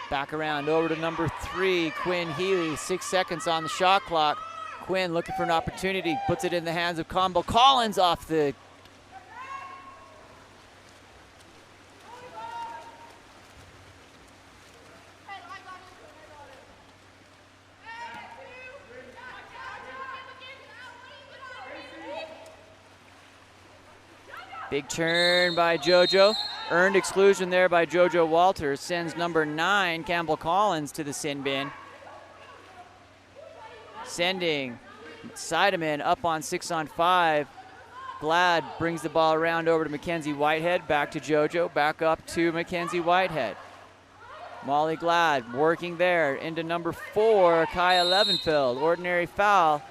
Back around over to number 3, Quinn Healy. 6 seconds on the shot clock. Quinn looking for an opportunity. Puts it in the hands of Campbell Collins off the big turn by JoJo. Earned exclusion there by JoJo Walters. Sends number 9, Campbell Collins, to the sin bin. Sending Seidemann up on 6-on-5. Glad brings the ball around over to Mackenzie Whitehead. Back to JoJo. Back up to Mackenzie Whitehead. Molly Glad working there into number 4, Kaya Levenfield. Ordinary foul.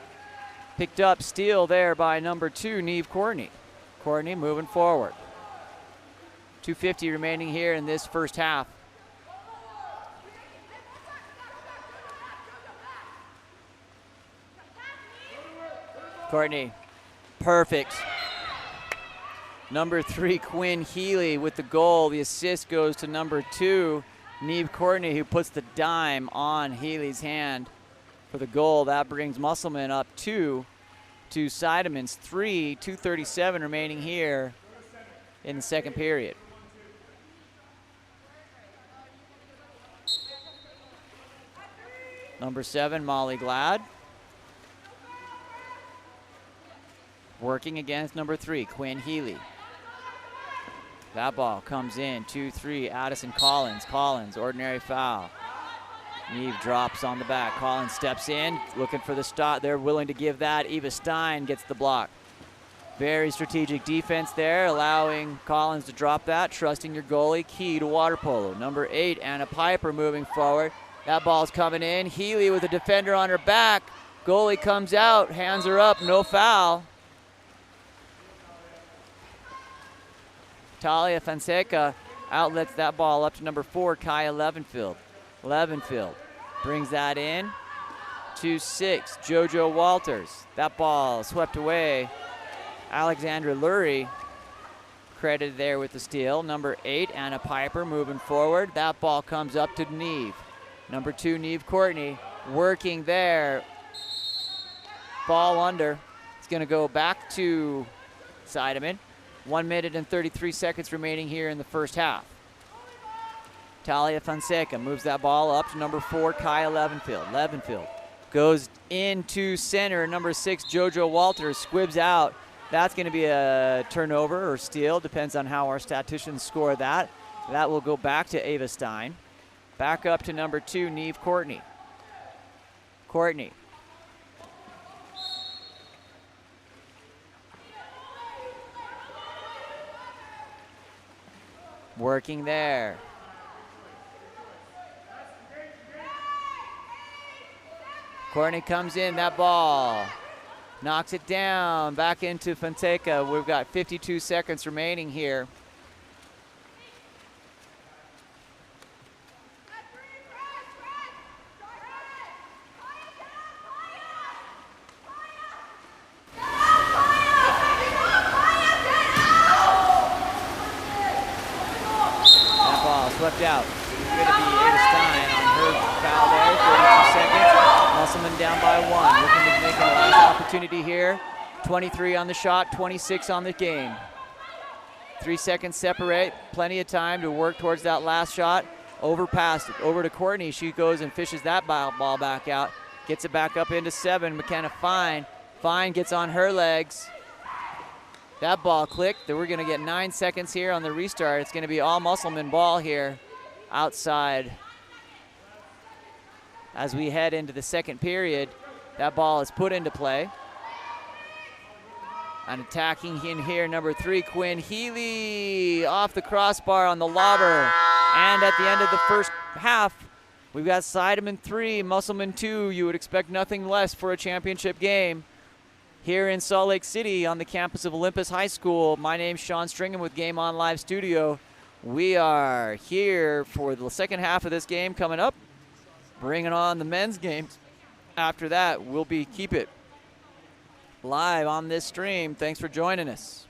Picked up steal there by number 2, Neve Courtney. Courtney moving forward. 2:50 remaining here in this first half. Courtney, perfect. Number 3, Quinn Healy with the goal. The assist goes to number 2, Neve Courtney, who puts the dime on Healy's hand for the goal. That brings Musselman up 2 to Seideman's 3. 2:37 remaining here in the second period. Number 7, Molly Glad. Working against number 3, Quinn Healy. That ball comes in, 2-3, Addison Collins. Collins, ordinary foul. Neve drops on the back. Collins steps in, looking for the stop. They're willing to give that. Eva Stein gets the block. Very strategic defense there, allowing Collins to drop that. Trusting your goalie, key to water polo. Number 8, Anna Piper moving forward. That ball's coming in. Healy with a defender on her back. Goalie comes out, hands her up, no foul. Talia Fonseca outlets that ball up to number 4, Kaya Levenfield. Levenfield brings that in. 2-6, JoJo Walters. That ball swept away. Alexandra Lurie credited there with the steal. Number 8, Anna Piper moving forward. That ball comes up to Neve. Number 2, Neve Courtney working there. Ball under. It's going to go back to Seideman. 1 minute and 33 seconds remaining here in the first half. Talia Fonseca moves that ball up to number 4, Kaya Levenfield. Levenfield goes into center. Number 6, JoJo Walters squibs out. That's going to be a turnover or steal, depends on how our statisticians score that. That will go back to Ava Stein. Back up to number 2, Neve Courtney. Courtney. Working there. Courtney comes in, that ball. Knocks it down, back into Fonseca. We've got 52 seconds remaining here. That ball swept out. It's going to be Ava Stein on her foul there, 32 seconds. Musselman down by 1, looking to make a last opportunity here. 23 on the shot, 26 on the game. 3 seconds separate, plenty of time to work towards that last shot. Overpassed it, over to Courtney. She goes and fishes that ball back out. Gets it back up into 7, McKenna Fine. Fine gets on her legs. That ball clicked. We're gonna get 9 seconds here on the restart. It's gonna be all Musselman ball here outside. As we head into the second period, that ball is put into play. And attacking in here, number 3, Quinn Healy, off the crossbar on the lobber. And at the end of the first half, we've got Seideman 3, Musselman 2. You would expect nothing less for a championship game here in Salt Lake City on the campus of Olympus High School. My name's Sean Stringham with Game On Live Studio. We are here for the second half of this game coming up. Bringing on the men's games. After that, we'll keep it live on this stream. Thanks for joining us.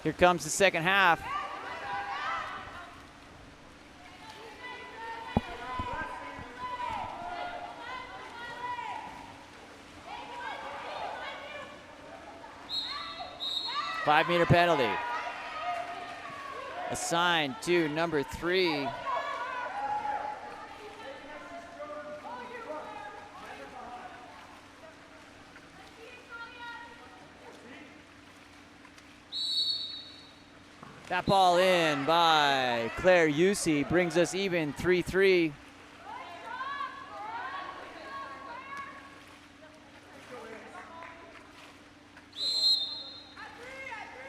Here comes the second half. Five-meter penalty. Assigned to number 3. That ball in by Claire Yusi brings us even 3-3.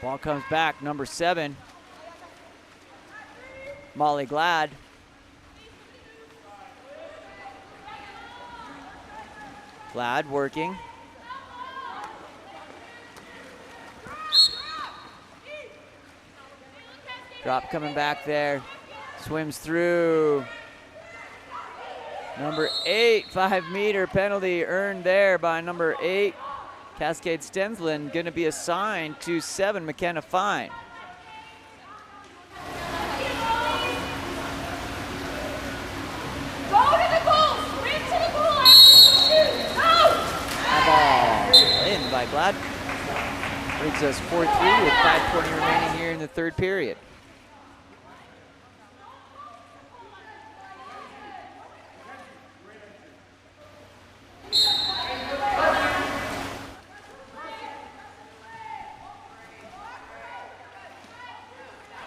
Ball comes back, number 7. Molly Glad. Glad working. Drop coming back there. Swims through. Number 8, 5-meter penalty earned there by number 8. Cascade Stensland going to be assigned to 7, McKenna Fine. Go to the goal! Sprint to the goal! Shoot! Go! That ball in by Glad. Brings us 4-3 with 5:20 remaining here in the third period.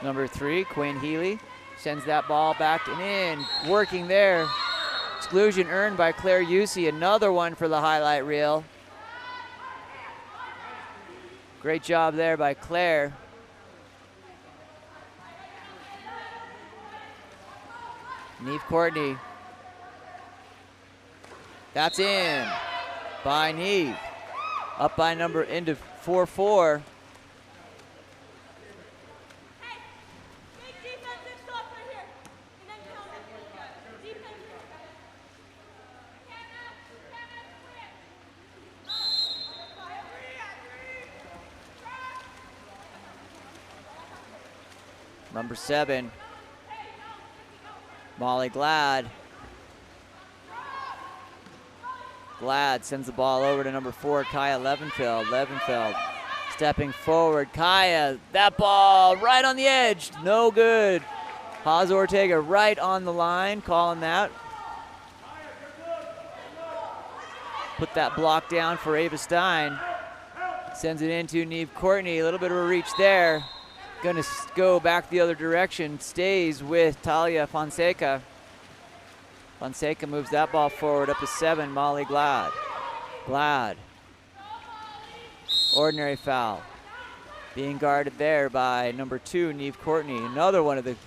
Number 3, Quinn Healy, sends that ball back and in. Working there. Exclusion earned by Claire Yusi. Another one for the highlight reel. Great job there by Claire. Neve Courtney. That's in by Neve. Up by number into 4-4. Number 7, Molly Glad. Glad sends the ball over to number 4, Kaya Levenfeld. Levenfeld stepping forward. Kaya, that ball right on the edge. No good. Haas Ortega right on the line, calling that. Put that block down for Ava Stein. Sends it into Neve Courtney. A little bit of a reach there. Going to go back the other direction. Stays with Talia Fonseca. Fonseca moves that ball forward up to 7, Molly Glad. Glad. Ordinary foul. Being guarded there by number 2, Neve Courtney. Another one of the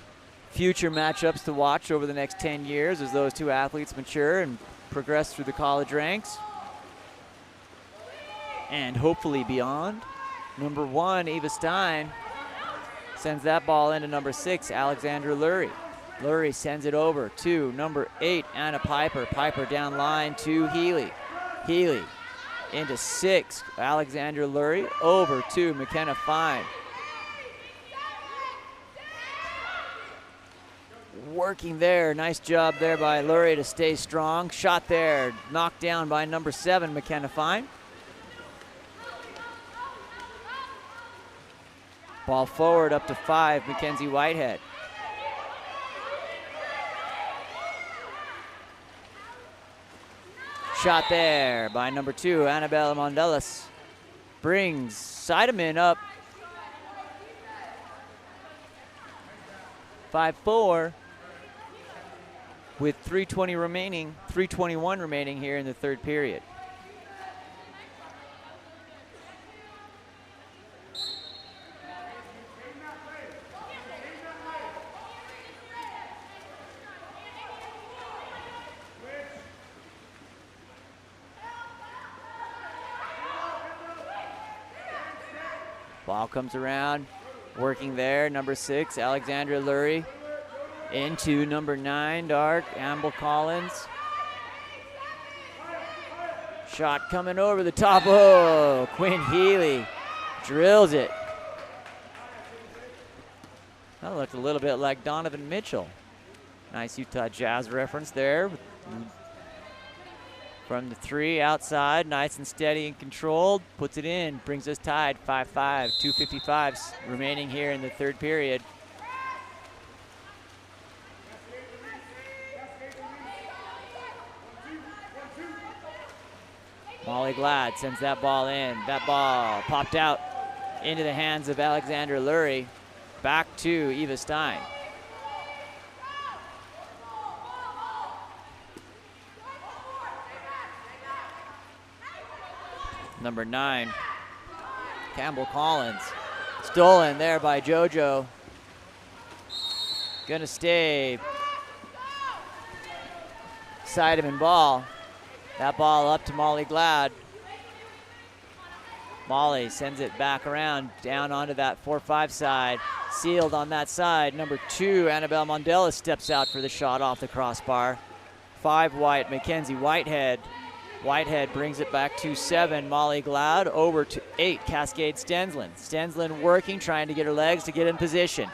future matchups to watch over the next 10 years as those two athletes mature and progress through the college ranks. And hopefully beyond. Number 1, Eva Stein, sends that ball into number 6, Alexandra Lurie. Lurie sends it over to number 8, Anna Piper. Piper down line to Healy. Healy into 6, Alexandra Lurie. Over to McKenna Fine. Working there, nice job there by Lurie to stay strong. Shot there, knocked down by number 7, McKenna Fine. Ball forward up to 5, Mackenzie Whitehead. Shot there by number 2, Annabella Mondelis. Brings Sideman up. 5-4 with 3:21 remaining here in the third period. Ball comes around, working there, number 6, Alexandra Lurie. Into number 9, Dark, Amble Collins. Shot coming over the top, oh, Quinn Healy drills it. That looked a little bit like Donovan Mitchell. Nice Utah Jazz reference there. From the 3 outside, nice and steady and controlled, puts it in, brings us tied 5-5, 2:55 remaining here in the third period. Molly Glad sends that ball in. That ball popped out into the hands of Alexander Lurie. Back to Eva Stein. Number 9, Campbell Collins. Stolen there by JoJo. Gonna stay Seidemann ball. That ball up to Molly Glad. Molly sends it back around, down onto that 4-5 side. Sealed on that side. Number 2, Annabelle Mondella steps out for the shot off the crossbar. 5 White, Mackenzie Whitehead. Whitehead brings it back to 7, Molly Glad, over to 8, Cascade Stensland. Stensland working, trying to get her legs to get in position.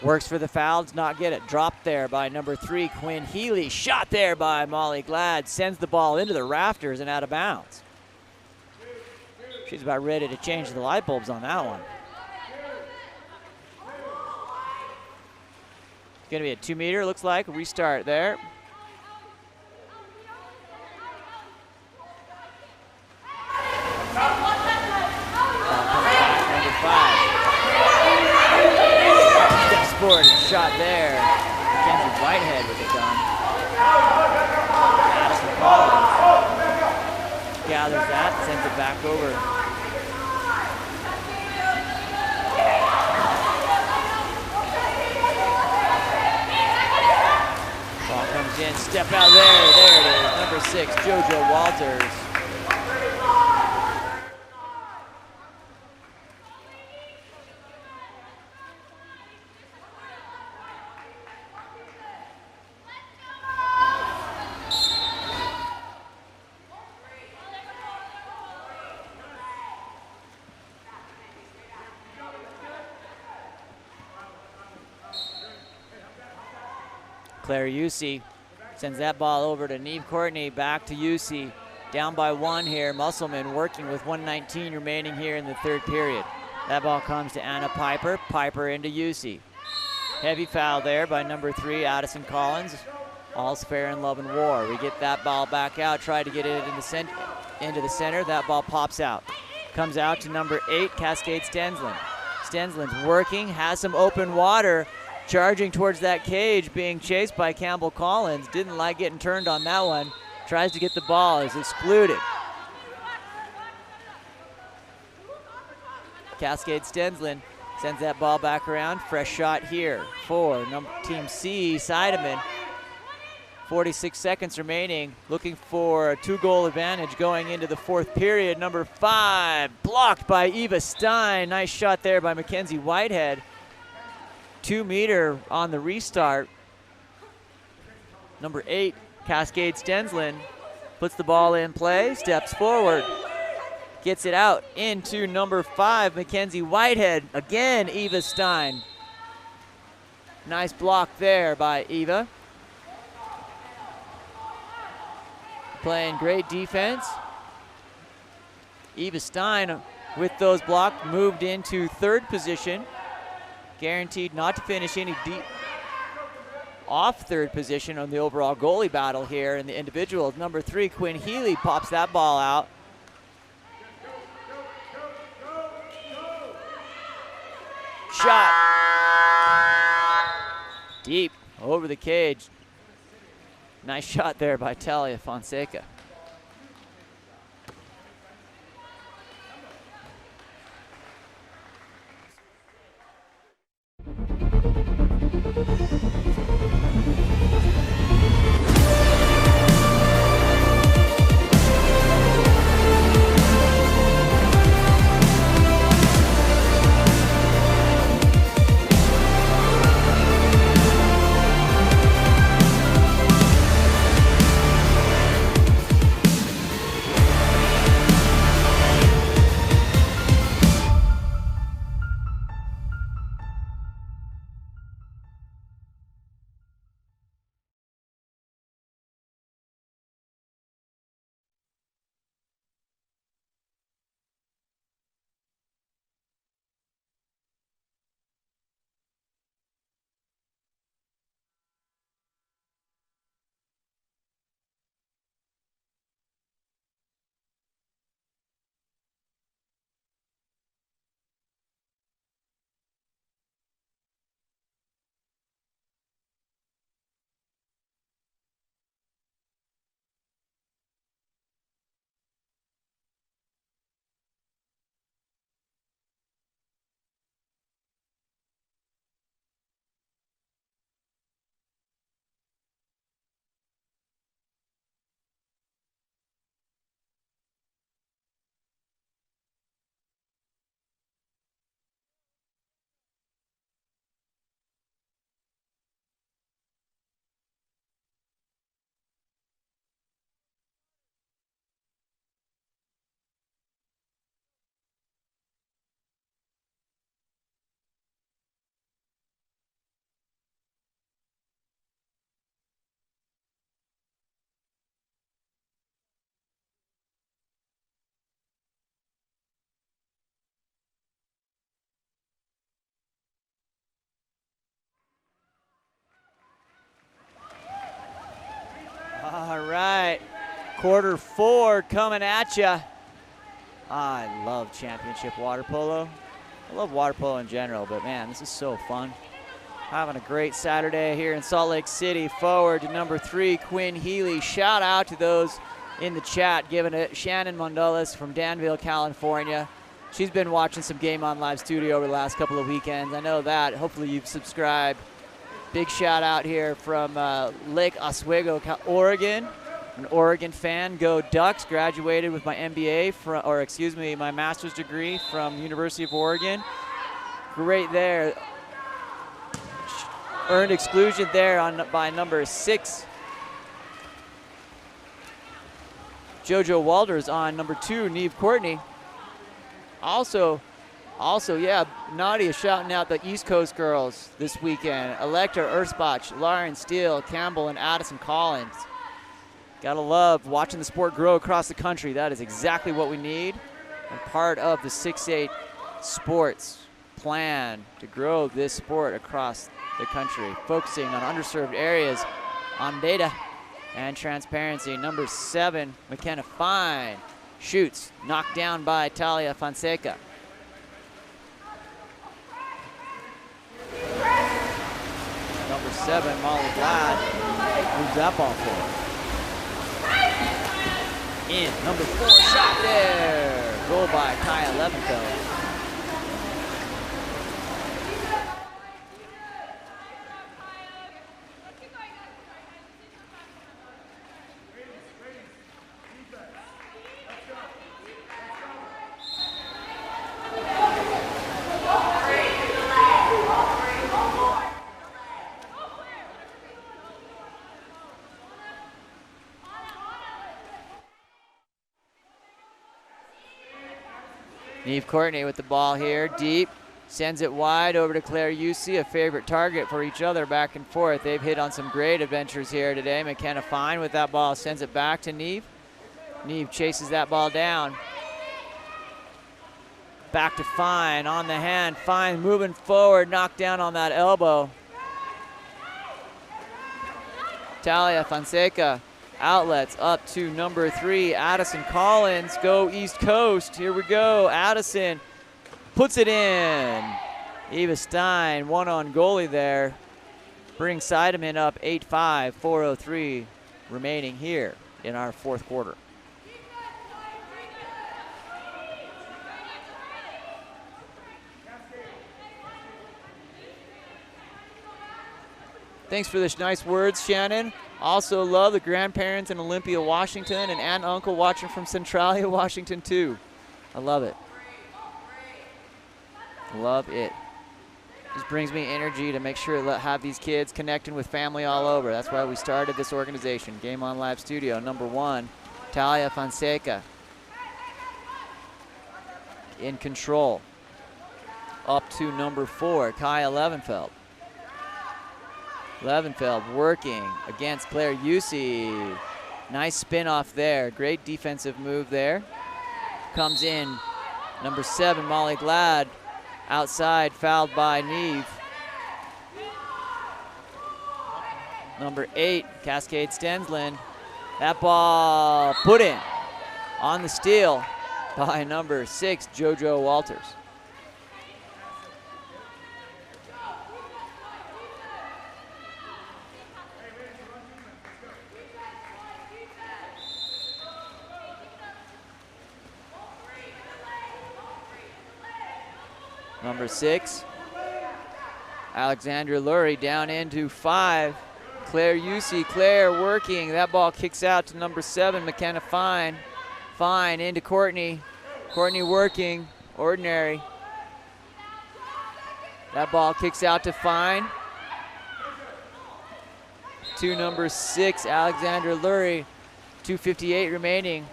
Works for the foul, does not get it. Dropped there by number 3, Quinn Healy. Shot there by Molly Glad. Sends the ball into the rafters and out of bounds. She's about ready to change the light bulbs on that one. It's gonna be a 2-meter, looks like. Restart there. Number 5. Steps forward and shot there. Mackenzie Whitehead with it done. Addison Collins gathers that, sends it back over. Ball comes in, step out there. There it is. Number 6, JoJo Walters. Claire Yusi sends that ball over to Neve Courtney, back to Yusi. Down by 1 here, Musselman working with 1:19 remaining here in the third period. That ball comes to Anna Piper, Piper into Yusi. Heavy foul there by number 3, Addison Collins. All's fair in love and war. We get that ball back out, try to get it into the center. That ball pops out. Comes out to number 8, Cascade Stensland. Stensland's working, has some open water, charging towards that cage, being chased by Campbell Collins. Didn't like getting turned on that one. Tries to get the ball, is excluded. Cascade Stensland sends that ball back around. Fresh shot here for Team C, Seidemann. 46 seconds remaining, looking for a 2-goal advantage going into the fourth period. Number 5, blocked by Eva Stein. Nice shot there by Mackenzie Whitehead. 2-meter on the restart. Number 8, Cascade Stensland, puts the ball in play, steps forward, gets it out into number 5, Mackenzie Whitehead. Again, Eva Stein. Nice block there by Eva. Playing great defense. Eva Stein, with those blocks, moved into third position. Guaranteed not to finish any deep off third position on the overall goalie battle here in the individuals. Number 3, Quinn Healy, pops that ball out. Shot. Deep over the cage. Nice shot there by Talia Fonseca. All right, quarter 4 coming at ya. I love championship water polo. I love water polo in general, but man, this is so fun. Having a great Saturday here in Salt Lake City. Forward to number 3, Quinn Healy. Shout out to those in the chat giving it. Shannon Mondellis from Danville, California. She's been watching some Game On Live Studio over the last couple of weekends. I know that. Hopefully you've subscribed. Big shout out here from Lake Oswego, Oregon. An Oregon fan. Go Ducks. Graduated with my MBA from, or excuse me, my master's degree from University of Oregon. Great there. Earned exclusion there by number 6. JoJo Walters on number 2, Neve Courtney. Also, yeah, Nadia shouting out the East Coast girls this weekend. Electra Erzbach, Lauren Steele, Campbell, and Addison Collins. Gotta love watching the sport grow across the country. That is exactly what we need. And part of the 6-8 sports plan to grow this sport across the country, focusing on underserved areas, on data and transparency. Number 7, McKenna Fine shoots, knocked down by Talia Fonseca. Number 7, Molly Glad, moves that ball forward. In, number 4, shot there. Goal by Kaya Levenfeld. Neve Courtney with the ball here, deep, sends it wide over to Claire Yusi, a favorite target for each other back and forth. They've hit on some great adventures here today. McKenna Fine with that ball, sends it back to Neve. Neve chases that ball down. Back to Fine, on the hand. Fine moving forward, knocked down on that elbow. Talia Fonseca. Outlets up to number 3, Addison Collins. Go East Coast. Here we go. Addison puts it in. Eva Stein, one on goalie there. Brings Seidemann up 8-5, 4:03 remaining here in our 4th quarter. Thanks for the nice words, Shannon. Also love the grandparents in Olympia, Washington, and aunt and uncle watching from Centralia, Washington, too. I love it. Love it. Just brings me energy to make sure to have these kids connecting with family all over. That's why we started this organization, Game On Live Studio. Number 1, Talia Fonseca in control. Up to number 4, Kaya Levenfeld. Levenfeld working against Claire Yusi. Nice spin off there. Great defensive move there. Comes in number 7, Molly Glad. Outside, fouled by Neve. Number 8, Cascade Stensland. That ball put in on the steal by number 6, JoJo Walters. Number 6, Alexandra Lurie down into 5. Claire Yusi, Claire working. That ball kicks out to number 7, McKenna Fine. Fine into Courtney. Courtney working, ordinary. That ball kicks out to Fine. To number 6, Alexandra Lurie. 2:58 remaining.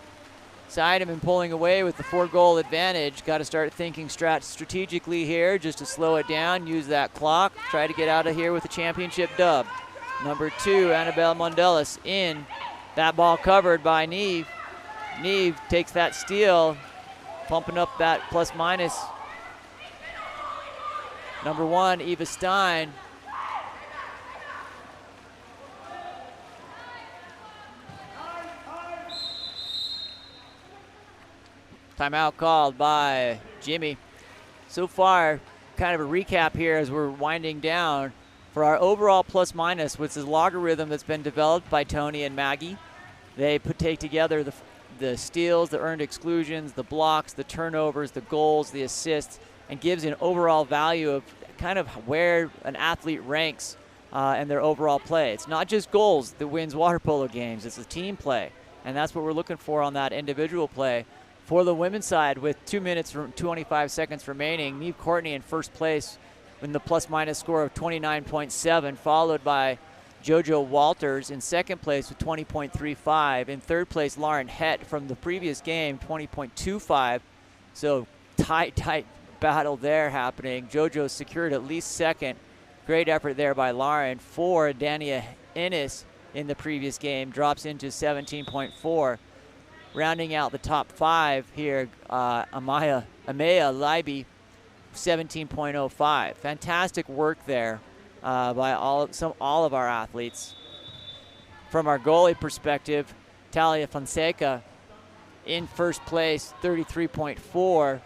Seidemann pulling away with the 4-goal advantage. Got to start thinking strategically here just to slow it down, use that clock, try to get out of here with a championship dub. Number 2, Annabelle Mondellis in. That ball covered by Neve. Neve takes that steal, pumping up that plus minus. Number 1, Eva Stein. Timeout called by Jimmy. So far, kind of a recap here as we're winding down for our overall plus minus, which is a logarithm that's been developed by Tony and Maggie. They take together the steals, the earned exclusions, the blocks, the turnovers, the goals, the assists, and gives an overall value of kind of where an athlete ranks and their overall play. It's not just goals that wins water polo games, it's a team play. And that's what we're looking for on that individual play. For the women's side, with 2 minutes and 25 seconds remaining, Neve Courtney in first place with the plus-minus score of 29.7, followed by JoJo Walters in second place with 20.35. In third place, Lauren Hett from the previous game, 20.25. So tight battle there happening. JoJo secured at least second. Great effort there by Lauren. For Dania Ennis in the previous game, drops into 17.4. Rounding out the top 5 here, Amaya Leiby, 17.05. Fantastic work there by all of our athletes. From our goalie perspective, Talia Fonseca in first place, 33.4.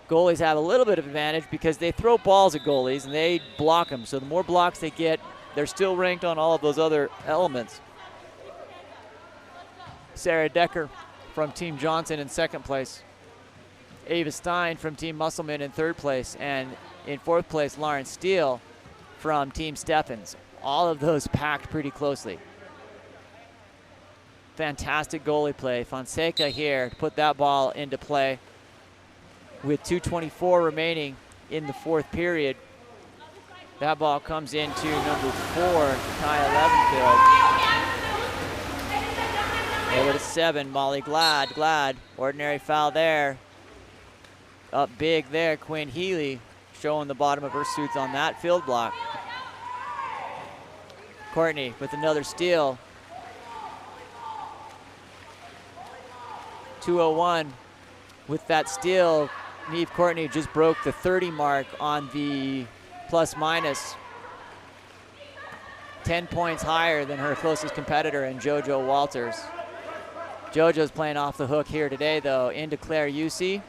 Goalies have a little bit of advantage because they throw balls at goalies and they block them. So the more blocks they get, they're still ranked on all of those other elements. Sarah Decker from Team Johnson in second place. Ava Stein from Team Musselman in third place. And in fourth place, Lauren Steele from Team Steffens. All of those packed pretty closely. Fantastic goalie play. Fonseca here to put that ball into play with 2:24 remaining in the fourth period. That ball comes into number 4, Kaya Levenfield. Over to 7, Molly Glad. Ordinary foul there. Up big there, Quinn Healy showing the bottom of her suits on that field block. Courtney with another steal. 2:01 with that steal. Neve Courtney just broke the 30 mark on the plus minus. 10 points higher than her closest competitor in JoJo Walters. JoJo's playing off the hook here today though, into Claire Yusi.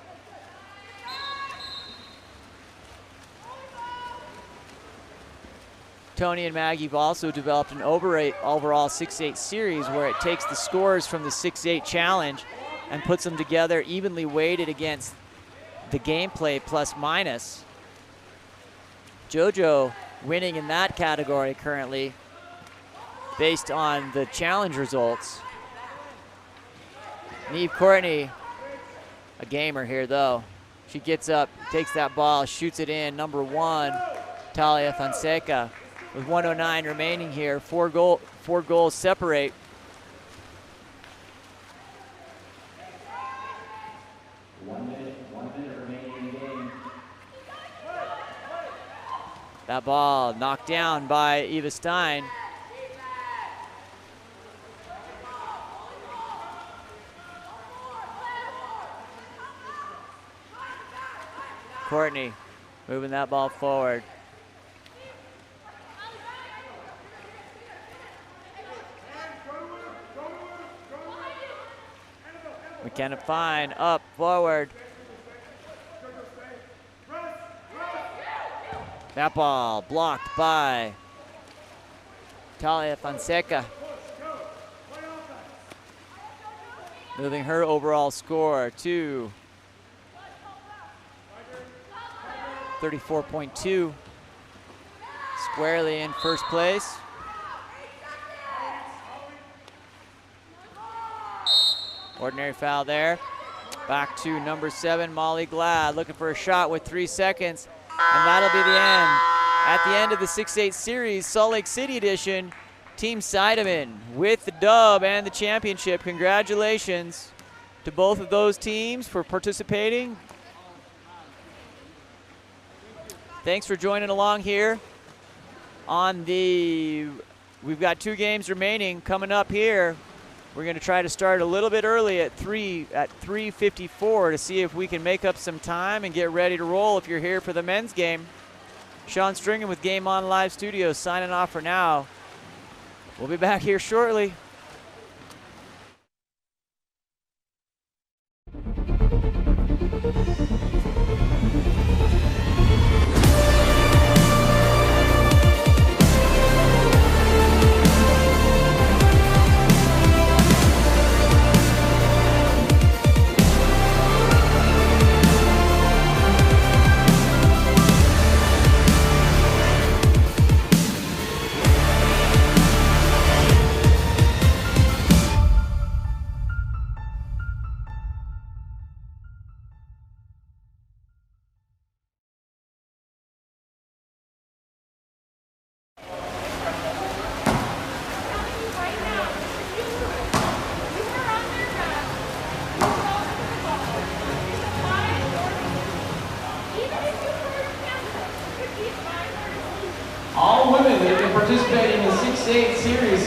Tony and Maggie have also developed an overall 6-8 series where it takes the scores from the 6-8 challenge and puts them together evenly weighted against the gameplay plus minus. JoJo winning in that category currently based on the challenge results. Neve Courtney, a gamer here though. She gets up, takes that ball, shoots it in. Number 1, Talia Fonseca. With 1:09 remaining here, 4 goals separate. One minute remaining in the game. That ball knocked down by Eva Stein. Courtney moving that ball forward. McKenna Fine up forward. That ball blocked by Talia Fonseca. Moving her overall score to 34.2. Squarely in first place. Ordinary foul there. Back to number 7, Molly Glad, looking for a shot with 3 seconds. And that'll be the end. At the end of the 6-8 series, Salt Lake City edition, Team Seidemann with the dub and the championship. Congratulations to both of those teams for participating. Thanks for joining along here on we've got 2 games remaining coming up here. We're going to try to start a little bit early at 3:54 to see if we can make up some time and get ready to roll if you're here for the men's game. Sean Stringham with Game On Live Studios signing off for now. We'll be back here shortly.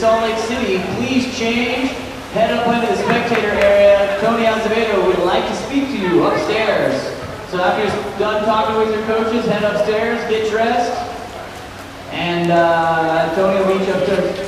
Salt Lake City, please change. Head up into the spectator area. Tony Azevedo would like to speak to you upstairs. So after you're done talking with your coaches, head upstairs, get dressed, and Tony will meet you upstairs.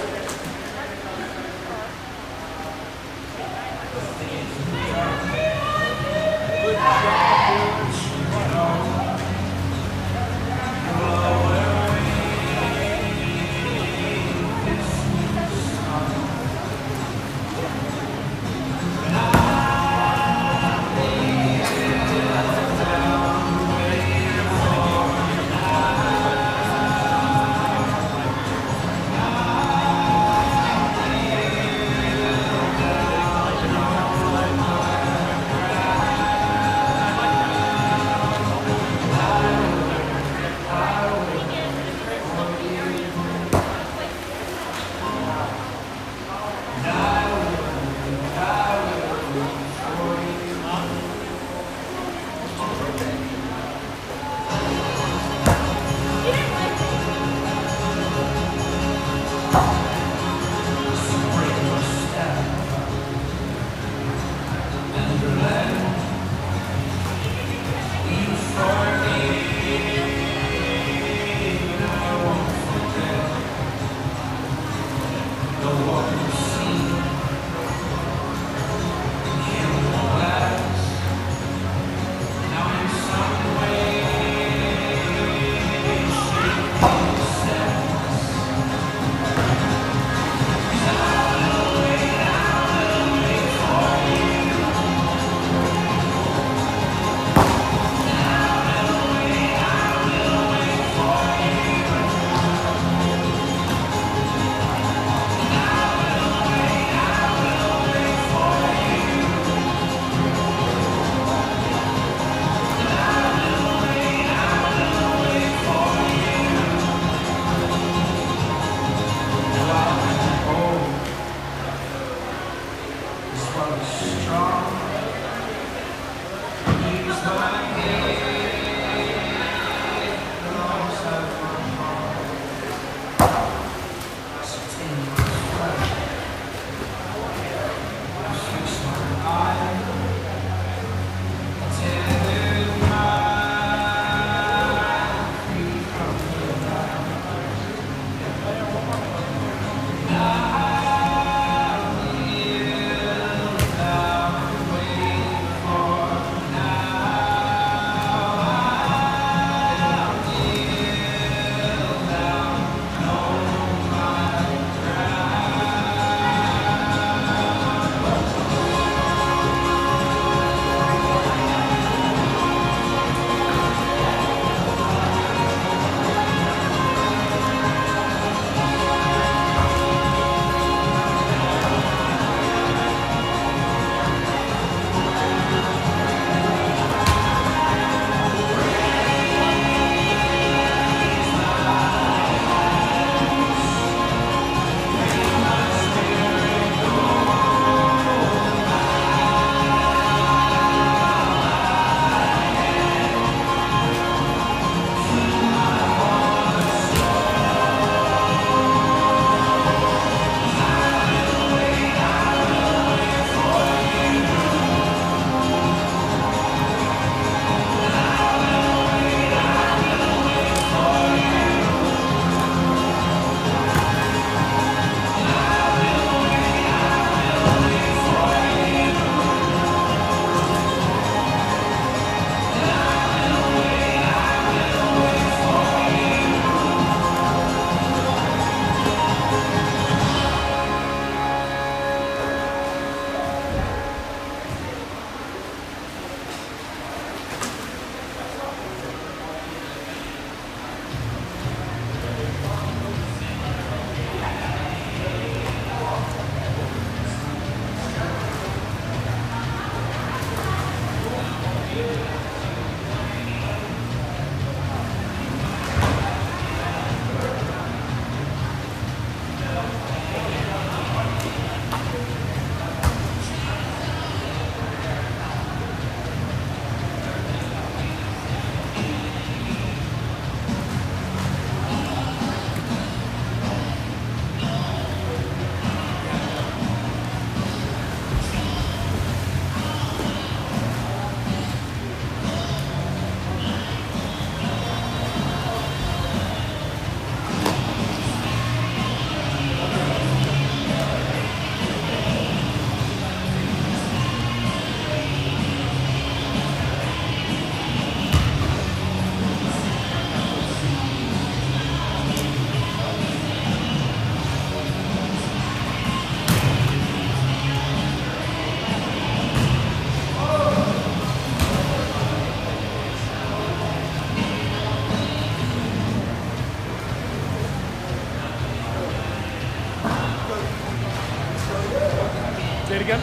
Say it again.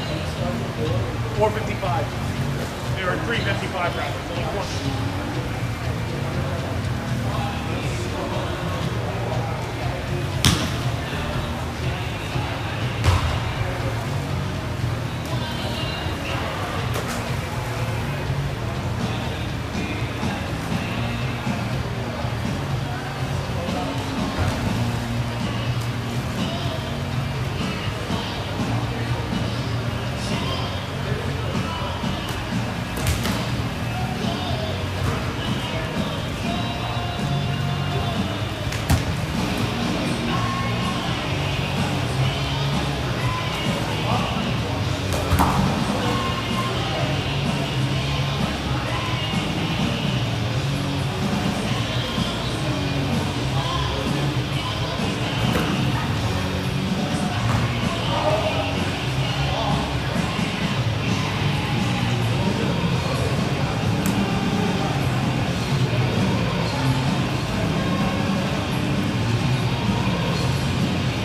455. There are 355 rounds. Only one.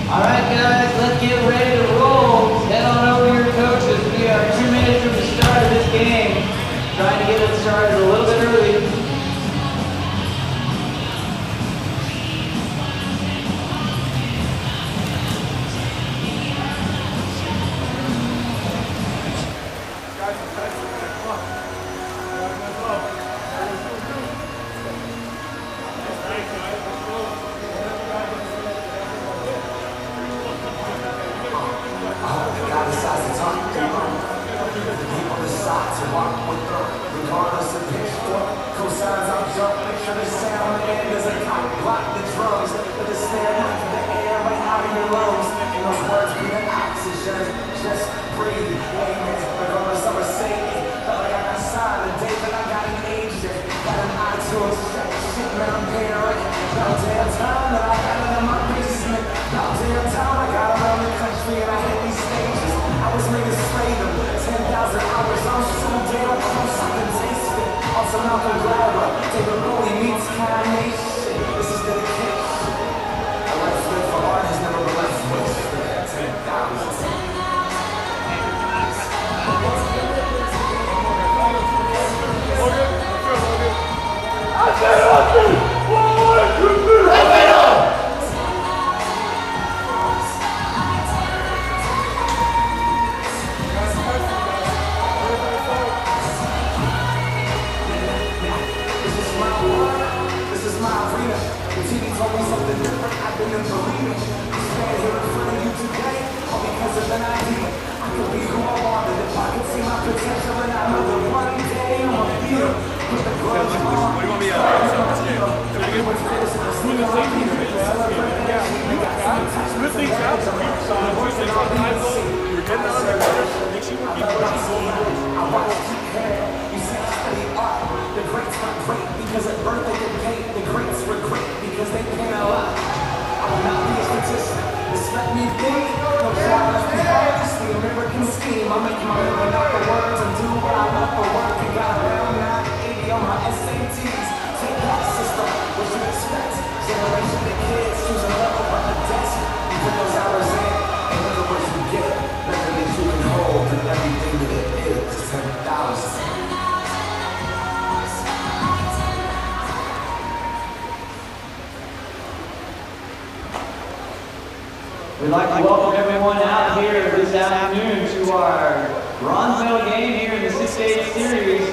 Alright guys, let's get ready to roll. Head on over to your coaches. We are 2 minutes from the start of this game. Trying to get it started a little bit early. We'd like to welcome everyone out here this afternoon to our bronze medal game here in the 6-stage series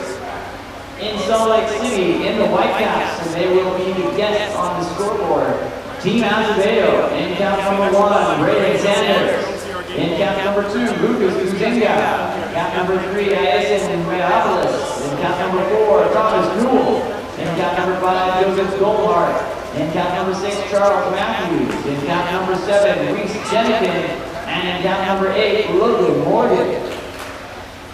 in Salt Lake City in the Whitecaps, and they will be the guests on the scoreboard. Team Azevedo, in count number 1, Ray Sanders. In count number 2, Lucas Kuzinga. Count number 3, Addison Rayapolis. In count number 4, Thomas Newell. In count number 5, Joseph Goldhart. In count number 6, Charles Matthews. In count number 7, Reese Jenikin. And in count number 8, Logan Morgan.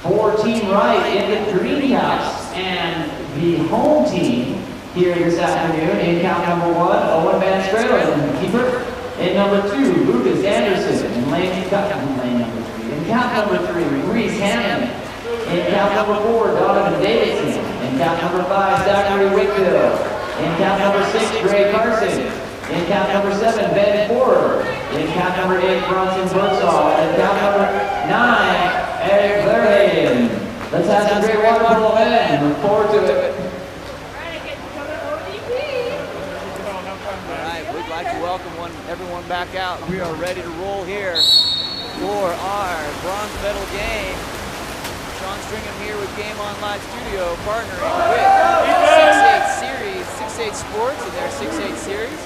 For Team Wright in the greenhouse and the home team here this afternoon. In count number 1, Owen Van Stralen, keeper. In number 2, Lucas Anderson. In lane number 3. In count number 3, Reese Hammond. In count number 4, Donovan Davidson. In count number 5, Zachary Wickville. In count number 6, Gray Carson. In count number 7, Ben Ford. In count number 8, Bronson Birdsall. And in count number 9, have some great water polo men. Look forward to it. All right, we'd like to welcome everyone back out. We are ready to roll here for our bronze medal game. Sean Stringham here with Game On Live Studio, partnering with 6-8 Series, 6-8 Sports and their 6-8 Series.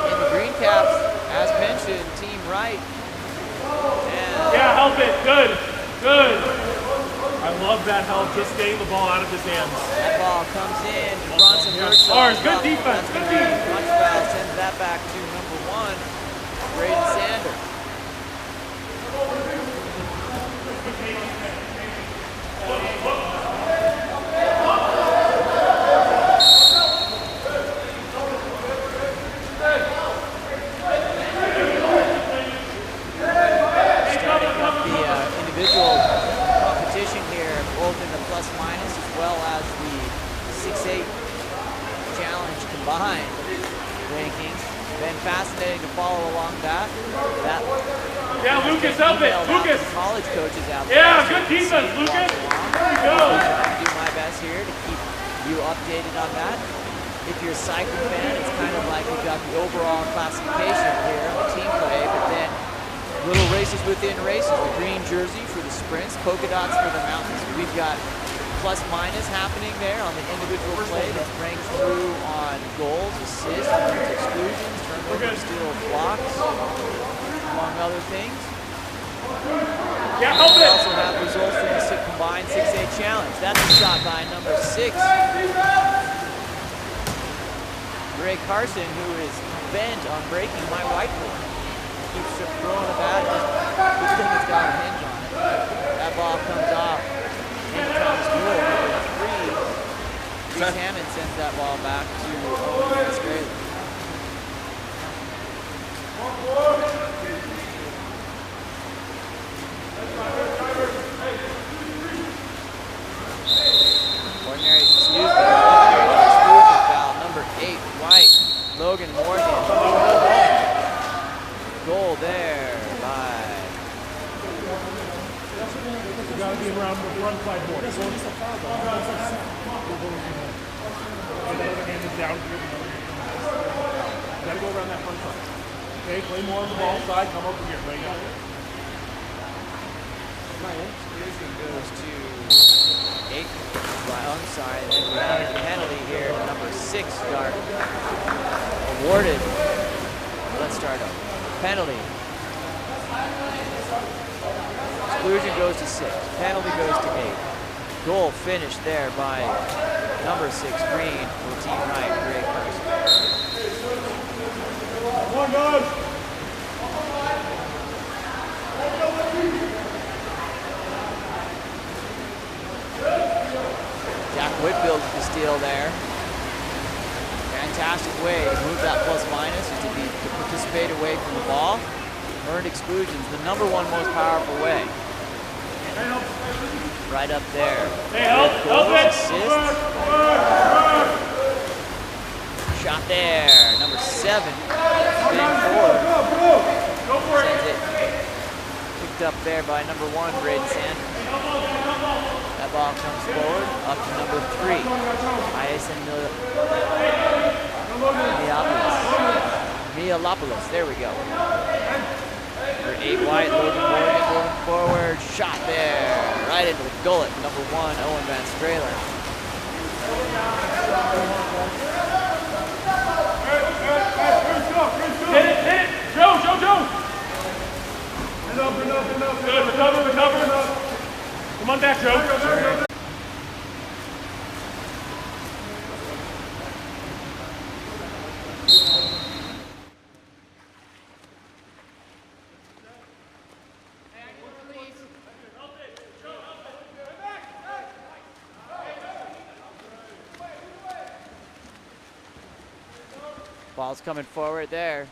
In the green caps, as mentioned, Team Wright. And Yeah, help it. Good. Good. I love that help. Just getting the ball out of his hands. that ball comes in. Bronson hurts. Ours. Good defense. Good defense. Punch foul sends that back to number 1, Braden Sanders. Starting up the individual competition here, both in the plus minus as well as the 6-8 challenge combined rankings. Been fascinating to follow along that. Yeah, Lucas, help it. Lucas. College coaches out there. Yeah, good defense, Lucas. There we go. I'll do my best here to keep you updated on that. If you're a cycling fan, it's kind of like we've got the overall classification here on the team play, but then little races within races. The green jersey for the sprints, polka dots for the mountains. We've got plus minus happening there on the individual play that ranks through on goals, assists, exclusions, turnovers, steals, blocks, among other things. Yeah, help We it. also have results from the combined 6-8 challenge. That's a shot by number 6, Gray Carson, who is bent on breaking my whiteboard. Keeps throwing it back. This thing has got a hinge on it. That ball comes off. Into Thomas Moore, number 3. Reese Hammond sends that ball back to Owen Australia. Ordinary exclusion foul. Number 8, White. Logan Morgan. Goal there by. You gotta be around the front side board. The other hand is down here. You gotta go around that front side. Okay, play more on the ball side. Come over here. Right now. Exclusion goes to 8. Well, I'm sorry. Then we have a penalty here. Number 6 Dart awarded. Let's start over. Penalty. Exclusion goes to 6. Penalty goes to 8. Goal finished there by number 6 Green for Team Wright, Gray Carson. Come on, guys. Jack Whitfield with the steal there. Fantastic way to move that plus minus is to participate away from the ball. Earned exclusions, the number 1 most powerful way. Right up there. Hey, help it. Assist. Shot there. Number 7. Ben Ford. Go for it. Sends it. Picked up there by number 1, Braden Sanders. That ball comes forward, up to number 3, Iason Mialopoulos. There we go. Number 8, White, Logan Morgan going forward. Shot there, right into the gullet. Number 1, Owen Van Strahler. Hit it. Joe. Enough. Good, recover. Come on back, Joe. Sure. Ball's coming forward there.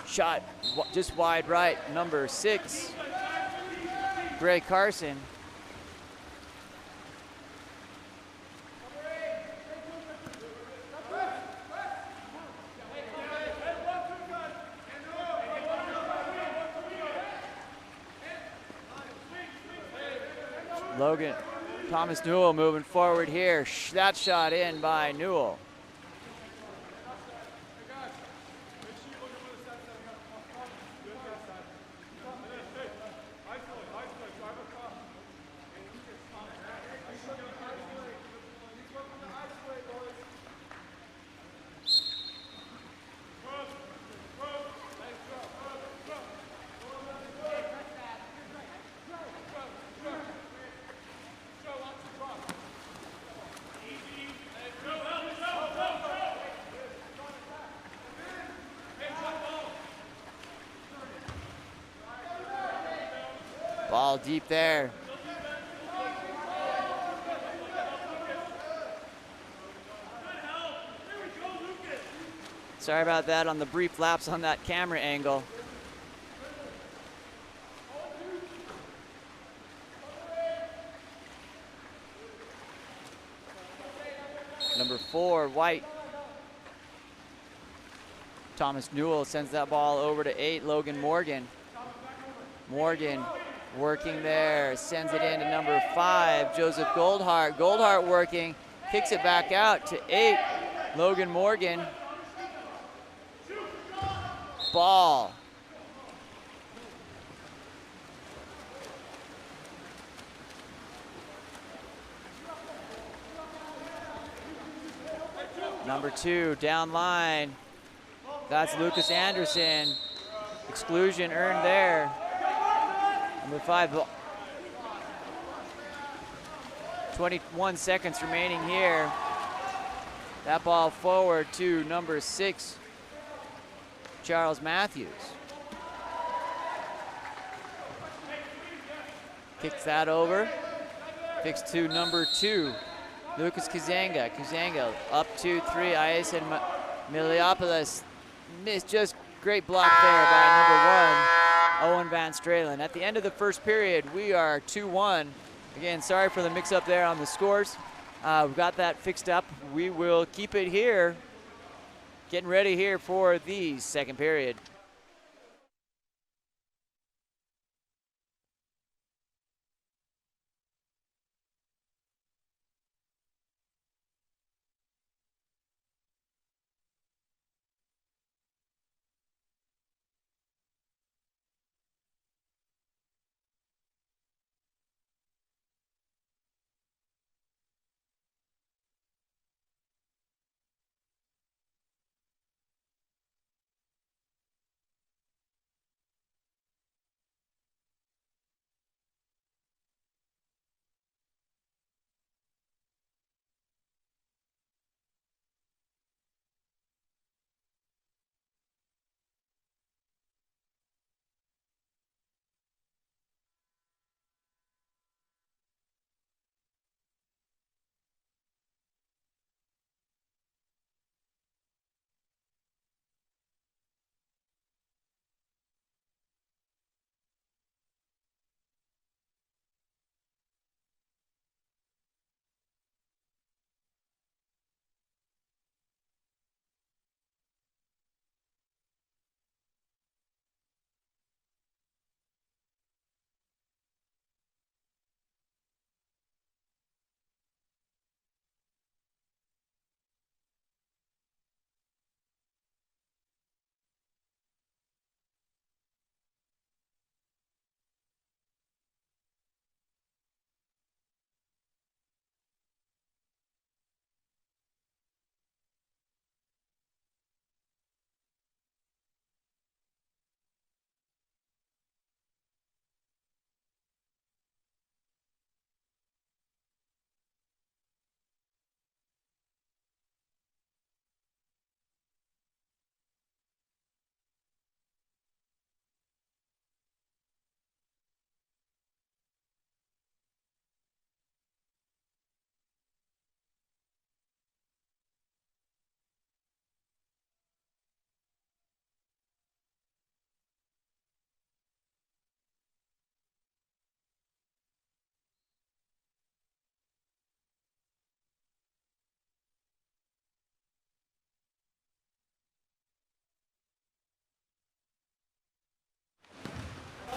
Shot just wide right, number 6, Gray Carson. Thomas Newell moving forward here. That shot in by Newell. Ball deep there. Sorry about that on the brief lapse on that camera angle. Number 4, White. Thomas Newell sends that ball over to 8, Logan Morgan. Morgan working there, sends it in to number 5, Joseph Goldhart. Goldhart working, kicks it back out to 8, Logan Morgan. Ball. Number 2, down line. That's Lucas Anderson. Exclusion earned there. Number 5, 21 seconds remaining here. That ball forward to number 6, Charles Matthews. Kicks that over. Kicks to number 2, Lucas Kazanga. Kazanga up 2-3. Iason Miliopoulos missed. Just great block there by number 1. Owen Van Stralen. At the end of the first period, we are 2-1. Again, sorry for the mix-up there on the scores. We've got that fixed up. We will keep it here. Getting ready here for the second period.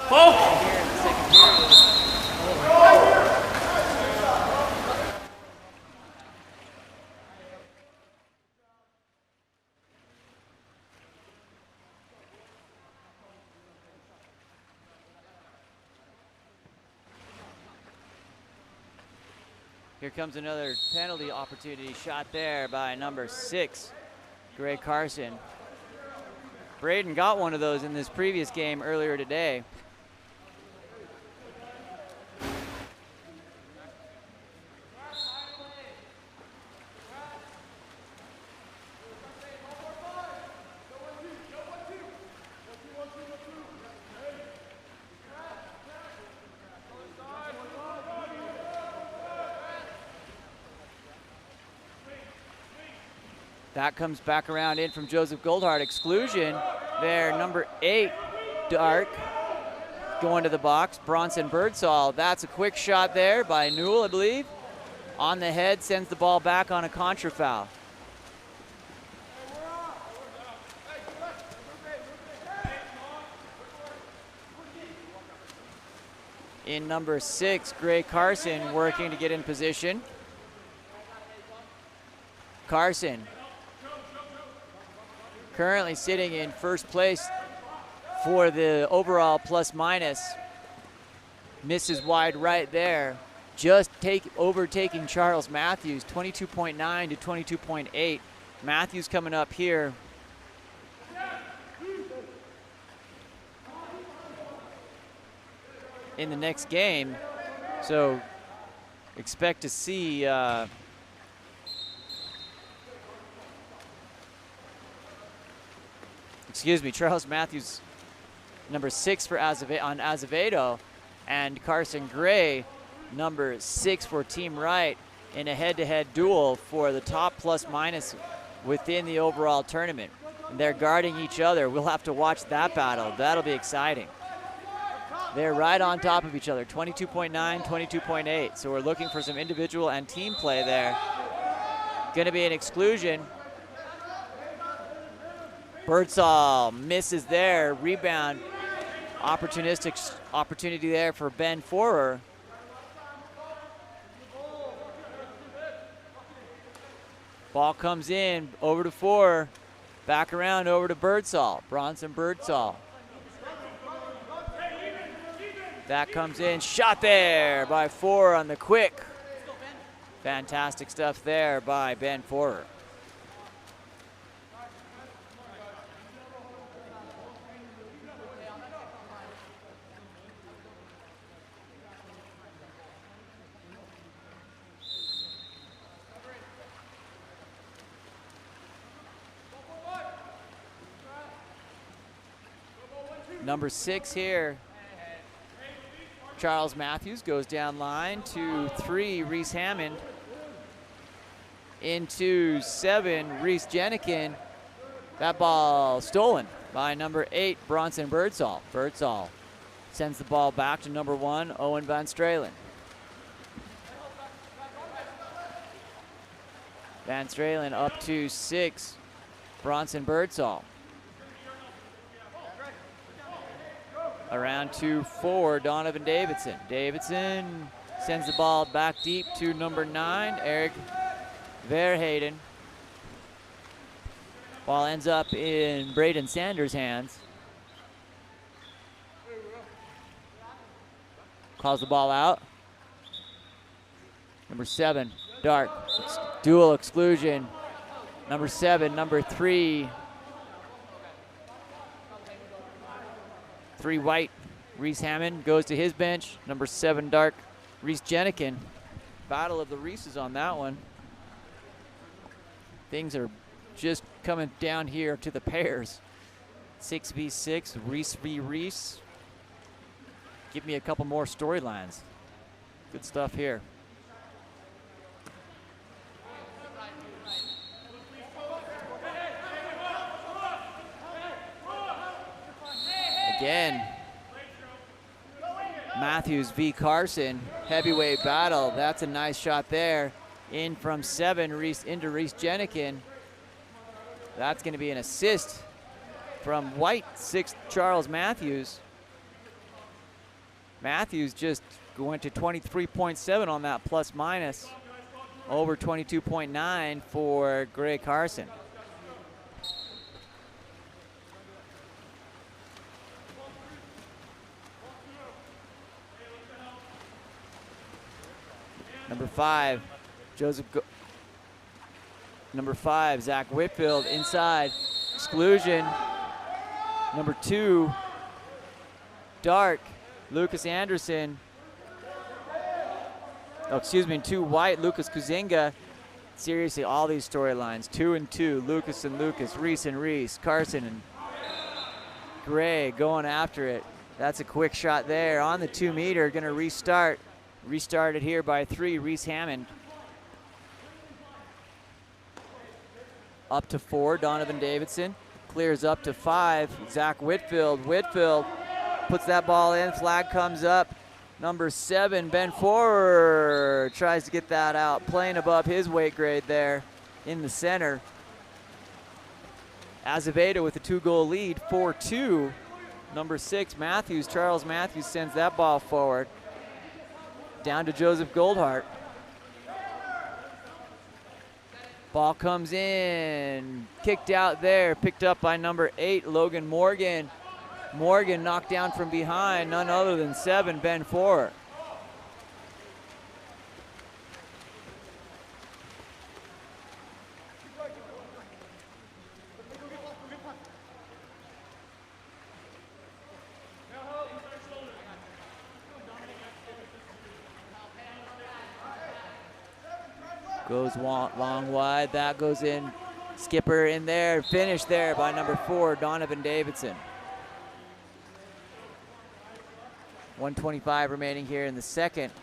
Ball. Here in the second period. Here comes another penalty opportunity shot there by number 6, Gray Carson. Braden got one of those in this previous game earlier today. That comes back around in from Joseph Goldhart. Exclusion there, number 8, Dark, going to the box. Bronson Birdsall, that's a quick shot there by Newell, I believe. On the head, sends the ball back on a contra foul. In number 6, Gray Carson working to get in position. Carson currently sitting in first place for the overall plus minus. Misses wide right there. Just overtaking Charles Matthews, 22.9 to 22.8. Matthews coming up here. In the next game. So expect to see Charles Matthews, number 6 for on Azevedo, and Carson Gray, number 6 for Team Wright, in a head-to-head duel for the top plus minus within the overall tournament. And they're guarding each other. We'll have to watch that battle. That'll be exciting. They're right on top of each other, 22.9, 22.8. So we're looking for some individual and team play there. Going to be an exclusion. Birdsall misses there. Rebound, opportunistic opportunity there for Ben Forer. Ball comes in, over to 4, back around over to Birdsall, Bronson Birdsall. That comes in, shot there by 4 on the quick. Fantastic stuff there by Ben Forer. Number 6 here, Charles Matthews goes down line to 3, Reese Hammond. Into 7, Reese Jenikin. That ball stolen by number 8, Bronson Birdsall. Birdsall sends the ball back to number 1, Owen Van Stralen. Van Stralen up to 6, Bronson Birdsall. Around to 4, Donovan Davidson. Davidson sends the ball back deep to number 9, Eric Verheyden. Ball ends up in Braden Sanders' hands. Calls the ball out. Number 7, Dark. Dual exclusion. Number 7, number 3. 3 White, Reese Hammond goes to his bench. Number 7 Dark, Reese Jenikin. Battle of the Reeses on that one. Things are just coming down here to the pairs. 6v6, Reese v Reese. Give me a couple more storylines. Good stuff here. Again, Matthews v. Carson, heavyweight battle. That's a nice shot there. In from 7, Reese into Reese Jenikin. That's going to be an assist from White, 6, Charles Matthews. Matthews just going to 23.7 on that plus minus. Over 22.9 for Gray Carson. Number 5, Number 5, Zach Whitfield inside. Exclusion. Number 2, dark, Lucas Anderson. Oh, excuse me, 2 white, Lucas Kuzinga. Seriously, all these storylines, 2 and 2, Lucas and Lucas, Reese and Reese, Carson and Gray going after it. That's a quick shot there on the 2 meter, gonna restart. Restarted here by 3, Reese Hammond. Up to 4, Donovan Davidson. Clears up to 5, Zach Whitfield. Whitfield puts that ball in, flag comes up. Number 7, Ben Ford tries to get that out, playing above his weight grade there in the center. Azevedo with a 2-goal lead, 4-2. Number 6, Matthews, Charles Matthews sends that ball forward. Down to Joseph Goldhart. Ball comes in, kicked out there, picked up by number 8, Logan Morgan. Morgan knocked down from behind, none other than 7, Ben Ford. Goes long wide, that goes in. Skipper in there, finished there by number 4, Donovan Davidson. 1:25 remaining here in the second.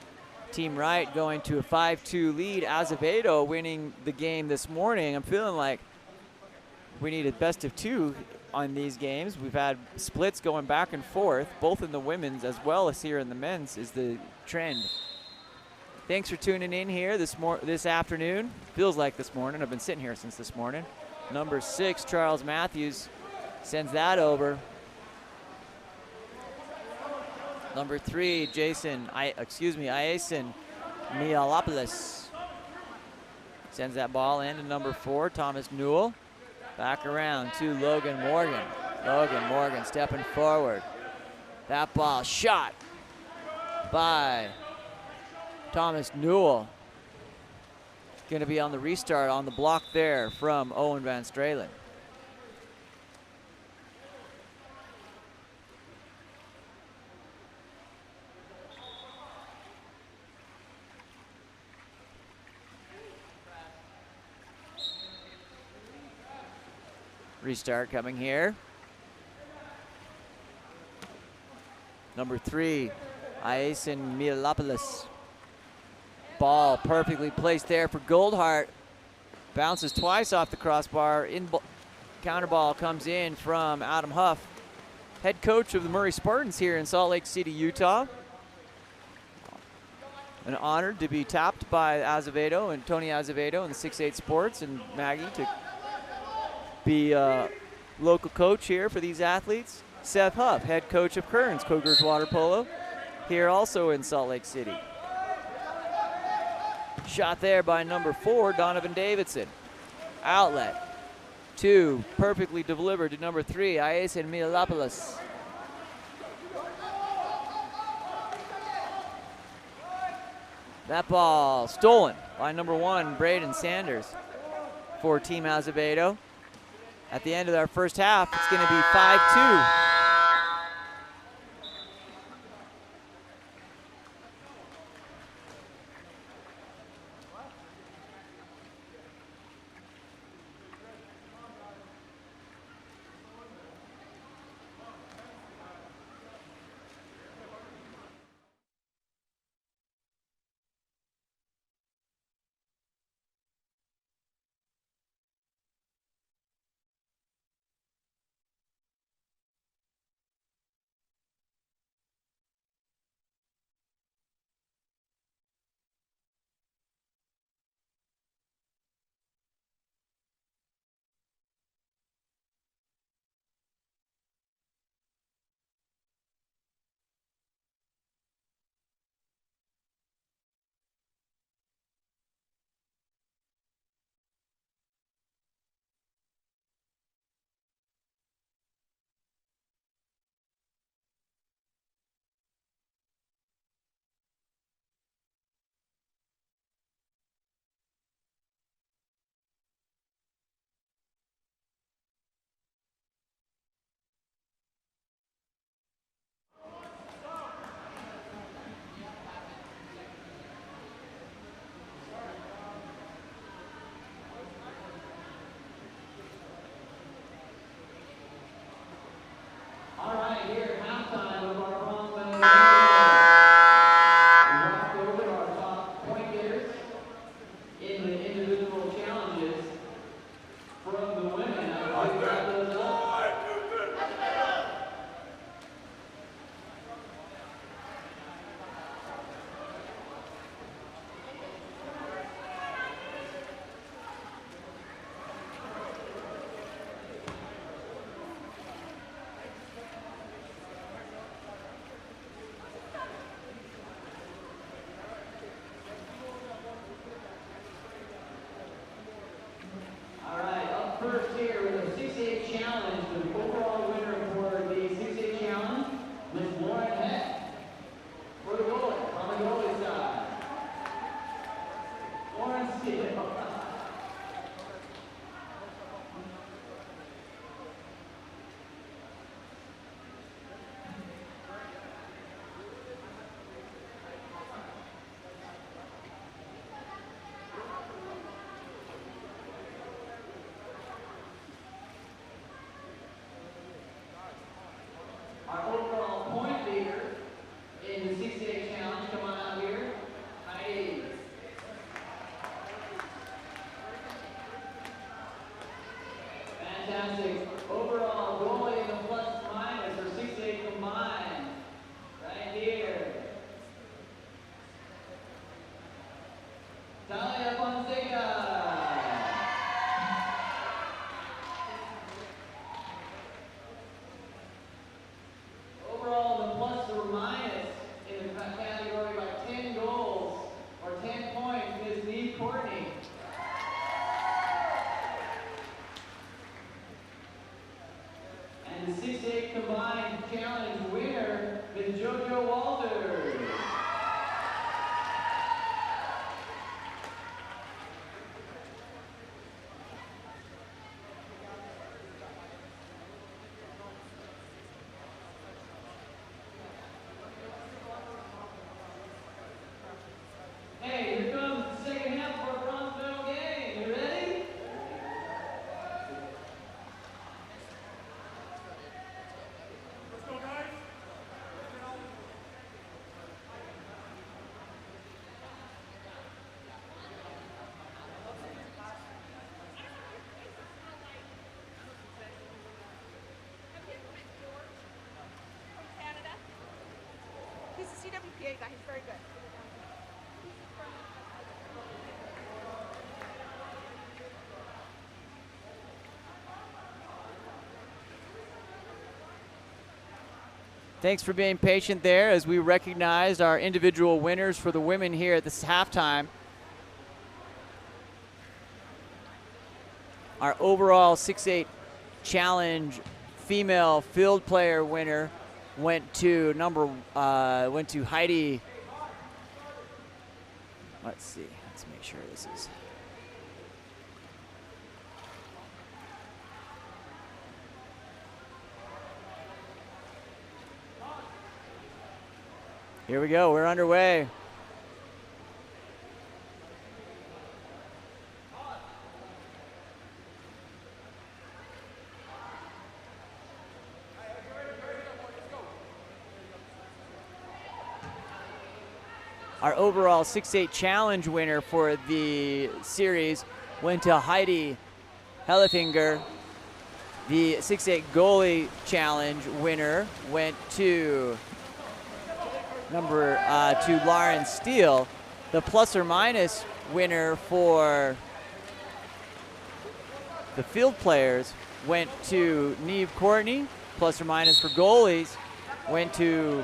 Team Right going to a 5-2 lead. Azevedo winning the game this morning. I'm feeling like we need a best of 2 on these games. We've had splits going back and forth, both in the women's as well as here in the men's is the trend. Thanks for tuning in here this afternoon. Feels like this morning. I've been sitting here since this morning. Number 6, Charles Matthews, sends that over. Number 3, Iason Mialopoulos sends that ball in to number 4, Thomas Newell. Back around to Logan Morgan. Logan Morgan stepping forward. That ball shot by Thomas Newell. Going to be on the restart on the block there from Owen Van Stralen. Restart coming here. Number 3, Iason Mialopoulos. Ball perfectly placed there for Goldhart. Bounces twice off the crossbar. Counter ball comes in from Adam Huff, head coach of the Murray Spartans here in Salt Lake City, Utah. An honor to be tapped by Azevedo and Tony Azevedo and the 6'8 Sports and Maggie to be a local coach here for these athletes. Seth Huff, head coach of Kearns Cougars Water Polo, here also in Salt Lake City. Shot there by number 4, Donovan Davidson. Outlet. 2, perfectly delivered to number 3, Iason Mialopoulos. That ball stolen by number 1, Braden Sanders for Team Azevedo. At the end of our first half, it's going to be 5-2. walk over our top point getters in the individual challenges from the women. I will grab those up. All right, up first here with a 6'8" challenge, the overall winner for the 6'8" challenge, Miss Lauren Heck. For the goalie, on the goalie side. Lauren Steele. Our overall point leader in the 6'8" challenge, come on out here, Heidi. Fantastic. Overall goalie in the plus minus for 6'8" combined, right here. Talia Fonseca. Overall, the plus or minus in the category by 10 goals or 10 points is Neve Courtney. And the 6'8" combined challenge winner is JoJo Walters. Hey, here comes the second half of our bronze medal game. You ready? Let's go, guys. From Canada. He's a CWPA guy. He's very good. Thanks for being patient there as we recognized our individual winners for the women here at this halftime. Our overall 6'8" challenge female field player winner went to Heidi. Let's see. Let's make sure this is. Here we go. We're underway. Our overall 6'8" challenge winner for the series went to Heidi Hellifinger. The 6'8" goalie challenge winner went to to Lauren Steele. The plus or minus winner for the field players went to Neve Courtney. Plus or minus for goalies went to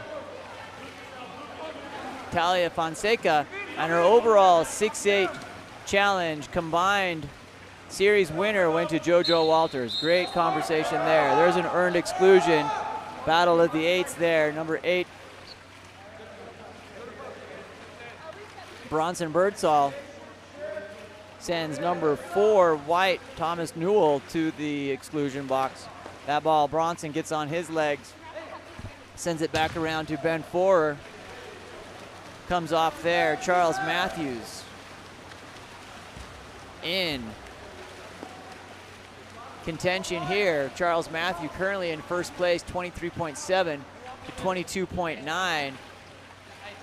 Talia Fonseca. And her overall 6'8" challenge combined series winner went to JoJo Walters. Great conversation there. There's an earned exclusion. Battle of the eights there. Number 8, Bronson Birdsall, sends number 4, White, Thomas Newell, to the exclusion box. That ball, Bronson gets on his legs, sends it back around to Ben Forer. Comes off there, Charles Matthews in contention here. Charles Matthews currently in first place, 23.7. to 22.9,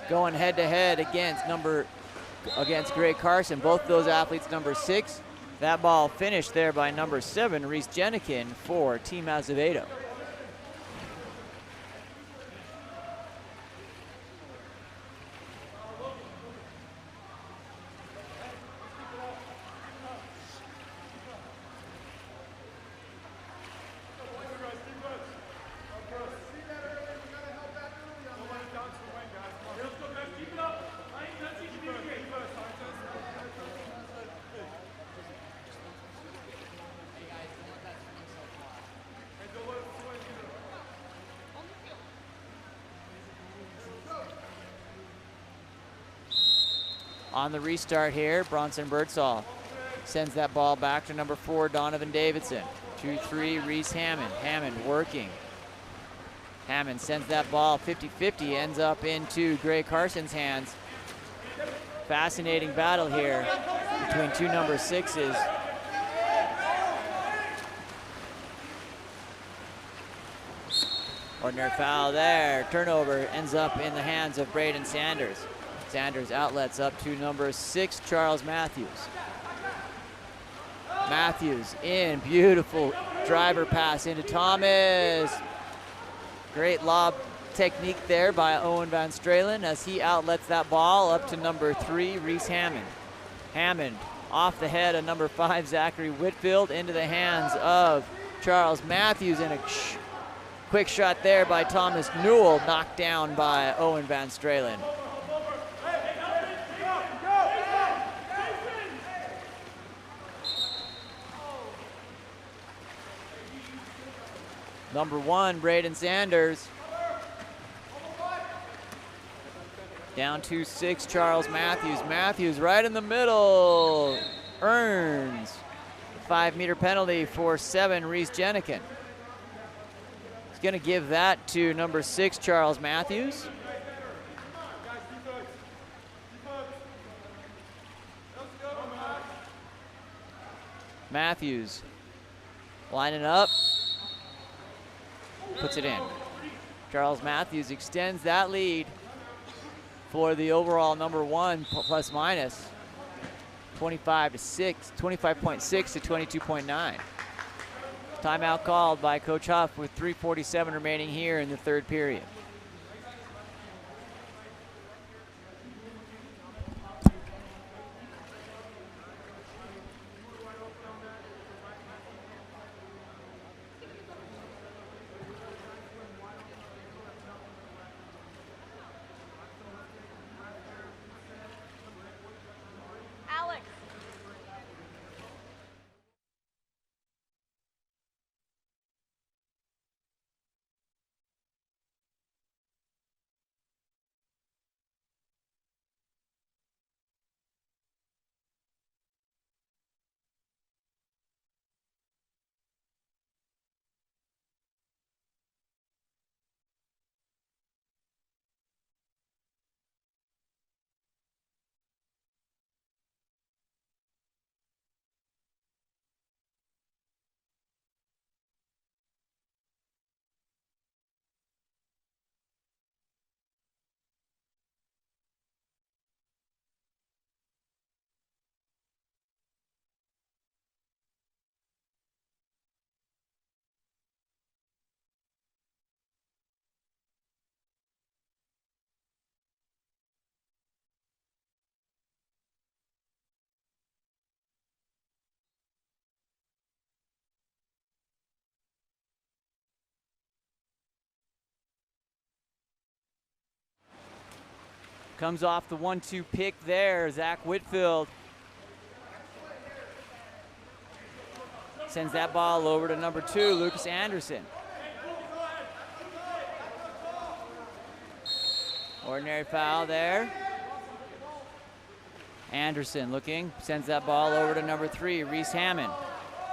going head-to-head against Greg Carson. Both those athletes number 6. That ball finished there by number 7, Reese Jenikin for Team Azevedo. On the restart here, Bronson Birdsall sends that ball back to number 4, Donovan Davidson. 2-3, Reese Hammond. Hammond working. Hammond sends that ball 50-50, ends up into Gray Carson's hands. Fascinating battle here between two number 6s. Ordinary foul there. Turnover ends up in the hands of Braden Sanders. Sanders outlets up to number 6, Charles Matthews. Matthews in, beautiful driver pass into Thomas. Great lob technique there by Owen Van Stralen as he outlets that ball up to number 3, Reese Hammond. Hammond off the head of number 5, Zachary Whitfield, into the hands of Charles Matthews, and a quick shot there by Thomas Newell, knocked down by Owen Van Stralen. Number 1, Braden Sanders. Down to 6, Charles Matthews. Matthews right in the middle, earns a 5-meter penalty for 7, Reese Jenikin. He's gonna give that to number 6, Charles Matthews. Matthews lining up. Puts it in. Charles Matthews extends that lead for the overall number 1 plus minus 25.6 to 22.9. Timeout called by Coach Huff with 3:47 remaining here in the 3rd period. Comes off the 1-2 pick there, Zach Whitfield. Sends that ball over to number 2, Lucas Anderson. Ordinary foul there. Anderson looking, sends that ball over to number 3, Reese Hammond.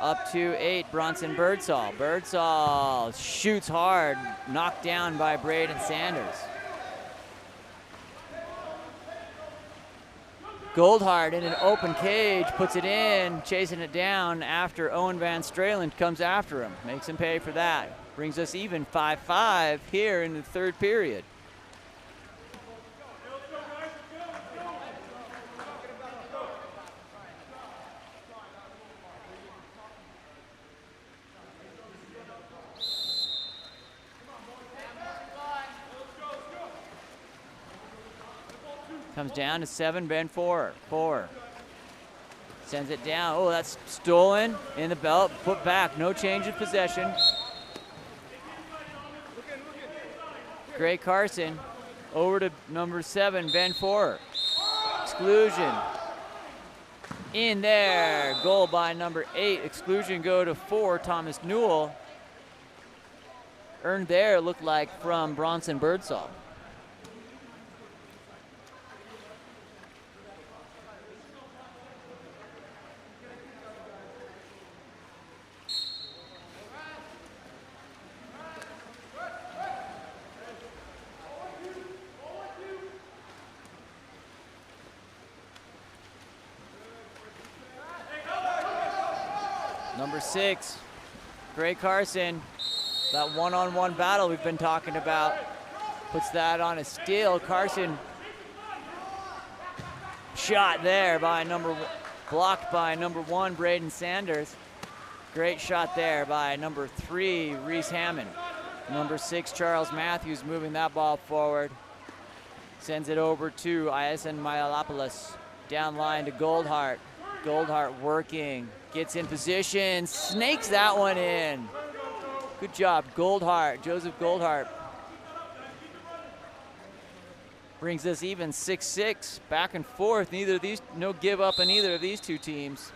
Up to 8, Bronson Birdsall. Birdsall shoots hard, knocked down by Braden Sanders. Goldhart in an open cage, puts it in, chasing it down after Owen Van Stralen comes after him. Makes him pay for that. Brings us even 5-5 here in the third period. Comes down to 7, Ben 4. Sends it down. Oh, that's stolen in the belt. Put back. No change of possession. Gray Carson over to number 7, Ben 4. Exclusion. In there. Goal by number 8. Exclusion go to 4, Thomas Newell. Earned there, looked like, from Bronson Birdsall. Number 6, Gray Carson, that one-on-one battle we've been talking about, puts that on a steal. Carson, shot there by blocked by number 1, Braden Sanders. Great shot there by number 3, Reese Hammond. Number 6, Charles Matthews, moving that ball forward. Sends it over to Iason Myalopoulos. Down line to Goldhart. Goldhart working, gets in position, snakes that one in. Good job, Goldhart, Joseph Goldhart. Brings us even 6-6, back and forth. No give up in either of these two teams.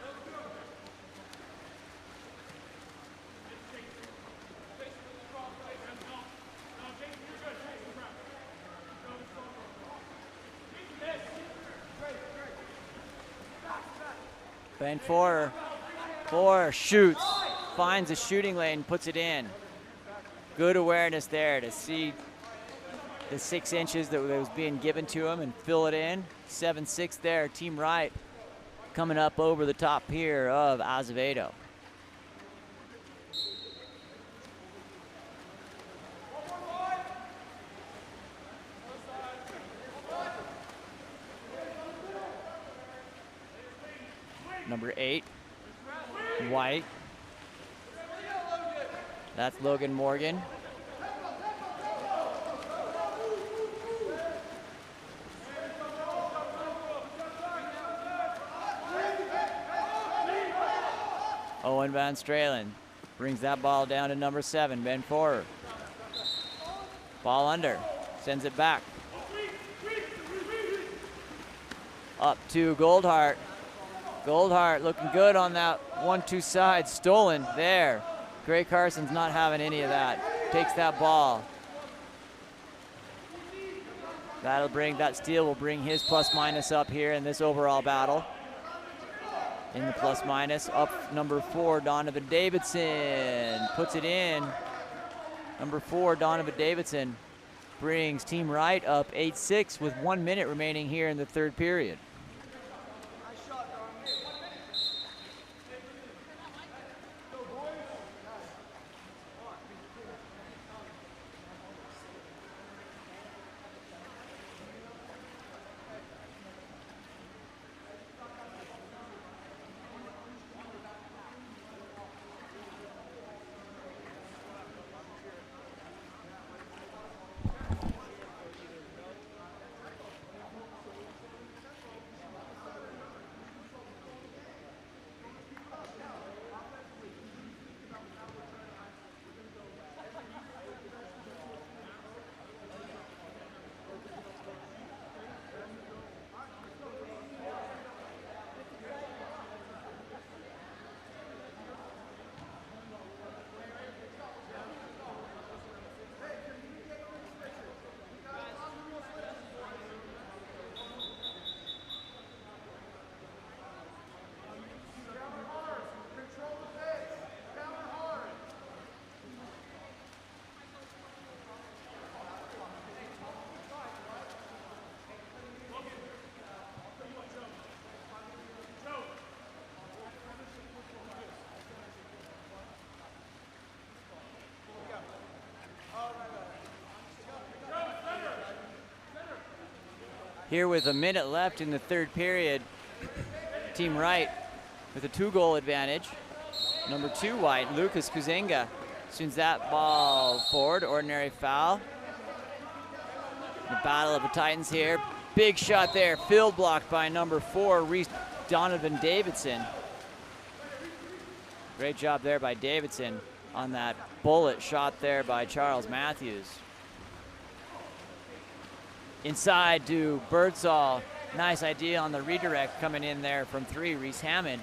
Ben 4 shoots, finds a shooting lane, puts it in. Good awareness there to see the 6 inches that was being given to him and fill it in. 7-6 there, Team Wright coming up over the top here of Azevedo. Number 8, White. That's Logan Morgan. Owen Van Stralen brings that ball down to number 7, Ben Forer. Ball under, sends it back. Up to Goldhart. Goldhart looking good on that 1-2 side, stolen there. Gray Carson's not having any of that. Takes that ball. That steal will bring his plus-minus up here in this overall battle. In the plus-minus, up number 4, Donovan Davidson. Puts it in. Number 4, Donovan Davidson, brings Team Wright up 8-6 with 1 minute remaining here in the third period. Here with a minute left in the third period. Team Wright with a 2-goal advantage. Number 2 White, Lucas Kuzenga, sends that ball forward, ordinary foul. The battle of the Titans here. Big shot there, field blocked by number 4, Reese Donovan Davidson. Great job there by Davidson on that bullet shot there by Charles Matthews. Inside to Birdsall. Nice idea on the redirect coming in there from 3, Reese Hammond.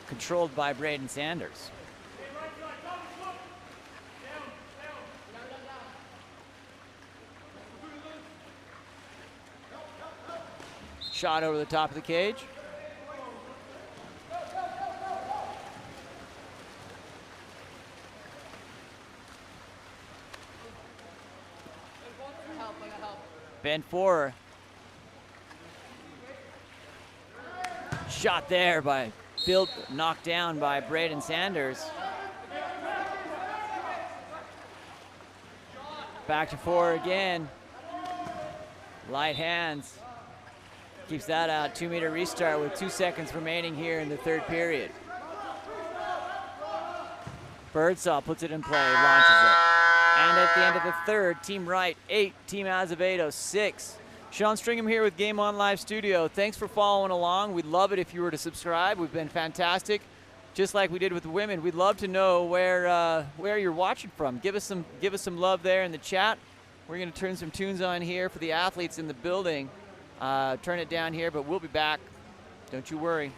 Controlled by Braden Sanders. Shot over the top of the cage. Ben Forer. Shot there by Field, knocked down by Braden Sanders. Back to Forer again. Light hands. Keeps that out. 2-meter restart with 2 seconds remaining here in the third period. Birdsall puts it in play, launches it. And at the end of the third, Team Wright 8, Team Azevedo 6. Sean Stringham here with Game On Live Studio. Thanks for following along. We'd love it if you were to subscribe. We've been fantastic, just like we did with the women. We'd love to know where you're watching from. Give us some love there in the chat. We're going to turn some tunes on here for the athletes in the building. Turn it down here, but we'll be back. Don't you worry.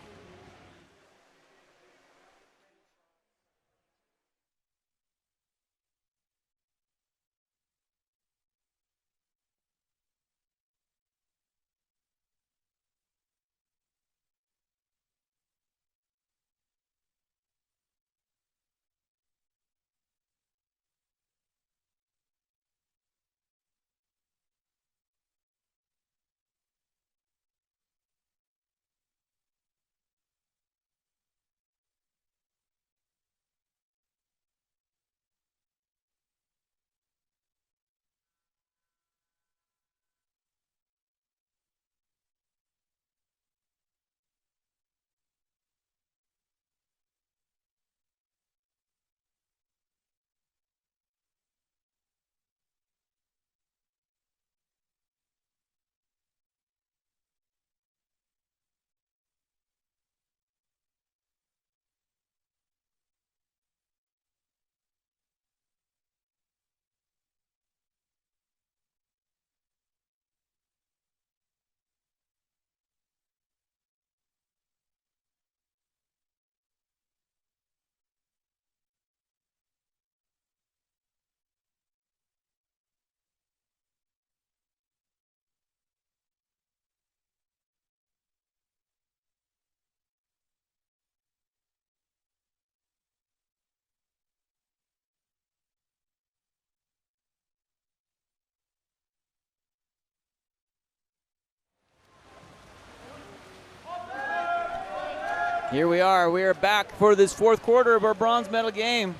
Here we are. We are back for this fourth quarter of our bronze medal game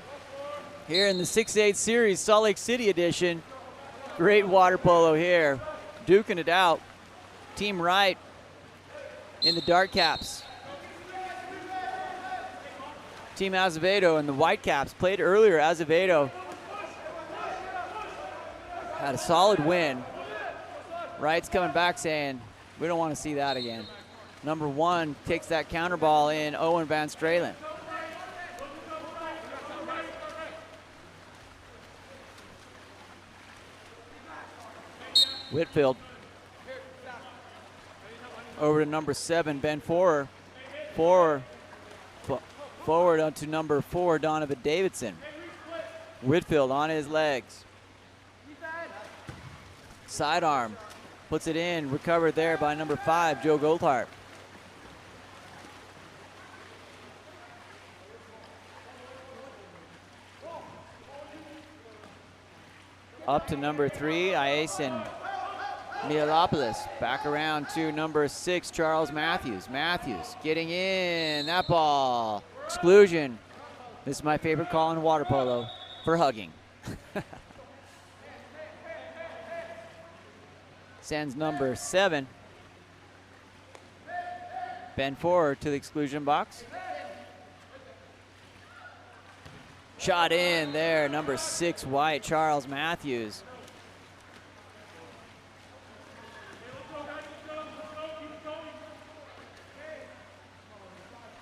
here in the 6-8 series, Salt Lake City edition. Great water polo here. Duking it out. Team Wright in the dark caps. Team Azevedo in the white caps. Played earlier. Azevedo had a solid win. Wright's coming back saying, we don't want to see that again. Number 1 takes that counter ball in, Owen Van Stralen. Whitfield. Over to number 7, Ben Forer. Forward onto number 4, Donovan Davidson. Whitfield on his legs. Sidearm. Puts it in, recovered there by number 5, Joe Goldhart. Up to number 3, Iason Mialopoulos. Back around to number 6, Charles Matthews. Matthews getting in, that ball. Exclusion. This is my favorite call in water polo, for hugging. sends number 7, Ben Four, to the exclusion box. Shot in there, number 6 white, Charles Matthews.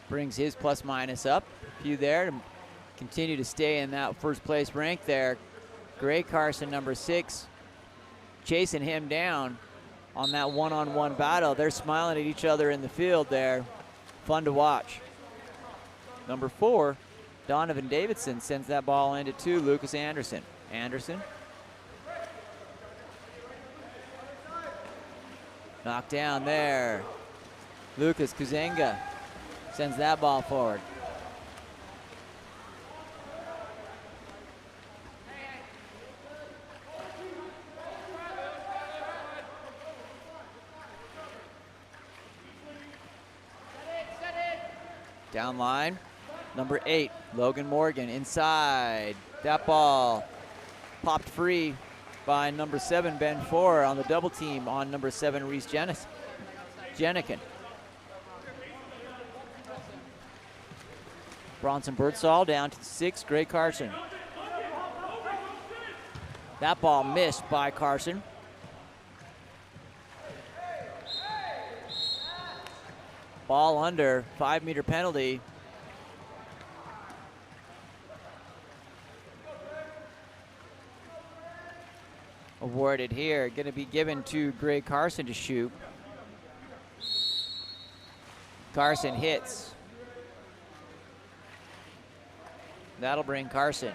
Brings his plus minus up a few there to continue to stay in that first place rank there. Gray Carson, number 6, chasing him down on that one-on-one battle. They're smiling at each other in the field there. Fun to watch. Number 4, Donovan Davidson sends that ball into 2, Lucas Anderson. Anderson. Knocked down there. Lucas Kuzenga sends that ball forward. Down line, number 8, Logan Morgan inside. That ball popped free by number 7, Ben Four, on the double team on number 7, Reese Jenikin. Bronson Birdsall down to 6, Gray Carson. That ball missed by Carson. Ball under, 5-meter penalty. Awarded here, going to be given to Gray Carson to shoot. Carson hits. That'll bring Carson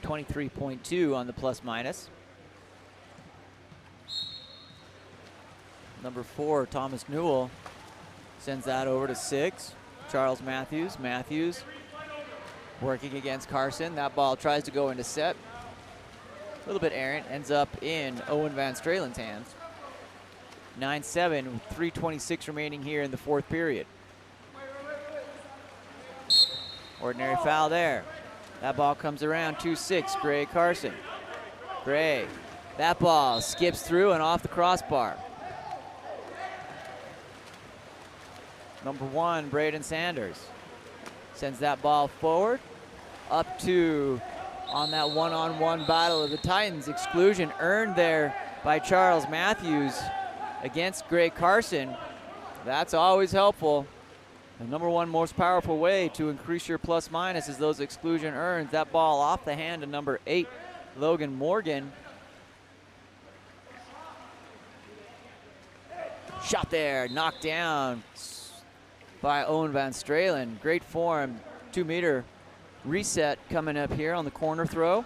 23.2 on the plus minus. Number 4, Thomas Newell, sends that over to 6. Charles Matthews. Matthews working against Carson. That ball tries to go into set. A little bit errant. Ends up in Owen Van Stralen's hands. 9-7 with 3:26 remaining here in the 4th period. Ordinary foul there. That ball comes around, 2-6, Gray Carson. Gray. That ball skips through and off the crossbar. Number 1, Braden Sanders sends that ball forward, up to, on that one-on-one battle of the Titans. Exclusion earned there by Charles Matthews against Gray Carson. That's always helpful. The number 1 most powerful way to increase your plus minus is those exclusion earns. That ball off the hand of number 8, Logan Morgan. Shot there, knocked down by Owen Van Stralen. Great form, 2-meter reset coming up here on the corner throw.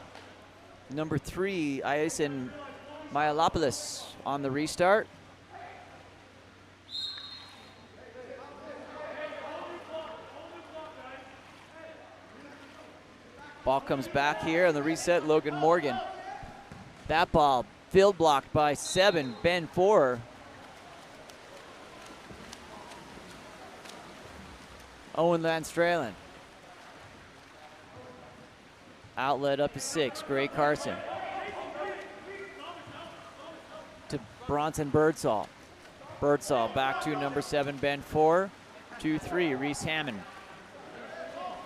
Number 3, Iason Myalopoulos on the restart. Ball comes back here on the reset, Logan Morgan. That ball field blocked by 7, Ben Four. Owen Van Stralen. Outlet up to 6, Gray Carson. To Bronson Birdsall. Birdsall back to number 7, Ben Four. 2-3, Reese Hammond.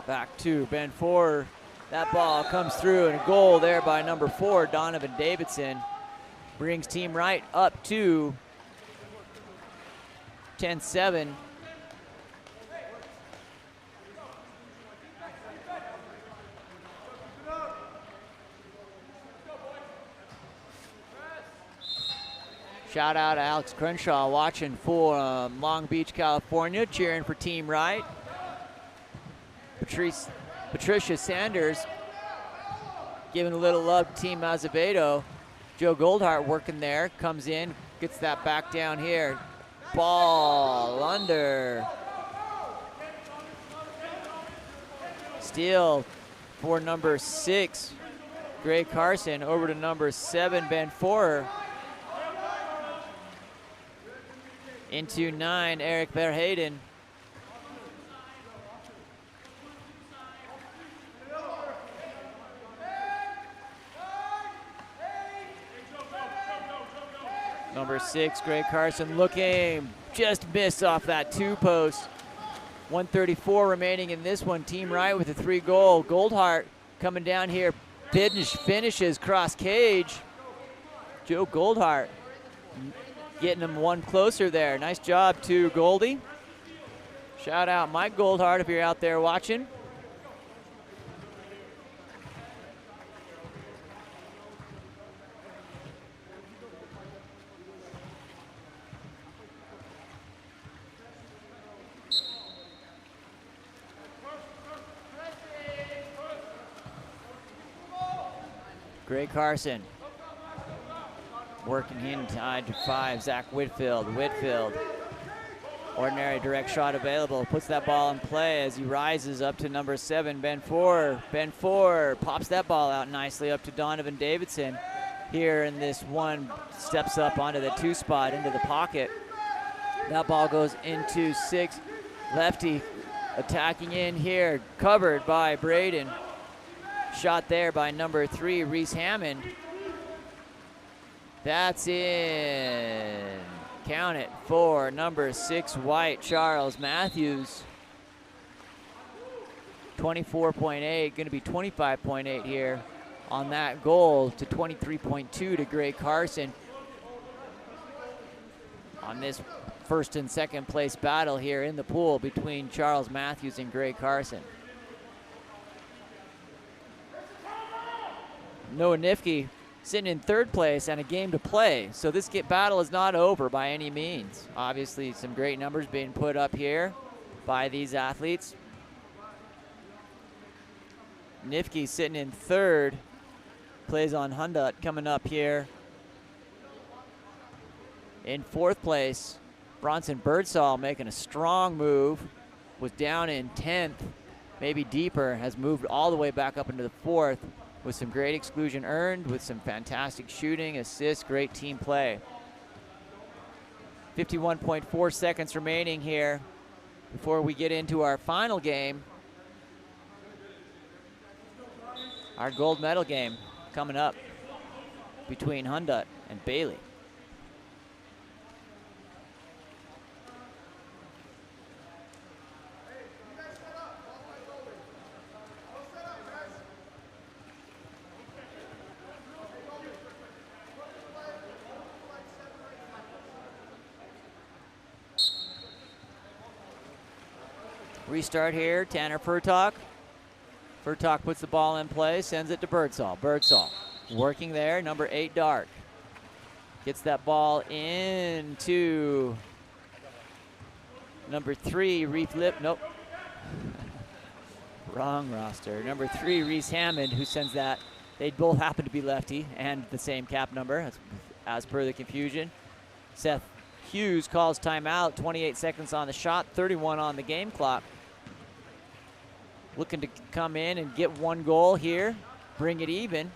Back to Ben Four. That ball comes through, and a goal there by number 4, Donovan Davidson. Brings Team Wright up to 10-7. Shout out to Alex Crenshaw watching for Long Beach, California, cheering for Team Wright. Patricia Sanders giving a little love to Team Azevedo. Joe Goldhart working there, comes in, gets that back down here. Ball under. Steal for number 6, Gray Carson, over to number 7, Ben Four. Into 9, Eric Verheyden. Number 6, Greg Carson looking, just missed off that 2-post. 134 remaining in this one. Team Right with a 3-goal. Goldhart coming down here, finishes cross cage. Joe Goldhart getting him one closer there. Nice job to Goldie. Shout out Mike Goldhart if you're out there watching. Greg Carson working inside to 5, Zach Whitfield. Ordinary direct shot available, puts that ball in play as he rises up to number 7, Ben Ford. Ben Ford pops that ball out nicely up to Donovan Davidson. Here in this one, steps up onto the 2 spot into the pocket. That ball goes into 6. Lefty attacking in here, covered by Braden. Shot there by number 3, Reese Hammond. That's in. Count it for number 6, White, Charles Matthews. 24.8, going to be 25.8 here on that goal to 23.2 to Greg Carson. On this first and second place battle here in the pool between Charles Matthews and Greg Carson. Noah Nifke sitting in 3rd place and a game to play. So this battle is not over by any means. Obviously some great numbers being put up here by these athletes. Nifke sitting in 3rd, plays on Hundut coming up here. In 4th place, Bronson Birdsall making a strong move, was down in 10th, maybe deeper, has moved all the way back up into the 4th. With some great exclusion earned, with some fantastic shooting, assists, great team play. 51.4 seconds remaining here before we get into our final game. Our gold medal game coming up between Hundut and Bailey. Restart here, Tanner Furtok. Furtok puts the ball in play, sends it to Birdsall. Birdsall working there, number 8, Dark. Gets that ball into number 3, Reef Lip, nope. Wrong roster. Number 3, Reese Hammond, who sends that. They both happen to be lefty and the same cap number, as per the confusion. Seth Hughes calls timeout, 28 seconds on the shot, 31 on the game clock. Looking to come in and get 1 goal here, bring it even.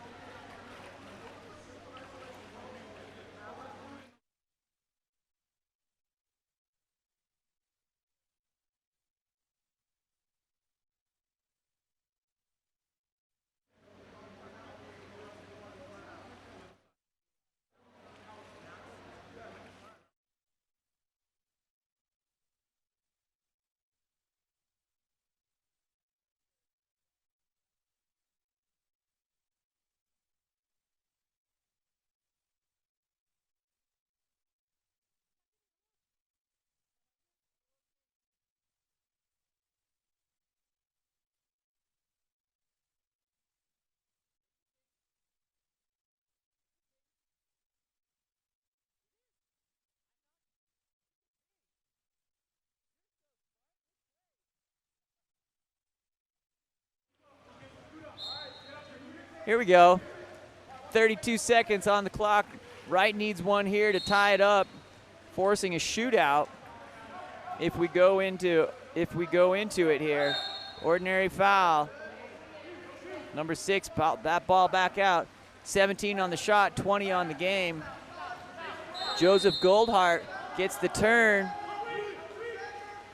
Here we go. 32 seconds on the clock. Wright needs 1 here to tie it up, forcing a shootout. If we go into it here, ordinary foul. Number 6, that ball back out. 17 on the shot, 20 on the game. Joseph Goldhart gets the turn,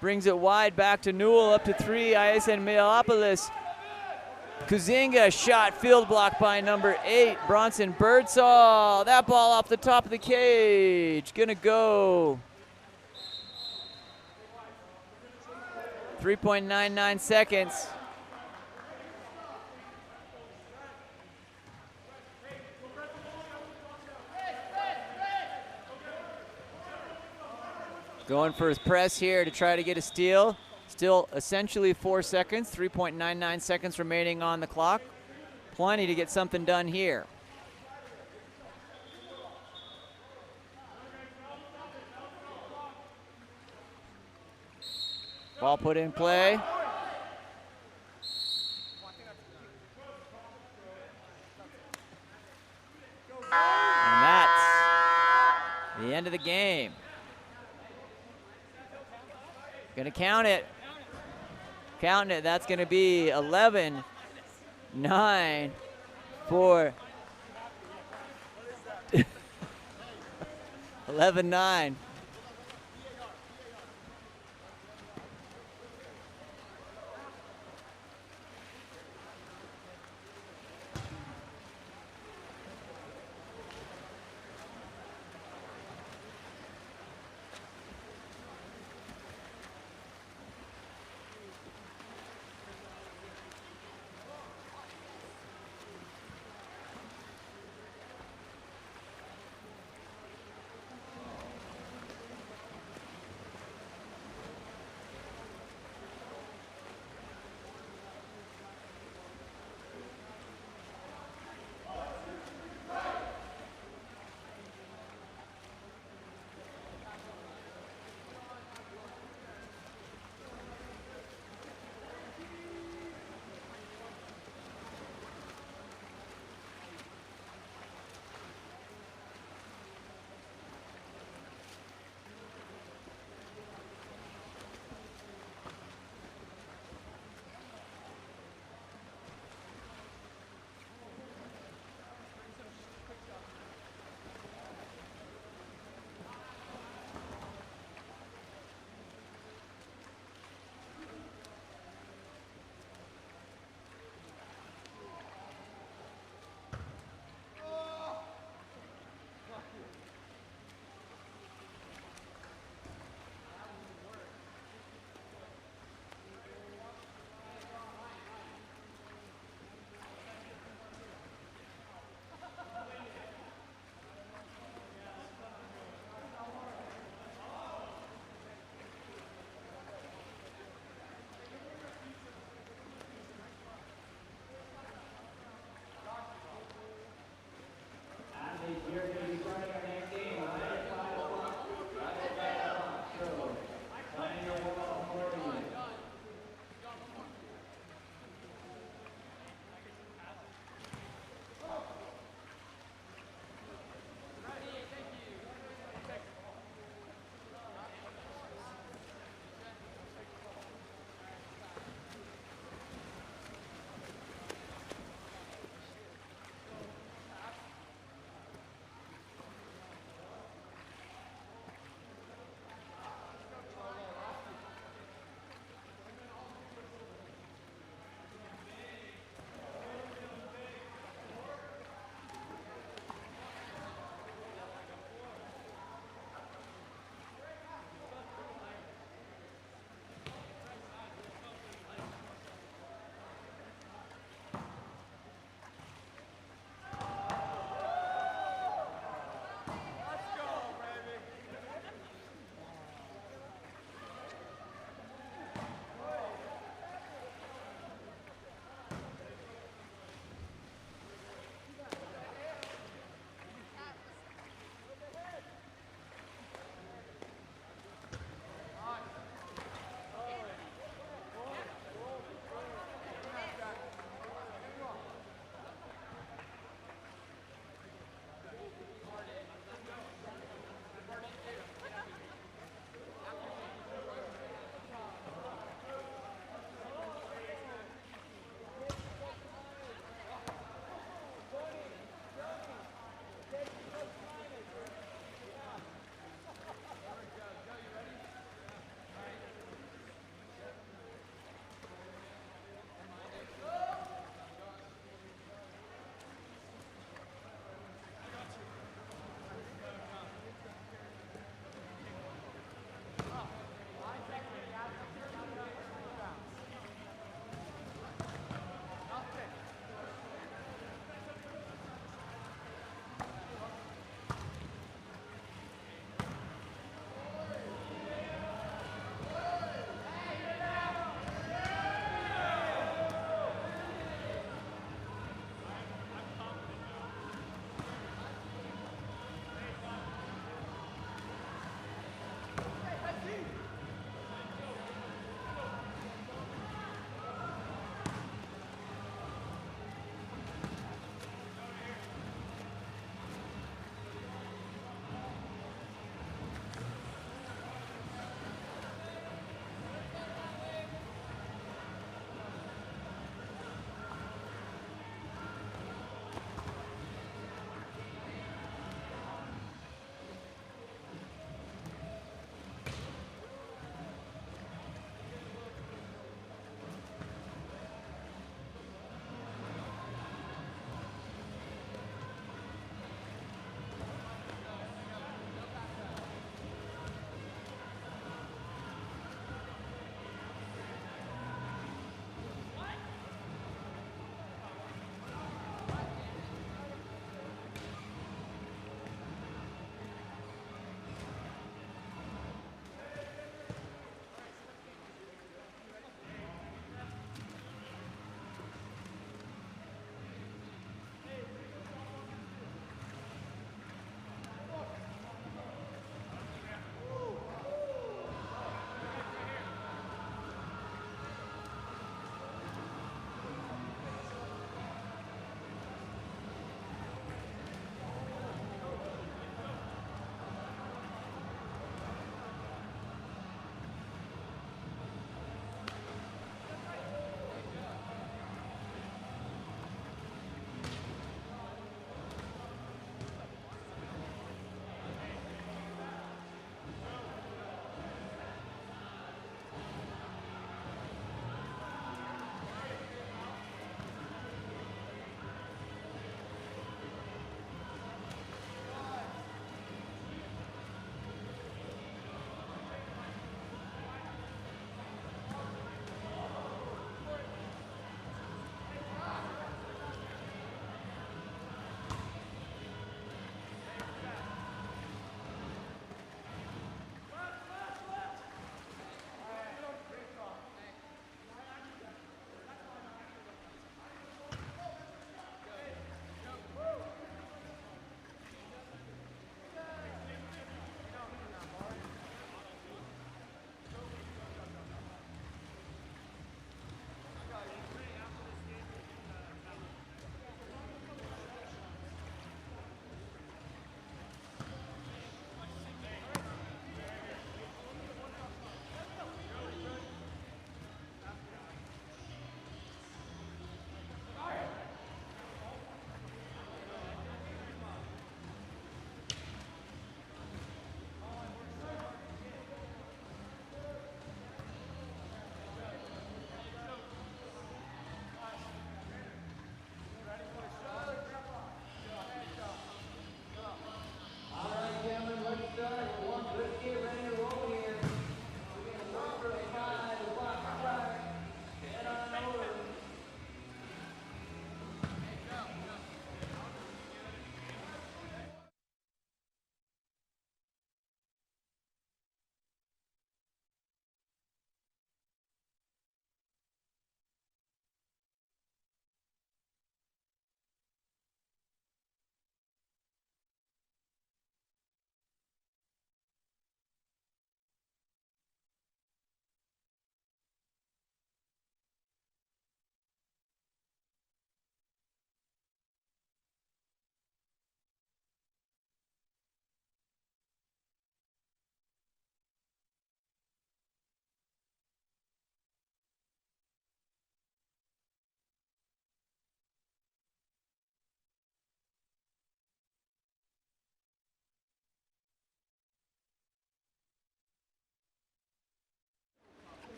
brings it wide back to Newell, up to 3, ISN Mealopolis. Kuzinga shot field block by number 8, Bronson Birdsall. That ball off the top of the cage. Gonna go. 3.99 seconds. Going for his press here to try to get a steal. Still essentially 4 seconds, 3.99 seconds remaining on the clock. Plenty to get something done here. Ball put in play. And that's the end of the game. Gonna count it. Counting it, that's gonna be 11-9 for 11-9.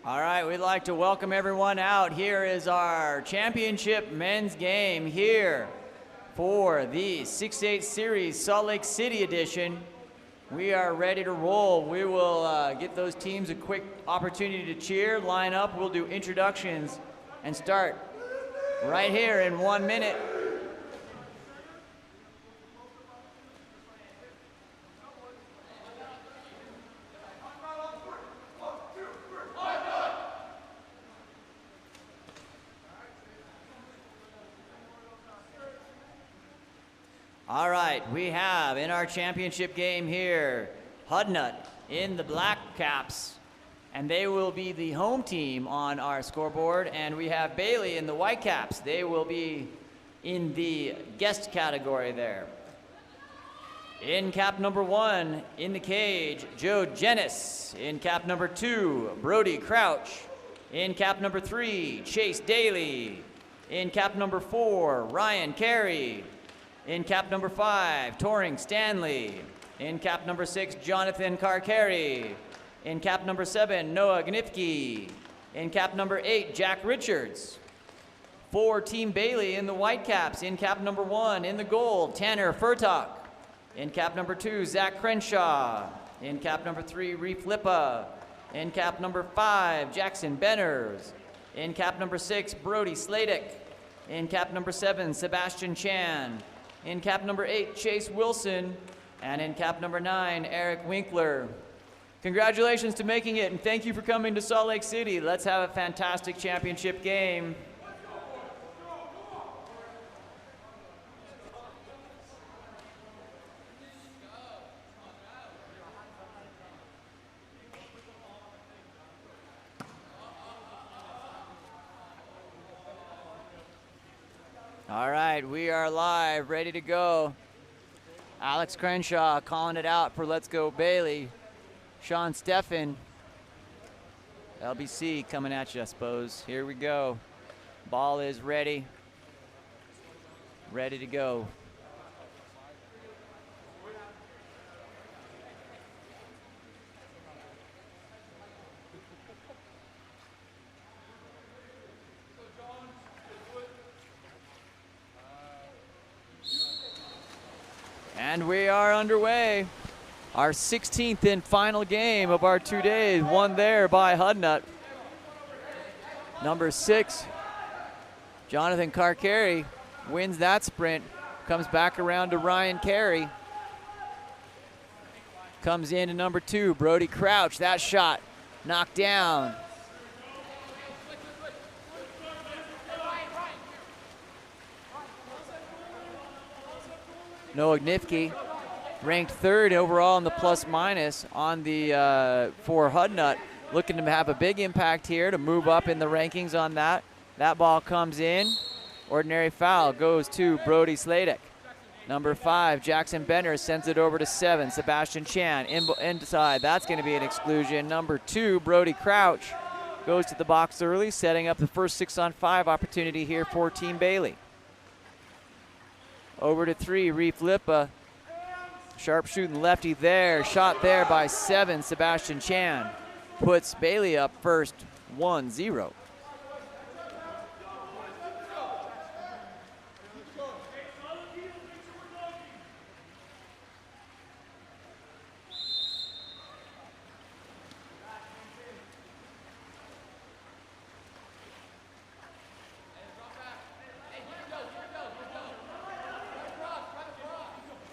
All right, we'd like to welcome everyone out. Here is our championship men's game here for the 6-8 Series Salt Lake City edition. We are ready to roll. We will get those teams a quick opportunity to cheer, line up. We'll do introductions and start right here in 1 minute. All right, we have in our championship game here, Hudnut in the black caps, and they will be the home team on our scoreboard, and we have Bailey in the white caps. They will be in the guest category there. In cap number 1, in the cage, Joe Jennis. In cap number 2, Brody Crouch. In cap number 3, Chase Daly. In cap number 4, Ryan Carey. In cap number 5, Toring Stanley. In cap number 6, Jonathan Carcari. In cap number 7, Noah Gnifke. In cap number 8, Jack Richards. For Team Bailey in the white caps. In cap number 1, in the gold, Tanner Furtok. In cap number 2, Zach Crenshaw. In cap number 3, Reef Lippa. In cap number 5, Jackson Benners. In cap number 6, Brody Sladek. In cap number 7, Sebastian Chan. In cap number 8, Chase Wilson. And in cap number 9, Eric Winkler. Congratulations to making it, and thank you for coming to Salt Lake City. Let's have a fantastic championship game. All right, we are live, ready to go. Alex Crenshaw calling it out for Let's Go Bailey. Sean Steffen, LBC coming at you, I suppose. Here we go. Ball is ready. Ready to go. And we are underway. Our 16th and final game of our 2 days, won there by Hudnut. Number 6, Jonathan Carcari wins that sprint. Comes back around to Ryan Carey. Comes into number 2, Brody Crouch. That shot knocked down. Noah Gnifke, ranked 3rd overall in the plus minus on the for Hudnut, looking to have a big impact here to move up in the rankings on that. That ball comes in. Ordinary foul goes to Brody Sladek. Number 5, Jackson Benner sends it over to 7, Sebastian Chan inside. That's going to be an exclusion. Number 2, Brody Crouch goes to the box early, setting up the first 6-on-5 opportunity here for Team Bailey. Over to 3, Reef Lippa. Sharp shooting lefty there. Shot there by 7, Sebastian Chan. Puts Bailey up first, 1-0.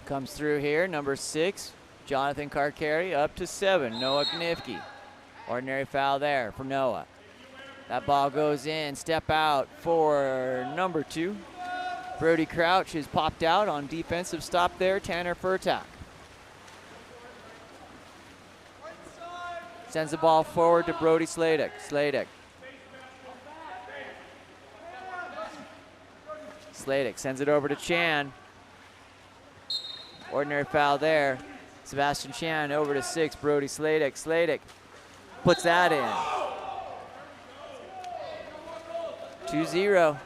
Comes through here, number 6, Jonathan Carcari, up to 7, Noah Gnifke. Ordinary foul there for Noah. That ball goes in, step out for number 2. Brody Crouch is popped out on defensive stop there, Tanner Furtak. Sends the ball forward to Brody Sladek. Sladek sends it over to Chan. Ordinary foul there. Sebastian Chan over to 6, Brody Sladek. Sladek puts that in. 2-0.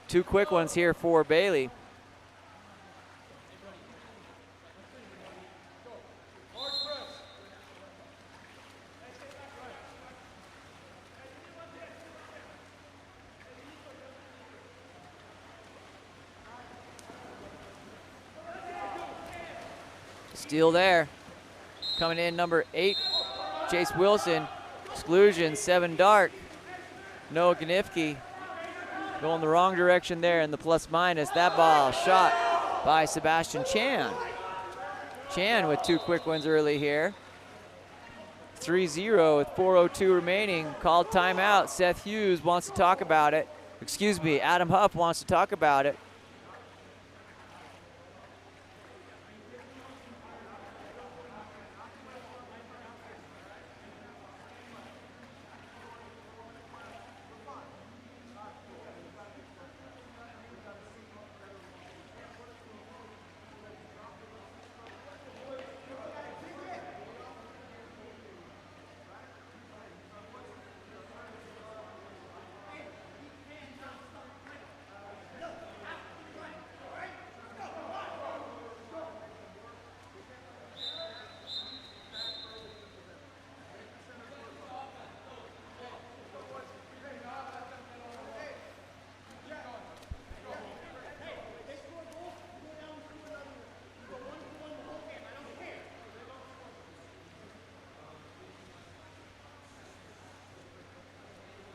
Two quick ones here for Bailey. Steal there. Coming in, number 8, Chase Wilson. Exclusion, 7 dark. Noah Ganifke going the wrong direction there in the plus minus. That ball shot by Sebastian Chan. Chan with 2 quick ones early here. 3-0 with 4:02 remaining. Called timeout. Seth Hughes wants to talk about it. Excuse me, Adam Huff wants to talk about it.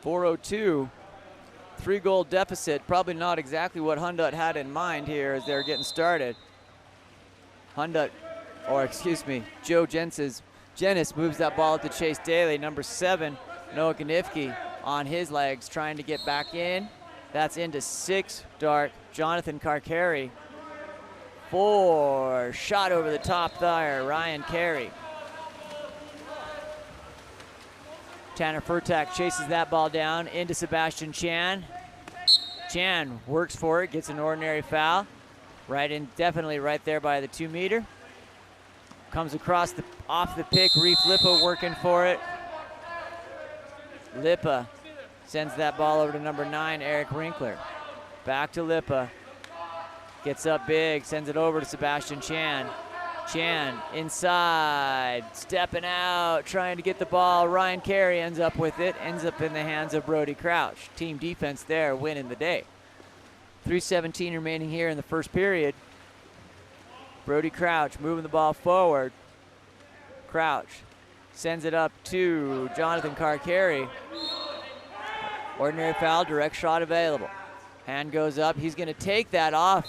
.402, 3-goal deficit. Probably not exactly what Hundut had in mind here as they're getting started. Joe Jennis moves that ball to Chase Daly. Number 7, Noah Ganifke on his legs, trying to get back in. That's into 6 dark, Jonathan Carcari. 4, shot over the top there, Ryan Carey. Tanner Furtak chases that ball down into Sebastian Chan. Chan works for it, gets an ordinary foul. Right in, definitely right there by the 2-meter. Comes across off the pick, Reef Lippa working for it. Lippa sends that ball over to number 9, Eric Winkler. Back to Lippa. Gets up big, sends it over to Sebastian Chan. Chan inside, stepping out, trying to get the ball. Ryan Carey ends up with it, ends up in the hands of Brody Crouch. Team defense there, winning the day. 3:17 remaining here in the first period. Brody Crouch moving the ball forward. Crouch sends it up to Jonathan Carcari. Ordinary foul, direct shot available. Hand goes up, he's gonna take that off.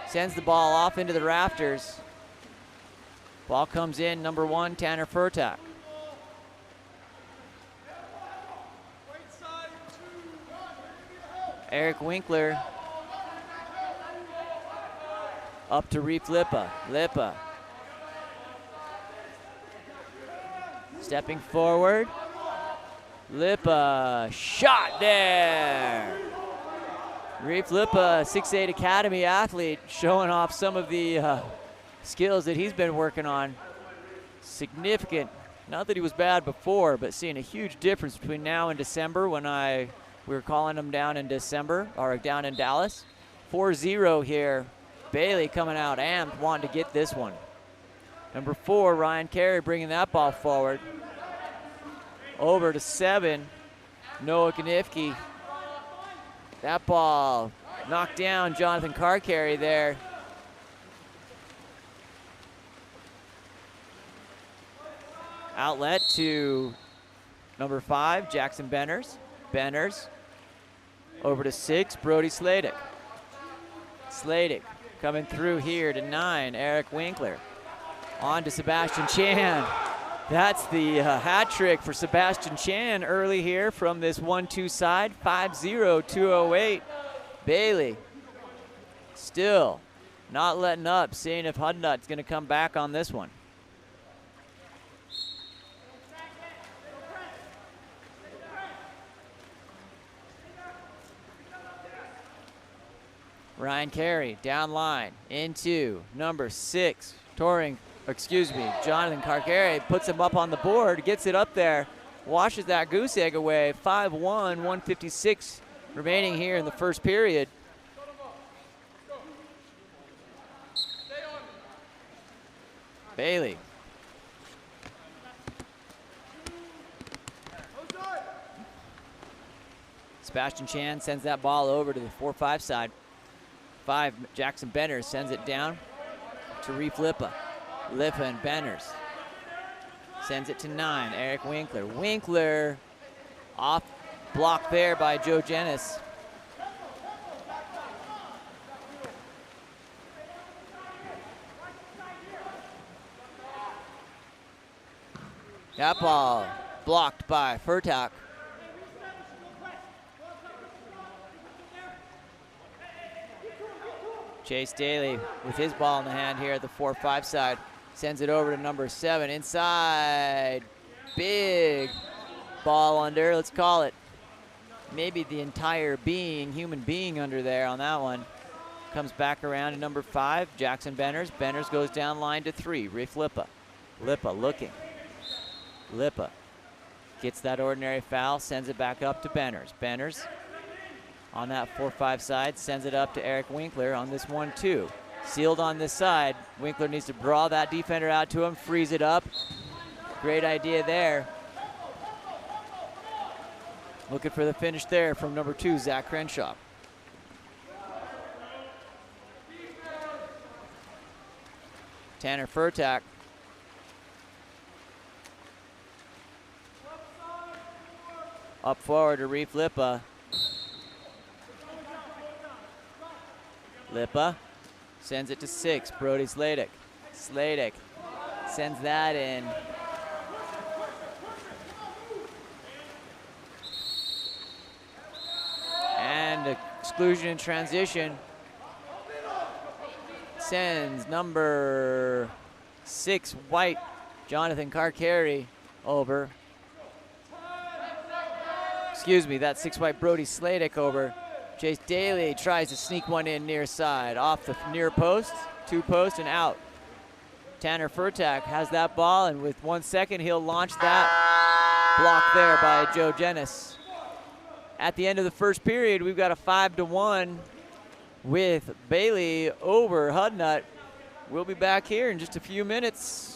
Sends the ball off into the rafters. Ball comes in, number 1, Tanner Furtak. Eric Winkler up to Reef Lippa. Lippa stepping forward. Lippa, shot there. Reef Lippa, 6'8" Academy athlete, showing off some of the skills that he's been working on. Significant, not that he was bad before, but seeing a huge difference between now and December when we were calling him down in December, or down in Dallas. 4-0 here. Bailey coming out amped, wanting to get this one. Number 4, Ryan Carey bringing that ball forward. Over to 7, Noah Ganifke. That ball knocked down Jonathan Carcari there. Outlet to number 5, Jackson Benners. Benners over to 6, Brody Sladek. Sladek coming through here to 9, Eric Winkler. On to Sebastian Chan. That's the hat trick for Sebastian Chan early here from this 1-2 side. 5-0, 2:08. Bailey still not letting up, seeing if Hudnut's going to come back on this one. Ryan Carey down line into number 6, Jonathan Carcari puts him up on the board, gets it up there, washes that goose egg away. 5-1, 1:56 remaining here in the first period. Bailey. Sebastian Chan sends that ball over to the 4-5 side. 5, Jackson Benner sends it down to Reef Lippa. Lippa and Benners. Sends it to 9, Eric Winkler. Winkler off block there by Joe Jenis. That ball blocked by Furtak. Chase Daly with his ball in the hand here at the 4-5 side. Sends it over to number 7 inside. Big ball under, let's call it. Maybe the entire human being under there on that one. Comes back around to number 5, Jackson Benners. Benners goes down line to 3, Reef Lippa. Lippa looking. Lippa gets that ordinary foul, sends it back up to Benners. Benners on that 4-5 side, sends it up to Eric Winkler on this 1-2. Sealed on this side. Winkler needs to draw that defender out to him, freeze it up. Great idea there. Looking for the finish there from number 2, Zach Crenshaw. Tanner Furtak. Up forward to Reef Lippa. Lippa sends it to 6, Brody Sladek. Sladek sends that in. And exclusion in transition. Sends number 6, White, Jonathan Carcari over. Excuse me, that 6 White Brody Sladek over. Chase Daly tries to sneak one in near side, off the near post, 2 post and out. Tanner Furtak has that ball, and with 1 second, he'll launch that block there by Joe Jenis. At the end of the first period, we've got a 5-1 with Bailey over Hudnut. We'll be back here in just a few minutes.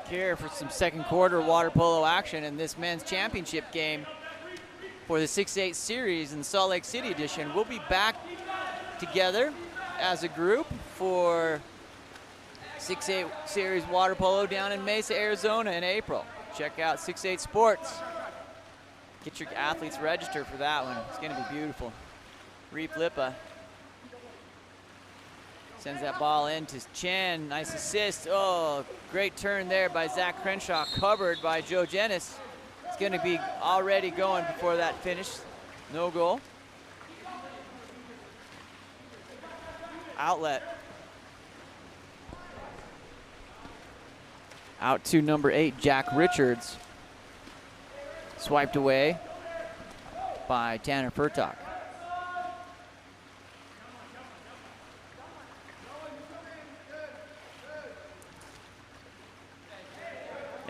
Here for some second quarter water polo action in this men's championship game for the 6-8 series in the Salt Lake City edition. We'll be back together as a group for 6-8 series water polo down in Mesa, Arizona in April. Check out 6-8 Sports. Get your athletes registered for that one. It's gonna be beautiful. Reef Lippa sends that ball in to Chen, nice assist. Oh, great turn there by Zach Crenshaw, covered by Joe Jenis. It's gonna be already going before that finish. No goal. Outlet. Out to number 8, Jack Richards. Swiped away by Tanner Furtak.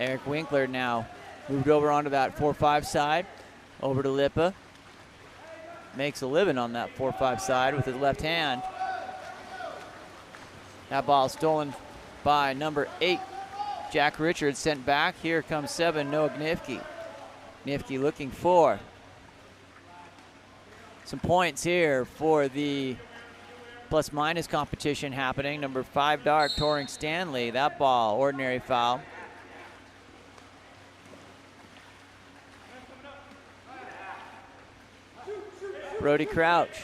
Eric Winkler now moved over onto that 4-5 side. Over to Lipa. Makes a living on that 4-5 side with his left hand. That ball stolen by number 8, Jack Richards, sent back. Here comes 7, Noah Gnifke. Gnifke looking for some points here for the plus-minus competition happening. Number 5 dart, Toring Stanley. That ball, ordinary foul. Brody Crouch.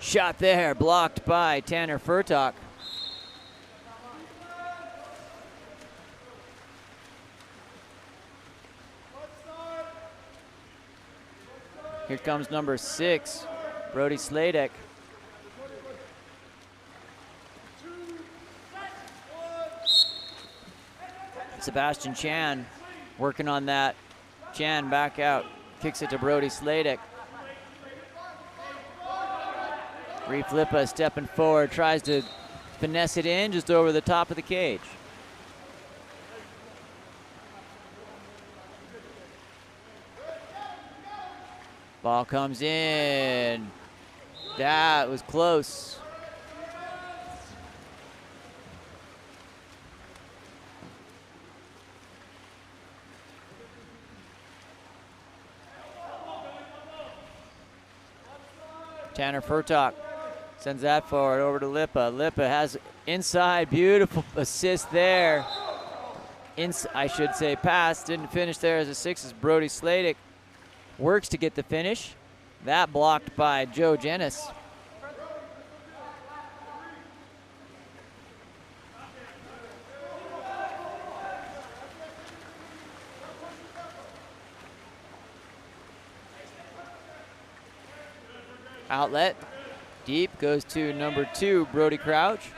Shot there, blocked by Tanner Furtok. Here comes number 6, Brody Sladek. Sebastian Chan working on that. Chan back out, kicks it to Brody Sladek. Reef Lipa stepping forward, tries to finesse it in just over the top of the cage. Ball comes in. That was close. Tanner Furtok sends that forward over to Lipa. Lipa has inside, beautiful assist there. I should say pass, didn't finish there as a 6 as Brody Sladek works to get the finish. That blocked by Joe Jennis. Outlet, deep, goes to number 2, Brody Crouch.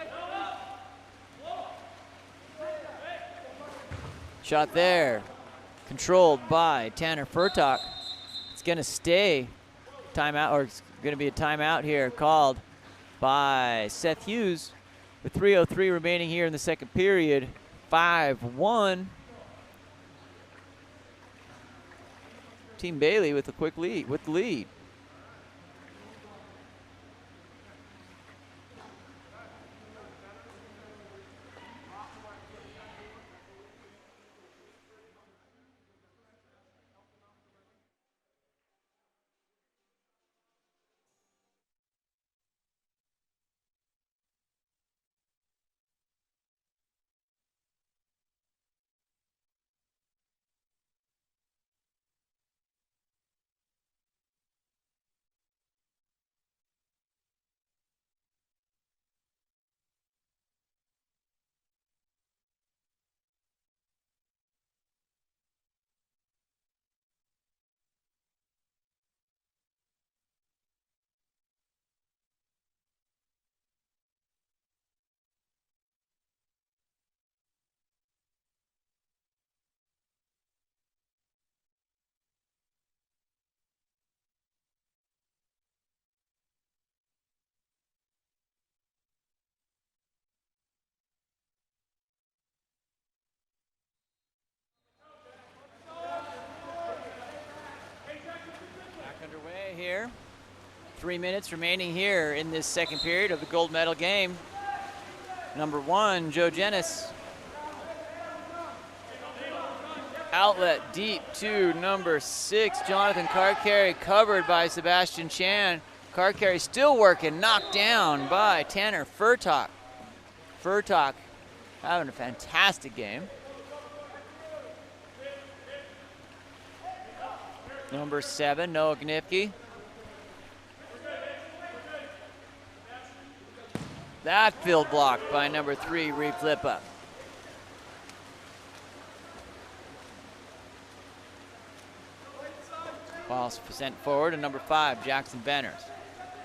Shot there, controlled by Tanner Furtok. It's gonna stay timeout, or it's gonna be a timeout here called by Seth Hughes with 3:03 remaining here in the second period. 5-1. Team Bailey with a quick lead, with the lead. Here. 3 minutes remaining here in this second period of the gold medal game. Number 1, Joe Jennis. Outlet deep to number 6, Jonathan Carcarry, covered by Sebastian Chan. Carcarry still working, knocked down by Tanner Furtok. Furtok having a fantastic game. Number 7, Noah Gnifke. That field blocked by number 3, Reef Lipa. Ball sent forward to number 5, Jackson Benners.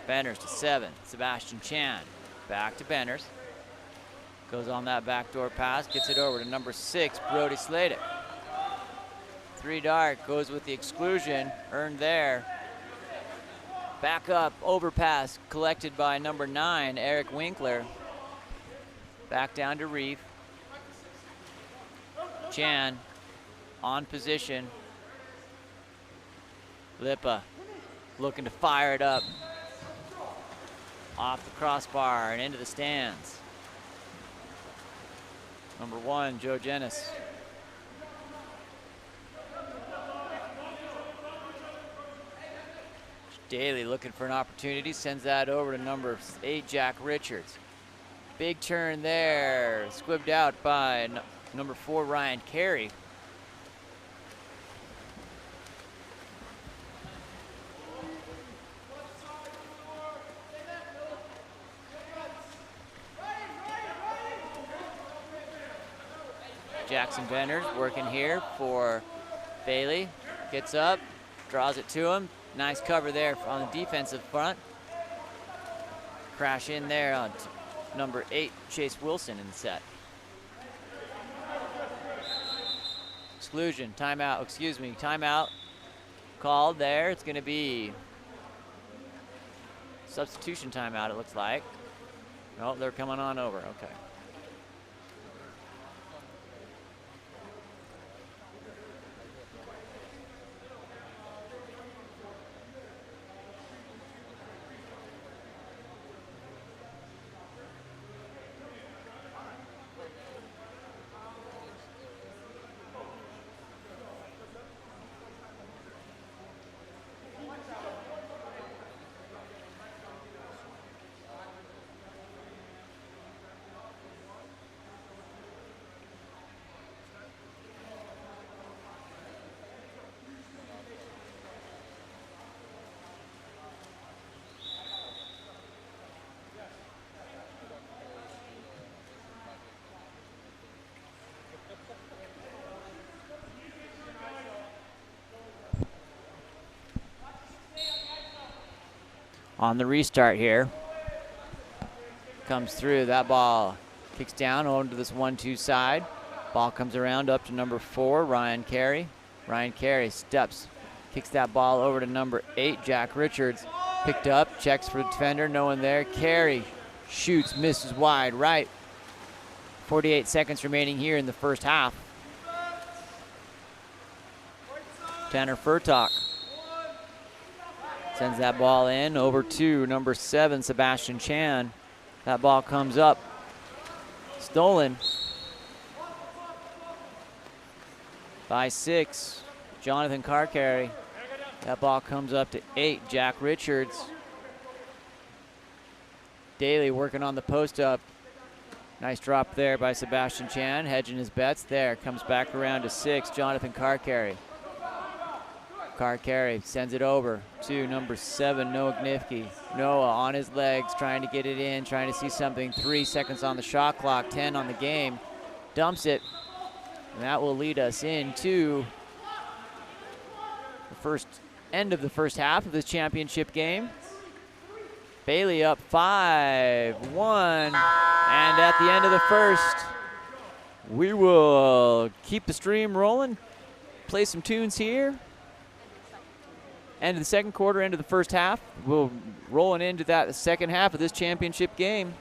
Benners to 7, Sebastian Chan. Back to Benners. Goes on that backdoor pass, gets it over to number 6, Brody Sladek. 3 dart, goes with the exclusion, earned there. Back up, overpass, collected by number 9, Eric Winkler. Back down to Reef. Chan on position. Lipa looking to fire it up. Off the crossbar and into the stands. Number 1, Joe Genis. Daly looking for an opportunity, sends that over to number 8, Jack Richards. Big turn there, squibbed out by number 4, Ryan Carey. Jackson Benners working here for Bailey. Gets up, draws it to him. Nice cover there on the defensive front. Crash in there on number 8, Chase Wilson in the set. Exclusion, timeout called there. It's gonna be substitution timeout, it looks like. Oh, they're coming on over, okay. On the restart here. Comes through, that ball kicks down onto this 1-2 side. Ball comes around up to number 4, Ryan Carey. Ryan Carey steps, kicks that ball over to number 8, Jack Richards. Picked up, checks for the defender, no one there. Carey shoots, misses wide right. 48 seconds remaining here in the first half. Tanner Furtok sends that ball in over to number 7, Sebastian Chan. That ball comes up, stolen by 6, Jonathan Carcary. That ball comes up to 8, Jack Richards. Daly working on the post up. Nice drop there by Sebastian Chan, hedging his bets there. Comes back around to 6, Jonathan Carcary. Carcary sends it over to number 7, Noah Gnifke. Noah on his legs, trying to get it in, trying to see something. 3 seconds on the shot clock, 10 on the game. Dumps it, and that will lead us into the first end of the first half of this championship game. Bailey up 5-1, and at the end of the first, we will keep the stream rolling, play some tunes here. End of the second quarter, end of the first half. We'll rolling into that second half of this championship game.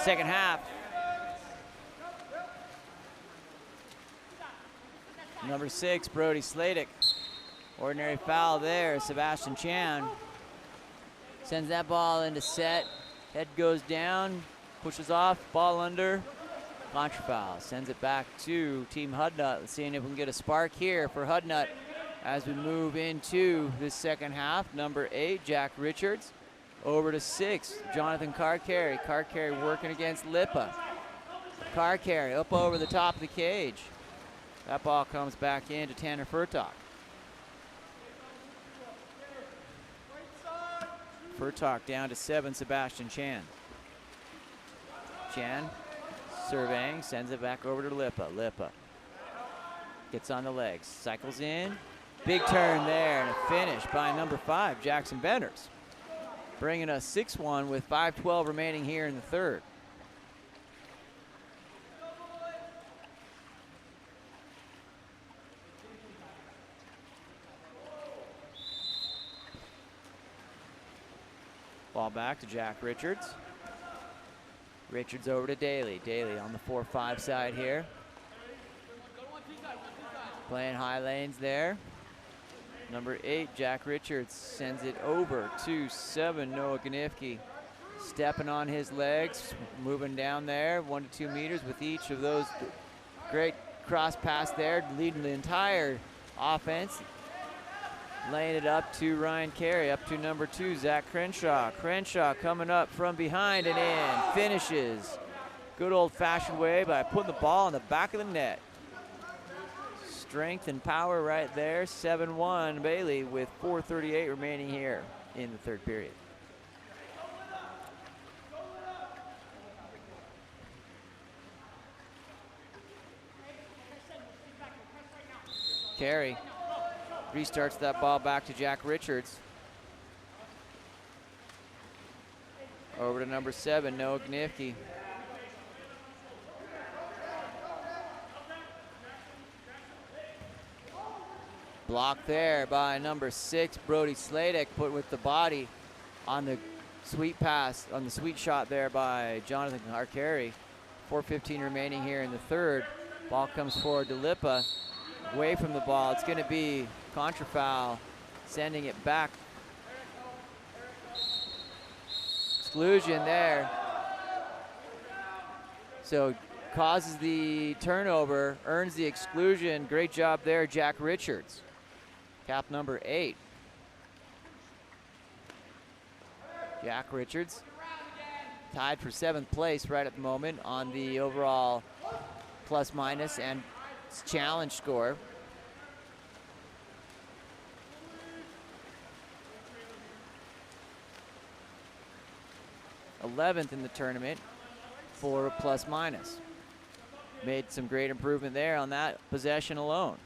second half. Number 6, Brody Sladek. Ordinary foul there. Sebastian Chan sends that ball into set. Head goes down, pushes off, ball under. Contra foul. Sends it back to Team Hudnut. Let's see if we can get a spark here for Hudnut as we move into this second half. Number 8, Jack Richards. Over to 6, Jonathan Carcarry. Carcarry working against Lipa. Carcarry up over the top of the cage. That ball comes back into Tanner Furtok. Furtok down to 7, Sebastian Chan. Chan surveying, sends it back over to Lipa. Lipa gets on the legs, cycles in. Big turn there and a finish by number 5, Jackson Benders. Bringing us 6-1 with 5:12 remaining here in the third. Ball back to Jack Richards. Richards over to Daly. Daly on the 4-5 side here. Playing high lanes there. Number 8, Jack Richards sends it over to 7, Noah Ganifke. Stepping on his legs, moving down there, 1 to 2 meters with each of those. Great cross pass there, leading the entire offense. Laying it up to Ryan Carey, up to number 2, Zach Crenshaw. Crenshaw coming up from behind and in, finishes. Good old-fashioned way by putting the ball in the back of the net. Strength and power right there, 7-1 Bailey with 4:38 remaining here in the third period. Carey restarts that ball back to Jack Richards. Over to number 7, Noah Gnifke. Blocked there by number 6, Brody Sladek, put with the body on the sweet pass, on the sweet shot there by Jonathan Carcarry. 4:15 remaining here in the third. Ball comes forward to Lipa. Away from the ball, it's going to be contra foul, sending it back. Exclusion there. So causes the turnover, earns the exclusion. Great job there, Jack Richards. Cap number 8. Jack Richards tied for 7th place right at the moment on the overall plus minus and challenge score. '11th in the tournament for plus minus. Made some great improvement there on that possession alone.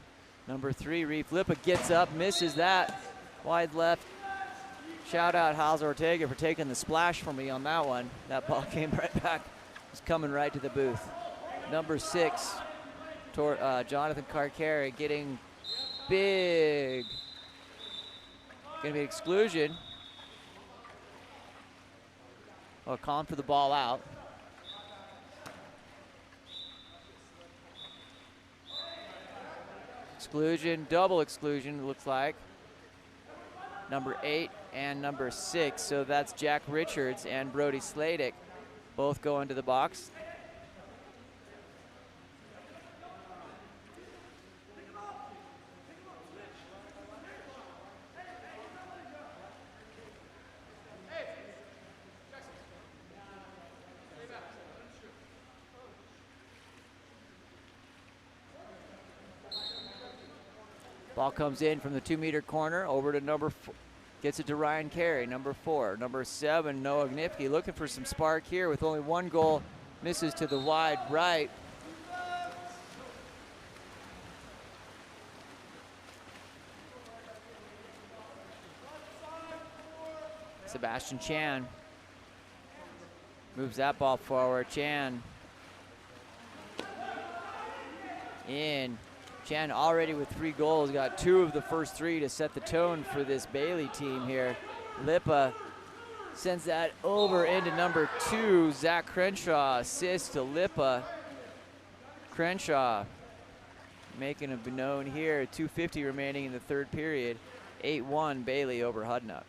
Number 3, Reef Lipa gets up, misses that. Wide left. Shout out Hals Ortega for taking the splash for me on that one. That ball came right back. It's coming right to the booth. Number 6, Jonathan Carcarry getting big. Gonna be exclusion. Oh, calling for the ball out. Exclusion, double exclusion, it looks like. Number 8 and number 6, so that's Jack Richards and Brody Sladek, both go into the box. Ball comes in from the 2-meter corner over to number 4. Gets it to Ryan Carey, number 4. Number 7, Noah Gnifke, looking for some spark here with only 1 goal. Misses to the wide right. Sebastian Chan moves that ball forward. Chan in. Chan already with 3 goals, got 2 of the first 3 to set the tone for this Bailey team here. Lipa Sends that over into number 2, Zach Crenshaw. Assist to Lipa. Crenshaw making it known here. 2:50 remaining in the third period. 8-1 Bailey over Hudnup.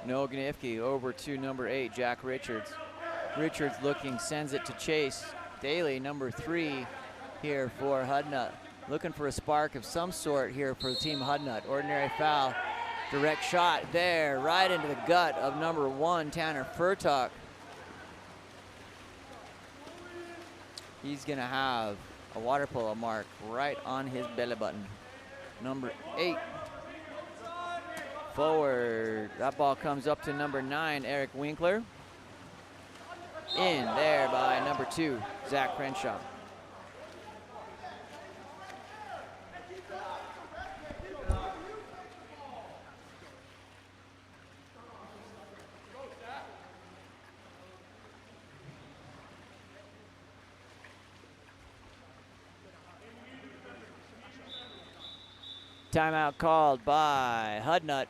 No Gnifke over to number 8, Jack Richards. Richards looking, sends it to Chase Daly, number 3 here for Hudnut. Looking for a spark of some sort here for the team Hudnut. Ordinary foul, direct shot there, right into the gut of number 1, Tanner Furtok. He's gonna have a water polo mark right on his belly button. Number 8. Forward, that ball comes up to number 9, Eric Winkler. In there by number 2, Zach Crenshaw. Timeout called by Hudnut.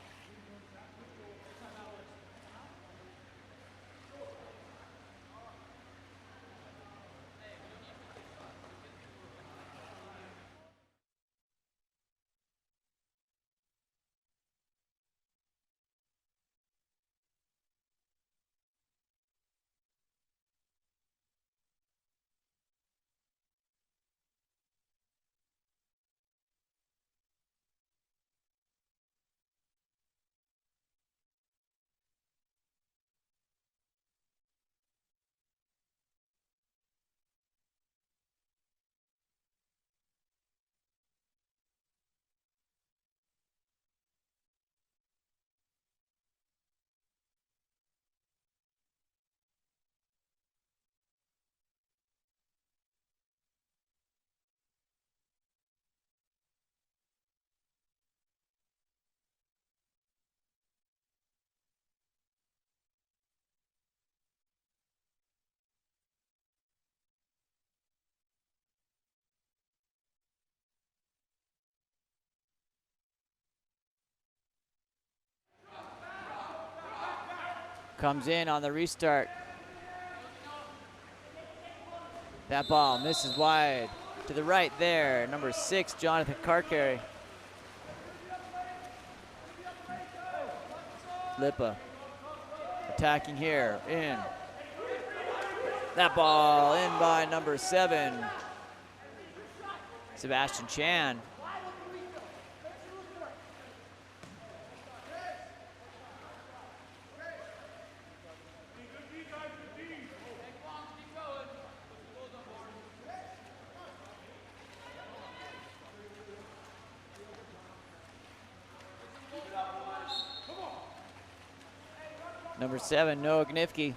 Comes in on the restart. That ball misses wide to the right there. Number 6, Jonathan Carcary. Lipa attacking here, in. That ball in by number 7, Sebastian Chan. Number 7, Noah Gnifke.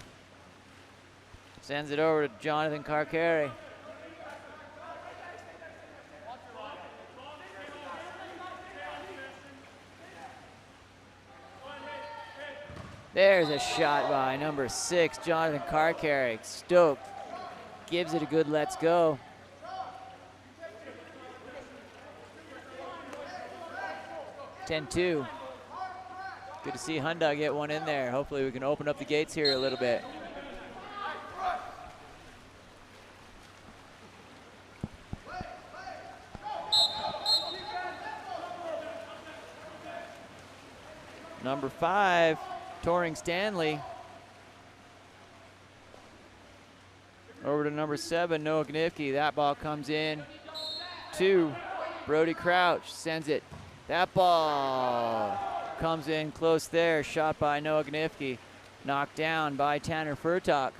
Sends it over to Jonathan Carcary. There's a shot by number 6, Jonathan Carcary. Stoke gives it a good let's go. (10-2). Good to see Hyundai get one in there. Hopefully we can open up the gates here a little bit. Number 5, Toring Stanley. Over to number 7, Noah Gnifke. That ball comes in. 2, Brody Crouch sends it. That ball comes in close there. Shot by Noah Gnifke. Knocked down by Tanner Furtok.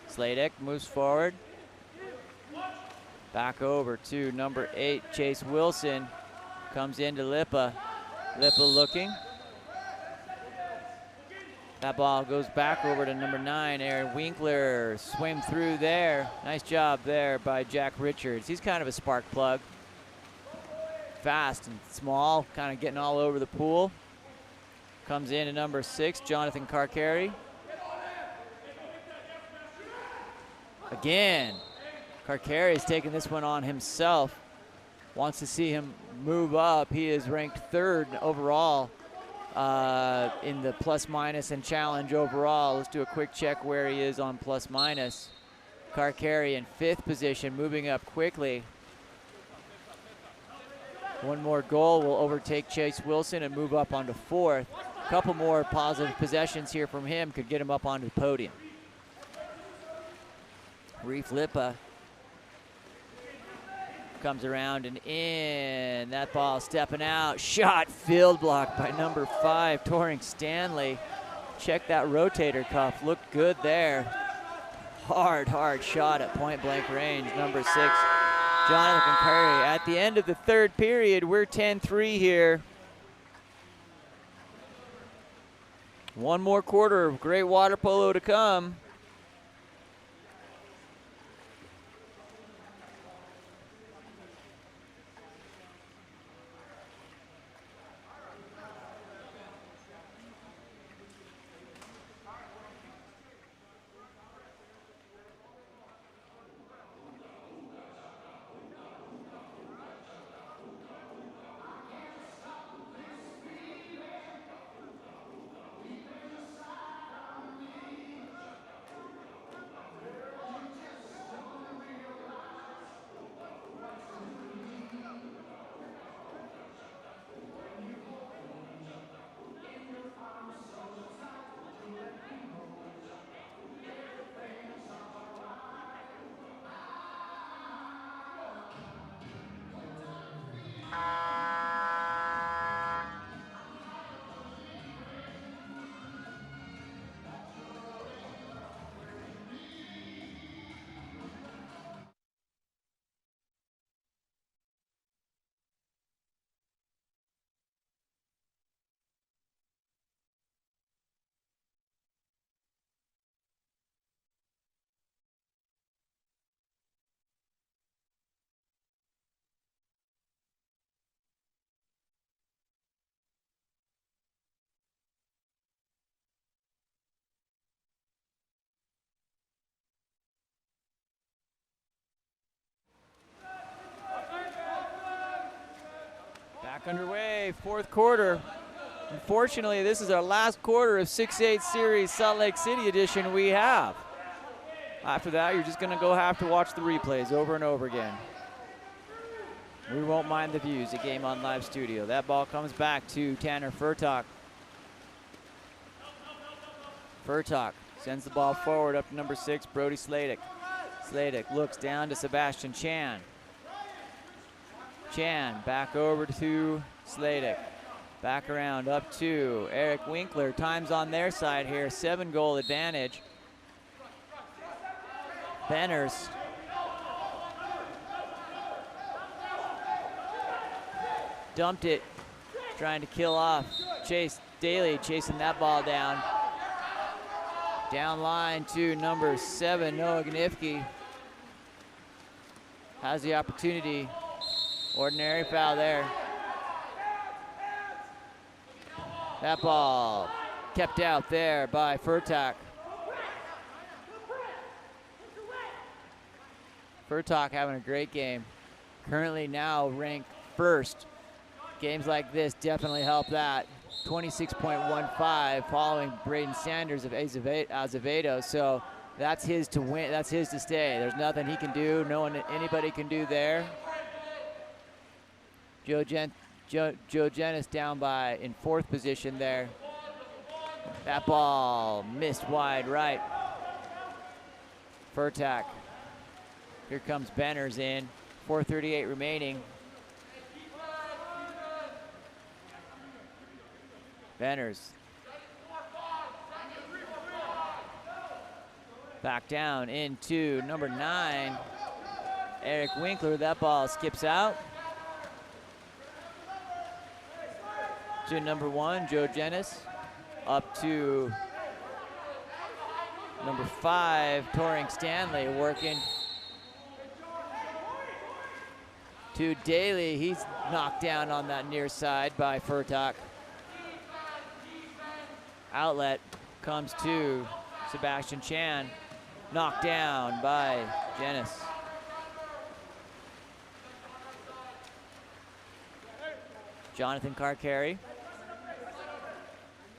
Sladek moves forward. Back over to number 8, Chase Wilson. Comes into Lipa. Lipa looking. That ball goes back over to number 9, Aaron Winkler. Swim through there. Nice job there by Jack Richards. He's kind of a spark plug. fast and small, kind of getting all over the pool. Comes in at number 6, Jonathan Carcari. Again, Carcari's taking this one on himself. Wants to see him move up. He is ranked 3rd overall in the plus minus and challenge overall. Let's do a quick check where he is on plus minus. Carcari in 5th position, moving up quickly. One more goal will overtake Chase Wilson and move up onto 4th. A couple more positive possessions here from him could get him up onto the podium. Reef Lippa comes around and in. That ball stepping out. Shot field blocked by number 5, Toring Stanley. Check that rotator cuff. Looked good there. Hard shot at point blank range. Number 6, Jonathan Curry. At the end of the 3rd period, we're 10-3 here. One more quarter of great water polo to come. Back underway, 4th quarter. Unfortunately, this is our last quarter of 6-8 Series Salt Lake City edition we have. After that, you're just gonna have to watch the replays over and over again. We won't mind the views at Game On Live Studio. That ball comes back to Tanner Furtok. Furtok sends the ball forward up to number 6, Brody Sladek. Sladek looks down to Sebastian Chan. Chan back over to Sladek. Back around up to Eric Winkler. Time's on their side here, 7-goal advantage. Benners. Dumped it, trying to kill off Chase Daly, chasing that ball down. Down line to number 7, Noah Gnifke. Has the opportunity. Ordinary foul there. That ball kept out there by Furtok. Furtok having a great game. Currently now ranked 1st. Games like this definitely help that. 26.15 following Braden Sanders of Azevedo. So that's his to win. That's his to stay. There's nothing he can do. No one, anybody can do there. Joe Genis down by in 4th position there. That ball missed wide right. Furtak. Here comes Benners in. 4:38 remaining. Benners. Back down into number 9, Eric Winkler. That ball skips out to number 1, Joe Genis. Up to number 5, Toring Stanley, working to Daly. He's knocked down on that near side by Furtak. Outlet comes to Sebastian Chan. Knocked down by Jenis. Jonathan Carcari.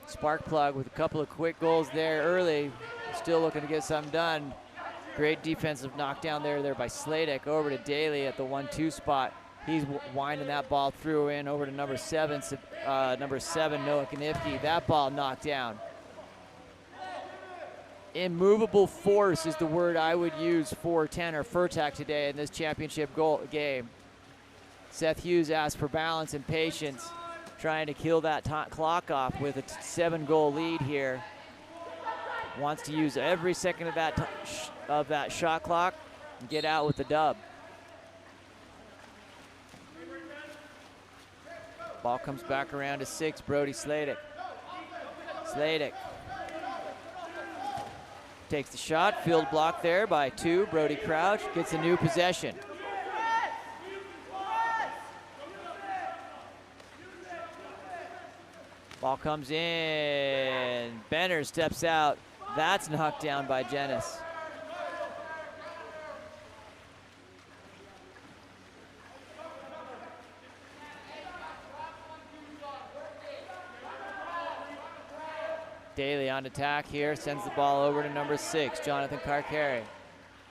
Sparkplug with a couple of quick goals there early. Still looking to get something done. Great defensive knockdown there by Sladek. Over to Daly at the 1-2 spot. He's winding that ball through in over to number 7, Noah Kanifke. That ball knocked down. Immovable force is the word I would use for Tanner Furtak today in this championship game. Seth Hughes asked for balance and patience, trying to kill that clock off with a 7-goal lead here. Wants to use every second of that shot clock and get out with the dub. Ball comes back around to 6, Brody Sladek. Sladek takes the shot, field block there by 2, Brody Crouch, gets a new possession. Ball comes in, Benner steps out. That's knocked down by Jenis. Daly on attack here, sends the ball over to number 6, Jonathan Carcari.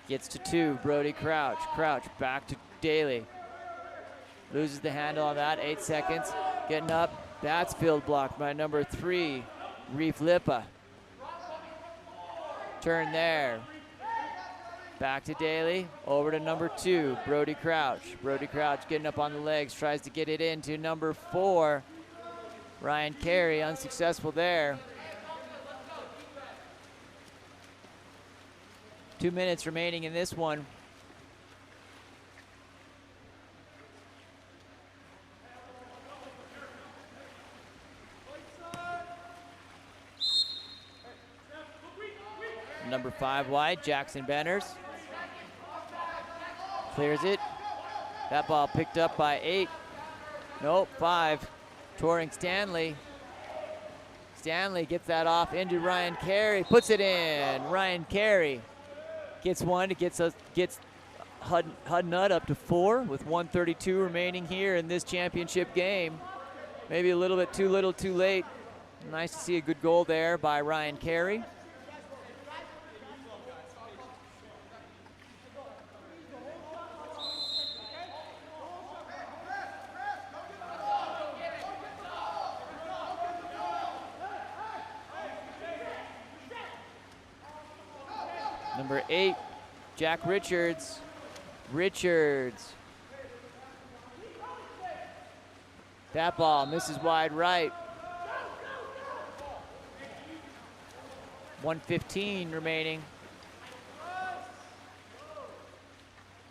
Gets to 2, Brody Crouch. Crouch back to Daly. Loses the handle on that, 8 seconds. Getting up, that's field blocked by number 3, Reef Lipa. Turn there. Back to Daly, over to number 2, Brody Crouch. Brody Crouch getting up on the legs, tries to get it into number 4, Ryan Carey, unsuccessful there. 2 minutes remaining in this one. Number 5 wide, Jackson Benners. Clears it. That ball picked up by 8. Nope, 5. Touring Stanley. Stanley gets that off into Ryan Carey, puts it in. Ryan Carey gets one, gets Hud Nutt up to 4 with 1:32 remaining here in this championship game. Maybe a little bit too little, too late. Nice to see a good goal there by Ryan Carey. Number 8, Jack Richards. Richards. That ball misses wide right. 1:15 remaining.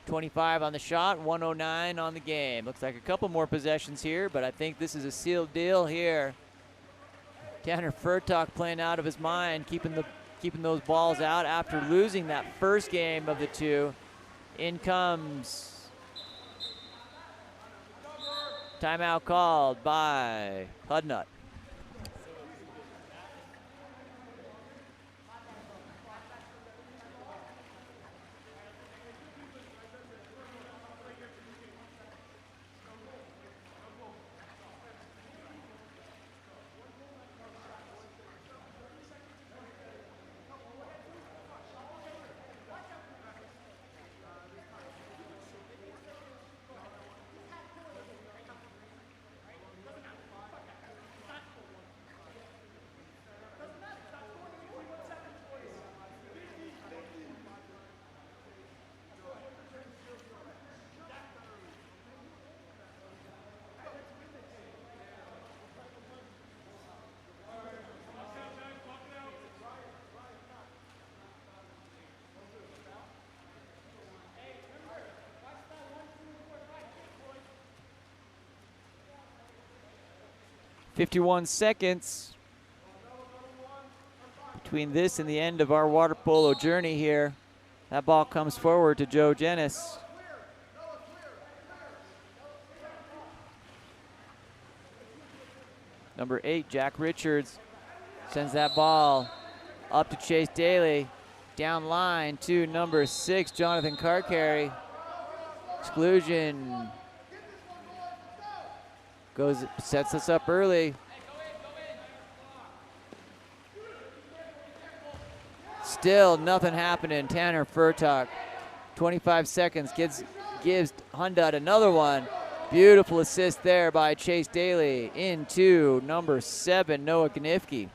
25 on the shot, 109 on the game. Looks like a couple more possessions here, but I think this is a sealed deal here. Tanner Furtak playing out of his mind, keeping those balls out after losing that first game of the 2. In comes timeout called by Hud Nutt. .51 seconds between this and the end of our water polo journey here. That ball comes forward to Joe Jenis. Number 8, Jack Richards, sends that ball up to Chase Daly. Down line to number 6, Jonathan Carcary. Exclusion sets us up early. Still nothing happening. Tanner Furtok, 25 seconds, gives Hundud another one. Beautiful assist there by Chase Daly into number 7, Noah Gnifke.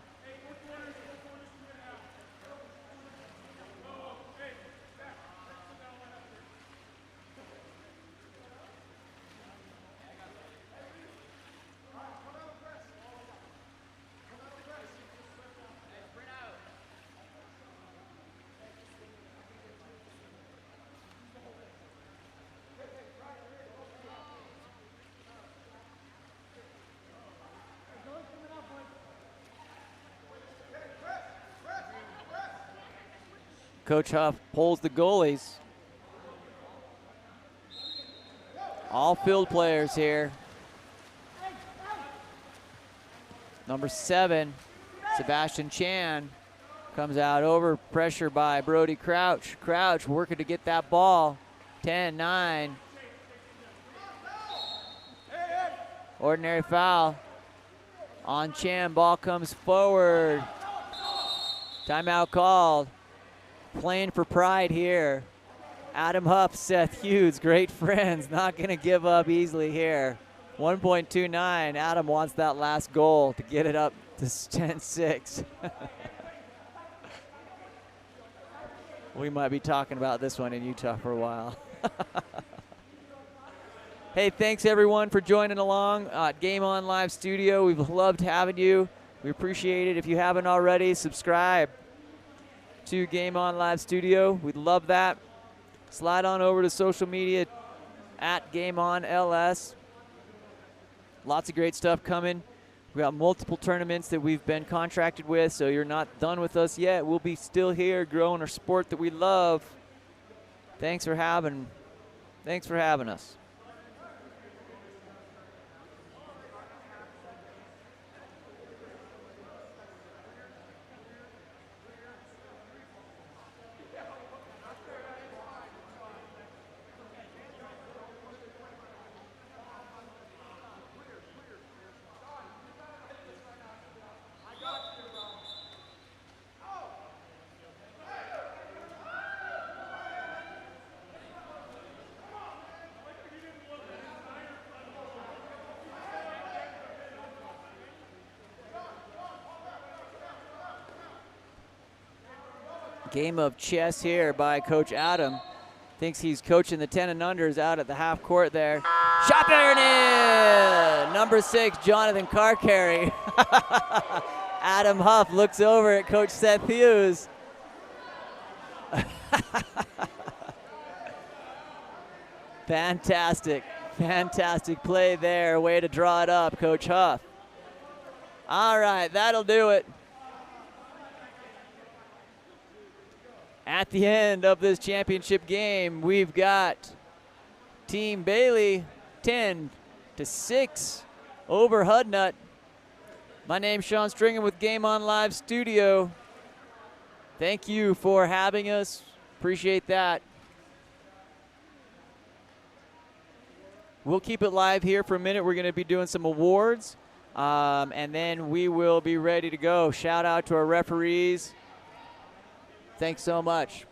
Coach Huff pulls the goalies. All field players here. Number 7, Sebastian Chan, comes out over pressure by Brody Crouch. Crouch working to get that ball. 10-9. Ordinary foul on Chan. Ball comes forward. Timeout called. Playing for pride here. Adam Huff, Seth Hughes, great friends. Not going to give up easily here. 1.29. Adam wants that last goal to get it up to 10-6. We might be talking about this one in Utah for a while. Hey, thanks everyone for joining along at Game On Live Studio. We've loved having you. We appreciate it. If you haven't already, subscribe to Game On Live Studio. We'd love that. Slide on over to social media at Game On LS. Lots of great stuff coming. We got multiple tournaments that we've been contracted with, so you're not done with us yet. We'll be still here growing our sport that we love. Thanks for having us. Game of chess here by Coach Adam. Thinks he's coaching the 10 and unders out at the half court there. Shot iron in! Number 6, Jonathan Carcary. Adam Huff looks over at Coach Seth Hughes. Fantastic play there. Way to draw it up, Coach Huff. All right, that'll do it. At the end of this championship game, we've got Team Bailey 10-6 over Hudnut. My name's Sean Stringham with Game On Live Studio. Thank you for having us. Appreciate that. We'll keep it live here for a minute. We're going to be doing some awards, and then we will be ready to go. Shout out to our referees. Thanks so much.